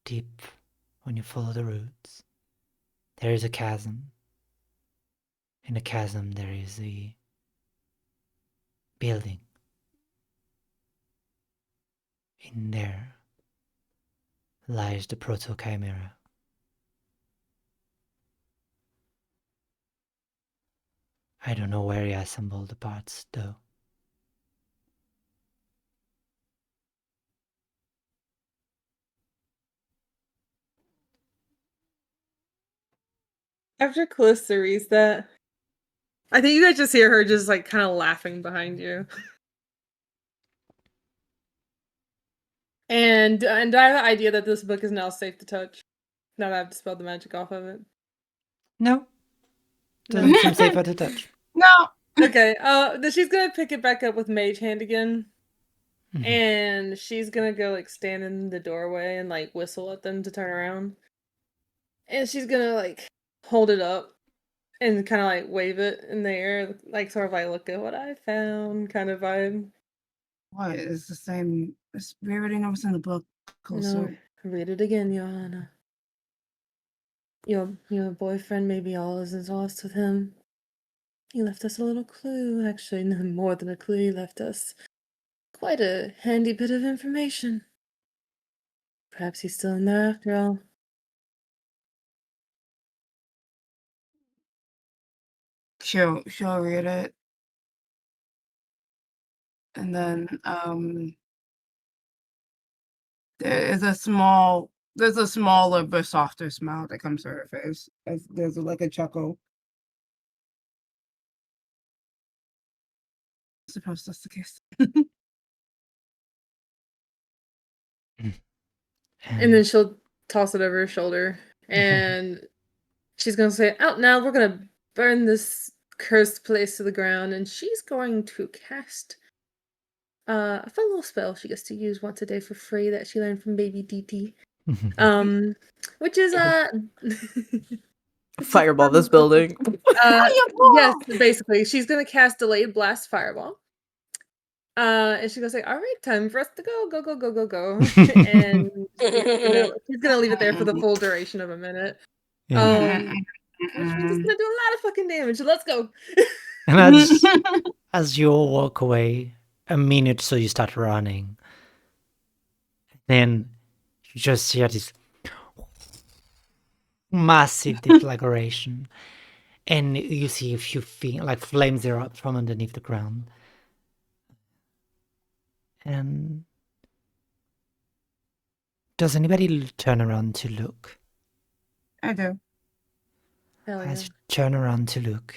deep when you follow the roots, there is a chasm. In the chasm there is a building. In there lies the proto-chimera. I don't know where he assembled the parts though. After Callista reads that, I think you guys just hear her just like kind of laughing behind you. And I have the idea that this book is now safe to touch. Now that I've dispelled the magic off of it. No, No. doesn't seem safer to touch. No. Okay. Then she's gonna pick it back up with mage hand again. Mhm. And she's gonna go like stand in the doorway and like whistle at them to turn around. And she's gonna like hold it up and kind of like wave it in the air, like sort of like look at what I found kind of vibe. What? It's the same. We already know what's in the book. No, read it again, Johanna. Your boyfriend may be all is lost with him. He left us a little clue. Actually, no more than a clue. He left us quite a handy bit of information. Perhaps he's still in there after all. She'll read it. And then there's a smaller but softer smile that comes to her face. There's like a chuckle. I suppose that's the case. And then she'll toss it over her shoulder, and she's gonna say, "Out now! We're gonna burn this cursed place to the ground." And she's going to cast a fun little spell she gets to use once a day for free that she learned from Baby DT. Which is Fireball this building. Yes, basically, she's gonna cast Delayed Blast Fireball. And she's gonna say, "All right, time for us to go, go, go, go, go, go," and she's gonna leave it there for the full duration of a minute. Which means it's gonna do a lot of fucking damage. Let's go. And as you all walk away, a minute so you start running. Then you just hear this massive deflagration, and you see a few like flames erupt from underneath the ground. And does anybody turn around to look? I do. Hell yeah. As you turn around to look,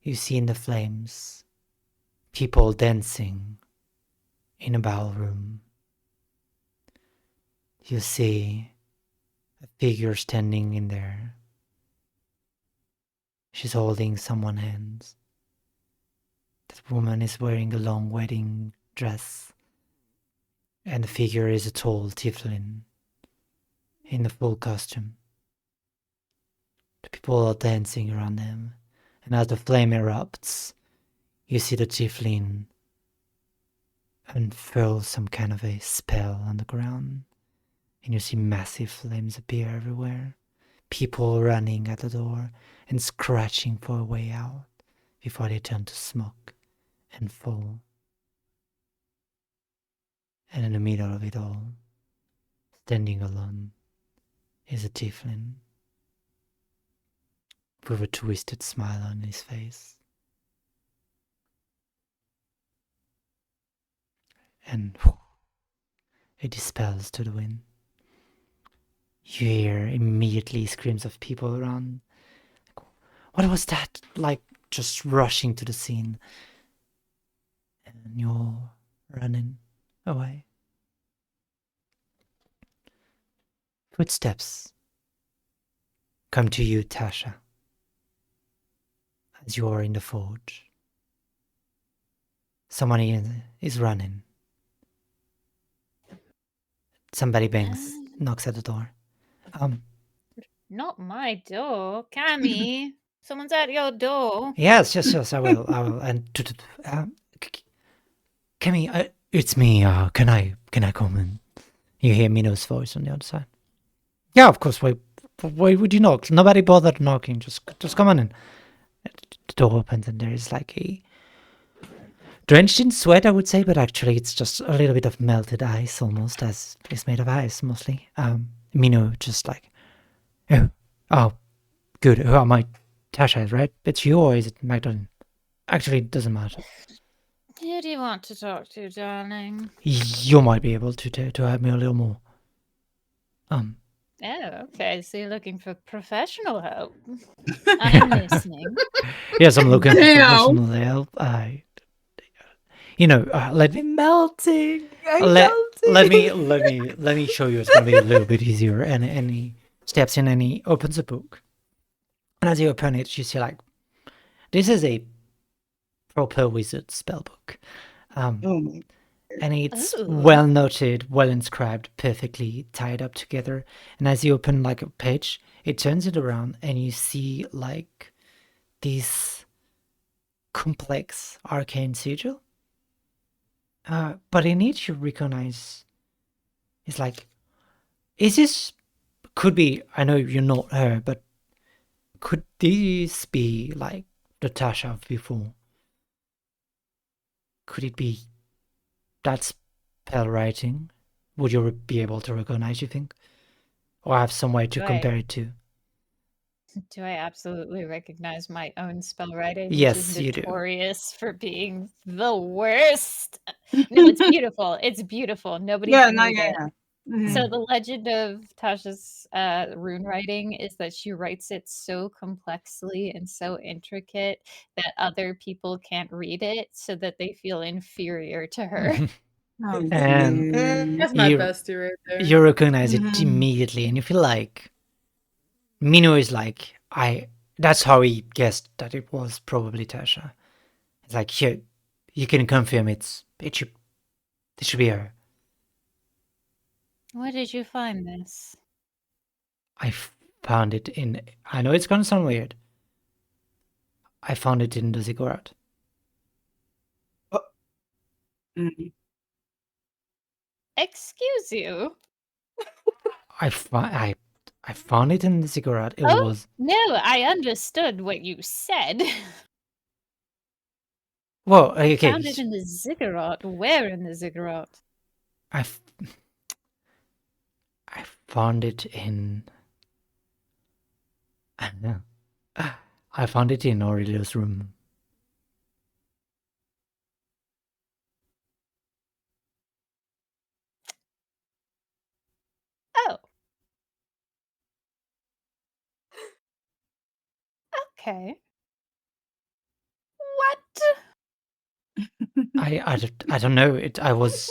you see in the flames people dancing in a ballroom. You see a figure standing in there. She's holding someone's hands. That woman is wearing a long wedding dress, and the figure is a tall tiefling in the full costume. The people are dancing around them, and as the flame erupts, you see the tiefling unfurl some kind of a spell on the ground, and you see massive flames appear everywhere, people running at the door and scratching for a way out before they turn to smoke and fall. And in the middle of it all, standing alone, is a tiefling with a twisted smile on his face. And it dispels to the wind. You hear immediately screams of people around. What was that? Like just rushing to the scene. And you're running away. Footsteps come to you, Tasha, as you are in the forge. Someone is running. Somebody knocks at the door. Not my door, Cammy. Someone's at your door. Yes, I will. And Cammy, it's me. Can I come in? You hear Minno's voice on the other side. Yeah, of course. Why would you knock? Nobody bothered knocking. Just come on in. The door opens and there is like a drenched in sweat, I would say, but actually it's just a little bit of melted ice almost, as it's made of ice mostly. Minnow just like, oh, good. Who am I? Tasha, right? It's you, or is it Magdalene? Actually, it doesn't matter. Who do you want to talk to, darling? You might be able to help me a little more. Oh, okay. So you're looking for professional help. I'm listening. Yes, I'm looking for professional help. Let me Melting. let me show you. It's gonna be a little bit easier. And he steps in and he opens a book. And as you open it, you see like this is a proper wizard spell book. And it's well noted, well inscribed, perfectly tied up together. And as you open like a page, it turns it around and you see like this complex arcane sigil. But I need to recognize. It's like, is this could be? I know you're not her, but could this be like the Tasha of before? Could it be that spell writing? Would you be able to recognize? You think, or have some way to Right. compare it to? Do I absolutely recognize my own spell writing, which Yes, is you do. notorious for being the worst? No, it's beautiful. It's beautiful. Nobody Yeah, can no, read yeah, it. yeah. Mhm. So the legend of Tasha's rune writing is that she writes it so complexly and so intricate that other people can't read it, so that they feel inferior to her. Oh, And dude. That's my you bestie right there. you recognize it Mhm. immediately, and you feel like Mino is like I. That's how he guessed that it was probably Tasha. It's like here, you can confirm it should be her. Where did you find this? I found it in. I know it's gonna sound weird. I found it in the ziggurat. Mhm. Excuse you? I found it in the ziggurat. It Oh, was no, I understood what you said. well. Okay, Found it in the ziggurat. Where in the ziggurat? I found it in. I don't know. I found it in Aurelio's room. Oh. Okay. What? I don't know. I was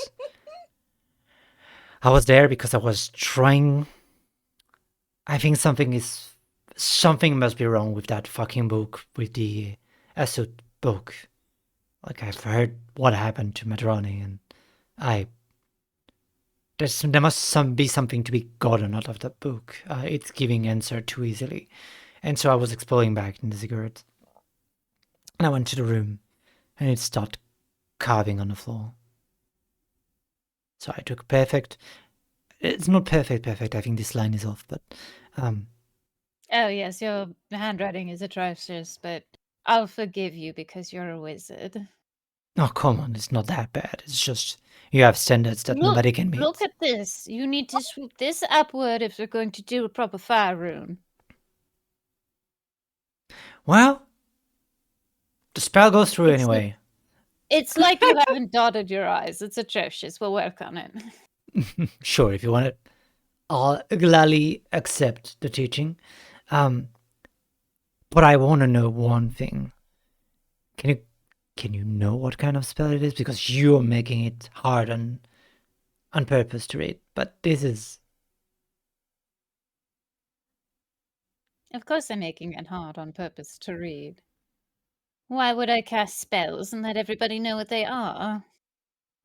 there because I was trying. I think something must be wrong with that fucking book, with the Asut book. Like I've heard what happened to Madrani, and there must be something to be gotten out of that book. It's giving answer too easily, and so I was exploring back in the cigarette, and I went to the room, and it started carving on the floor. So I took perfect. It's not perfect. I think this line is off, but Oh, yes, your handwriting is atrocious, but I'll forgive you because you're a wizard. oh come on, it's not that bad. It's just you have standards that Look, nobody can meet. look at this. You need to swoop this upward if you're going to do a proper fire rune. Well, the spell goes through It's anyway. It's like you haven't dotted your eyes. It's atrocious. We'll work on it. Sure, if you want it, I'll gladly accept the teaching. But I want to know one thing. Can you know what kind of spell it is? Because you're making it hard on purpose to read. But this is Of course I'm making it hard on purpose to read. Why would I cast spells and let everybody know what they are?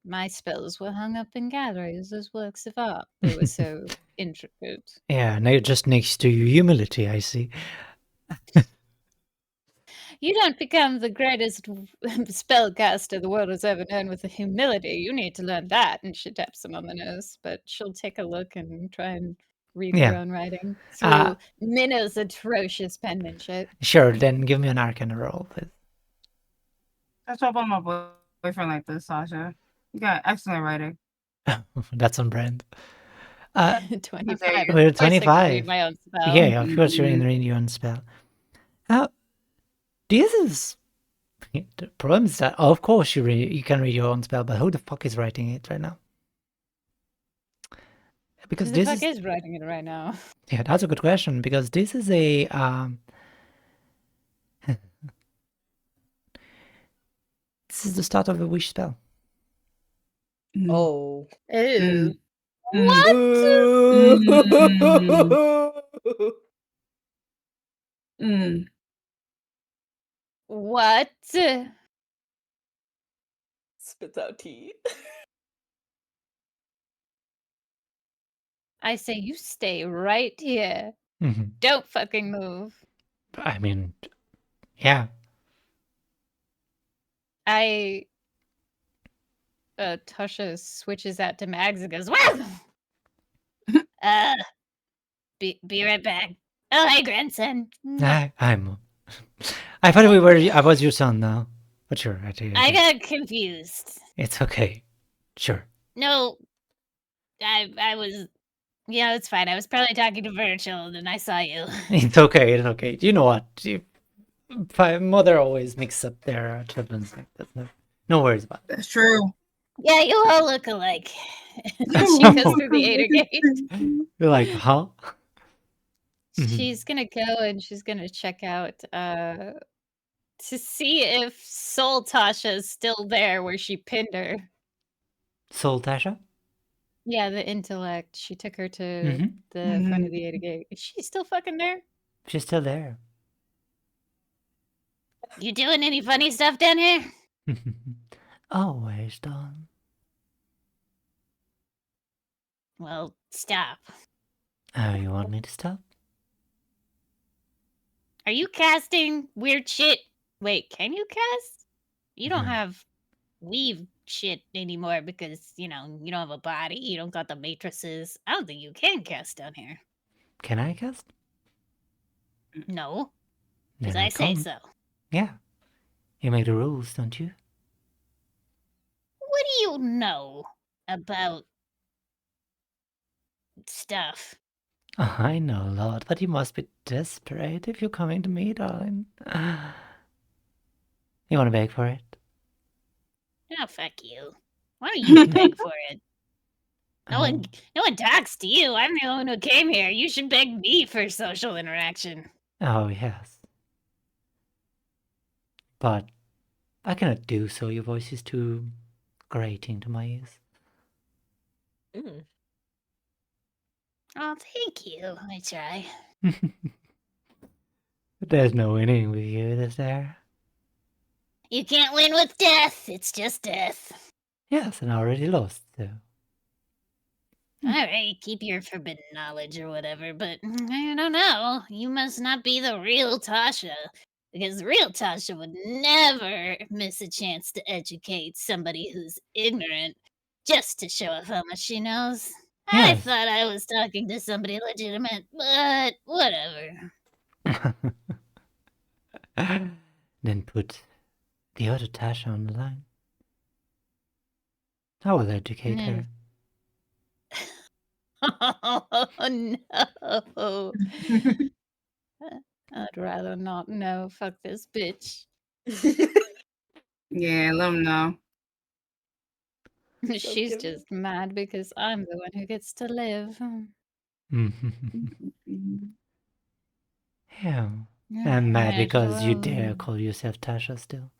My spells were hung up in galleries as works of art. They were so intricate. yeah. Now just next to your humility, I see. You don't become the greatest spellcaster the world has ever known with the humility. You need to learn that. And she taps him on the nose, but she'll take a look and try and read her Yeah. own writing Uh, through Minno's atrocious penmanship. Sure. Then give me an Arcana roll, please. That's why my boyfriend like this, Sasha. You got excellent writing. That's on brand. 25. We're Of course I can 25. read my own spell. Yeah, of course you're in reading your own spell. This is the problem is that of course you can read your own spell, but who the fuck is writing it right now? Because Who the this fuck is is writing it right now? yeah, that's a good question because this is a this is the start of a wish spell. Oh. Ew. What? Mm. What? Spits out tea. I say you stay right here. Mhm. Don't fucking move. I mean, yeah. Tasha switches out to Mags and goes, "Wow!" Be right back. Oh, hey, grandson. I'm. I thought I was your son now. But sure, I got confused. it's okay. Sure. No, I was. Yeah, it's fine. I was probably talking to Virgil, and then I saw you. It's okay. It's okay. You know what? Mother always mixes up their children's name. That's no worries about it. That's true. Yeah, you all look alike. She goes through the Ader gate. You're like, huh? Mhm. She's gonna go and she's gonna check out to see if Soul Tasha is still there where she pinned her. Soul Tasha? Yeah, the intellect. She took her to Mhm. the front of the Ader gate. Is she still fucking there? She's still there. You doing any funny stuff down here? Always done. Well, stop. Oh, you want me to stop? Are you casting weird shit? Wait, can you cast? You don't Mhm. have weave shit anymore because, you don't have a body. You don't got the matrices. I don't think you can cast down here. Can I cast? No, Then because I say can't. so. Yeah. You make the rules, don't you? What do you know about stuff? I know a lot, but you must be desperate if you're coming to me, darling. You want to beg for it? Oh, fuck you. Why don't you beg for it? No Oh, one talks to you. I'm the one who came here. You should beg me for social interaction. oh, yes. But I cannot do so. Your voice is too grating to my ears. Mm. Oh, thank you. I try. There's no winning with you, is there? You can't win with death. It's just death. Yes, and I already lost, so. All right, keep your forbidden knowledge or whatever, but I don't know. You must not be the real Tasha. Because the real Tasha would never miss a chance to educate somebody who's ignorant just to show off how much she knows. I Yes. thought I was talking to somebody legitimate, but whatever. Then put the other Tasha on the line. I will educate her. Oh no. I'd rather not know. Fuck this bitch. Yeah, let him know. She's give just mad because I'm the one who gets to live. Yeah. I'm mad Alright, because you well, dare call yourself Tasha still.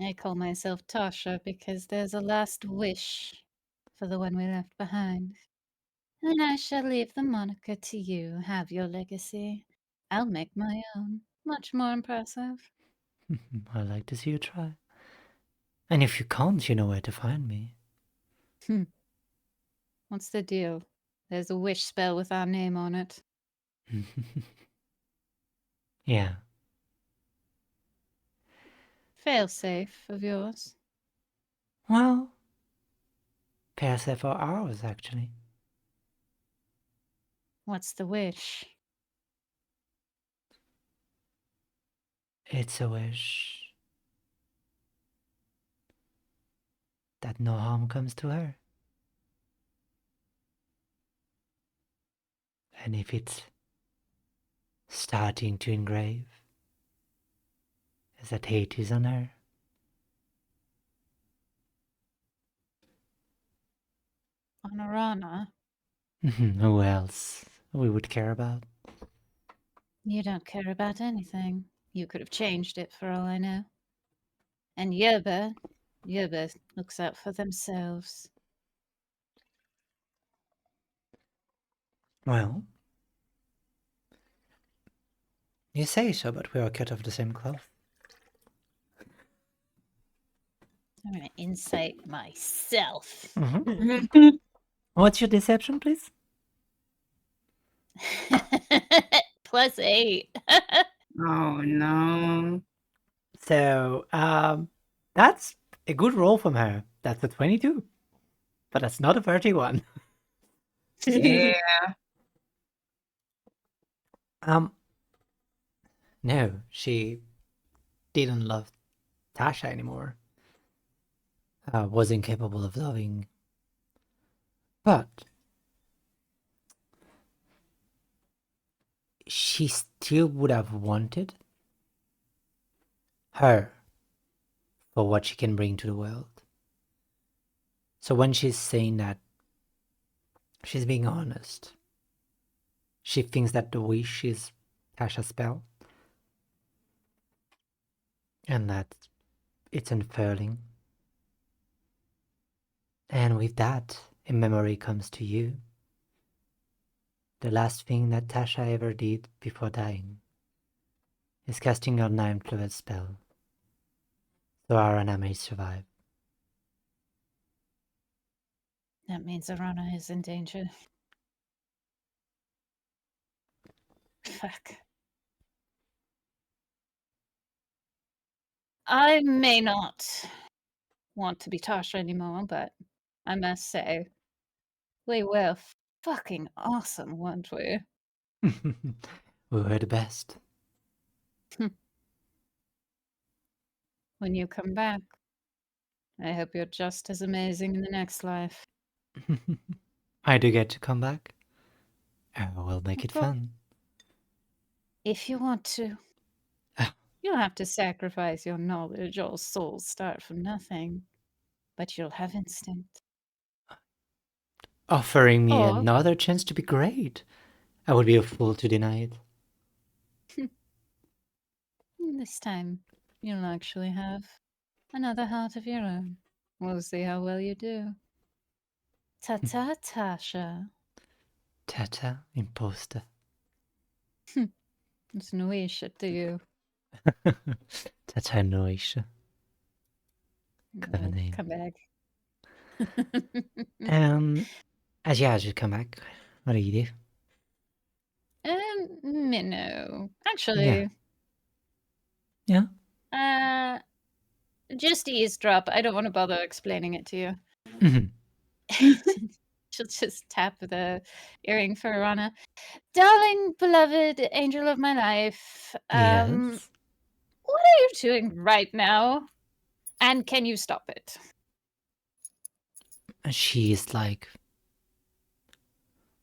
I call myself Tasha because there's a last wish for the one we left behind. And I shall leave the moniker to you. Have your legacy. I'll make my own. Much more impressive. I'd like to see you try. And if you can't, you know where to find me. What's the deal? There's a wish spell with our name on it. Yeah. Fail-safe of yours. Well, fair for ours, actually. What's the wish? It's a wish that no harm comes to her. And if it's starting to engrave, is that hate is on her. On Arana? Who else we would care about? You don't care about anything. You could have changed it for all I know. And Yerba looks out for themselves. Well, you say so, but we are cut of the same cloth. I'm gonna insight myself. What's your deception, please? +8. Oh no. So, that's a good roll from her. That's a 22. But that's not a 31. Yeah. No, she didn't love Tasha anymore. Was incapable of loving. But she still would have wanted her for what she can bring to the world. So when she's saying that, she's being honest. She thinks that the wish is Tasha's spell. And that it's unfurling. And with that, a memory comes to you. The last thing that Tasha ever did before dying is casting your 9th level spell, so Arana may survive. That means Arana is in danger. Fuck. I may not want to be Tasha anymore, but I must say, we were fucking awesome, weren't we? We were the best. When you come back, I hope you're just as amazing in the next life. I do get to come back. I will make it Of course. fun. If you want to. Ah. You'll have to sacrifice your knowledge or soul start from nothing. But you'll have instinct. Offering me Or- another chance to be great. I would be a fool to deny it. This time, you'll actually have another heart of your own. We'll see how well you do. Ta-ta, Tasha. Tata imposter. It's no shit to you. Tata Noisha. Clever name. Come back. As you just come back. What do you do? Minnow. Actually. Yeah. Just eavesdrop. I don't want to bother explaining it to you. Mhm. She'll just tap the earring for Arana. Darling, beloved, angel of my life. Yes. What are you doing right now? And can you stop it? She's like,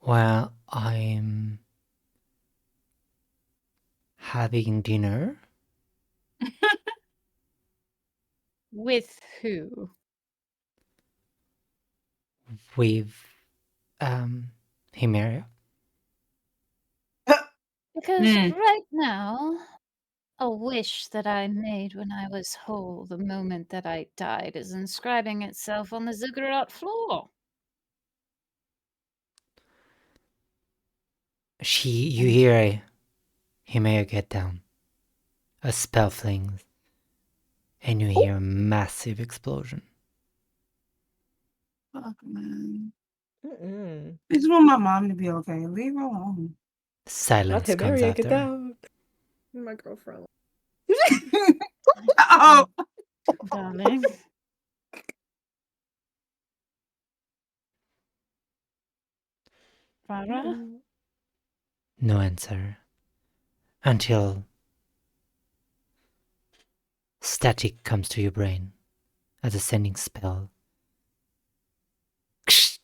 well, I'm having dinner With who? with Himeria. Because Hmm. right now, a wish that I made when I was whole the moment that I died is inscribing itself on the ziggurat floor. You hear Himeria get down. A spell flings. And you hear a massive explosion. Fuck, man. Mm-mm. I just want my mom to be okay. Leave her alone. Silence Let comes Himeria get after. down. My girlfriend. Oh, Darling. Rara? Mm-mm. No answer. Until static comes to your brain as a sending spell. Ksh.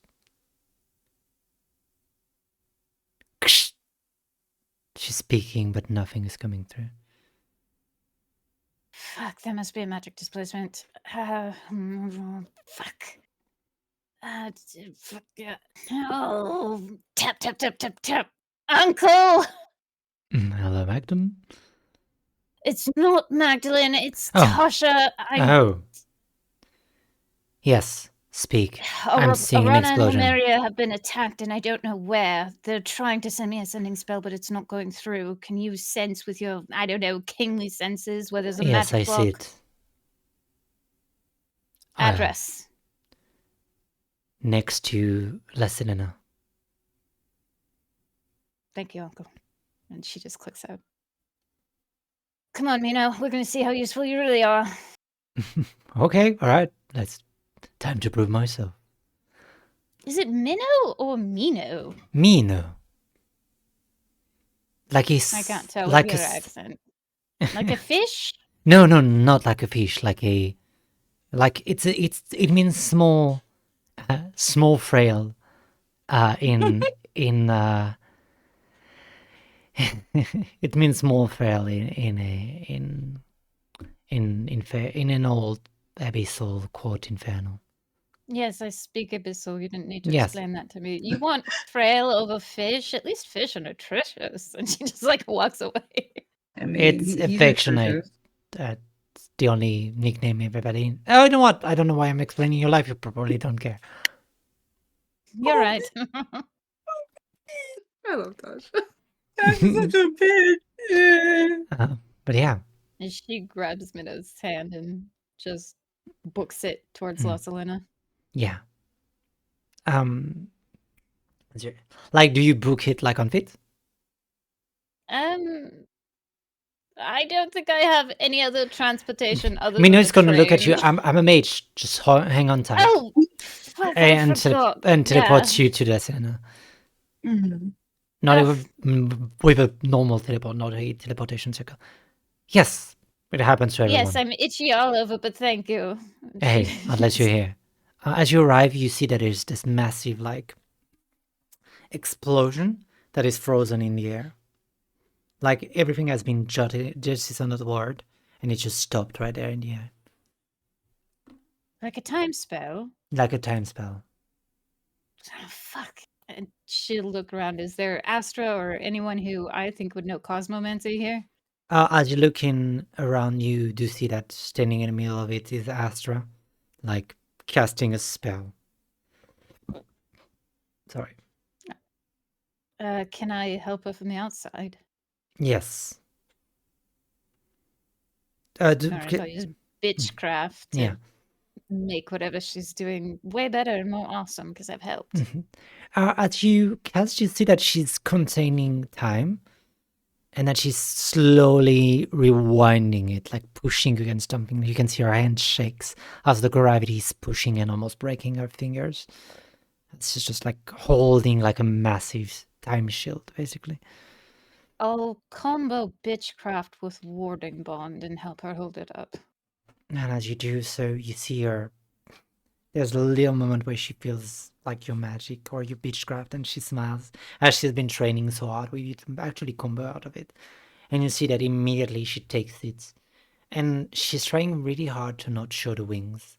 Ksh. She's speaking, but nothing is coming through. Fuck, there must be a magic displacement. Fuck. Fuck yeah. Oh, tap, tap, tap, tap, tap. Uncle! Hello, Magdalene. It's not Magdalene, it's Oh. Tasha. Oh. Yes, speak. I'm seeing an Arana and explosion. Himeria have been attacked and I don't know where. They're trying to send me a sending spell, but it's not going through. Can you sense with your, I don't know, kingly senses where there's a Yes, magic I block? see it. Address. Next to La Selena. Thank you, Uncle. And she just clicks out. Come on, Mino. We're going to see how useful you really are. Okay, all right. That's time to prove myself. Is it Minnow or Mino? Mino. Like he's I can't tell like with your accent. Like a fish? No, not like a fish. Like it means small, small frail. In it means small frail in an old abyssal quote infernal. Yes, I speak abyssal. You didn't need to Yes. explain that to me. You want frail over fish? At least fish are nutritious. And she just like walks away. I mean, It's he's affectionate. nutritious. That's the only nickname everybody. Oh, you know what? I don't know why I'm explaining your life. You probably don't care. You're right. I love Tasha. I'm such a bitch. But yeah, And she grabs Minnow's hand and just books it towards Mm. Rosalina. yeah. Like, do you book it like on Fit? I don't think I have any other transportation other Mino than is the gonna look at you. train. I'm a mage. Just hang on tight. Oh, fuck! I and forgot. teleports Yeah. you to the center. Mhm. Not Oh, even with a normal teleport, not a teleportation circle. Yes, it happens to everyone. yes, I'm itchy all over, but thank you. Hey, unless you're here. As you arrive, you see that there's this massive, like, explosion that is frozen in the air. Like, everything has been jutted, just is under the word, and it just stopped right there in the air. Like a time spell. Like a time spell. Oh, fuck. And she'll look around. Is there Astra or anyone who I think would know cosmomancy here? As you're looking around, you do see that standing in the middle of it is Astra, like, casting a spell. Sorry. Can I help her from the outside? Yes. Alright, I'll use bitchcraft to Yeah. make whatever she's doing way better and more awesome because I've helped. As you cast, you see that she's containing time and that she's slowly rewinding it, like pushing against something. You can see her hand shakes as the gravity is pushing and almost breaking her fingers. She's just like holding like a massive time shield, basically. I'll combo bitchcraft with warding bond and help her hold it up. And as you do so, you see her. There's a little moment where she feels like your magic or your beechcraft, and she smiles as she's been training so hard with you to actually combo out of it. And you see that immediately she takes it, and she's trying really hard to not show the wings.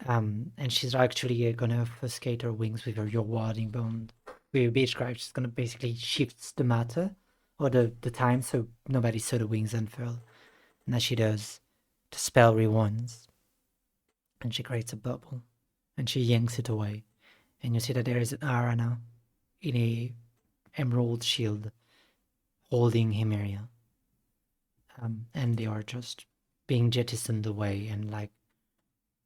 And she's actually gonna obfuscate her wings with your warding bond. With your beechcraft, she's gonna basically shift the matter or the time so nobody saw the wings unfurl. And as she does, the spell rewinds. And she creates a bubble, and she yanks it away, and you see that there is an Ara now, in a emerald shield, holding Himeria, and they are just being jettisoned away, and like,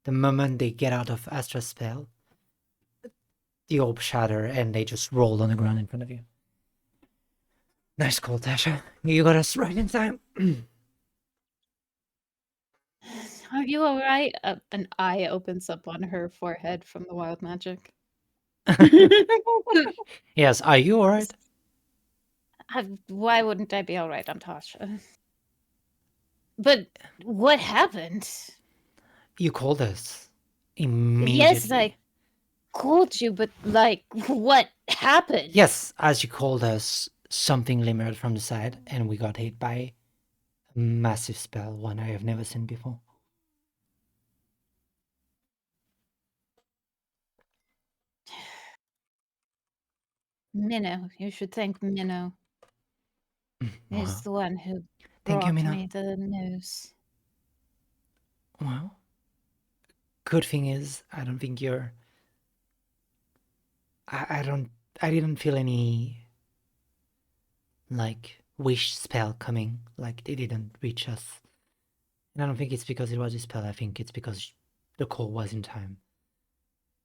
the moment they get out of Astra's spell, the orb shatter, and they just roll on the ground in front of you. Nice call, Tasha. You got us right in time. Are you alright? An eye opens up on her forehead from the wild magic. Yes, are you alright? Why wouldn't I be alright? I'm Tasha. But what happened? You called us immediately. Yes, I called you, but like, what happened? Yes, as you called us, something glimmered from the side, and we got hit by a massive spell, one I have never seen before. Minnow. You should thank Minnow. He's Wow. the one who Thank you, brought Minnow. me the news. Well, good thing is, I don't think you're. I didn't feel any, like, wish spell coming. Like, they didn't reach us. And I don't think it's because it was a spell, I think it's because the call was in time.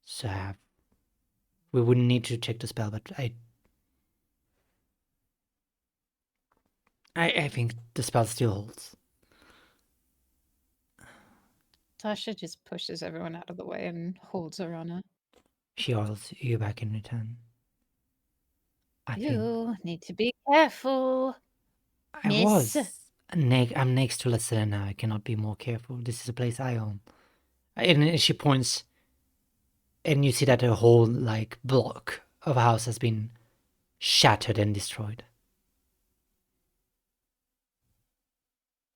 So, we wouldn't need to check the spell, but I think the spell still holds. Tasha just pushes everyone out of the way and holds Arana. She holds you back in return. I think You need to be careful. I Miss. was. I'm next to Lassina now. I cannot be more careful. This is a place I own. And she points, and you see that a whole like block of a house has been shattered and destroyed.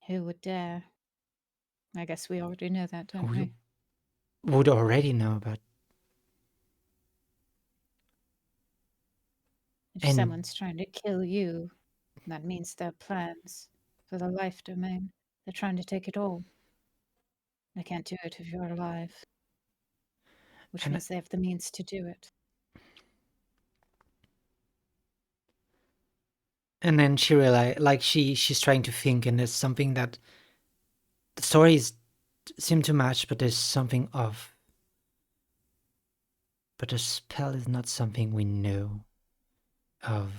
Who would dare? I guess we already know that, don't We we? would already know, but If and- someone's trying to kill you, that means their plans for the life domain. They're trying to take it all. They can't do it if you're alive. Which And- means they have the means to do it. and then she realized, like she's trying to think, and there's something that the stories seem to match, but there's something off. But the spell is not something we know of.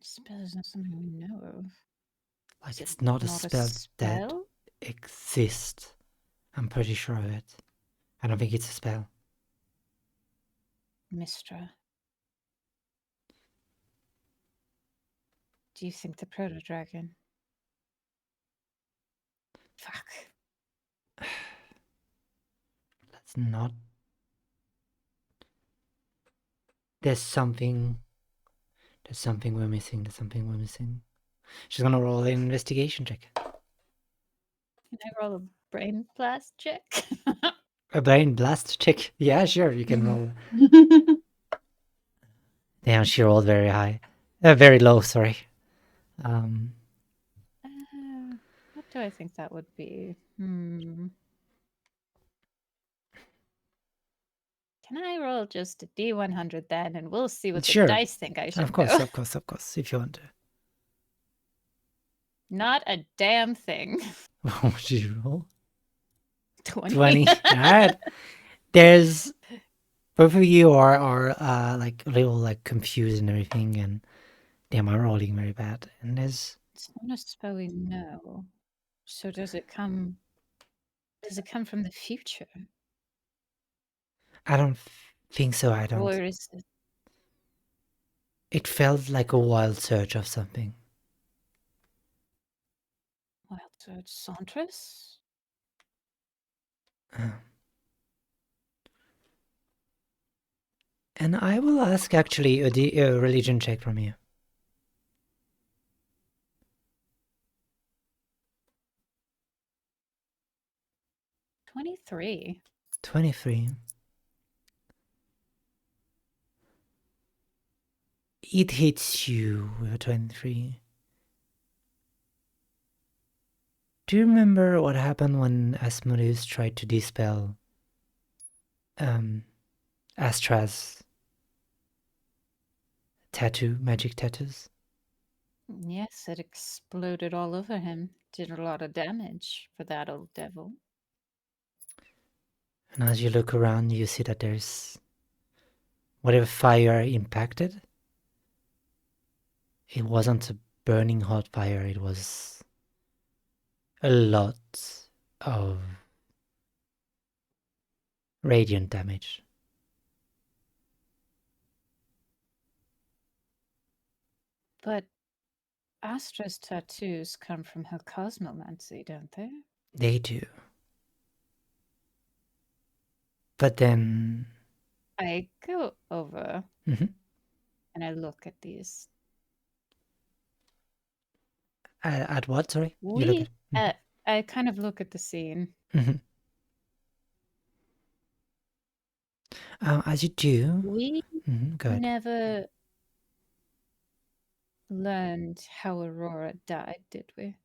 Spell is not something we know of. Like Is it's it not a not spell that spell? exists. I'm pretty sure of it. I don't think it's a spell. Mistra. Do you think the proto dragon? Fuck. Let's not. There's something we're missing. There's something we're missing. She's gonna roll an investigation check. Can I roll a brain blast check? A brain blast check. Yeah, sure, you can roll. Damn, she rolled very high. Very low, sorry. What do I think that would be? Can I roll just a D100 then, and we'll see what Sure. the dice think I should Of course, do. of course, of course, if you want to. Not a damn thing. What did you roll? 20. 20. Alright. There's both of you are like a little like confused and everything, and damn, I'm rolling very bad. And there's It's not a spell we know. So does it come from the future? I don't think so. I Or don't. is it It felt like a wild search of something. wild search Santress? And I will ask actually a religion check from you. 23. 23. It hits you with a 23. Do you remember what happened when Asmodeus tried to dispel Astra's magic tattoos? Yes, it exploded all over him. Did a lot of damage for that old devil. And as you look around, you see that there's whatever fire impacted. It wasn't a burning hot fire, it was a lot of radiant damage. But Astra's tattoos come from her cosmomancy, don't they? They do. But then. I go over Mhm. and I look at these. At what? Sorry? You look at. I kind of look at the scene. Mhm. As you do. We Go ahead. never learned how Aurora died, did we?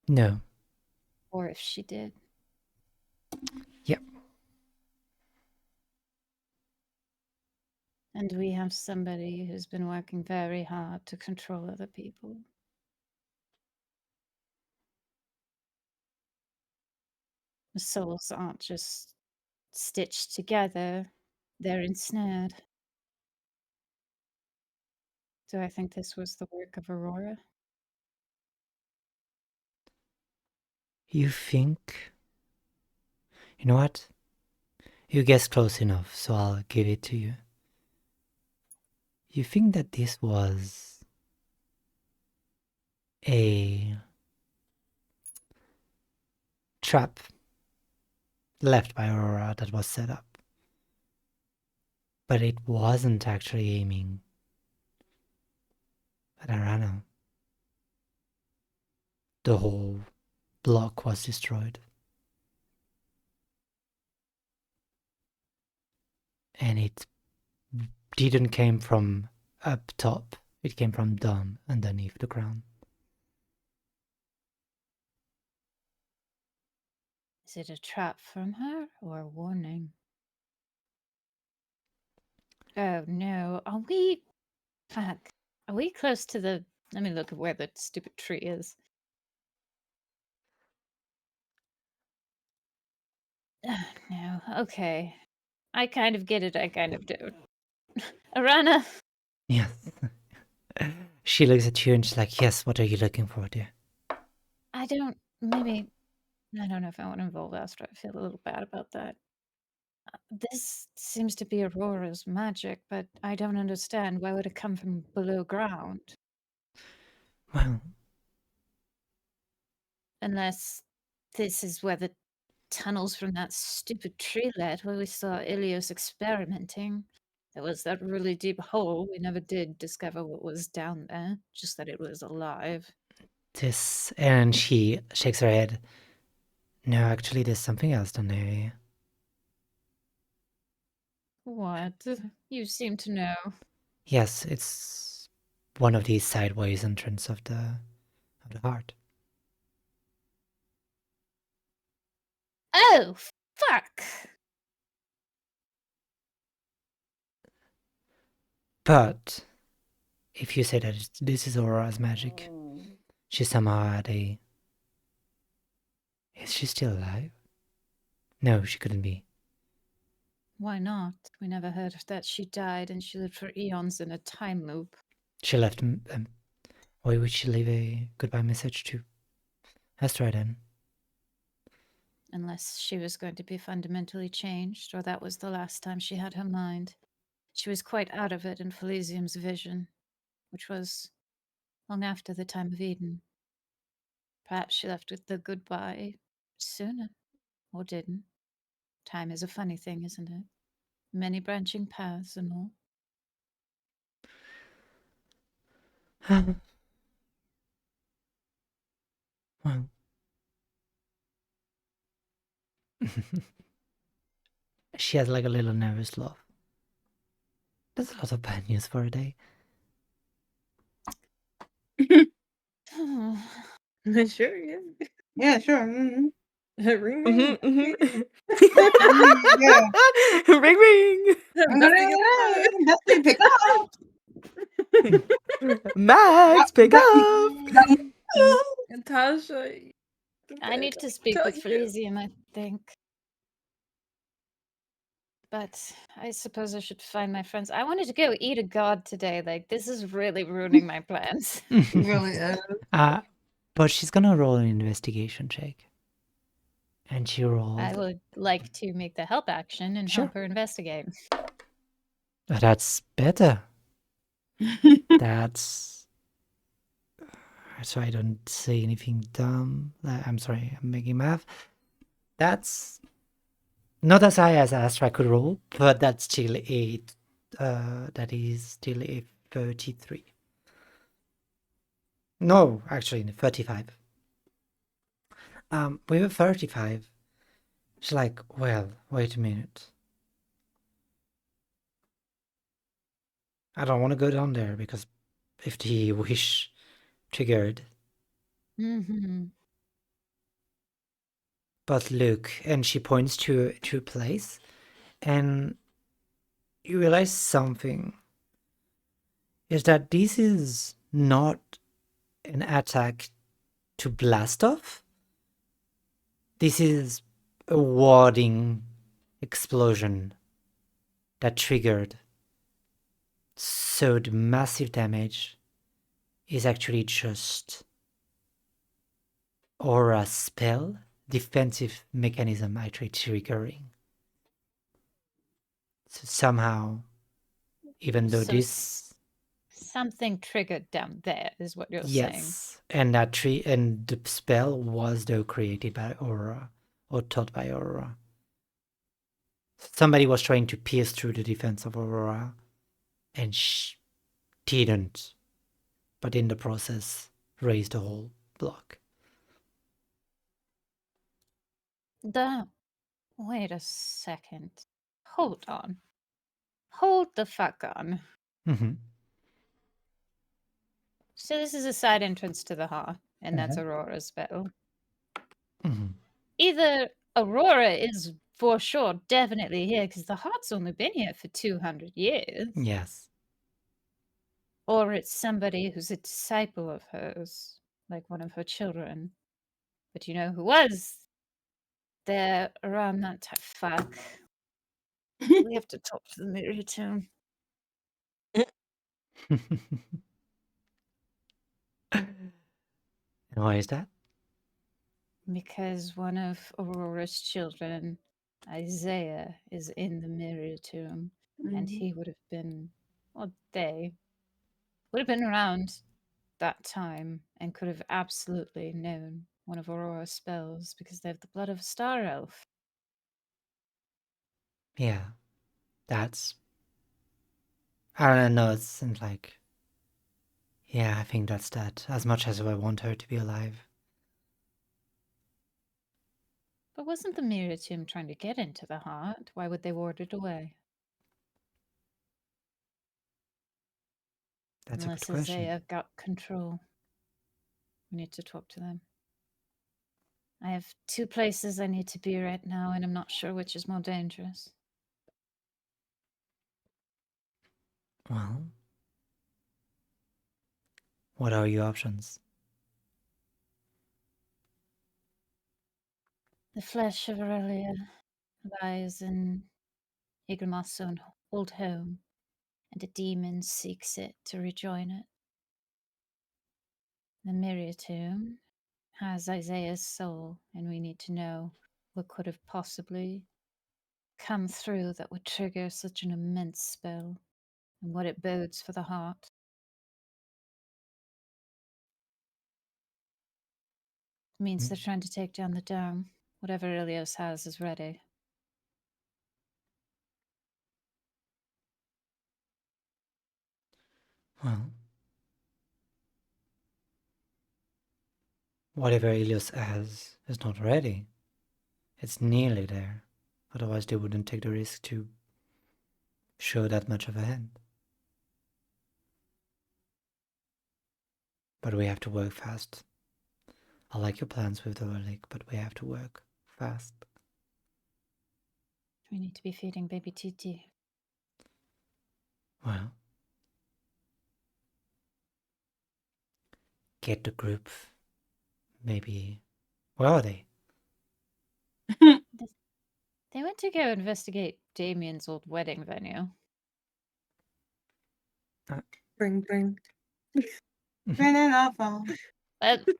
No. Or if she did. Yep. And we have somebody who's been working very hard to control other people. The souls aren't just stitched together, they're ensnared. Do I think this was the work of Aurora? You think... You know what? You guessed close enough, so I'll give it to you. You think that this was a trap left by Aurora that was set up. But it wasn't actually aiming at Arana. The whole block was destroyed. And it didn't came from up top. It came from down underneath the ground. Is it a trap from her or a warning? Oh no, are we... Fuck. Are we close to the... Let me look at where the stupid tree is. Oh, no, okay. I kind of get it, I kind of don't. Arana, Yes. She looks at you and she's like, yes, what are you looking for, dear? I don't... Maybe... I don't know if I want to involve Astra. I feel a little bad about that. This seems to be Aurora's magic, but I don't understand. Why would it come from below ground? Well, Unless this is where the tunnels from that stupid tree led, where we saw Ilios experimenting. There was that really deep hole. We never did discover what was down there, just that it was alive. this... And she shakes her head. No, actually, there's something else down there. What? You seem to know. Yes, it's one of these sideways entrance of the heart. Oh, fuck! But if you say that this is Aurora's magic, she somehow had a... Is she still alive? No, she couldn't be. Why not? We never heard that she died and she lived for eons in a time loop. She left... why would she leave a goodbye message to Astra then? Unless she was going to be fundamentally changed, or that was the last time she had her mind. She was quite out of it in Felisium's vision, which was long after the time of Eden. Perhaps she left with the goodbye sooner, or didn't. Time is a funny thing, isn't it? Many branching paths and all. Well... She has like a little nervous laugh. That's a lot of bad news for a day. Sure, yeah. Yeah, sure. Mm-hmm. Ring, ring. Yeah. Ring ring. Definitely pick up. Max, pick up. And Tasha. I need to speak Tell with you. Felisium, I think. But I suppose I should find my friends. I wanted to go eat a god today. Like, this is really ruining my plans. Really is. But she's gonna roll an investigation check. And she rolled... I would like to make the help action and Sure. help her investigate. That's better. That's... So I don't say anything dumb. I'm sorry, I'm making math. That's not as high as Astra could roll, but that's still a... that is still a 33. No, actually, 35. With a 35, she's like, well, wait a minute. I don't want to go down there because if the wish triggered. Mm-hmm. But look, and she points to a place, and you realize something. Is that this is not an attack to blast off. This is a warding explosion that triggered. So the massive damage is actually just aura spell defensive mechanism actually triggering. So somehow, even though So this something triggered down there is what you're saying. yes, and that tree and the spell was though created by aura or taught by aura. Somebody was trying to pierce through the defense of aura, and didn't, but in the process raised the whole block. Wait a second. Hold on. Hold the fuck on. Mm-hmm. So this is a side entrance to the heart, and that's Aurora's spell. Mm-hmm. Either Aurora is for sure definitely here, because the heart's only been here for 200 years. Yes. Or it's somebody who's a disciple of hers, like one of her children. But you know who was there around that time? Fuck. We have to talk to the mirror tomb. And why is that? Because one of Aurora's children, Isaiah, is in the mirror tomb. And he would have been, well, they would have been around that time and could have absolutely known one of Aurora's spells because they have the blood of a star elf. Yeah, that's. I don't know. It seems like. Yeah, I think that's that. As much as I want her to be alive. But wasn't the mirror tomb trying to get into the heart? Why would they ward it away? That's Unless a good question. Isaiah got control. We need to talk to them. I have 2 places I need to be right now, and I'm not sure which is more dangerous. Well, what are your options? The flesh of Aurelia lies in Yggdrasil's own old home, and a demon seeks it to rejoin it. The mirror tomb has Isaiah's soul, and we need to know what could have possibly come through that would trigger such an immense spell, and what it bodes for the heart. It means they're trying to take down the dome. Whatever Ilios has is ready. Well, whatever Ilios has is not ready. It's nearly there. Otherwise, they wouldn't take the risk to show that much of a hand. But we have to work fast. I like your plans with the relic, but we have to work fast. We need to be feeding baby Titi. Well, get the group. Maybe. Where are they? They went to go investigate Damien's old wedding venue. Bring. Turning off phone.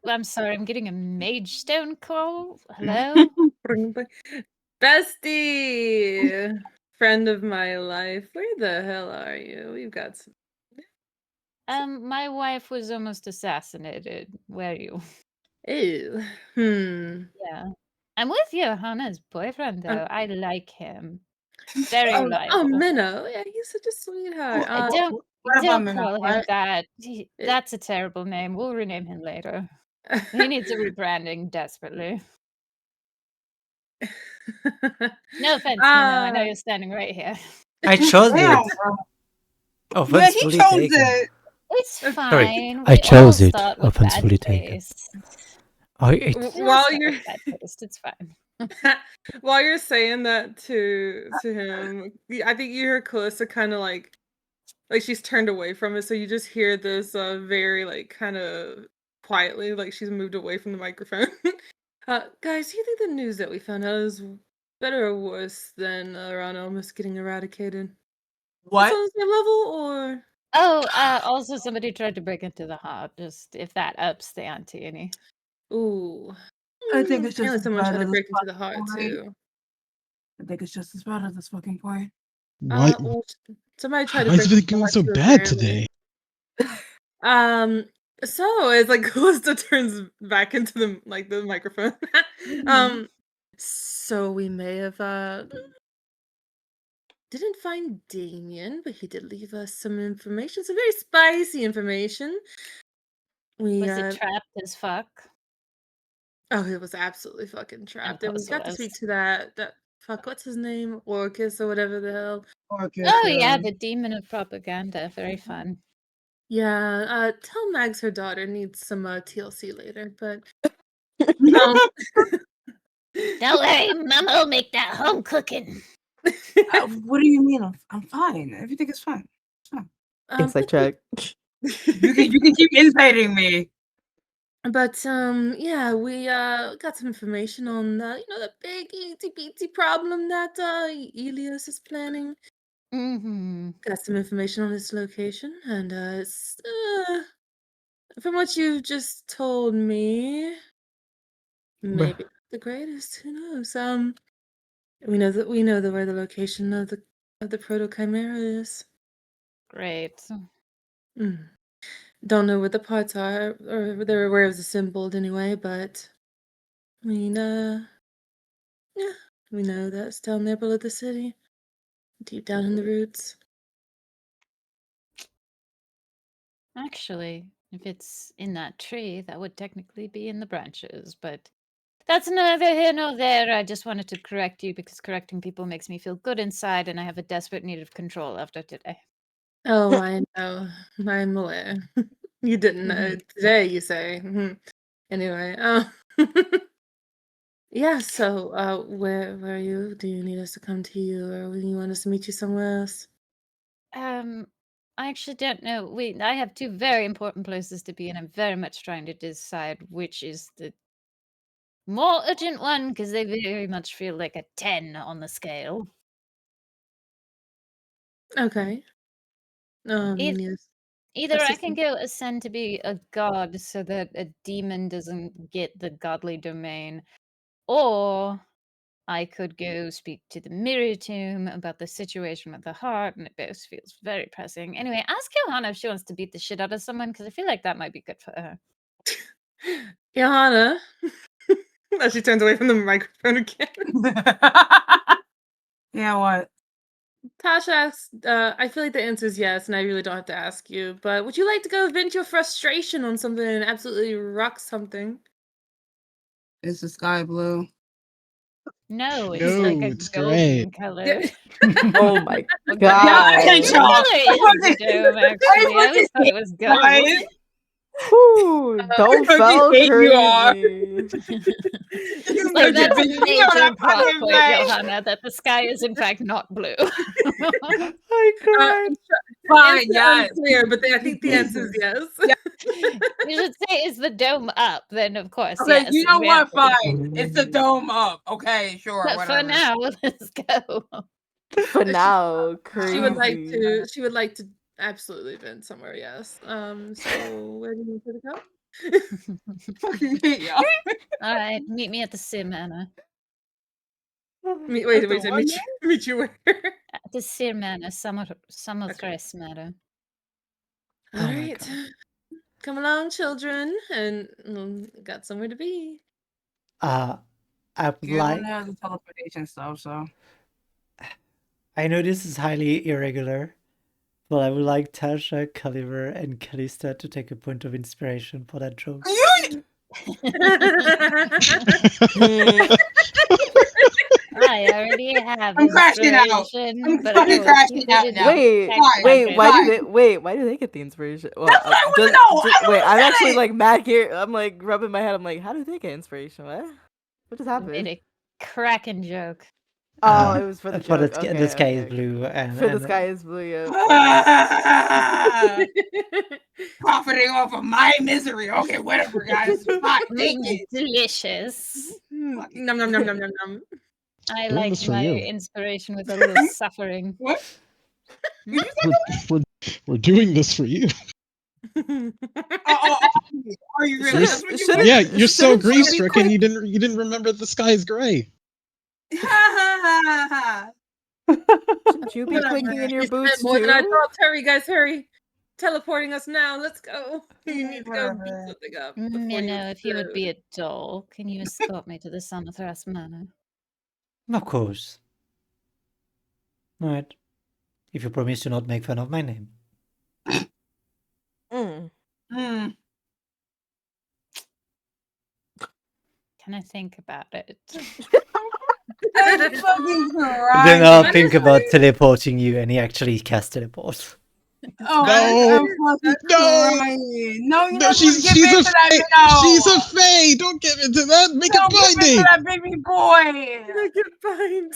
I'm sorry, I'm getting a mage stone call. Hello? Bring. Bestie! Friend of my life. Where the hell are you? We've got some. My wife was almost assassinated. Where are you? Ew. Yeah. I'm with Johanna's boyfriend, though. I like him. Very Oh, reliable. Minnow. Yeah, he's such a sweetheart. Don't What about Minnow? call him What? that. That's a terrible name. We'll rename him later. He needs a rebranding desperately. No offense, Minnow. I know you're standing right here. I chose Damn, it. bro. Offense Yeah, he fully chose taken. it. It's fine. Sorry, We I chose all it. start with Offense bad fully taken. taste. While We all start you're with bad taste. It's fine. while you're saying that to him, I think you hear Calista kind of like she's turned away from it, so you just hear this very like kind of quietly, like she's moved away from the microphone. Guys, do you think the news that we found out is better or worse than around almost getting eradicated? What? It's on the same level, or Oh, also somebody tried to break into the heart. Just if that ups the ante any. Ooh. I think it's just Apparently as someone bad tried to as break this into the heart, fucking point. too. I think it's just as bad as this fucking point. What? Well, somebody tried to Why is break into everything the going heart, so too, bad apparently. today? So it's like Callista turns back into the microphone. So we may have didn't find Damien, but he did leave us some information, some very spicy information. We Was it trapped as fuck? oh, it was absolutely fucking trapped, and we course it got to speak was. to that fuck, what's his name, Orcus or whatever the hell. Oh yeah, the demon of propaganda. Very fun. Yeah, tell Mags her daughter needs some TLC later, but um, Don't worry, Mama will make that home cooking. What do you mean? I'm fine. Everything is fine. It's fine. Insight check. You can keep inciting me. But yeah, we got some information on the big itsy bitsy problem that Elios is planning. Mm-hmm. Got some information on its location, and it's from what you've just told me, maybe not the greatest. Who knows? We know where the location of the proto chimera is. Great. Mm. Don't know what the parts are, or where it was assembled anyway, but I mean, yeah, we know that's down there below the city, deep down in the roots. Actually, if it's in that tree, that would technically be in the branches, but that's neither here nor there. I just wanted to correct you because correcting people makes me feel good inside, and I have a desperate need of control after today. Oh, I know. I'm aware. You didn't know today, you say. Mhm. Anyway, yeah. So, where are you? Do you need us to come to you, or you want us to meet you somewhere else? I actually don't know. I have two very important places to be, and I'm very much trying to decide which is the more urgent one because they very much feel like a 10 on the scale. Okay. Eith- Yes. Either I can Assistant. go ascend to be a god so that a demon doesn't get the godly domain, or I could go speak to the mirror tomb about the situation with the heart, and it both feels very pressing. Anyway, ask Johanna if she wants to beat the shit out of someone because I feel like that might be good for her. Johanna. As she turns away from the microphone again. Yeah, what? Tasha asks, I feel like the answer is yes, and I really don't have to ask you, but would you like to go vent your frustration on something and absolutely rock something? Is the sky blue? No, it's No, like a it's golden gray. color. Oh my What god. color is the dome, I actually? I always fucking thought it was gold. guys. Whew, don't fucking fell hate you all. crazy. Like, that's a major plot fucking point, face. Johanna, that the sky is in fact not blue. I cried. Fine, Answer yes. unclear, but I think the answer is yes. You should say, is the dome up? Then, of course, Okay, yes. you know what? exactly. Fine. It's the dome up. Okay, sure, But whatever. for now, let's go. For now, She would like crazy. to. She would like to absolutely vent somewhere. Yes. So where do you want her to go? Fucking hate y'all. All right, meet me at the Sim Manor. Wait. Meet you where? At the Sim Manor, Summercrest Manor. All Oh my right. God. Come along, children, and got somewhere to be. I would You don't like. have the teleportation stuff, so. I know this is highly irregular, but I would like Tasha, Caliver, and Callista to take a point of inspiration for that joke. I already have I'm crashing out. inspiration, I'm but I fucking will crashing keep out it in now. Wait, Fine. why do they get the inspiration? Well, That's what I wanna know. I don't wait, I'm get actually it. like mad here. I'm like rubbing my head. I'm like, how did they get inspiration? What just I happened? made a cracking joke. Oh, it was for the For joke. the sky is Okay. blue, and For the sky is blue. Yeah. Profiting off of my misery. Okay, whatever, guys. Fine, take it. Delicious. Nom nom nom nom nom nom. I Doing like this for my you. inspiration with a little suffering. What? Did you say We're doing this for you. Are you really? You're- That's what you shouldn't- want? Yeah, you're so shouldn't you be grief-stricken. quick? You didn't remember the sky is gray. Ha ha ha Shouldn't you be Whatever. clicking in your You spent boots more than I too? thought. Hurry, guys, hurry! Teleporting us now. Let's go. You need to go beat Whatever. something up. You before know, if you would be explode. a doll, can you escort me to the Summerthras Manor? Of course. Alright. If you promise to not make fun of my name. Mm. Hmm. Can I think about it? I'm fucking Then crying. I'll think about teleporting you, and he actually cast teleport. Oh, No. I'm fucking No. crying. No, you're No, not she's gonna give in a to that. fae. No. She's a fae. Don't give into that. Make Don't it give in to binding. that baby boy. Make it fine.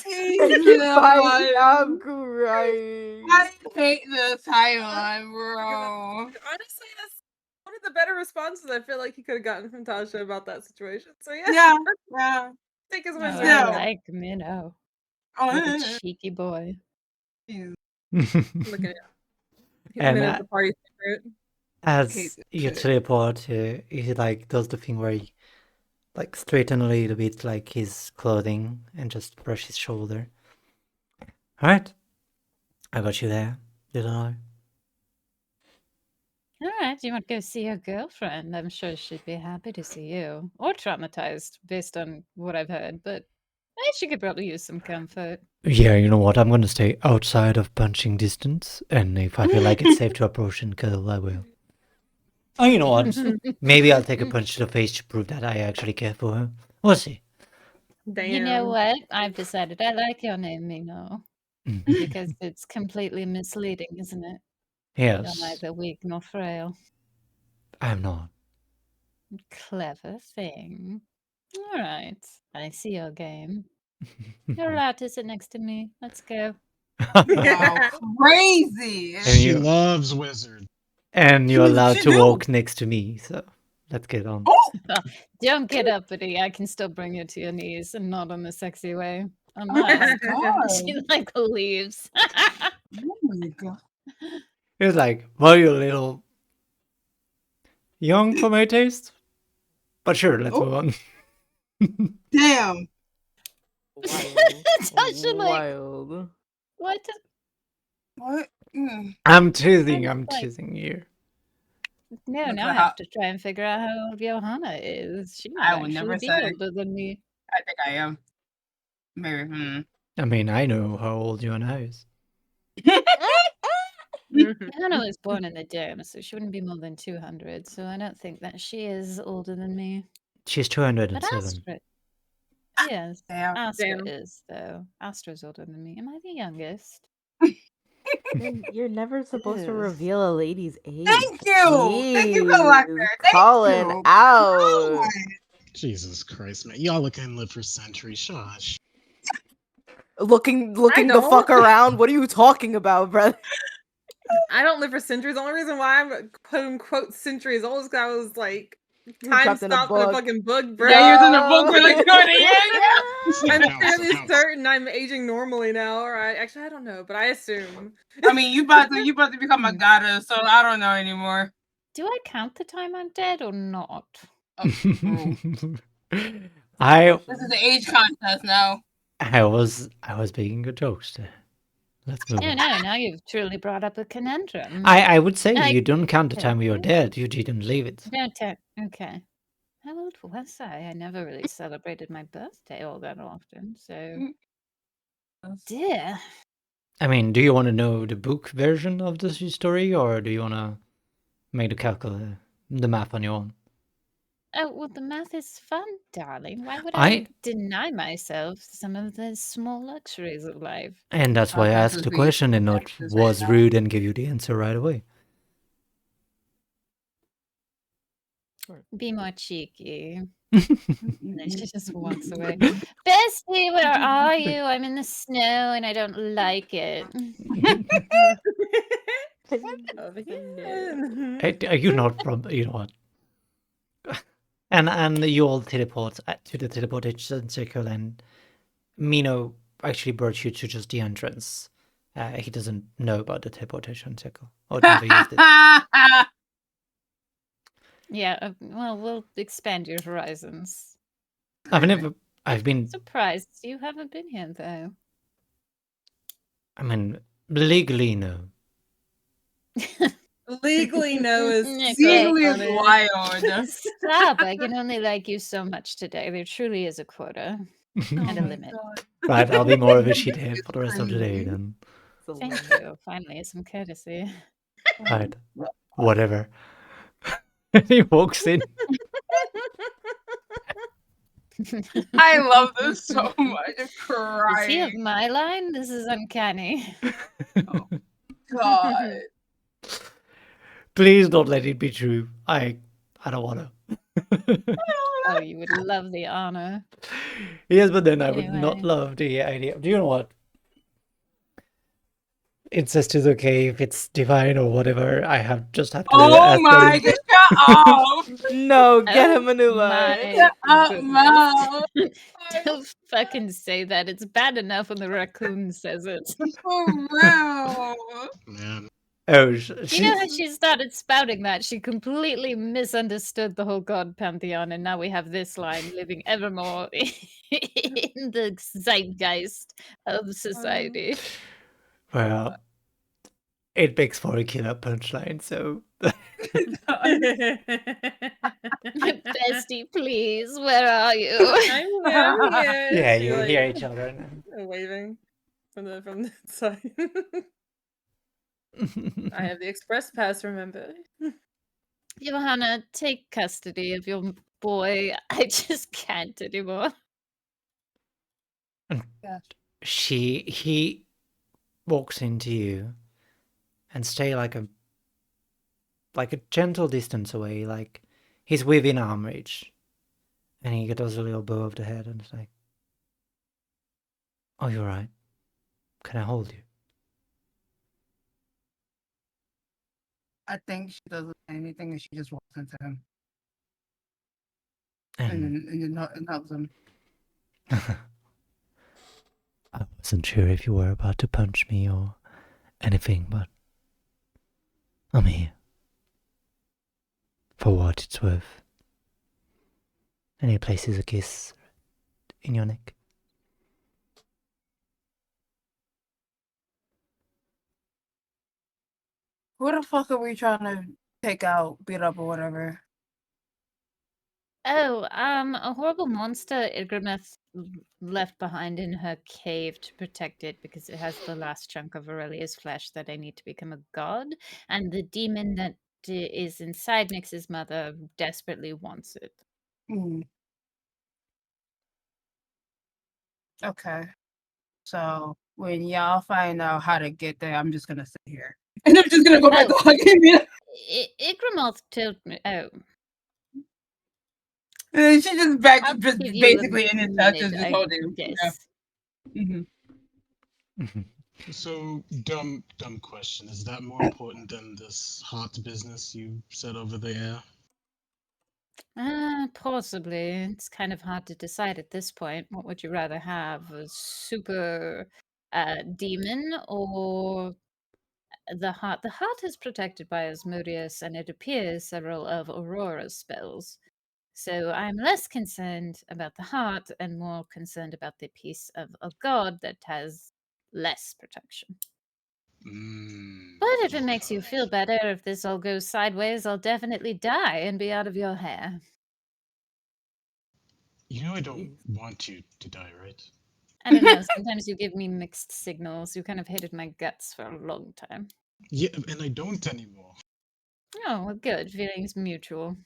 I'm crying. I hate this timeline, bro. Honestly, that's one of the better responses I feel like he could have gotten from Tasha about that situation. So yeah, Yeah, yeah. take his Oh, words. Yeah. I like Minnow. Oh, What a cheeky boy. Look at And, Minno's the party favorite. as you shit. teleport, he like does the thing where he like straighten a little bit like his clothing and just brush his shoulder. Alright. I got you there, didn't I? All right, you want to go see your girlfriend? I'm sure she'd be happy to see you. Or traumatized, based on what I've heard, but she could probably use some comfort. Yeah, you know what? I'm gonna stay outside of punching distance, and if I feel like it's safe to approach and kill, I will. Oh, you know what? Maybe I'll take a punch to the face to prove that I actually care for her. We'll see. Damn. You know what? I've decided I like your name, Mino, because it's completely misleading, isn't it? You're Yes, neither weak nor frail. I'm not. Clever thing. All right, I see your game. You're allowed to sit next to me. Let's go. Wow, crazy. And She you- loves wizards. And you're allowed She to do. walk next to me, so let's get on. Oh, Don't get uppity. I can still bring you to your knees and not in a sexy way. oh Unless my god. she like leaves. Oh my god. He was like, well, you're a little young for my taste. But sure, let's Oh. move on. Damn. Tasha, like, Wild. what? What? I'm teasing Like- you. No, Look now at I how- have to try and figure out how old Johanna is. She I might would actually never be say. older than me. I think I am. Maybe. I mean, I know how old Joanna is. Johanna was born in the dome, so she wouldn't be more than 200. So I don't think that she is older than me. She's But 207. Astra, yes, Damn. Astra Damn. is though. Astra's older than me. Am I the youngest? You're never supposed to Ew. reveal a lady's age. Thank you. Thank you, Collector. Jeez, Thank calling you. out. Oh, Jesus Christ, man. Y'all can live for centuries. Shush. Looking the don't. fuck around. What are you talking about, brother? I don't live for centuries. The only reason why I'm quote unquote centuries old is because I was like time trapped in a stopped in a book. fucking book, bro. Yeah, you're in a book for like 20 years. I'm Counts, fairly counts. certain I'm aging normally now, or I don't know, but I assume. I mean, you about to become a goddess, so I don't know anymore. Do I count the time I'm dead or not? Oh, oh. I This is the age contest now. was making a joke there. Let's move No, on. no. Now you've truly brought up a conundrum. I would say I- you don't count the time you're dead. You didn't leave it. Okay. How old was I? I never really celebrated my birthday all that often. So, dear. I mean, do you want to know the book version of this story, or do you want to make the math on your own? Oh, well, the math is fun, darling. Why would I- I deny myself some of the small luxuries of life? And that's why I That's asked the the thing. question and not That's was right. rude and give you the answer right away. Be more cheeky. And then she just walks away. Bestie, where are you? I'm in the snow and I don't like it. Over here. Are you not from? You know what? And you all teleport to the teleportation circle, and Mino actually brought you to just the entrance. He doesn't know about the teleportation circle or never used it. Yeah, well, we'll expand your horizons. I've been, Surprised you haven't been here, though. I mean, legally, no. Legally, no is Okay. Legally is funny. wild. Stop! I can only like you so much today. There truly is a quota and a my limit. God. Right, I'll be more of a shithead for the rest of the day Crazy. then. Thank you. Finally, some courtesy. Right. Whatever. He walks in. I love this so much. I'm Is he of crying. my line? This is uncanny. God. Please don't let it be true. I don't wanna. Oh, you would love the honor. Yes, but then I would not Anyway. love the idea. Do you know what? Incest is okay if it's divine or whatever. I just have to Oh ask my God, shut up. No, get Oh him a new my line. Shut up, goodness. Mom. Don't fucking say that. It's bad enough when the raccoon says it. For real. Man, Oh, You know how she started spouting that? She completely misunderstood the whole god pantheon, and now we have this line living evermore in the zeitgeist of society. well, it makes for a killer punchline, so. Bestie, please, where are you? I'm here. Yeah, She, you like, hear each other waving from the side. I now. have the express pass, remember? Johanna, take custody of your boy. I just can't anymore. He walks into you and stay like a gentle distance away, like he's within arm reach. And he does a little bow of the head and it's like, "Oh, you're right. Can I hold you?" I think she doesn't say anything and she just walks into him And and hugs him. I wasn't sure if you were about to punch me or anything, but I'm here. For what it's worth. And he places a kiss in your neck. Who the fuck are we trying to take out, beat up, or whatever? Oh, a horrible monster Igrameth left behind in her cave to protect it because it has the last chunk of Aurelia's flesh that I need to become a god, and the demon that is inside Nyx's mother desperately wants it. Okay. So when y'all find out how to get there, I'm just gonna sit here. And I'm just gonna go back to hugging you. Igramoth told me. Oh, And she just I'll just give you basically a in his touch minute, just I told him. guess. Yeah. so dumb question. Is that more important than this heart business you said over there? Possibly. It's kind of hard to decide at this point. What would you rather have? A super demon or the heart? The heart is protected by Asmodeus, and it appears several of Aurora's spells. So I'm less concerned about the heart and more concerned about the piece of a god that has less protection. But if it makes you feel better, if this all goes sideways, I'll definitely die and be out of your hair. You know I don't want you to die, right? I don't know. Sometimes you give me mixed signals. You kind of hated my guts for a long time. Yeah, and I don't anymore. Oh, well, good. Feelings mutual.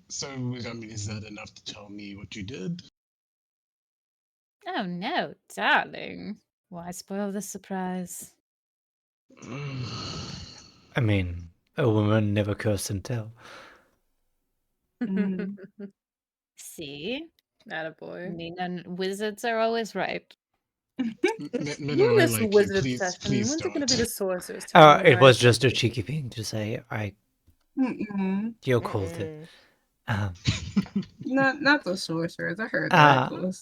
So, I mean, is that enough to tell me what you did? Oh, no, darling. Why spoil the surprise? I mean, a woman never cursed and tell. See? Attaboy. Wizards are always right. Men are This like wizard you. Please, obsession. please When's it don't. gonna be the sorcerer's turn? It was just a cheeky thing to say. You're called it. Not the sorcerers. I heard that. Look,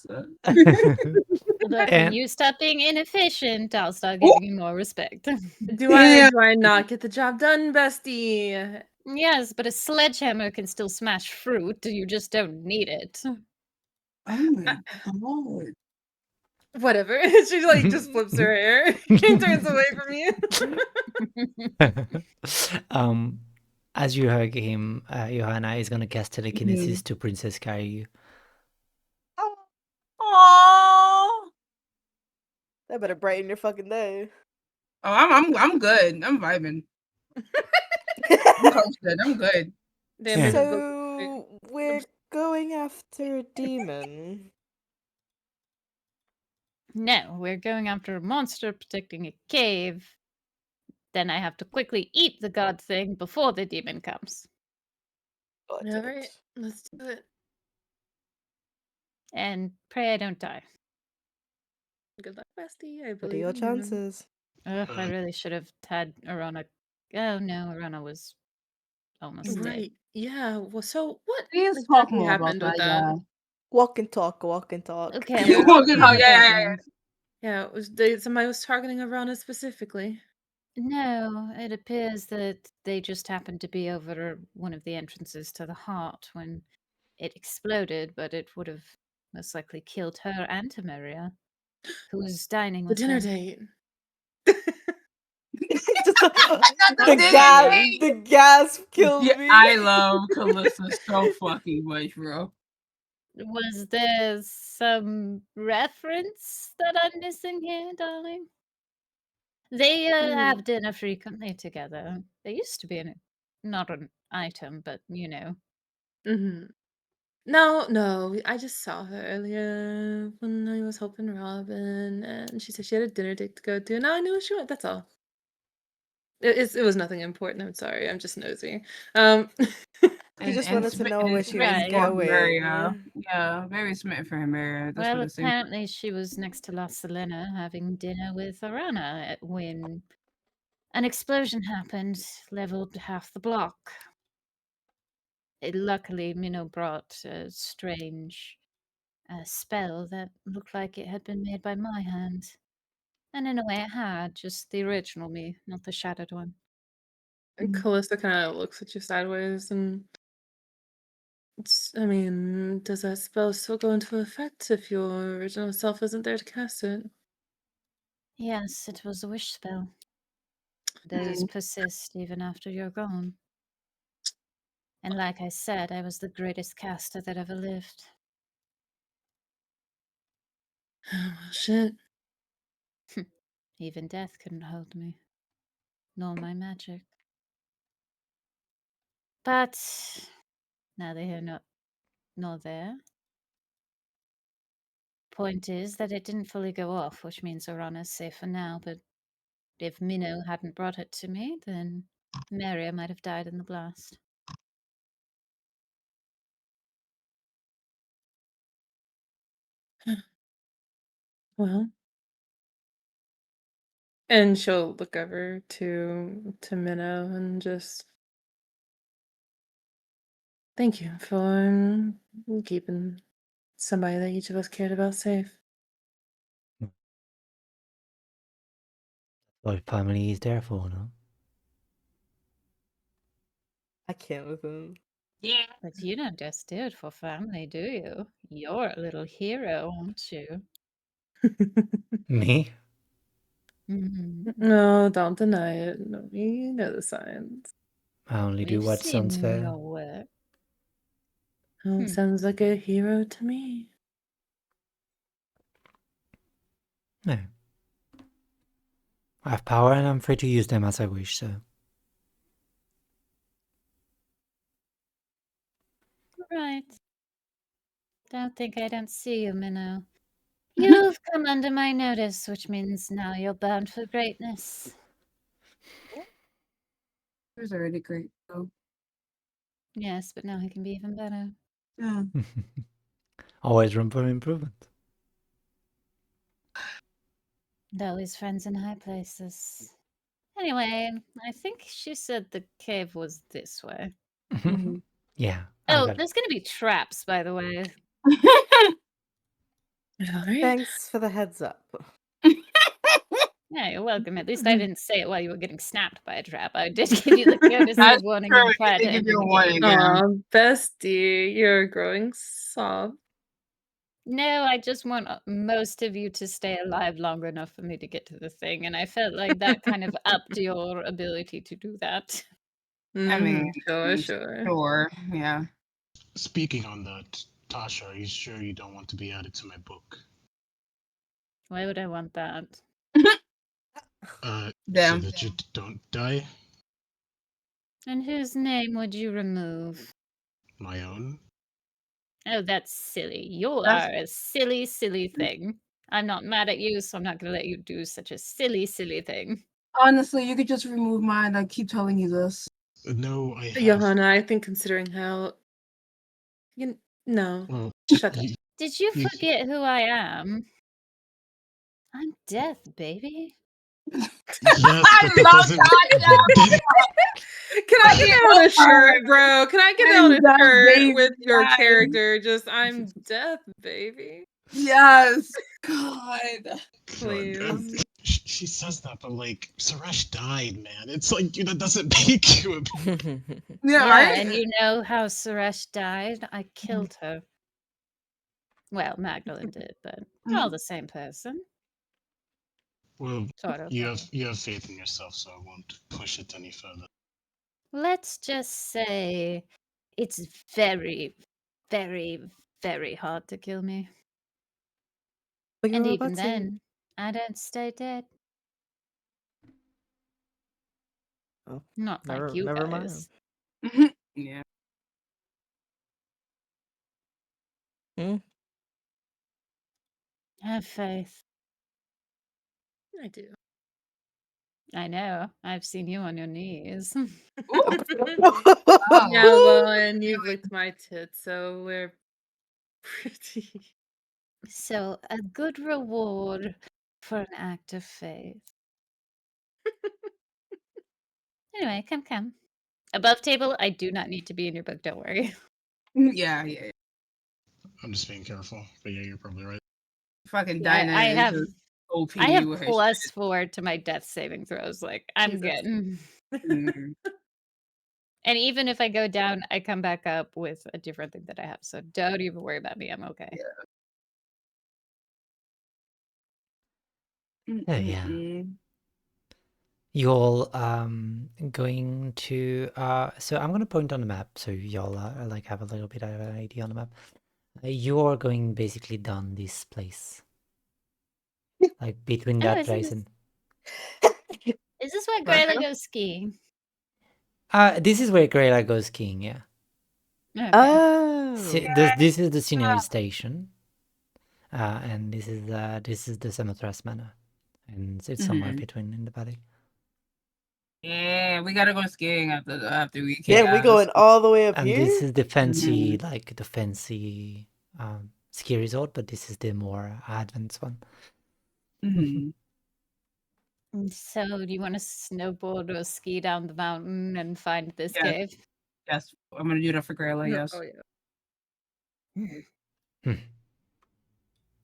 when And- you stop being inefficient, I'll start giving you more respect. Do I not get the job done, bestie? Yes, but a sledgehammer can still smash fruit. You just don't need it. Oh my god. Whatever. She like just flips her hair and turns away from you. As you hug him, Johanna is gonna cast telekinesis to Princess Caillou. Aww. That better brighten your fucking day. Oh, I'm good. I'm vibing. I'm toasted. I'm good. Damn, Yeah. it is So we're going after a demon. No, we're going after a monster protecting a cave. Then I have to quickly eat the god thing before the demon comes. Got all it. right, let's do it. And pray I don't die. Good luck, bestie. I What are believe your in you. chances? Ugh, I really should have had Arana. Oh no, Arana was almost dead. Right. Yeah. Well, so what Please talk exactly more about happened with that. that? Yeah. Walk and talk, walk and talk. Okay, Yeah. well, Walking here's out, what yeah. happened. Yeah, somebody was targeting Arana specifically. No, it appears that they just happened to be over one of the entrances to the heart when it exploded, but it would have most likely killed her and Temeria, who was dining The with dinner her. date. Just The dinner date! the gasp killed Yeah, me. I love Calista so fucking much, bro. Was there some reference that I'm missing here, darling? They have dinner frequently together. They used to be not an item, but you know. Mm-hmm. No, I just saw her earlier when I was helping Robin, and she said she had a dinner date to go to. Now I knew what she went. That's all. It was nothing important. I'm sorry. I'm just nosy. He just wanted to know where she was Right. for going. Maria. Yeah, very smitten for Maria. That's Well, what it seems. apparently she was next to La Selena having dinner with Arana when an explosion happened, leveled half the block. Luckily, Minnow brought a strange spell that looked like it had been made by my hand. And in a way, it had, just the original me, not the shattered one. And Callista kind of looks at you sideways, and I mean, does that spell still go into effect if your original self isn't there to cast it? Yes, it was a wish spell. Those persist even after you're gone. And like I said, I was the greatest caster that ever lived. Well, shit. Even death couldn't hold me, nor my magic. But neither here nor there. Point is that it didn't fully go off, which means Orana's safe for now, but if Minnow hadn't brought it to me, then Maria might have died in the blast. Well, and she'll look over to Minnow and just thank you for keeping somebody that each of us cared about safe. What family is there for, no? I can't with him. Yeah. But you don't just do it for family, do you? You're a little hero, aren't you? Me? Mhm. No, don't deny it. No, you know the signs. I only do We've what seen sounds fair. your work. Oh, sounds like a hero to me. No. I have power and I'm free to use them as I wish, so. Right. Don't think I don't see you, Minnow. You've come under my notice, which means now you're bound for greatness. It was already great. So, Yes, but now he can be even better. yeah. Always room for improvement. Always friends in high places. Anyway, I think she said the cave was this way. Yeah. I Oh, got it. there's gonna be traps, by the way. All right. Thanks for the heads up. Yeah, you're welcome. At least I didn't say it while you were getting snapped by a trap. I did give you the courtesy That's of warning true. you prior to They give you ending a the warning. game. Yeah. Aw, bestie, you're growing soft. No, I just want most of you to stay alive long enough for me to get to the thing, and I felt like that kind of upped your ability to do that. I mean, Sure. sure. Yeah. Speaking on that, Tasha, are you sure you don't want to be added to my book? Why would I want that? So Damn. that you don't die? And whose name would you remove? My own? Oh, that's silly. You That's- are a silly, silly thing. I'm not mad at you, so I'm not going to let you do such a silly, silly thing. Honestly, you could just remove mine. I keep telling you this. No, I have. Johanna, I think considering how no. Well, Shut up. Did you You- forget who I am? I'm death, baby. yes, I but that love doesn't. Can I get that on a shirt, bro? Can I get that on I'm death, a shirt with baby. your Yes. character? Just I'm death, baby. Yes. God. Please. She says that, but like Suresh died, man. It's like that doesn't make you. Yeah, Yeah, right? and you know how Suresh died? I killed her. Well, Magdalene did, but we're all the same person. Well, Sort of. you have faith in yourself, so I won't push it any further. Let's just say it's very, very, very hard to kill me. But you And were even about to. then, I don't stay dead. Oh, Not like you never guys. mind. Yeah. Have faith. I do. I know. I've seen you on your knees. Ooh. Yeah, well, and you've licked my tits, so we're pretty. So, a good reward for an act of faith. Anyway, come. Above table, I do not need to be in your book, don't worry. Yeah. I'm just being careful, but yeah, you're probably right. Fucking Yeah, Dinah I is have just OP I have with her +4 to my death saving throws. Like, I'm Jesus. good. shit. Mhm. And even if I go down, I come back up with a different thing that I have. So don't even worry about me. I'm okay. Oh, yeah. Mm-mm-mm. Y'all going to so I'm gonna point on the map so y'all like have a little bit of an idea on the map. You're going basically down this place, like between Oh, that isn't place this- and Is this where What? Grayla goes skiing? this is where Greyla goes skiing. Yeah, Okay. Oh. this is the scenery station, and this is the Semathras Manor, and it's somewhere Mhm. between in the valley. Yeah, we gotta go skiing after we Yeah, we going all the way up And here. this is the fancy, like the fancy ski resort, but this is the more advanced one. Mhm. So, do you want to snowboard or ski down the mountain and find this Yes. cave? Yes, I'm gonna do that for Grayla. Yes. Oh yeah.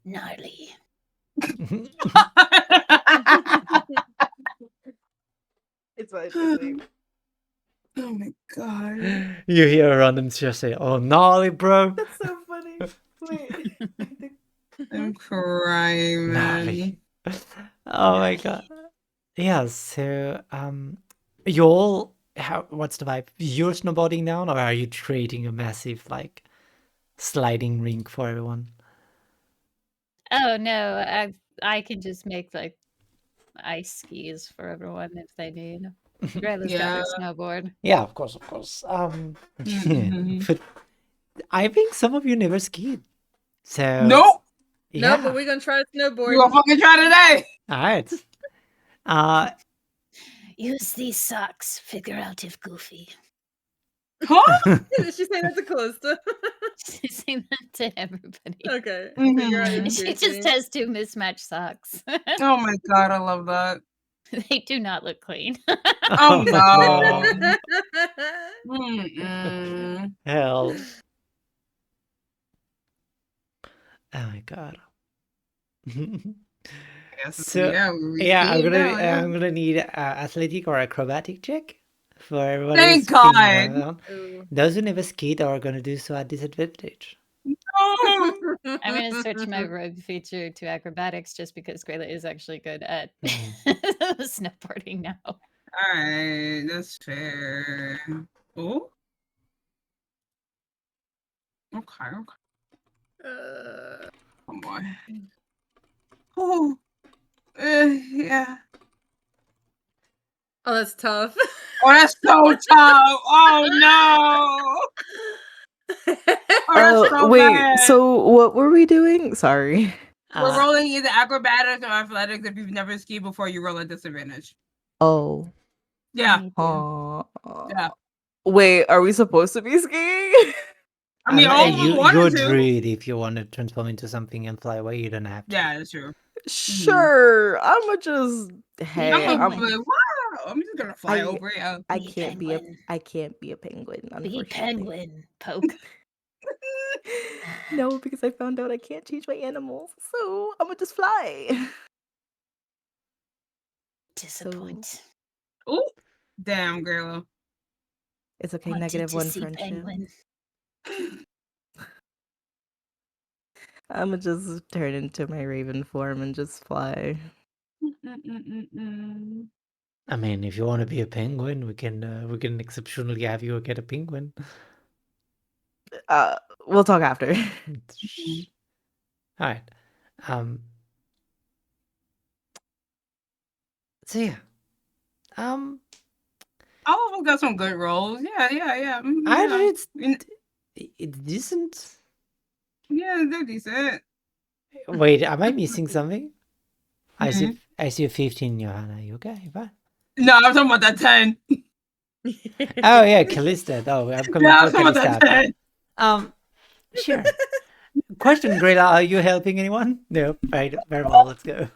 Gnarly. It's fine. Oh my god. You hear a random just say, "Oh, gnarly, bro." That's so funny. Wait. I think I'm crying, man. Gnarly. Oh my god. Yeah, so you all what's the vibe? You're snowboarding down, or are you creating a massive like sliding rink for everyone? Oh no, I can just make like ice skis for everyone if they need. Grayla's got her snowboard. Yeah, of course. Mhm. But I think some of you never skied. So Nope. yeah. No, but we're gonna try You snowboard. gonna fucking try today? All right. Use these socks. Figure out if goofy. Huh? Did she say that to Callista? She's saying that to everybody. Okay. Mhm. Figure out if She goofy. just has 2 mismatched socks. Oh my god, I love that. They do not look clean. Oh no. no. Mm-mm. Hell. Oh my god. Yeah, guess it's So yeah, I'm gonna need athletic or acrobatic check for everybody Thank who's being God. around. Ooh. Those who never skied are gonna do so at disadvantage. Oh, I'm gonna switch my rogue feature to acrobatics just because Grayla is actually good at Mhm. snowboarding now. alright, that's fair. Oh, okay. Come on. Oh, yeah. Oh, that's tough. Oh, that's so tough. Oh no. Oh, that's so wait. bad. So what were we doing? Sorry. We're Uh, rolling either acrobatics or athletics. If you've never skied before, you roll at disadvantage. Oh. Yeah, Me too. yeah. Wait, are we supposed to be skiing? I mean, all of them you're a wanted to. druid. If you want to transform into something and fly away, you don't have to. Yeah, that's true. Sure. I'ma just hey, I'm I'm gonna be like, wow. I'm just gonna fly over it. I Be can't be a penguin. I can't be a penguin, Be unfortunately. penguin, poke. No, because I found out I can't change my animals. So I'ma just fly. Disappoint. Oh, damn, girl. It's okay, Wanted negative to one see friendship. penguin. I'ma just turn into my raven form and just fly. I mean, if you want to be a penguin, we can exceptionally have you get a penguin. We'll talk after. All right. So yeah. All of them got some good rolls. Yeah. Actually, Yeah. it's decent. Yeah, they're decent. Wait, am I missing something? I Mhm. see a 15, Johanna. You okay? Fine. No, I'm talking about that 10. Oh yeah, Callista. Oh, I'm coming Yeah, for I'm talking about Callista that after. 10. Sure. Question, Grayla, are you helping anyone? No. Right. Very well. Let's go.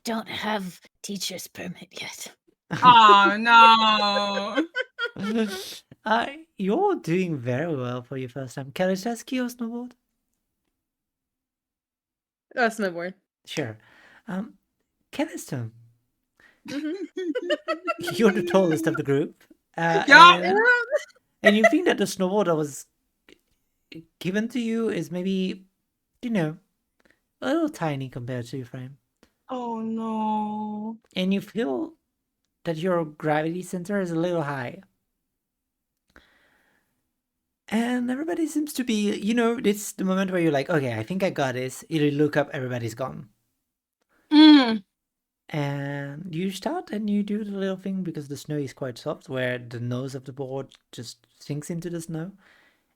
Don't have teacher's permit yet. Oh no. You're doing very well for your first time. Callista, ski or snowboard? Snowboard. Sure. Callista, Mhm. you're the tallest of the group. Yeah. And you think that the snowboard that was given to you is maybe, a little tiny compared to your frame. Oh no. And you feel that your gravity center is a little high. And everybody seems to be, this the moment where you're like, okay, I think I got this. You look up, everybody's gone. Mm. And you start and you do the little thing because the snow is quite soft, where the nose of the board just sinks into the snow.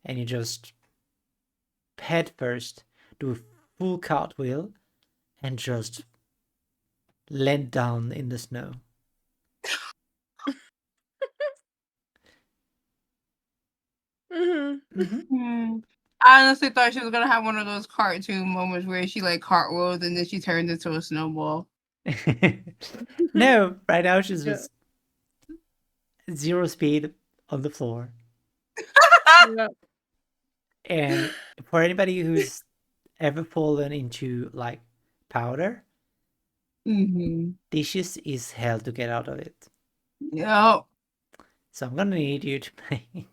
And you just head first, do a full cartwheel, and just land down in the snow. I honestly thought she was gonna have one of those cartoon moments where she like cartwheels and then she turns into a snowball. No, right now she's Yeah. just 0 speed on the floor. Yeah. And for anybody who's ever fallen into like powder, dishes is hell to get out of it. Yep. So I'm gonna need you to make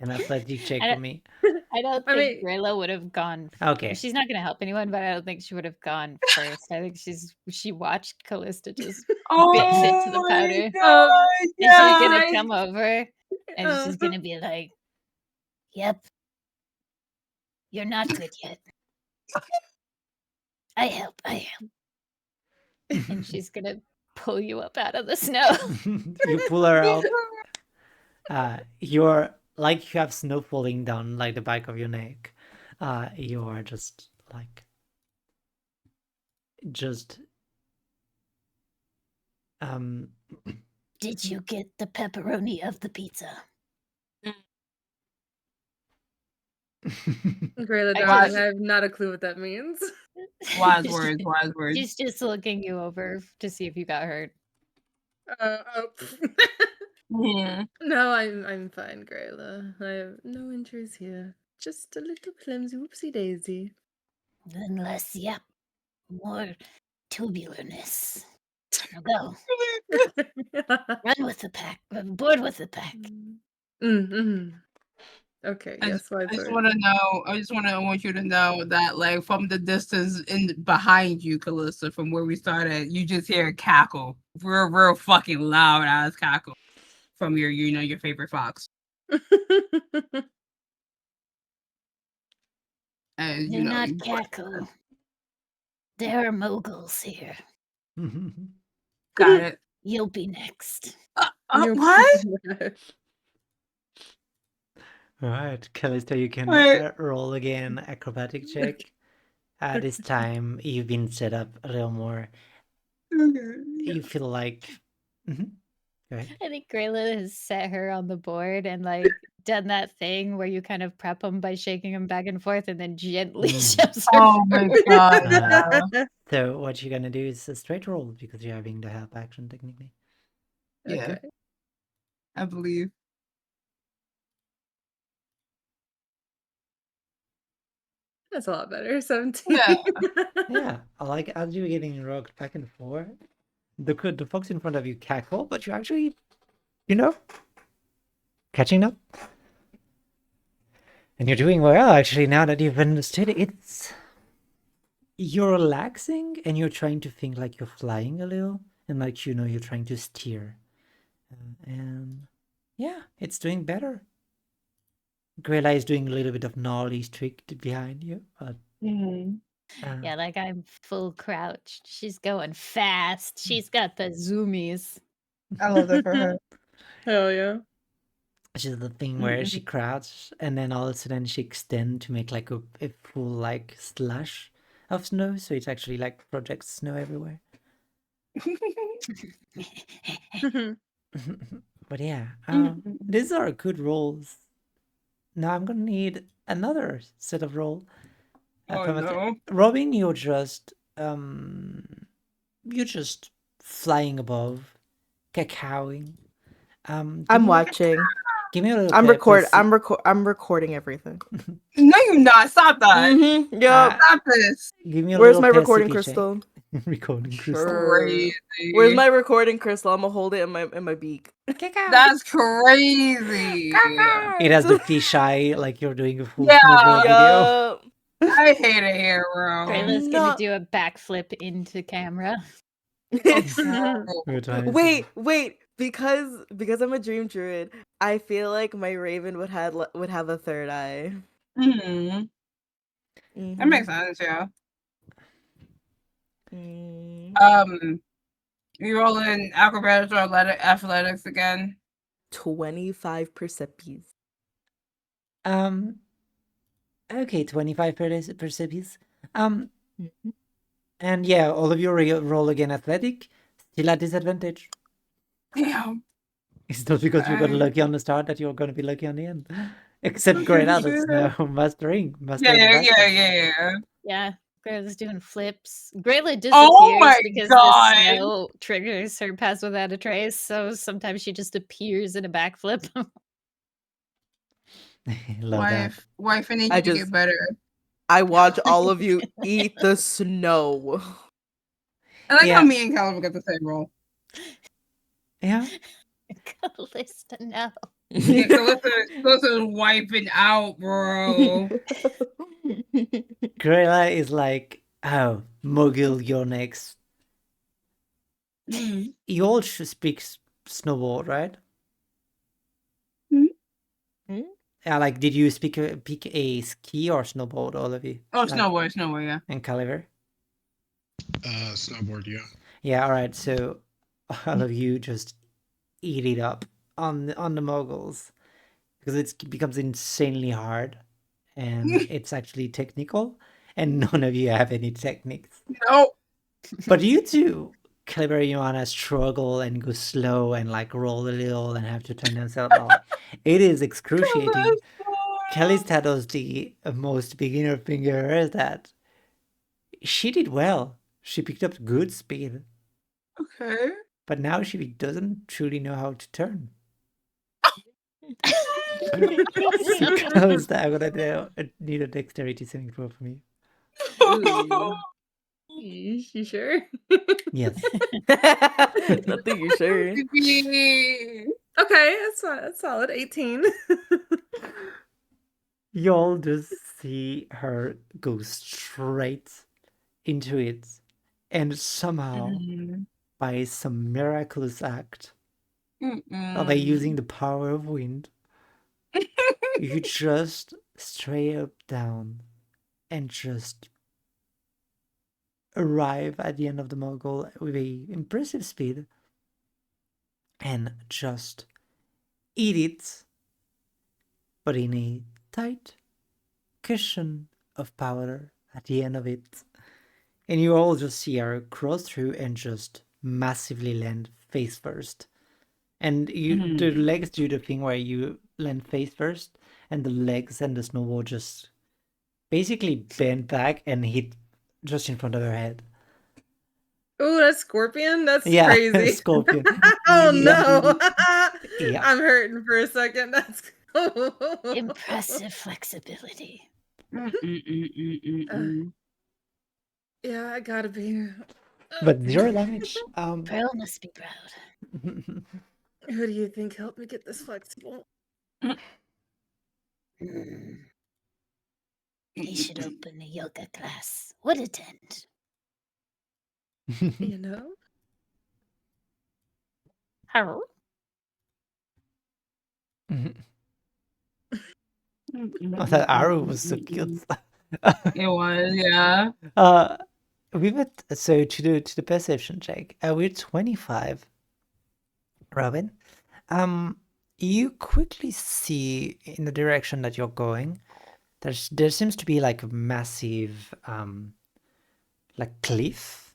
an athletic check I for don't- me. I don't I think mean- Grayla would have gone. Okay. She's not going to help anyone, but I don't think she would have gone first. I think she watched Callista just bits into the Oh powder. my God, And yeah. she's gonna come over and she's gonna be like, "Yep, you're not good yet. I help. And she's gonna pull you up out of the snow. You pull her out. You're like you have snow falling down like the back of your neck. You are just like Did you get the pepperoni of the pizza? Grayla, I darling, just- I have not a clue what that means. Wise words, wise words. She's just looking you over to see if you got hurt. No, I'm fine, Grayla. I have no injuries here. Just a little clumsy whoopsie daisy. Unless, yep, more tubularness. Now go. Run with the pack. Board with the pack. Mm-hmm. Okay, I yes, my just turn. want to know. I want you to know that, like, from the distance behind you, Calista, from where we started, you just hear a cackle, real fucking loud ass cackle from your favorite fox, and Do not you- cackle. There are moguls here. got it. You'll be next. What? Alright, Callista, you can Wait. roll again acrobatic check. This time you've been set up a little more. You feel like. Mhm. Go ahead. I think Grayla has set her on the board and like done that thing where you kind of prep them by shaking them back and forth and then gently shoves her Oh my forward. god! Uh, So what you're gonna do is a straight roll because you're having the help action technically. Yeah, Okay. I believe. That's a lot better. 17. Yeah. Yeah, I like as you're getting rocked back and forth. The fox in front of you cackle, but you're actually, catching up. And you're doing well, actually, now that you've understood it. You're relaxing and you're trying to think like you're flying a little. And like, you're trying to steer. And yeah, it's doing better. Grella is doing a little bit of knowledge trick behind you. But, Yeah, like I'm full crouched. She's going fast. She's got the zoomies. I love that for her. Hell yeah. which is the thing where she crouches and then all of a sudden she extends to make like a full like slush of snow. So it's actually like projects snow everywhere. But yeah, these are good rolls. Now I'm gonna need another set of roll. Oh no! Robin, you're just flying above, cacaoing. I'm watching. Give me a little. I'm recording everything. No, you're not. Stop that. Mm-hmm. Yup. Stop this. Give me a Where's little my recording perception check. crystal? Recording crystal. Sure. Crazy. Where's my recording crystal? I'm gonna hold it in my beak. That's crazy. It has the fisheye like you're doing a full Yeah. snowball video. Yup. I hate it here, bro. Grayla's No. gonna do a backflip into camera. Wait, because I'm a dream druid, I feel like my raven would have a third eye. That makes sense, yeah. You roll in acrobatics or athletics again? 25 percepis. Okay, 25 percepis. And yeah, all of you roll again athletic, still at disadvantage. Damn. It's not because you got lucky on the start that you're going to be lucky on the end. Except Greta, that's no mastering. Yeah, Grayla's doing flips. Grayla disappears Oh my because God. the snow triggers her pass without a trace. So sometimes she just appears in a backflip. Wife, and I you get better. I watch all of you eat the snow. I like how me and Calvin got the same roll. Yeah. Calista, no. Yeah, Calista's wiping out, bro. Grela is like, oh, Mogul, you're next. You all should speak snowboard, right? Yeah, like, did you pick a ski or snowboard, all of you? Oh, snowboard, yeah. And Caliver? Snowboard, yeah. Yeah, all right. So all of you just eat it up on the moguls because it becomes insanely hard and it's actually technical and none of you have any techniques. No. But you two, Caliber and Joanna, struggle and go slow and like roll a little and have to turn themselves off. It is excruciating. Calista does the most beginner finger that she did well. She picked up good speed. Okay. But now she doesn't truly know how to turn. Because I'm gonna need a dexterity saving throw from you. You sure? Yes. Nothing you sure. Creepy. Okay, that's solid. 18. You all just see her go straight into it, and somehow, Mm. by some miraculous act, by Mm-mm. using the power of wind, you just straight up down and just arrive at the end of the Mogul with a impressive speed and just eat it, but in a tight cushion of powder at the end of it. And you all just see her cross through and just massively land face first. And the legs do the thing where you land face first, and the legs and the snowball just basically bend back and hit just in front of her head. Ooh, that's scorpion. That's Yeah, crazy. scorpion. Oh Yeah. no. Yeah. I'm hurting for a second. That's Impressive flexibility. Mm-mm-mm-mm-mm-mm. Yeah, I gotta be. But 0 damage. Pearl must be proud. Who do you think helped me get this flexible? Hmm. He should open a yoga class. Would attend. You know? How? Oh, that arrow was so cute. It was, yeah. We went so to the perception check. We're 25. Robin, you quickly see in the direction that you're going. There seems to be like a massive like cliff.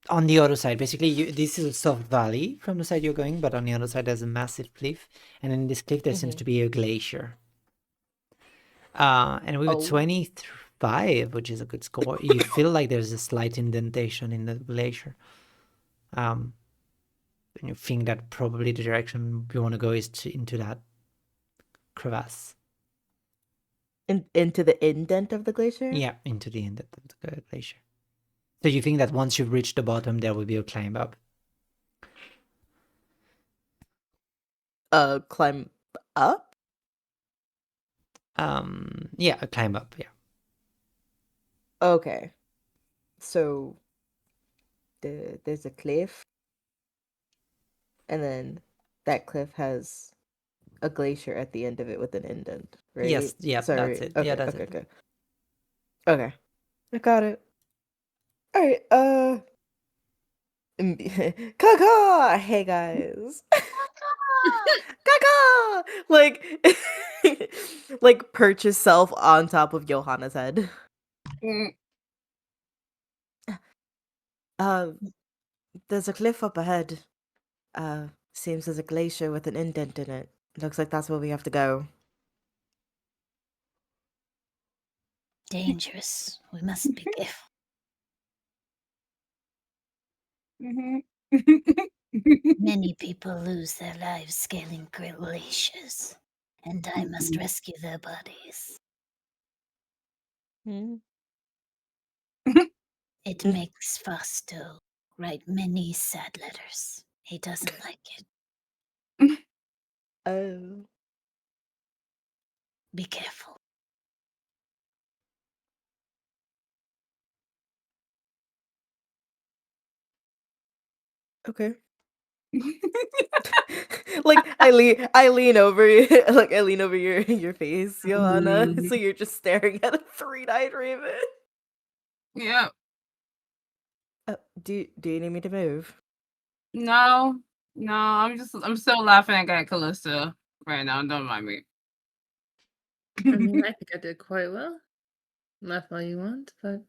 On the other side, basically, this is a soft valley from the side you're going, but on the other side there's a massive cliff, and in this cliff there seems to be a glacier. And we were 25, which is a good score. You feel like there's a slight indentation in the glacier. And you think that probably the direction you want to go is into that crevasse. Into the indent of the glacier? Yeah, into the indent of the glacier. So you think that once you've reached the bottom, there will be a climb up? Climb up? Yeah, a climb up, yeah. Okay. So there's a cliff, and then that cliff has a glacier at the end of it with an indent, right? Yes, yeah, Sorry. that's it. Okay, Yeah, that's okay, it. okay. Okay. I got it. Alright, Kaka! Hey guys. Kaka! Like like perch yourself on top of Johanna's head. Mm. There's a cliff up ahead. Seems there's a glacier with an indent in it. Looks like that's where we have to go. Dangerous. We must be careful. Many people lose their lives scaling glaciers, and I must rescue their bodies. It makes Fasto write many sad letters. He doesn't like it. Oh. Be careful. Okay. Like I lean over like I lean over your face, Johanna. So you're just staring at a three-eyed raven. Yeah. Do you need me to move? No, I'm still laughing at Callista right now. Don't mind me. I mean, I think I did quite well. Left all you want, but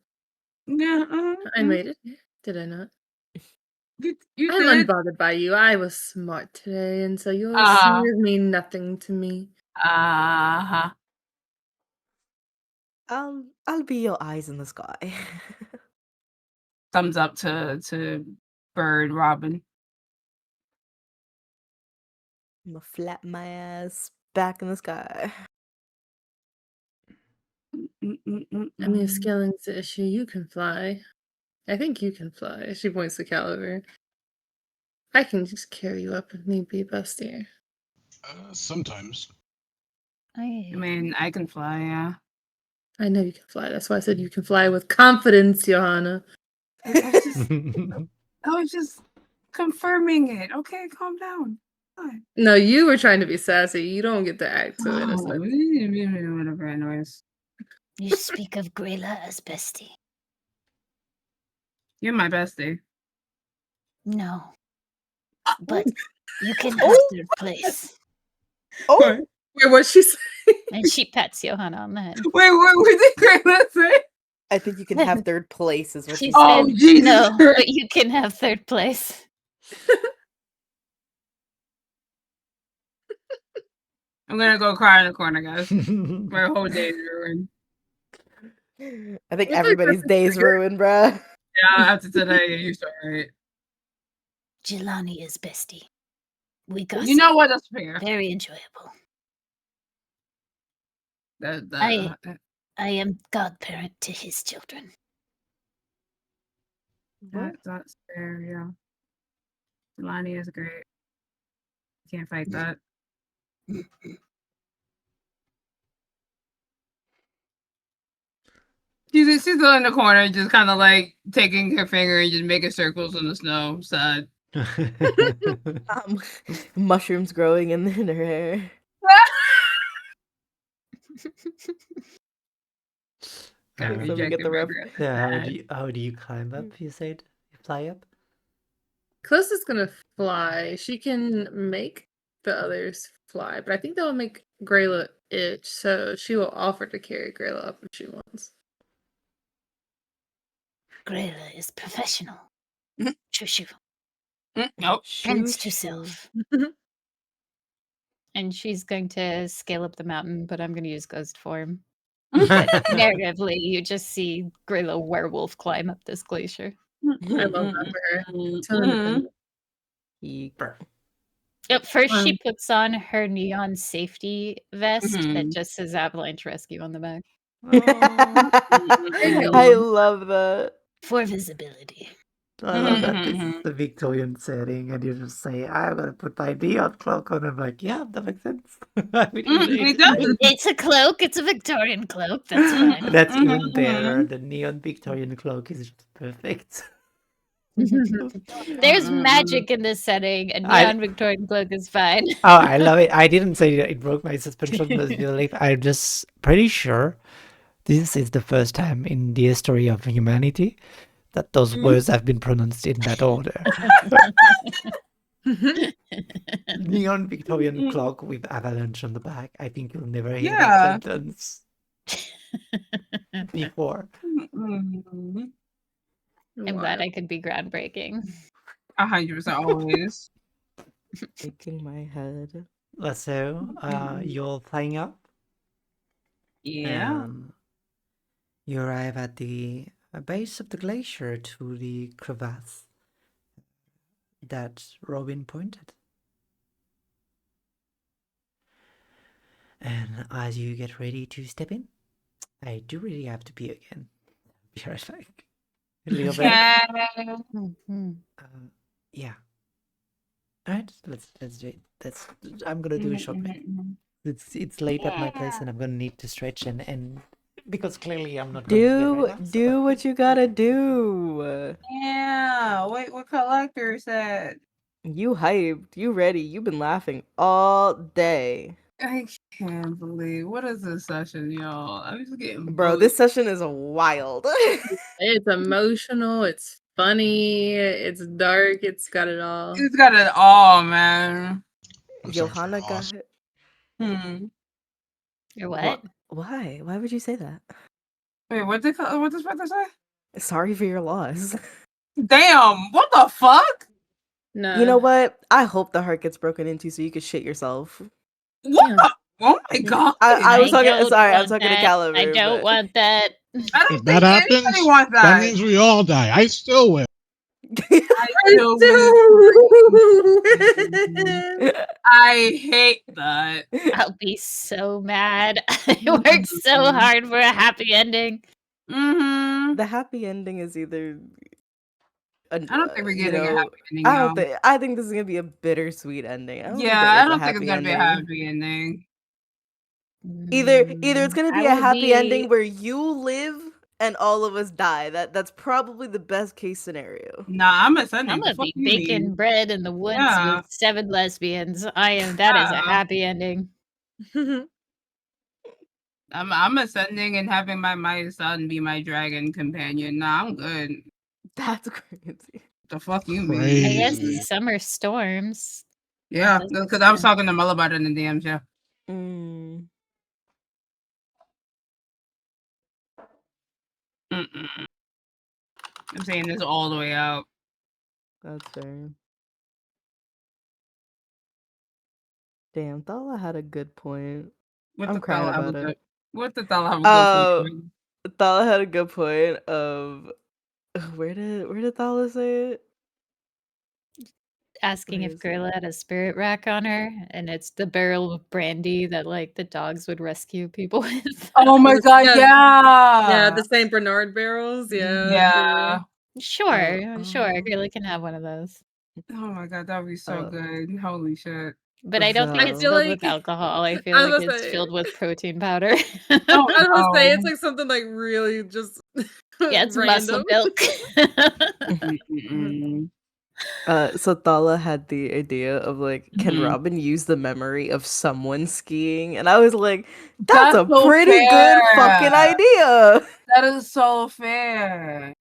Yeah, I made it. Did I not? you I'm did. unbothered by you. I was smart today, and so your Uh-huh. sneers mean nothing to me. Uh-huh. I'll be your eyes in the sky. Thumbs up to Bird Robin. I'm gonna flap my ass back in the sky. I mean, if scaling's the issue, you can fly. I think you can fly. She points to Caliber. I can just carry you up if need be, bestie. Sometimes. I mean, I can fly, yeah. I know you can fly. That's why I said you can fly with confidence, Johanna. I was just confirming it. Okay, calm down. Fine. No, you were trying to be sassy. You don't get to act so innocent. Whatever, anyways. You speak of Grayla as bestie. You're my bestie. No. But you can have third place. Oh, wait, what'd she say? And she pats Johanna on the head. Wait, what did Grayla say? I think you can have third place, is what She she Oh, said, Jesus no, Christ. but you can have third place. I'm gonna go cry in the corner, guys. My whole day is ruined. I think everybody's day's ruined, bruh. Yeah, after today, you're so right. Jelani is bestie. We got You know what? That's fair. very enjoyable. That, I am godparent to his children. that's fair, yeah. Jelani is great. Can't fight that. She's still in the corner, just kind of like taking her finger and just making circles in the snow. Sad. Mushrooms growing in her hair. Got So we get rejected the by ref- Grayla. Yeah, how do you climb up? You said you fly up. Close is gonna fly. She can make the others fly, but I think that will make Grayla itch, so she will offer to carry Grayla up if she wants. Grayla is professional. Shoo. Nope. Hands to self. And she's going to scale up the mountain, but I'm going to use ghost form. But narratively, you just see Grayla werewolf climb up this glacier. I love that for her. So independent. Yep, first she puts on her neon safety vest that just says Avalanche Rescue on the back. I love that. For visibility. I love that this is the Victorian setting, and you just say, "I'm gonna put my neon cloak on." I'm like, "Yeah, that makes sense." It does. It's a cloak. It's a Victorian cloak. That's fine. That's even better. The neon Victorian cloak is just perfect. There's magic in this setting, and I- neon Victorian cloak is fine. Oh, I love it. I didn't say that it broke my suspension of disbelief. I'm just pretty sure this is the first time in the history of humanity that those words have been pronounced in that order. Neon Victorian clock with avalanche on the back. I think you'll never hear that sentence before. I'm glad I could be groundbreaking. 100% always. Shaking my head. So, you're flying up. Yeah. You arrive at the base of the glacier to the crevasse that Robin pointed. And as you get ready to step in, I do really have to pee again. Be right back. A little bit. Yeah. All right, let's do it. I'm gonna do a short break. It's late at my place, and I'm gonna need to stretch and because clearly I'm not going to get right now, so- Do what you gotta do. Yeah. Wait, what collector said? You hyped. You ready. You've been laughing all day. I can't believe. What is this session, y'all? I'm just getting Bro, this session is wild. It's emotional, it's funny, it's dark, it's got it all. It's got it all, man. I'm sorry for Johanna your got loss. it. You're what? Why? Why would you say that? Wait, what did Spencer say? Sorry for your loss. Damn, what the fuck? No. You know what? I hope the heart gets broken into so you can shit yourself. What Yeah. the? Oh my god. I was talking. don't Sorry, I'm want talking to that. Caliber. I don't but- want that. I don't If think that anybody happens, wants that that. means we all die. I still will. I still win. I hate that. I'll be so mad. I worked so hard for a happy ending. Mm-hmm. The happy ending is either I don't think we're you getting a know, happy ending, y'all. I think this is gonna be a bittersweet ending. I don't think Yeah, there I is a don't think it's happy gonna be a ending. happy ending. Either it's gonna be I a would happy ending be where you live and all of us die. That's probably the best case scenario. Nah, I'm I'm ascending. The gonna fuck be you baking mean? bread in the woods Yeah. with 7 lesbians. That is a Yeah. happy ending. I'm ascending and having my son be my dragon companion. Nah, I'm good. That's crazy. The fuck you I mean? guess Crazy. summer storms. Yeah, That's because I was good. talking to Mel about it in the DMs. Yeah. Mm, Mm-mm. I'm saying this all the way out. that's fair. Damn, Thala had a good point. What I'm the crying fella have a about it. good? What the fella have a good Uh, point? Thala had a good point of where did Thala say it? Asking Where if is it? Gerla had a spirit rack on her, and it's the barrel of brandy that like the dogs would rescue people with. Oh my god, Yeah, yeah. the Saint Bernard barrels. Yeah. Yeah. Sure, Oh, Gerla can have one of those. Oh my god, that would be so Uh, good. Holy shit. But I don't think I it's so feel filled like with alcohol. I feel I like was gonna it's say. filled with protein powder. Oh I was gonna say it's no. like something like really just Yeah, it's muscle random. milk. Mm-mm. so Thala had the idea of like, can Mhm. Robin use the memory of someone skiing? And I was like, that's That's a so pretty good fucking fair. idea. That is so fair.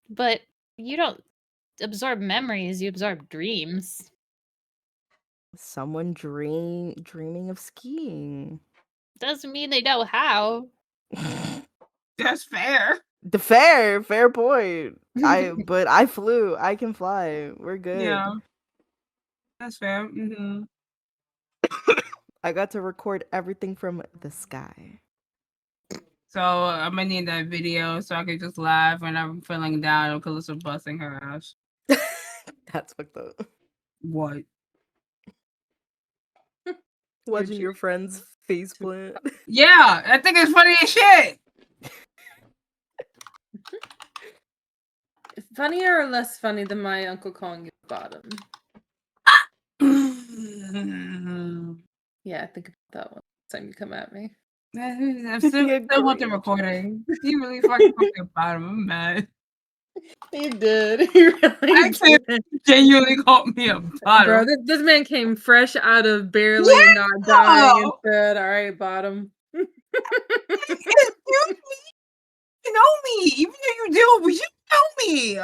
But you don't absorb memories, you absorb dreams. Someone dreaming of skiing. Doesn't mean they know how. That's fair. The fair point. But I flew. I can fly. We're good. Yeah, that's fair. Mm-hmm. I got to record everything from the sky. So I'm gonna need that video so I can just laugh when I'm feeling down because Calissa busting her ass. That's fucked up. What? Watching your friends face plant. Yeah, I think it's funny as shit. Funnier or less funny than my uncle calling you bottom? Yeah, think about that one next time you come at me. I He still want the agreed. recording. He really fucking about him. I'm mad. He did. He really Actually, did. genuinely called me a Bro, bottom. this man came fresh out of barely not dying and said, "All right, bottom." You know me, even though you do, but you know me.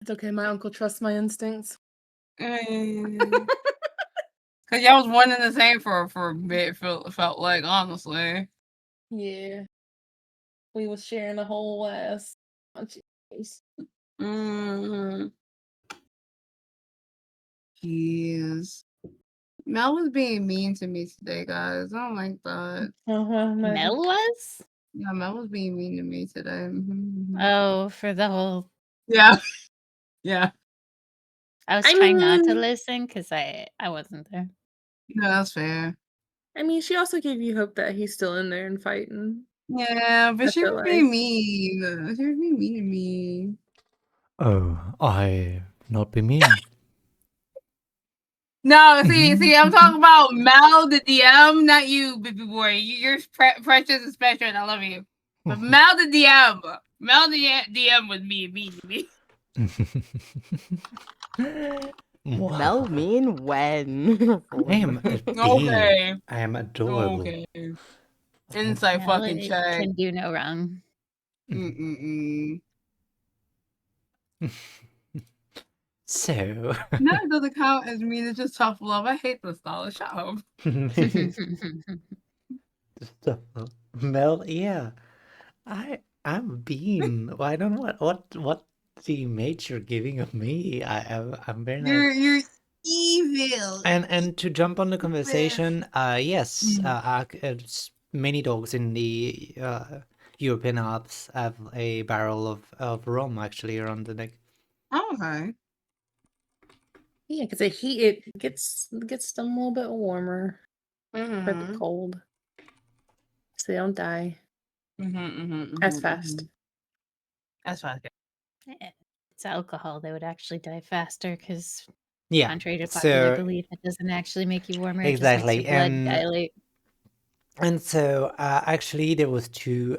It's okay. My uncle trusts my instincts. Cause y'all was one and the same for a bit. Felt like honestly. Yeah, we was sharing a whole ass. Jeez. Mm. Jeez. Mel was being mean to me today, guys. I don't like that. Mel was? Yeah, Mel was being mean to me today. Mhm. Oh, for the whole. Yeah. Yeah. I was I trying not to mean- listen because I wasn't there. No, that's fair. I mean, she also gave you hope that he's still in there and fighting. Yeah, but I she feel was being like. mean. She was being mean to me. Oh, I not be mean. No, see, I'm talking about Mel, the DM, not you, baby boy. You're precious and special, and I love you. But Mel, the DM, Mel, the DM was mean to me. Mel mean when? I am a bee. Okay. I am adorable. Okay. Insight Mel fucking check. can do no wrong. Mm-mm-mm. So. No, it doesn't count as mean. It's just tough love. I hate this style. Shut up. Mel, yeah. I'm a bean. Well, I don't know what the image you're giving of me. I'm very nice. You're evil. And to jump on the conversation, yes, many dogs in the European Alps have a barrel of rum actually around the neck. Okay. Yeah, because it gets them a little bit warmer for the cold, so they don't die as fast. That's fine. It's alcohol. They would actually die faster because, Yeah. contrary to popular So belief, it doesn't actually make you warmer. It just makes exactly, your blood dilate. and so actually there was two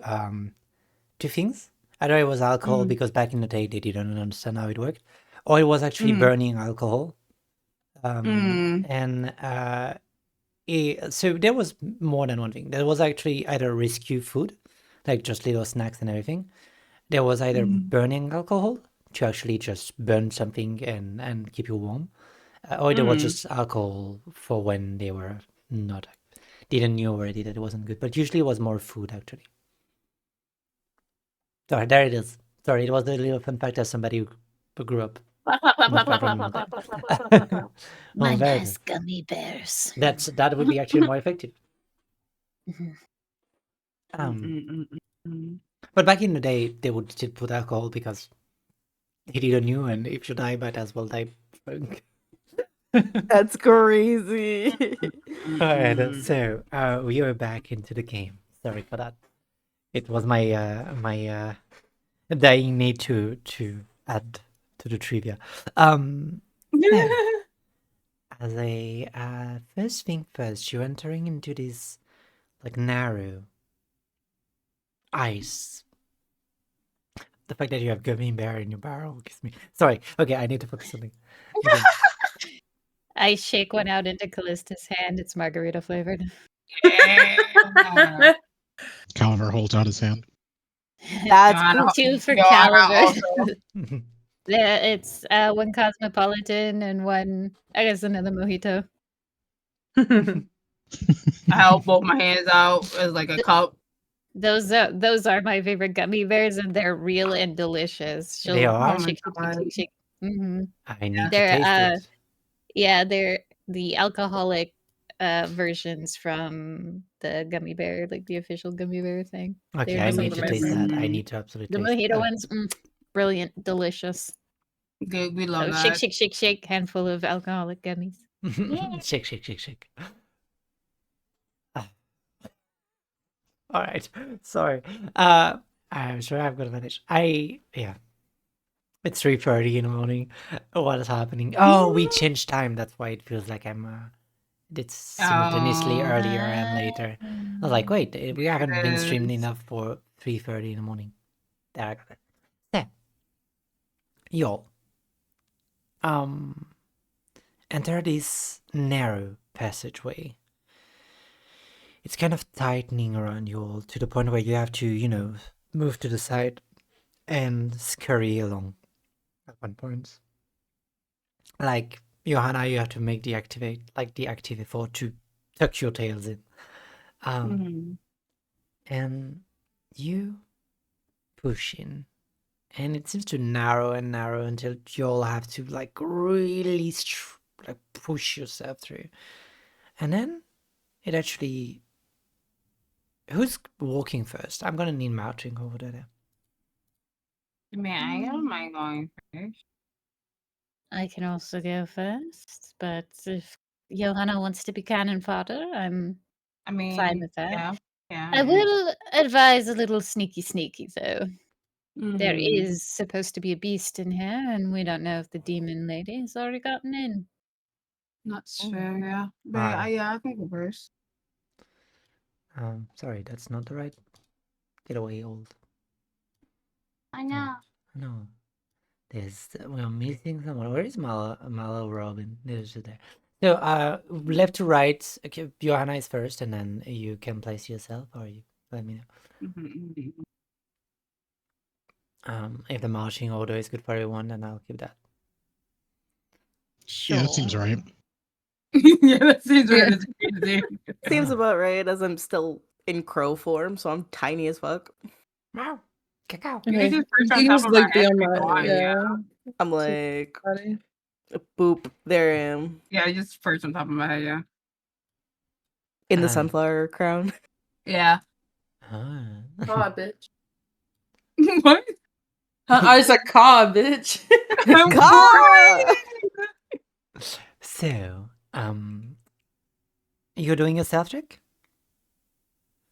things. Either it was alcohol because back in the day they didn't understand how it worked, or it was actually burning alcohol. And so there was more than one thing. There was actually either rescue food, like just little snacks and everything. There was either burning alcohol to actually just burn something and keep you warm, or there was just alcohol for when they were not didn't knew already that it wasn't good. But usually it was more food actually. Sorry, there it is. Sorry, it was a little fun fact as somebody who grew up. Not far from that. Oh, Mine very has good. gummy bears. That would be actually more effective. But back in the day, they would still put alcohol because he didn't knew, and if you die, might as well die drunk. That's crazy. Alright, so we are back into the game. Sorry for that. It was my dying need to add to the trivia. Now, as a first thing first, you're entering into this like narrow ice. The fact that you have gummy bear in your barrel gives me. Sorry. Okay, I need to focus on something. Okay. I shake one out into Callista's hand. It's margarita flavored. Caliver holds out his hand. That's Two for Joanna Caliber. also. Yeah, it's one cosmopolitan and one, I guess, another mojito. I held both my hands out as like a cup. Those are my favorite gummy bears, and they're real and delicious. They are? Oh my shake. Mm-hmm. I need to They're taste it. yeah, they're the alcoholic versions from the gummy bear, like the official gummy bear thing. Okay, They're I need to delicious. taste that. I need to absolutely The taste mojito it. ones, brilliant, delicious. Good, we love So that. shake, handful of alcoholic gummies. Shake, shake, shake, shake. All right. Sorry. I'm sure I'm gonna manage. It's 3:30 in the morning. What is happening? Oh, we changed time. That's why it feels like it's simultaneously earlier and later. I was like, wait, we haven't been streaming enough for 3:30 in the morning. There, I got it. There. Y'all. Enter this narrow passageway. It's kind of tightening around you all to the point where you have to, move to the side and scurry along at one point. Like, Johanna, you have to make the active effort to tuck your tails in. And you push in. And it seems to narrow and narrow until you all have to, really push yourself through. And then it actually... Who's walking first? I'm gonna need marching over there. I don't mind going first. I can also go first, but if Johanna wants to be cannon fodder, I'm fine with that. Yeah. I will advise a little sneaky though. There is supposed to be a beast in here, and we don't know if the demon lady has already gotten in. Not sure, yeah. But Alright. I can go first. Sorry, that's not the right. Get away, old. I know. No. We're missing someone. Where is Mallow Robin? There's there. So, left to right. Okay, Johanna is first, and then you can place yourself, or you let me know. If the marching order is good for everyone, then I'll keep that. Sure. Yeah, that seems right. Yeah, that seems right. It's crazy. Seems about right, as I'm still in crow form, so I'm tiny as fuck. Meow. Cacao. You can just perch on You top just of my like be head on if you want, my yeah. I'm like, Buddy. boop, there I am. Yeah, just perch on top of my head, yeah. In the sunflower crown. Yeah. Caw, bitch. What? I said caw, bitch. Caw! So, you're doing a stealth check?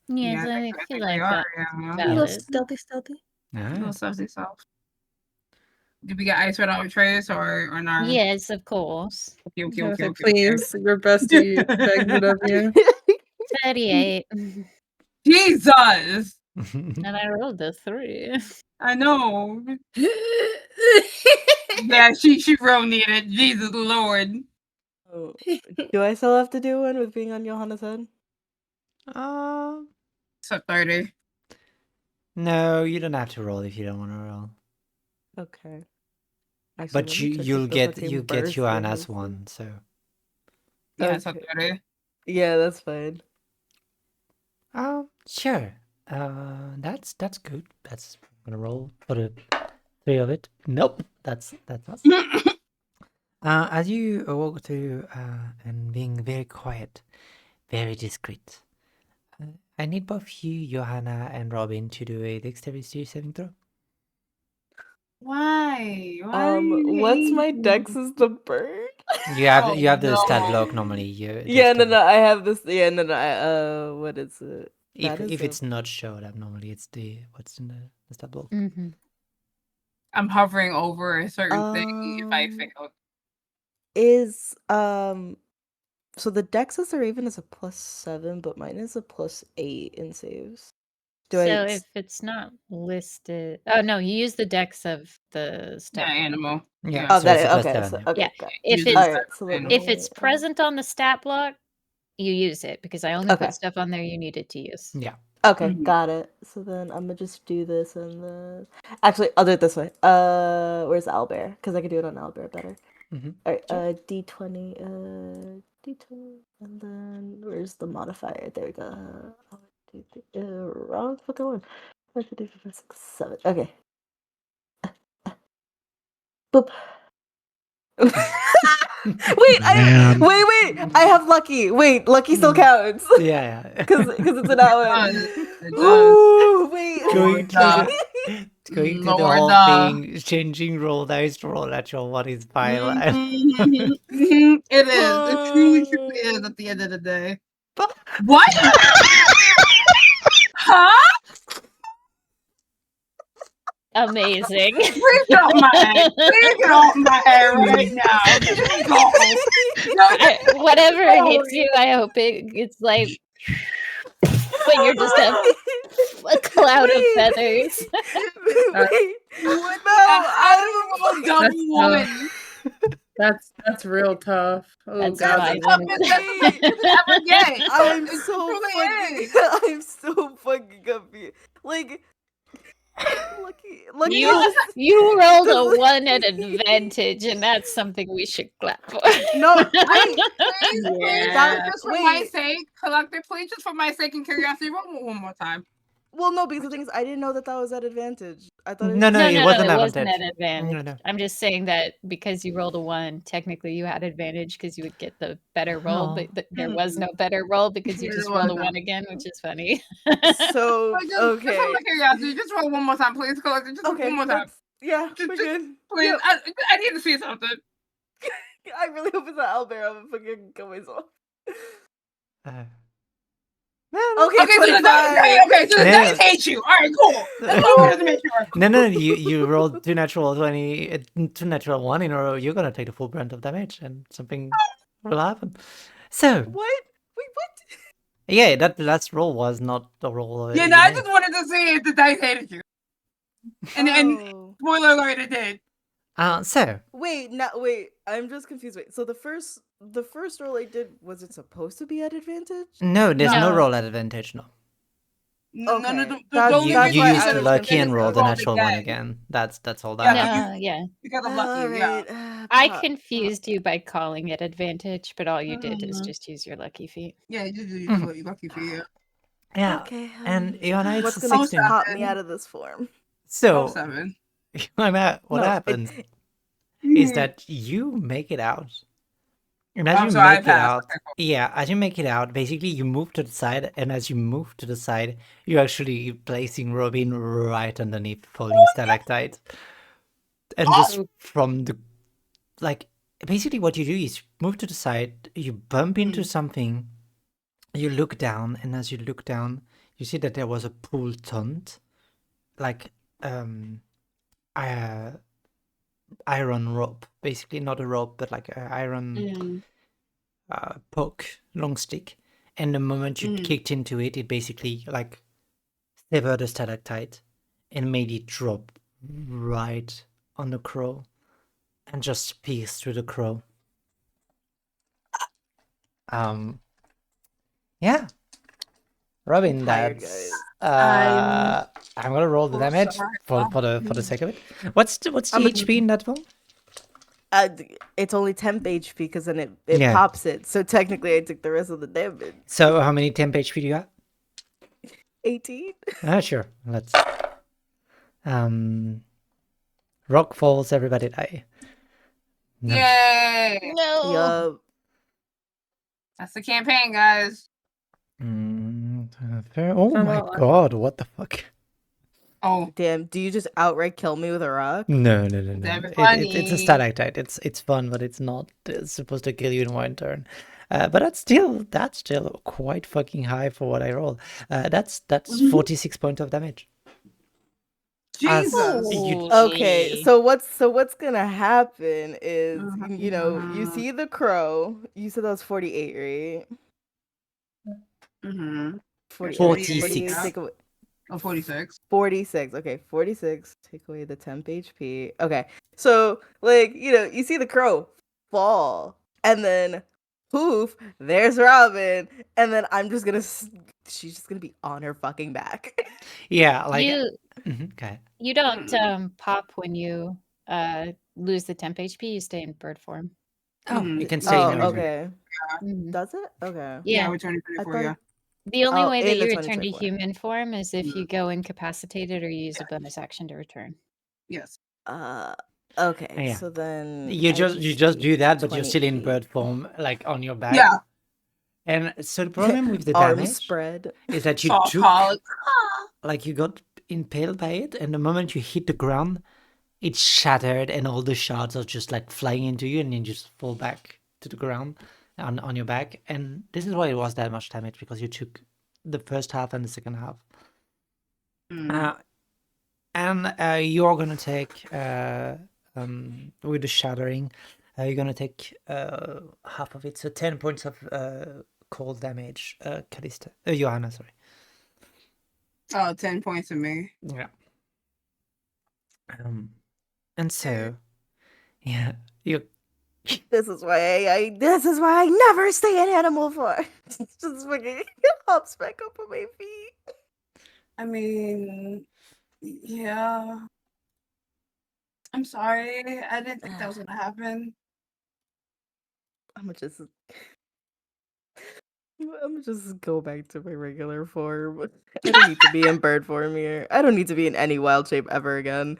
Yes, I I think feel we like are, that's yeah. A valid. little stealthy. A little Alright. saucy self. Did we get ice red on Trace or not? Yes, of course. Okay. Please, your bestie begs it of you. 38. Jesus! And I rolled a 3. I know. Yeah, she real needed. Jesus Lord. Oh, do I still have to do one with being on Johanna's head? So 30. No, you don't have to roll if you don't want to roll. Okay. Actually, But let me check you'll if the get fucking burst Joanna's thing is- one, so Yeah, so Okay. 30. Yeah, that's fine. sure. That's good. That's I'm gonna roll for the 3 of it. Nope, that's us. As you walk through and being very quiet, very discreet, I need both you, Johanna, and Robin to do a dexterity saving throw. Why? Why? What's my dex is the bird? You have Oh, the stat no. block normally. Yeah, no, I have this. Yeah, no, what is it? If That is it's not showed up normally, it's what's in the stat block. Mm-hmm. I'm hovering over a certain thing if I Um, fail. Is so the dexes are even as a +7, but mine is a +8 in saves. So if it's not listed, oh no, you use the dex of the Yeah, stat. animal. Yeah. Oh, so that it's is a okay. +7, So, yeah. okay, Yeah. got it. If Use it's the Alright, so let animal. if it's me- present on the stat block, you use it because I only Okay. put stuff on there you needed to use. Yeah. Okay, Mhm. got it. So then I'm gonna just do this and then actually I'll do it this way. Where's Owlbear? Because I can do it on Owlbear better. Mhm. Alright, D20, D20, and then where's the modifier? There we go. Wrong fucking one. 1, 2, 3, 4, 5, 6, 7. Okay. Boop. Wait, Man. wait! I have lucky. Wait, lucky still counts. Yeah. Because it's an hour. It does. Ooh, wait. Going Lorda. through the whole Lorda. thing, changing roll dice to roll natural one is fine. It is. It truly is at the end of the day. What? Huh? Amazing. Please get off my head. Please get off my head right now. Just go. Whatever hits you, I hope it's like, but you're just a cloud of feathers. Wait, What? no, Double That's one. That's real tough. Oh That's god. fine. That's the toughest that you could ever get. I'm It so truly fucking, is. I'm so fucking confused. Like, lucky. You rolled a 1 at advantage, and that's something we should clap for. No, wait. Please, Yeah. just for my Wait. sake, Collector, please, just for my sake and curiosity, roll one more time. Well, no, because the thing is, I didn't know that was at advantage. I thought it was No, just- it wasn't it wasn't advantage. at advantage. No. I'm just saying that because you rolled a 1, technically you had advantage because you would get the better roll, Oh. but there was no better roll because you There just rolled a wasn't. 1 again, which is funny. So, But just for okay. my curiosity, just roll one more time, please, Collector. Just Okay, one more time. yeah, Just- we're just- good. Please, Yep. I need to see something. I really hope it's not Owlbear. I'm gonna fucking kill myself. Uh, Okay, Okay, so the 25. dice, okay, so the No. dice hate you. All right, cool. That's all I wanted to make sure. No, you rolled 2 natural 20, 2 natural 1 in a row. You're gonna take the full brunt of damage, and something will happen. So, What? Wait, what? yeah, that last roll was not the roll. Yeah, you no, I made. just wanted to see if the dice hated you. And Oh. spoiler alert, it did. So, Wait, I'm just confused. Wait, so the first roll I did, was it supposed to be at advantage? no, there's no No. roll at advantage, no. No, Okay, the that's- only You that's reason why used I said was it was lucky and because rolled the rolled natural one again. again. That's all that Yeah, happened. Yeah. Because of lucky, Alright, I pop. confused you by calling it advantage, but all you did is Mhm. just use your lucky feet. Yeah, you just Mhm. lucky for you. Yeah, Okay, and Iona, it's what's a gonna 16. pop me out of this form? So, 7. what No, happens it- is that you make it out. And as Oh, you so I make it passed. out, Okay, cool. yeah, as you make it out, basically you move to the side, and as you move to the side, you're actually placing Robin right underneath falling stalactite. And just from the, like, basically what you do is move to the side, you bump into something, you look down, and as you look down, you see that there was a pool taunt, like uh, iron rope, basically not a rope, but like an iron poke, long stick. And the moment you kicked into it, it basically like severed the stalactite and made it drop right on the crow and just pierce through the crow. Yeah. Robin, Tired, that's guys. I'm gonna roll the Oh, damage sorry. for the sake of it. What's the HP in that one? It's only temp HP because then it Yeah. pops it. So technically, I took the rest of the damage. So how many temp HP do you have? 18. Sure. Let's rock falls, everybody die. No. Yay! No. Yup. That's the campaign, guys. Fair. Oh From my what last god, what the fuck? Oh, Damn. Do you just outright kill me with a rock? No. that'd be It's a funny. stalactite. It's fun, but it's not supposed to kill you in one turn. But that's still quite fucking high for what I roll. That's 46 points of damage. As Jesus. you- Okay, so what's gonna happen is you Mhm. see the crow. You said that was 48, right? Mm-hmm. 46. Take away Oh, 46. 46. Okay, 46. Take away the temp HP. Okay, so like you see the crow fall, and then poof, there's Robin, and then she's just gonna be on her fucking back. Yeah, like You okay. you don't pop when you lose the temp HP. You stay in bird form. Oh, Mhm. you can Yeah, say Oh, no. okay. Mhm. Does it? Okay. Yeah, Yeah. we're turning I 34, thought yeah. it- The only Oh, way that in the you return to 2024. human form is if you go incapacitated or you use a bonus action to return. Yes. Okay. Yeah. So then You I just do that, but you're 20 still in feet. bird form, like on your back. Yeah. And so the problem with the Arms damage spread. is that you Soft took, hog. like you got impaled by it, and the moment you hit the ground, it shattered, and all the shards are just like flying into you, and you just fall back to the ground on your back. And this is why it was that much damage, because you took the first half and the second half. And you're gonna take with the shattering, you're gonna take half of it, so 10 points of cold damage. Callista, Johanna, sorry. Oh, 10 points to me. Yeah. And so, yeah, you. This is why I never stay in animal form. Just fucking hops back up on my feet. I mean, yeah. I'm sorry. I didn't think that was gonna happen. I'm gonna just go back to my regular form. I don't need to be in bird form here. I don't need to be in any wild shape ever again.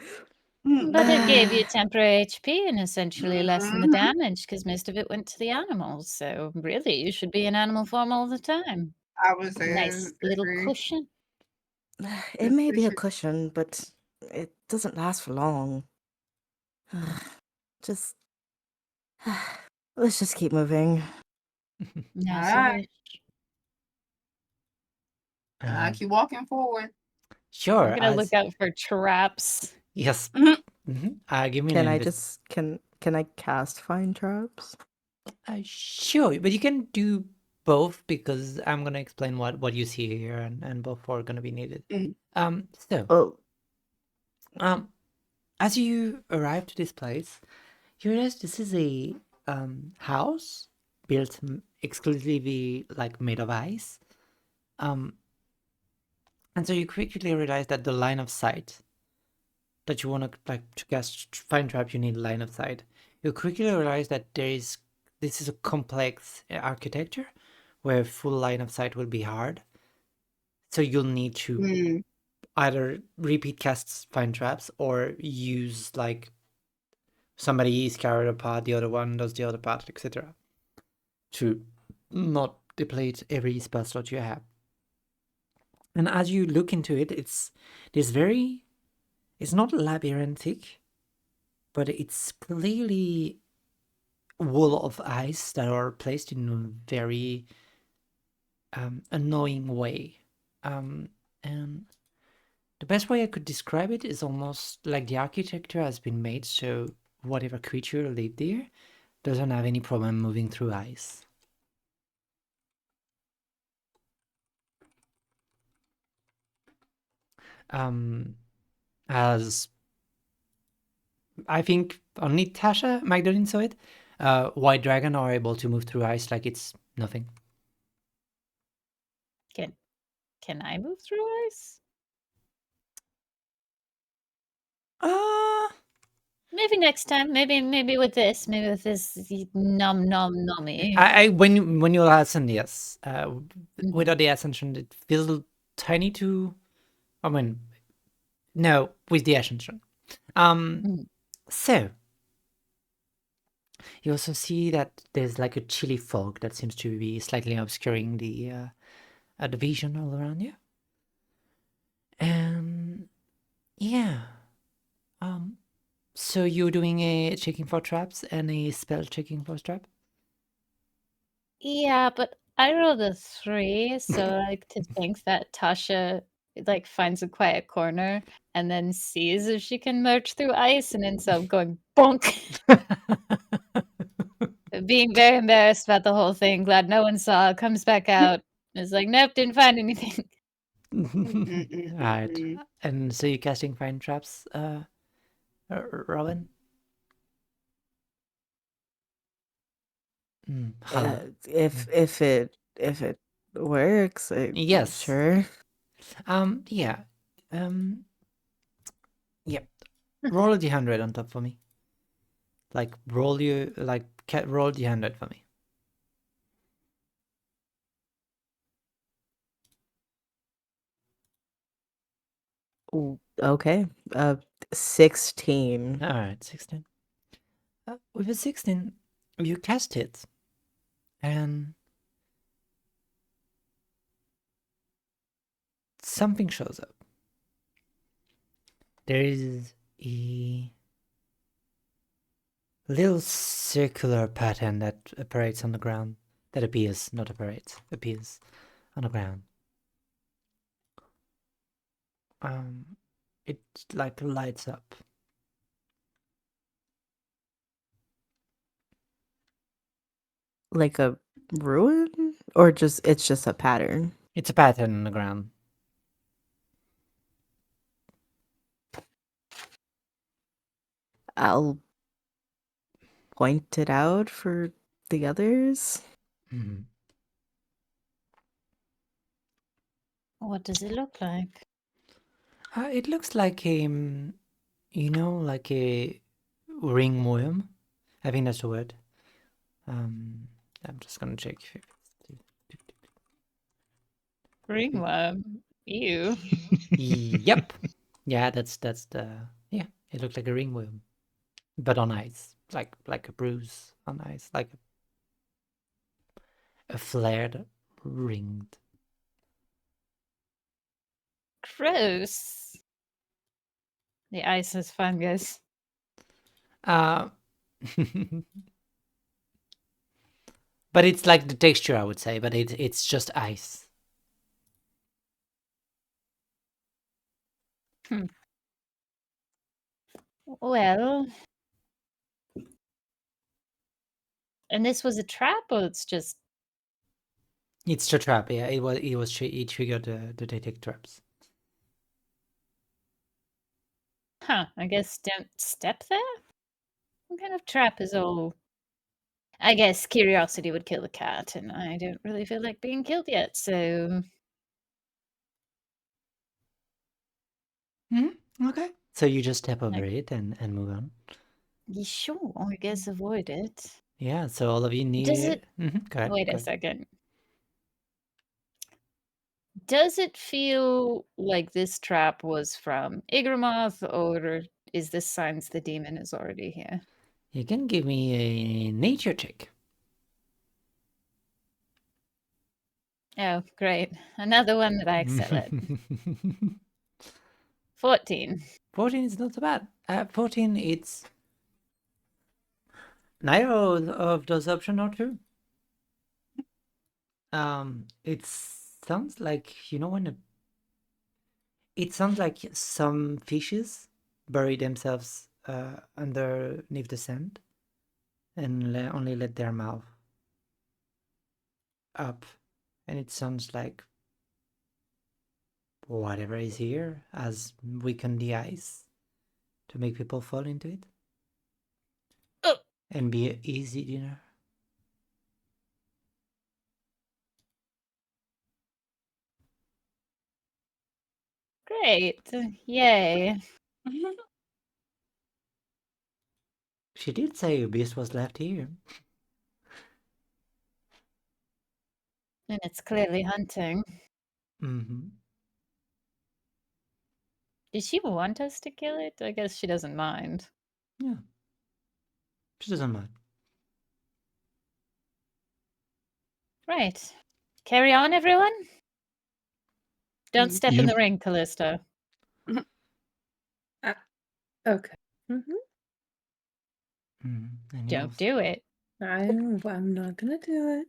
But it gave you temporary HP and essentially lessened the Mhm. damage because most of it went to the animals. So really, you should be in animal form all the time. I was Nice little cushion. It may be a cushion, but it doesn't last for long. Just let's just keep moving. Nice Alright. Uh, Keep walking forward. sure. I'm gonna look as- out for traps. Yes. Mhm. Give me Can an I invest- just can I cast find traps? Sure, but you can do both because I'm gonna explain what you see here, and both are gonna be needed. So Oh, as you arrive to this place, you realize this is a house built exclusively like made of ice. And so you quickly realize that the line of sight that you want to like to cast find trap, you need line of sight. You quickly realize that this is a complex architecture where full line of sight will be hard. So you'll need to either repeat casts find traps or use like somebody is carried a part, the other one does the other part, etc. to not deplete every spell slot you have. And as you look into it, it's not labyrinthic, but it's clearly wall of ice that are placed in a very annoying way. And the best way I could describe it is almost like the architecture has been made so whatever creature lived there doesn't have any problem moving through ice. As I think only Tasha Magdalene saw it, white dragon are able to move through ice like it's nothing. Can I move through ice? Maybe next time. Maybe with this. Maybe with this nom nommy. When you ascend, yes. Mhm. Without the ascension, it feels tiny to. I mean, no, with the ascension. Mhm. So you also see that there's like a chilly fog that seems to be slightly obscuring the vision all around you. And yeah, so you're doing a checking for traps and a spell checking for trap. Yeah, but I rolled a 3, so I like to think that Tasha like finds a quiet corner and then sees if she can march through ice and ends up going bonk, being very embarrassed about the whole thing. Glad no one saw. Comes back out. Is like, nope, didn't find anything. Alright. And so you're casting find traps, Robin? Hannah. If it works, Yes. sure. Yeah. Yep. Roll a d100 on top for me. Like roll roll d100 for me. Okay. 16. Alright, 16. With a 16, you cast it, and something shows up. There is a little circular pattern that operates on the ground. That appears, not operates, appears on the ground. It like lights up. Like a ruin? Or it's just a pattern? It's a pattern on the ground. I'll point it out for the others. Mhm. What does it look like? It looks like a, like a ringworm. I think that's the word. I'm just gonna check. Ringworm. Ew. Yep. Yeah, that's the yeah. It looked like a ringworm, but on ice, like a bruise on ice, like a flared ringed. Gross. The ice is fungus. Uh, but it's like the texture, I would say. But it's just ice. Well, and this was a trap, or it's just It's the trap. Yeah, it triggered the detect traps. I guess don't step there? What kind of trap is all? I guess curiosity would kill the cat, and I don't really feel like being killed yet, so Okay. So you just step over it and move on. sure, I guess avoid it. Yeah. So all of you need. Does it? Go ahead. Wait go a ahead. second. Does it feel like this trap was from Igramoth, or is this signs the demon is already here? You can give me a nature check. Oh, great. Another one that I excel at. 14. 14 is not so bad. 14, it's Neither of those options are true. It sounds like, you know, it sounds like some fishes bury themselves underneath the sand and only let their mouth up, and it sounds like whatever is here has weakened the ice to make people fall into it and be an easy dinner. Great. Yay. She did say a beast was left here. And it's clearly hunting. Mm-hmm. Did she want us to kill it? I guess she doesn't mind. Yeah. She doesn't mind. Right. Carry on, everyone. Don't step in Yep. the ring, Callista. Okay. And Don't do it. I'm not gonna do it.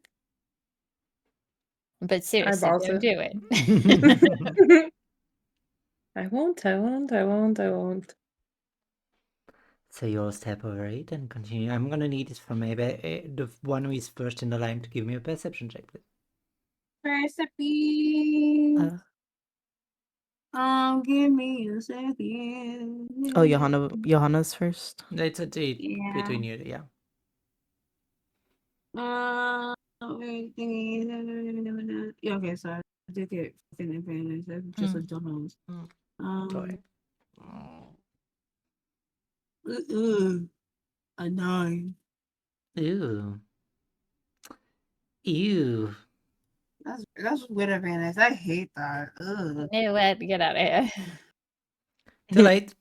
But seriously, also- don't do it. I won't. So you'll step over it and continue. I'm gonna need it from maybe the one who is first in the line to give me a perception check, please. Recipe. Give me a second. Oh, Johanna's first. It's a date Yeah. between you, yeah. Yeah, okay, so I did get fucking advantage. That's just a dumbass. Sorry. A 9. Ew. Ew. That's with advantage. I hate that. Ugh. You know what? Get out of here. Too late.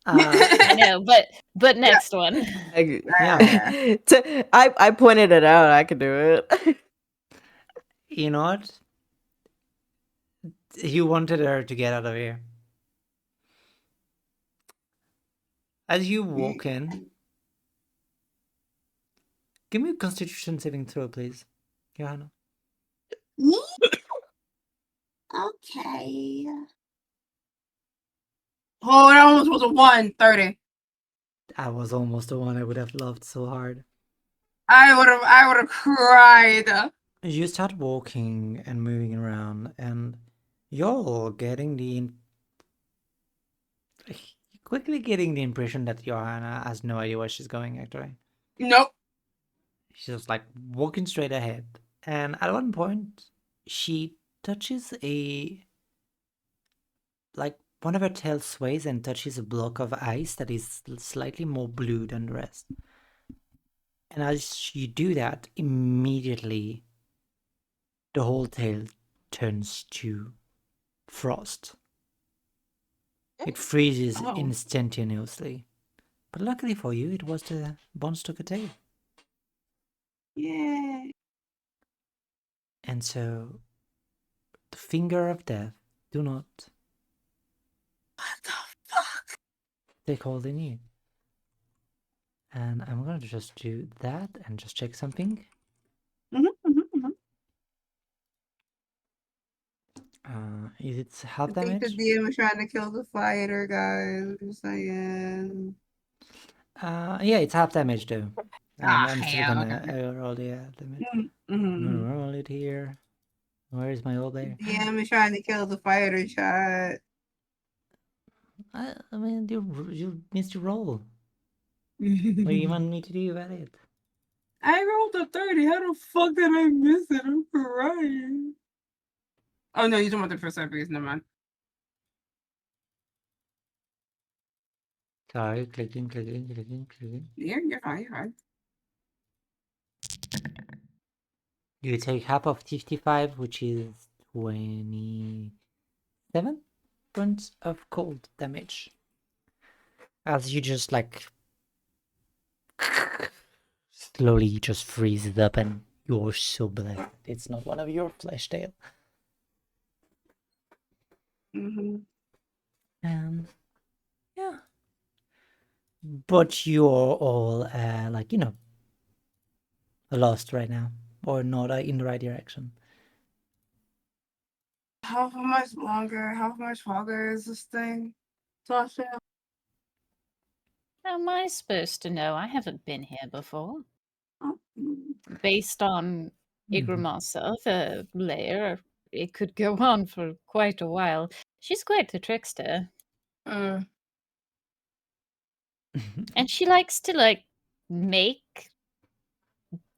I know, but next one. Yeah. I pointed it out. I could do it. You know what? You wanted her to get out of here. As you walk in, give me a constitution saving throw, please, Johanna. Okay. Oh, it almost was a 130. That was almost the one I would have loved so hard. I would have cried. You start walking and moving around, and you're getting quickly getting the impression that Johanna has no idea where she's going, actually. Nope. She's just like walking straight ahead. And at one point, she touches like one of her tail sways and touches a block of ice that is slightly more blue than the rest. And as you do that, immediately the whole tail turns to frost. It freezes instantaneously. But luckily for you, it was the Bonstoker tail. Yeah. And so, the finger of death, do not What the fuck? take hold in you. And I'm gonna just do that and just check something. Is it half I think the damage? DM was trying to kill the fighter, guys. I'm just saying. Yeah, it's half damage though. I'm still hell, gonna roll the damage. I'm gonna roll it here. Where is my old there? DM is trying to kill the fighter, chat. I mean, you missed your roll. What do you want me to do about it? I rolled a 30. How the fuck did I miss it? I'm crying. Oh no, you don't want the first epic. Never mind. Sorry, clicking. You're fine. You're fine. You take half of 55, which is 27 points of cold damage. As you just like slowly just freezes up and you're so blessed. It's not one of your flesh tail. Mm-hmm. And yeah. but you're all lost right now, or not in the right direction. How much longer? How much longer is this thing, Sasha? How am I supposed to know? I haven't been here before. Oh, Based on Mhm. Igramasa, the lair, it could go on for quite a while. She's quite the trickster. And she likes to make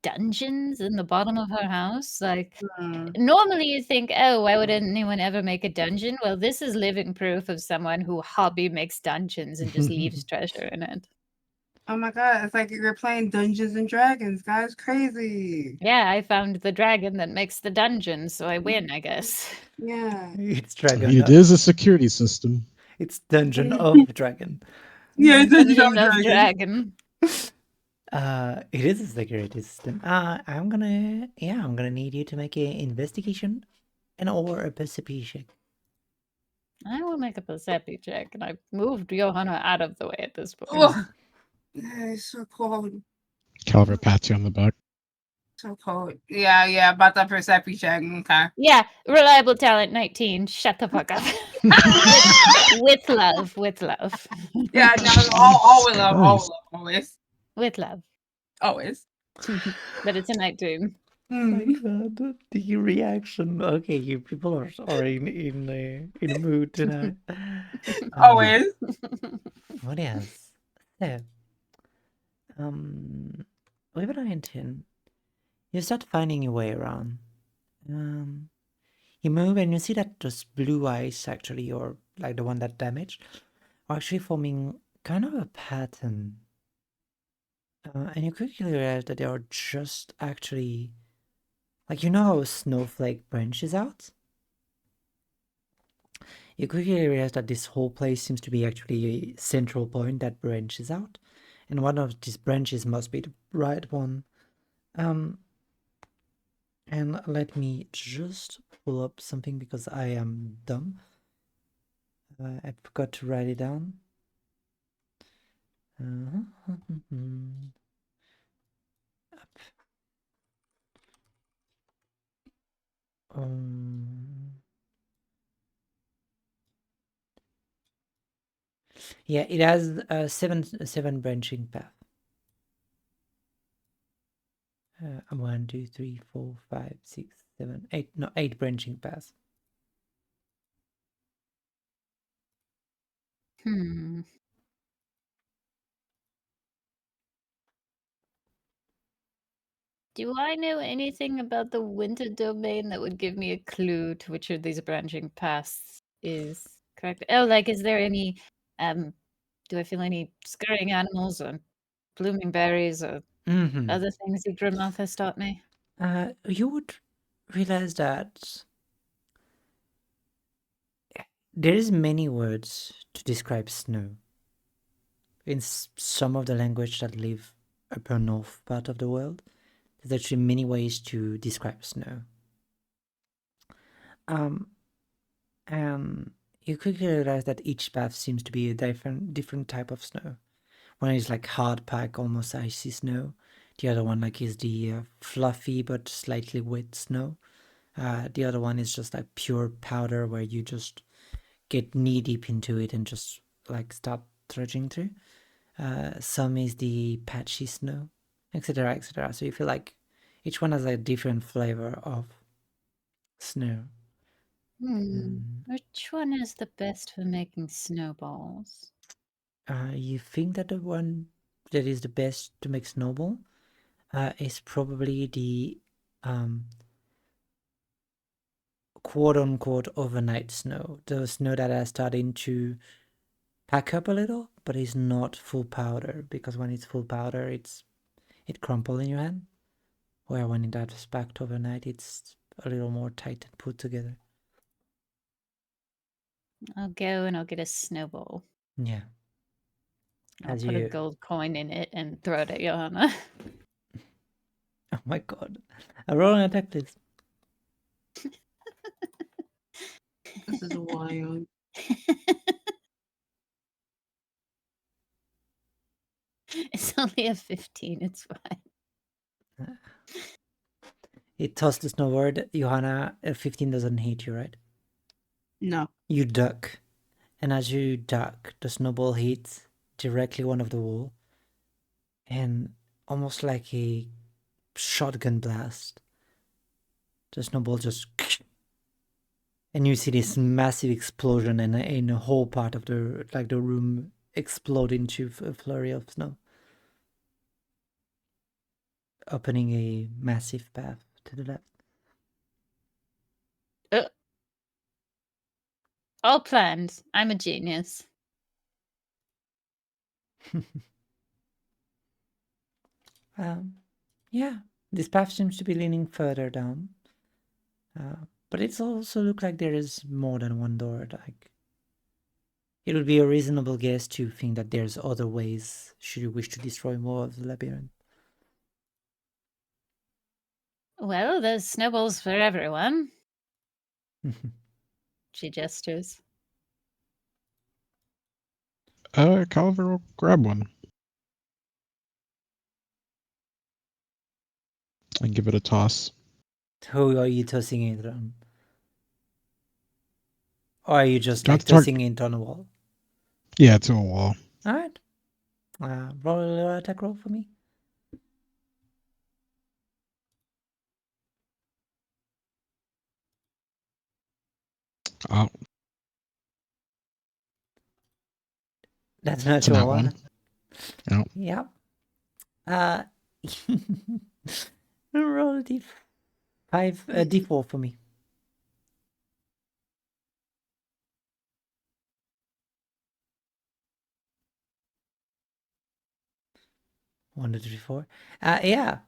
dungeons in the bottom of her house. Normally you think, oh, why would anyone ever make a dungeon? Well, this is living proof of someone who hobby makes dungeons and just leaves treasure in it. Oh my god, it's like you're playing Dungeons and Dragons. Guys, crazy. Yeah, I found the dragon that makes the dungeon, so I win, I guess. Yeah. It's I dragon. mean, it is a security system. It's Dungeon of Dragon. Yeah, it's Dungeons Dungeon and of Dragons. Dragon. It is a security system. I'm gonna need you to make an investigation and or a perception check. I will make a perception check, and I've moved Johanna out of the way at this point. Oh, it's so cold. Calvert pats you on the back. So cold. Yeah, about that perception check. Okay. Yeah, reliable talent 19. Shut the fuck up. with love, with love. Yeah, no, all with love, Christ. always. With love. Always. But it's a night doom. My God, the reaction. Okay, you people are in a mood tonight. Always. What else? So, with an intention, you start finding your way around. You move and you see that those blue eyes actually, or like the one that damaged, are actually forming kind of a pattern. And you quickly realize that they are just actually, like, you know how a snowflake branches out? You quickly realize that this whole place seems to be actually a central point that branches out. And one of these branches must be the right one. And let me just pull up something because I am dumb. I forgot to write it down. Up. Yeah, it has a seven branching path. 1, 2, 3, 4, 5, 6, 7, 8. No, 8 branching paths. Do I know anything about the winter domain that would give me a clue to which of these branching paths is correct? Oh, is there any do I feel any scurrying animals or blooming berries or other things Yggdramoth has taught me? You would realize that there is many words to describe snow. In some of the language that live upper north part of the world, there's actually many ways to describe snow. And you quickly realize that each path seems to be a different type of snow. One is like hard pack, almost icy snow. The other one is the fluffy but slightly wet snow. The other one is just like pure powder where you just get knee deep into it and just start trudging through. Some is the patchy snow, etc., etc. So you feel like each one has a different flavor of snow. Which one is the best for making snowballs? You think that the one that is the best to make snowball is probably the quote-unquote overnight snow. The snow that is starting to pack up a little, but is not full powder, because when it's full powder, it crumbles in your hand. Where when it is packed overnight, it's a little more tight and put together. I'll go and I'll get a snowball. Yeah. I'll put a gold coin in it and throw it at Johanna. Oh my god. I roll an attack, please. This is wild. It's only a 15. It's fine. It tossed the snowboard. Johanna, a 15 doesn't hit you, right? No. You duck. And as you duck, the snowball hits directly one of the wall. And almost like a shotgun blast, the snowball just... And you see this massive explosion and a whole part of the room explode into a flurry of snow, opening a massive path to the left. All planned. I'm a genius. Yeah, this path seems to be leaning further down. But it also looks like there is more than one door. Like, it would be a reasonable guess to think that there's other ways should you wish to destroy more of the labyrinth. Well, there's snowballs for everyone. She gestures. Calver will grab one and give it a toss. Who are you tossing it on? Or are you just like That's tossing it on a wall? Yeah, to a wall. Alright. Roll a little attack roll for me. Oh, That's not it's a your nat one. No. Yep. Roll a d5, a d4 for me. 1, 2, 3, 4. Yeah.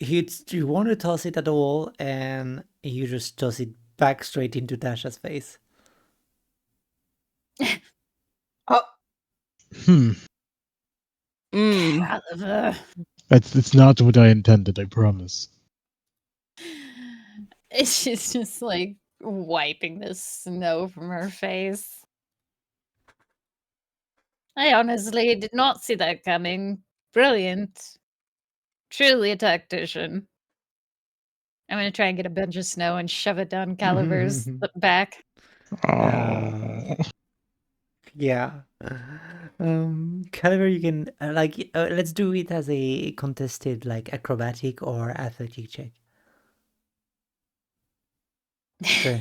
You want to toss it at the wall, and you just toss it back straight into Dasha's face. Mm. It's not what I intended, I promise. She's just like wiping the snow from her face. I honestly did not see that coming. Brilliant. Truly a tactician. I'm gonna try and get a bunch of snow and shove it down Caliver's back. Oh. Yeah. Caliber, you can let's do it as a contested like acrobatic or athletic check. Sure.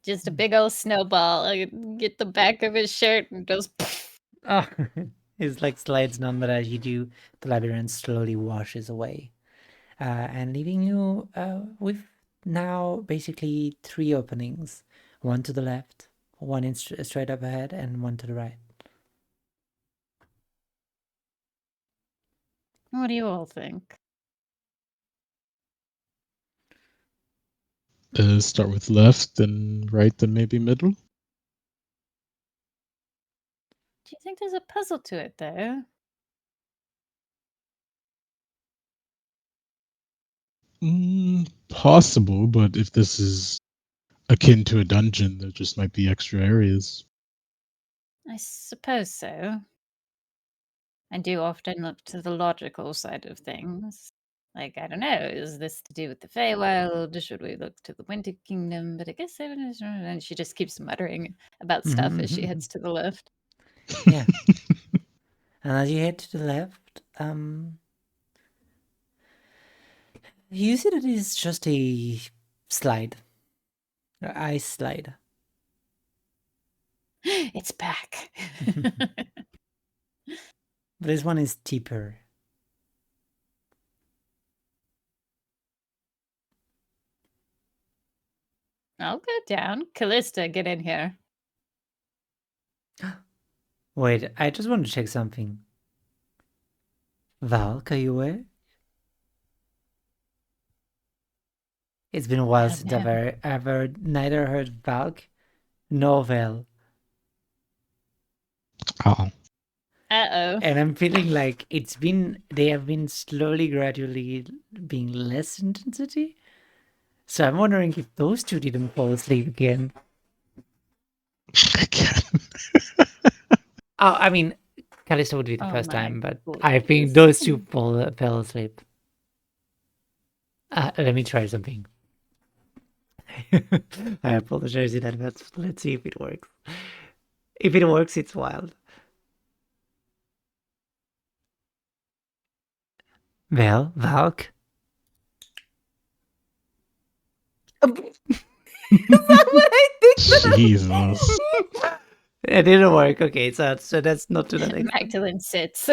Just a big old snowball. I get the back of his shirt and goes. Oh, it's like slides down, but as you do, the labyrinth slowly washes away, and leaving you with now basically 3 openings: one to the left, one straight up ahead, and one to the right. What do you all think? Start with left, then right, then maybe middle. Do you think there's a puzzle to it, though? Possible, but if this is akin to a dungeon, there just might be extra areas. I suppose so. I do often look to the logical side of things. Like, I don't know, is this to do with the Feywild? Should we look to the Winter Kingdom? But I guess and she just keeps muttering about stuff as she heads to the left. Yeah. And as you head to the left, you see that it's just a slide, an ice slide. It's back. But this one is steeper. I'll go down. Callista, get in here. Wait, I just want to check something. Valk, are you aware? It's been a while since I've ever neither heard Valk nor Vel. Uh-oh. Uh-oh. And I'm feeling like they have been slowly, gradually being less intensity. So I'm wondering if those two didn't fall asleep again. Again. Oh, I mean, Callisto would be the Oh first my time, but I think goodness. those two fell asleep. Let me try something. I apologize in advance. Let's see if it works. If it works, it's wild. Well, Valk. Is that what I think that I Jesus. It didn't work. Okay, so that's not to that extent. Magdalene sits.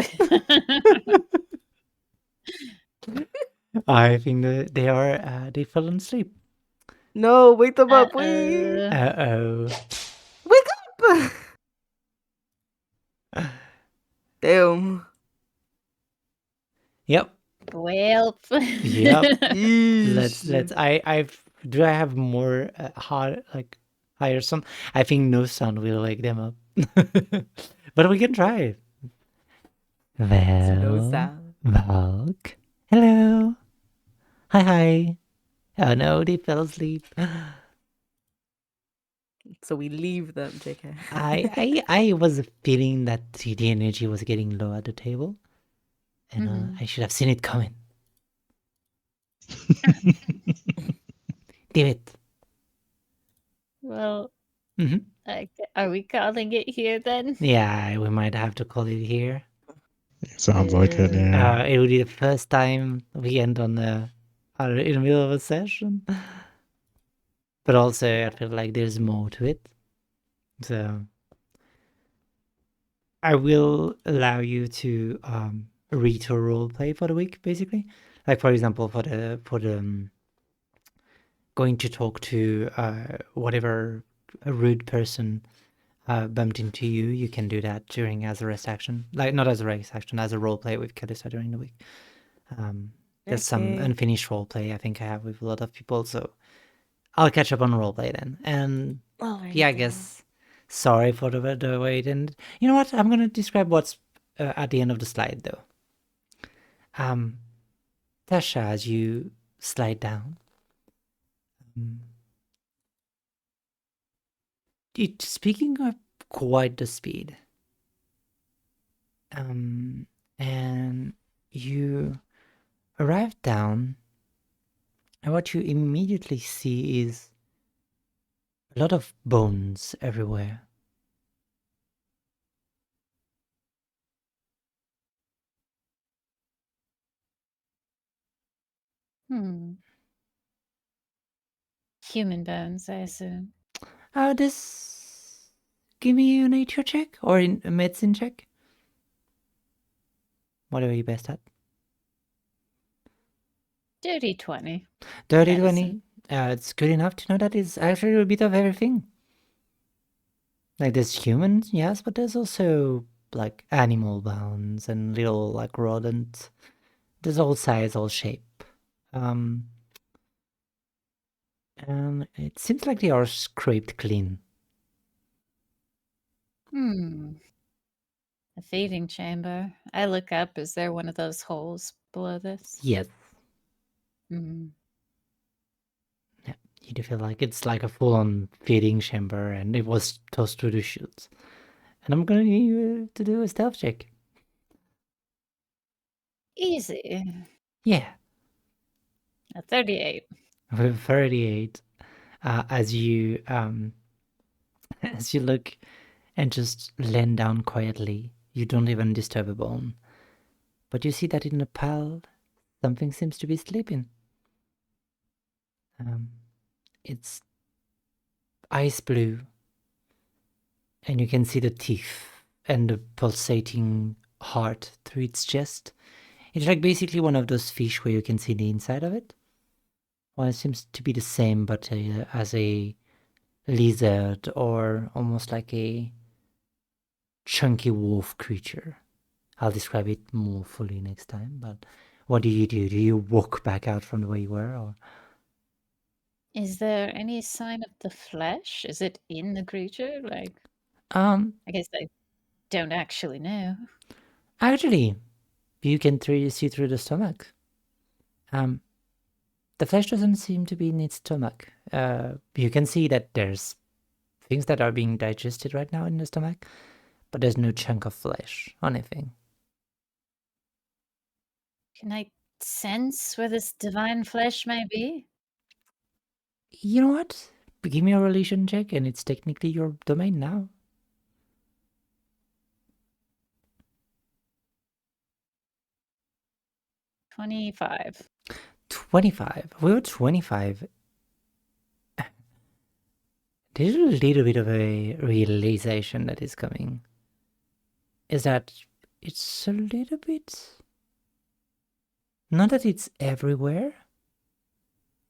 I think that they've fallen asleep. No, wake them up, wait. Uh-oh. Wake up! Damn. Yep. Well. Yep. Yeesh. Do I have more higher sound? I think no sound will wake them up. But we can try. No Well, sound. Valk. Hello. Hi. Oh no, they fell asleep. So we leave them, JK. I was feeling that the energy was getting low at the table, and I should have seen it coming. Damn it. Well, Mhm. are we calling it here then? Yeah, we might have to call it here. Sounds like it, yeah. It would be the first time we end on in the middle of a session. But also, I feel like there's more to it. So I will allow you to read a role play for the week, basically. Like for example, for the going to talk to whatever a rude person bumped into you, you can do that during as a rest action. Like not as a rest action, as a role play with Kalista during the week. There's some Okay. unfinished role play I think I have with a lot of people, so I'll catch up on role play then. And Alrighty yeah, I then. guess sorry for the wait. And you know what? I'm gonna describe what's at the end of the slide though. Tasha, as you slide down, it's speaking of quite the speed. And you arrive down, and what you immediately see is a lot of bones everywhere. Human bones, I assume. This give me a nature check or a medicine check. Whatever you're best at. Dirty 20. Dirty Medicine. 20. It's good enough to know that it's actually a bit of everything. Like there's humans, yes, but there's also like animal bones and little like rodents. There's all size, all shape. And it seems like they are scraped clean. A feeding chamber. I look up. Is there one of those holes below this? Yes. Mm. Yeah, you do feel like it's like a full-on feeding chamber, and it was tossed through the chutes. And I'm gonna need you to do a stealth check. Easy. Yeah, A 38. with 38. As you as you look and just land down quietly, you don't even disturb a bone. But you see that in the pile, something seems to be sleeping. It's ice blue, and you can see the teeth and the pulsating heart through its chest. It's like basically one of those fish where you can see the inside of it. Well, it seems to be the same, but as a lizard or almost like a chunky wolf creature. I'll describe it more fully next time, but what do you do? Do you walk back out from the way you were, or? Is there any sign of the flesh? Is it in the creature? Like, I guess I don't actually know. Actually, you can see through the stomach. the flesh doesn't seem to be in its stomach. You can see that there's things that are being digested right now in the stomach, but there's no chunk of flesh or anything. Can I sense where this divine flesh may be? You know what? Give me a relation check, and it's technically your domain now. 25. 25. Well, 25. There's a little bit of a realization that is coming. Is that it's a little bit... Not that it's everywhere,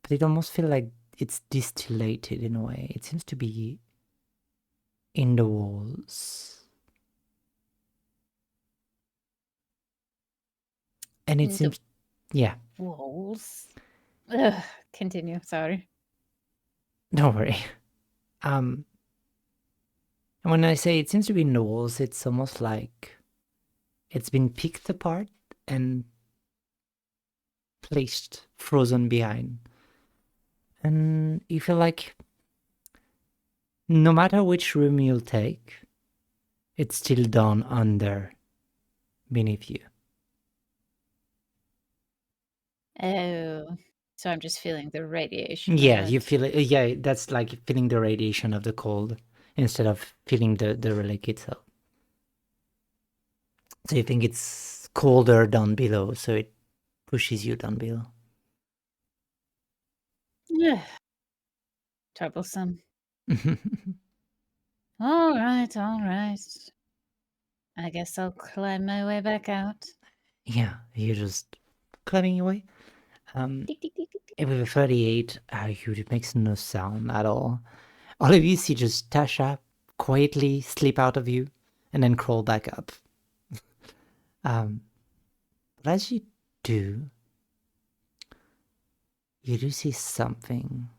but it almost feels like it's distillated in a way. It seems to be in the walls. And it In the seems... Yeah, walls. Ugh, continue, sorry. don't worry. When I say it seems to be in the walls, it's almost like it's been picked apart and placed, frozen behind. And you feel like no matter which room you'll take, it's still down under, beneath you. Oh, so I'm just feeling the radiation. of Yeah, it. you feel it. Yeah, that's like feeling the radiation of the cold instead of feeling the relic itself. So you think it's colder down below, so it pushes you down below. Ugh. Troublesome. All right, all right. I guess I'll climb my way back out. Yeah, you're just climbing your way. Tick, tick, tick, tick, tick. And with a 38, it makes no sound at all. All of you see just Tasha quietly slip out of you and then crawl back up. But as you do, you do see something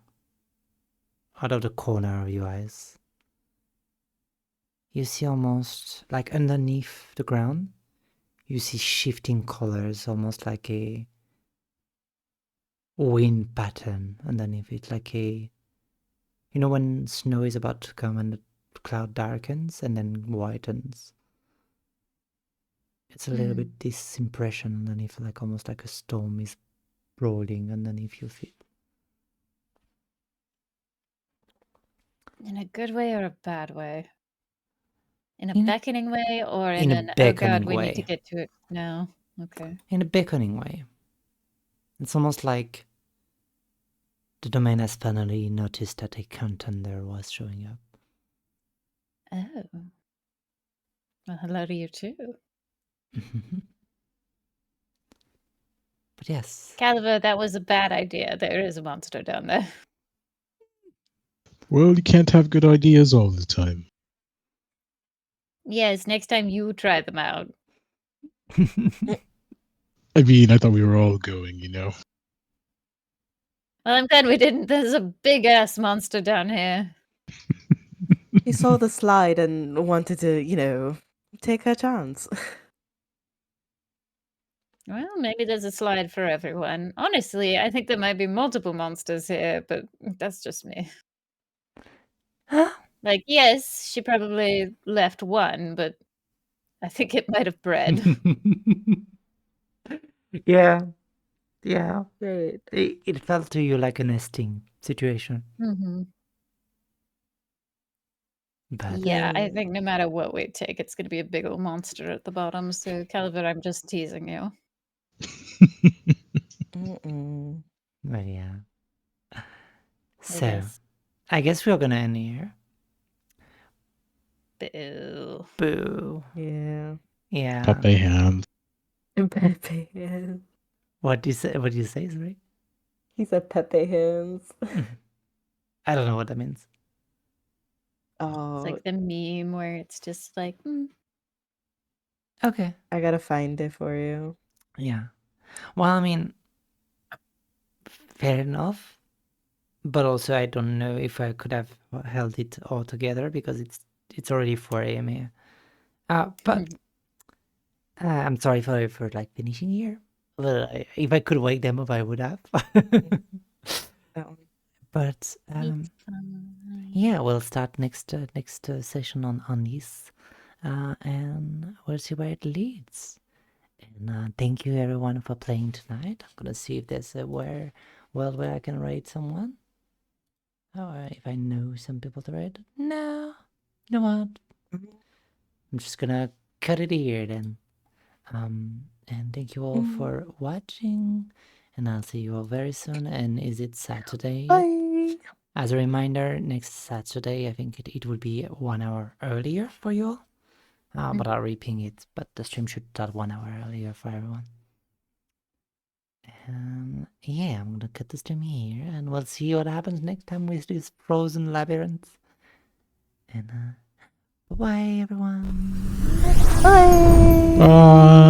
out of the corner of your eyes. You see almost like underneath the ground, you see shifting colors, almost like a wind pattern underneath it, like a... You know when snow is about to come and the cloud darkens and then whitens? It's a little bit this impression underneath, like almost like a storm is rolling underneath your feet. In a good way or a bad way? In a In a- beckoning way or in in a an, oh god, beckoning we need to way. get to it now? Okay. In a beckoning way. It's almost like the domain has finally noticed that a contender was showing up. Oh. Well, hello to you too. But yes. Caliber, that was a bad idea. There is a monster down there. Well, you can't have good ideas all the time. Yes, next time you try them out. I mean, I thought we were all going, you know. Well, I'm glad we didn't. There's a big ass monster down here. He saw the slide and wanted to, take her chance. Well, maybe there's a slide for everyone. Honestly, I think there might be multiple monsters here, but that's just me. Like, yes, she probably left one, but I think it might have bred. Yeah. Yeah. Right. It felt to you like a nesting situation. Mm-hmm. But Yeah, I think no matter what we take, it's going to be a big old monster at the bottom. So, Caliber, I'm just teasing you. Mm-mm. well, yeah. I So, guess. I guess we're gonna end here. Boo. Boo. Yeah. Yeah. Pepe hand. Pepe hands. What do you say? What do you say, sorry? He said Pepe hands. I don't know what that means. It's Oh, like the meme where it's just like, Okay. I gotta find it for you. Yeah. Well, I mean, fair enough. But also, I don't know if I could have held it all together because it's already 4 a.m. here. But I'm sorry for like finishing here. Well, if I could wake them up, I would have. That one. But yeah, we'll start next session on this, and we'll see where it leads. And thank you everyone for playing tonight. I'm gonna see if there's a world where I can raid someone, or if I know some people to raid. No, you know what? I'm just gonna cut it here then. And thank you all for watching, and I'll see you all very soon. And is it Saturday? Bye. As a reminder, next Saturday, I think it will be 1 hour earlier for you all. But I'll reping it, but the stream should start 1 hour earlier for everyone. And yeah, I'm gonna cut the stream here, and we'll see what happens next time with this frozen labyrinth. And bye-bye, everyone. Bye. Bye.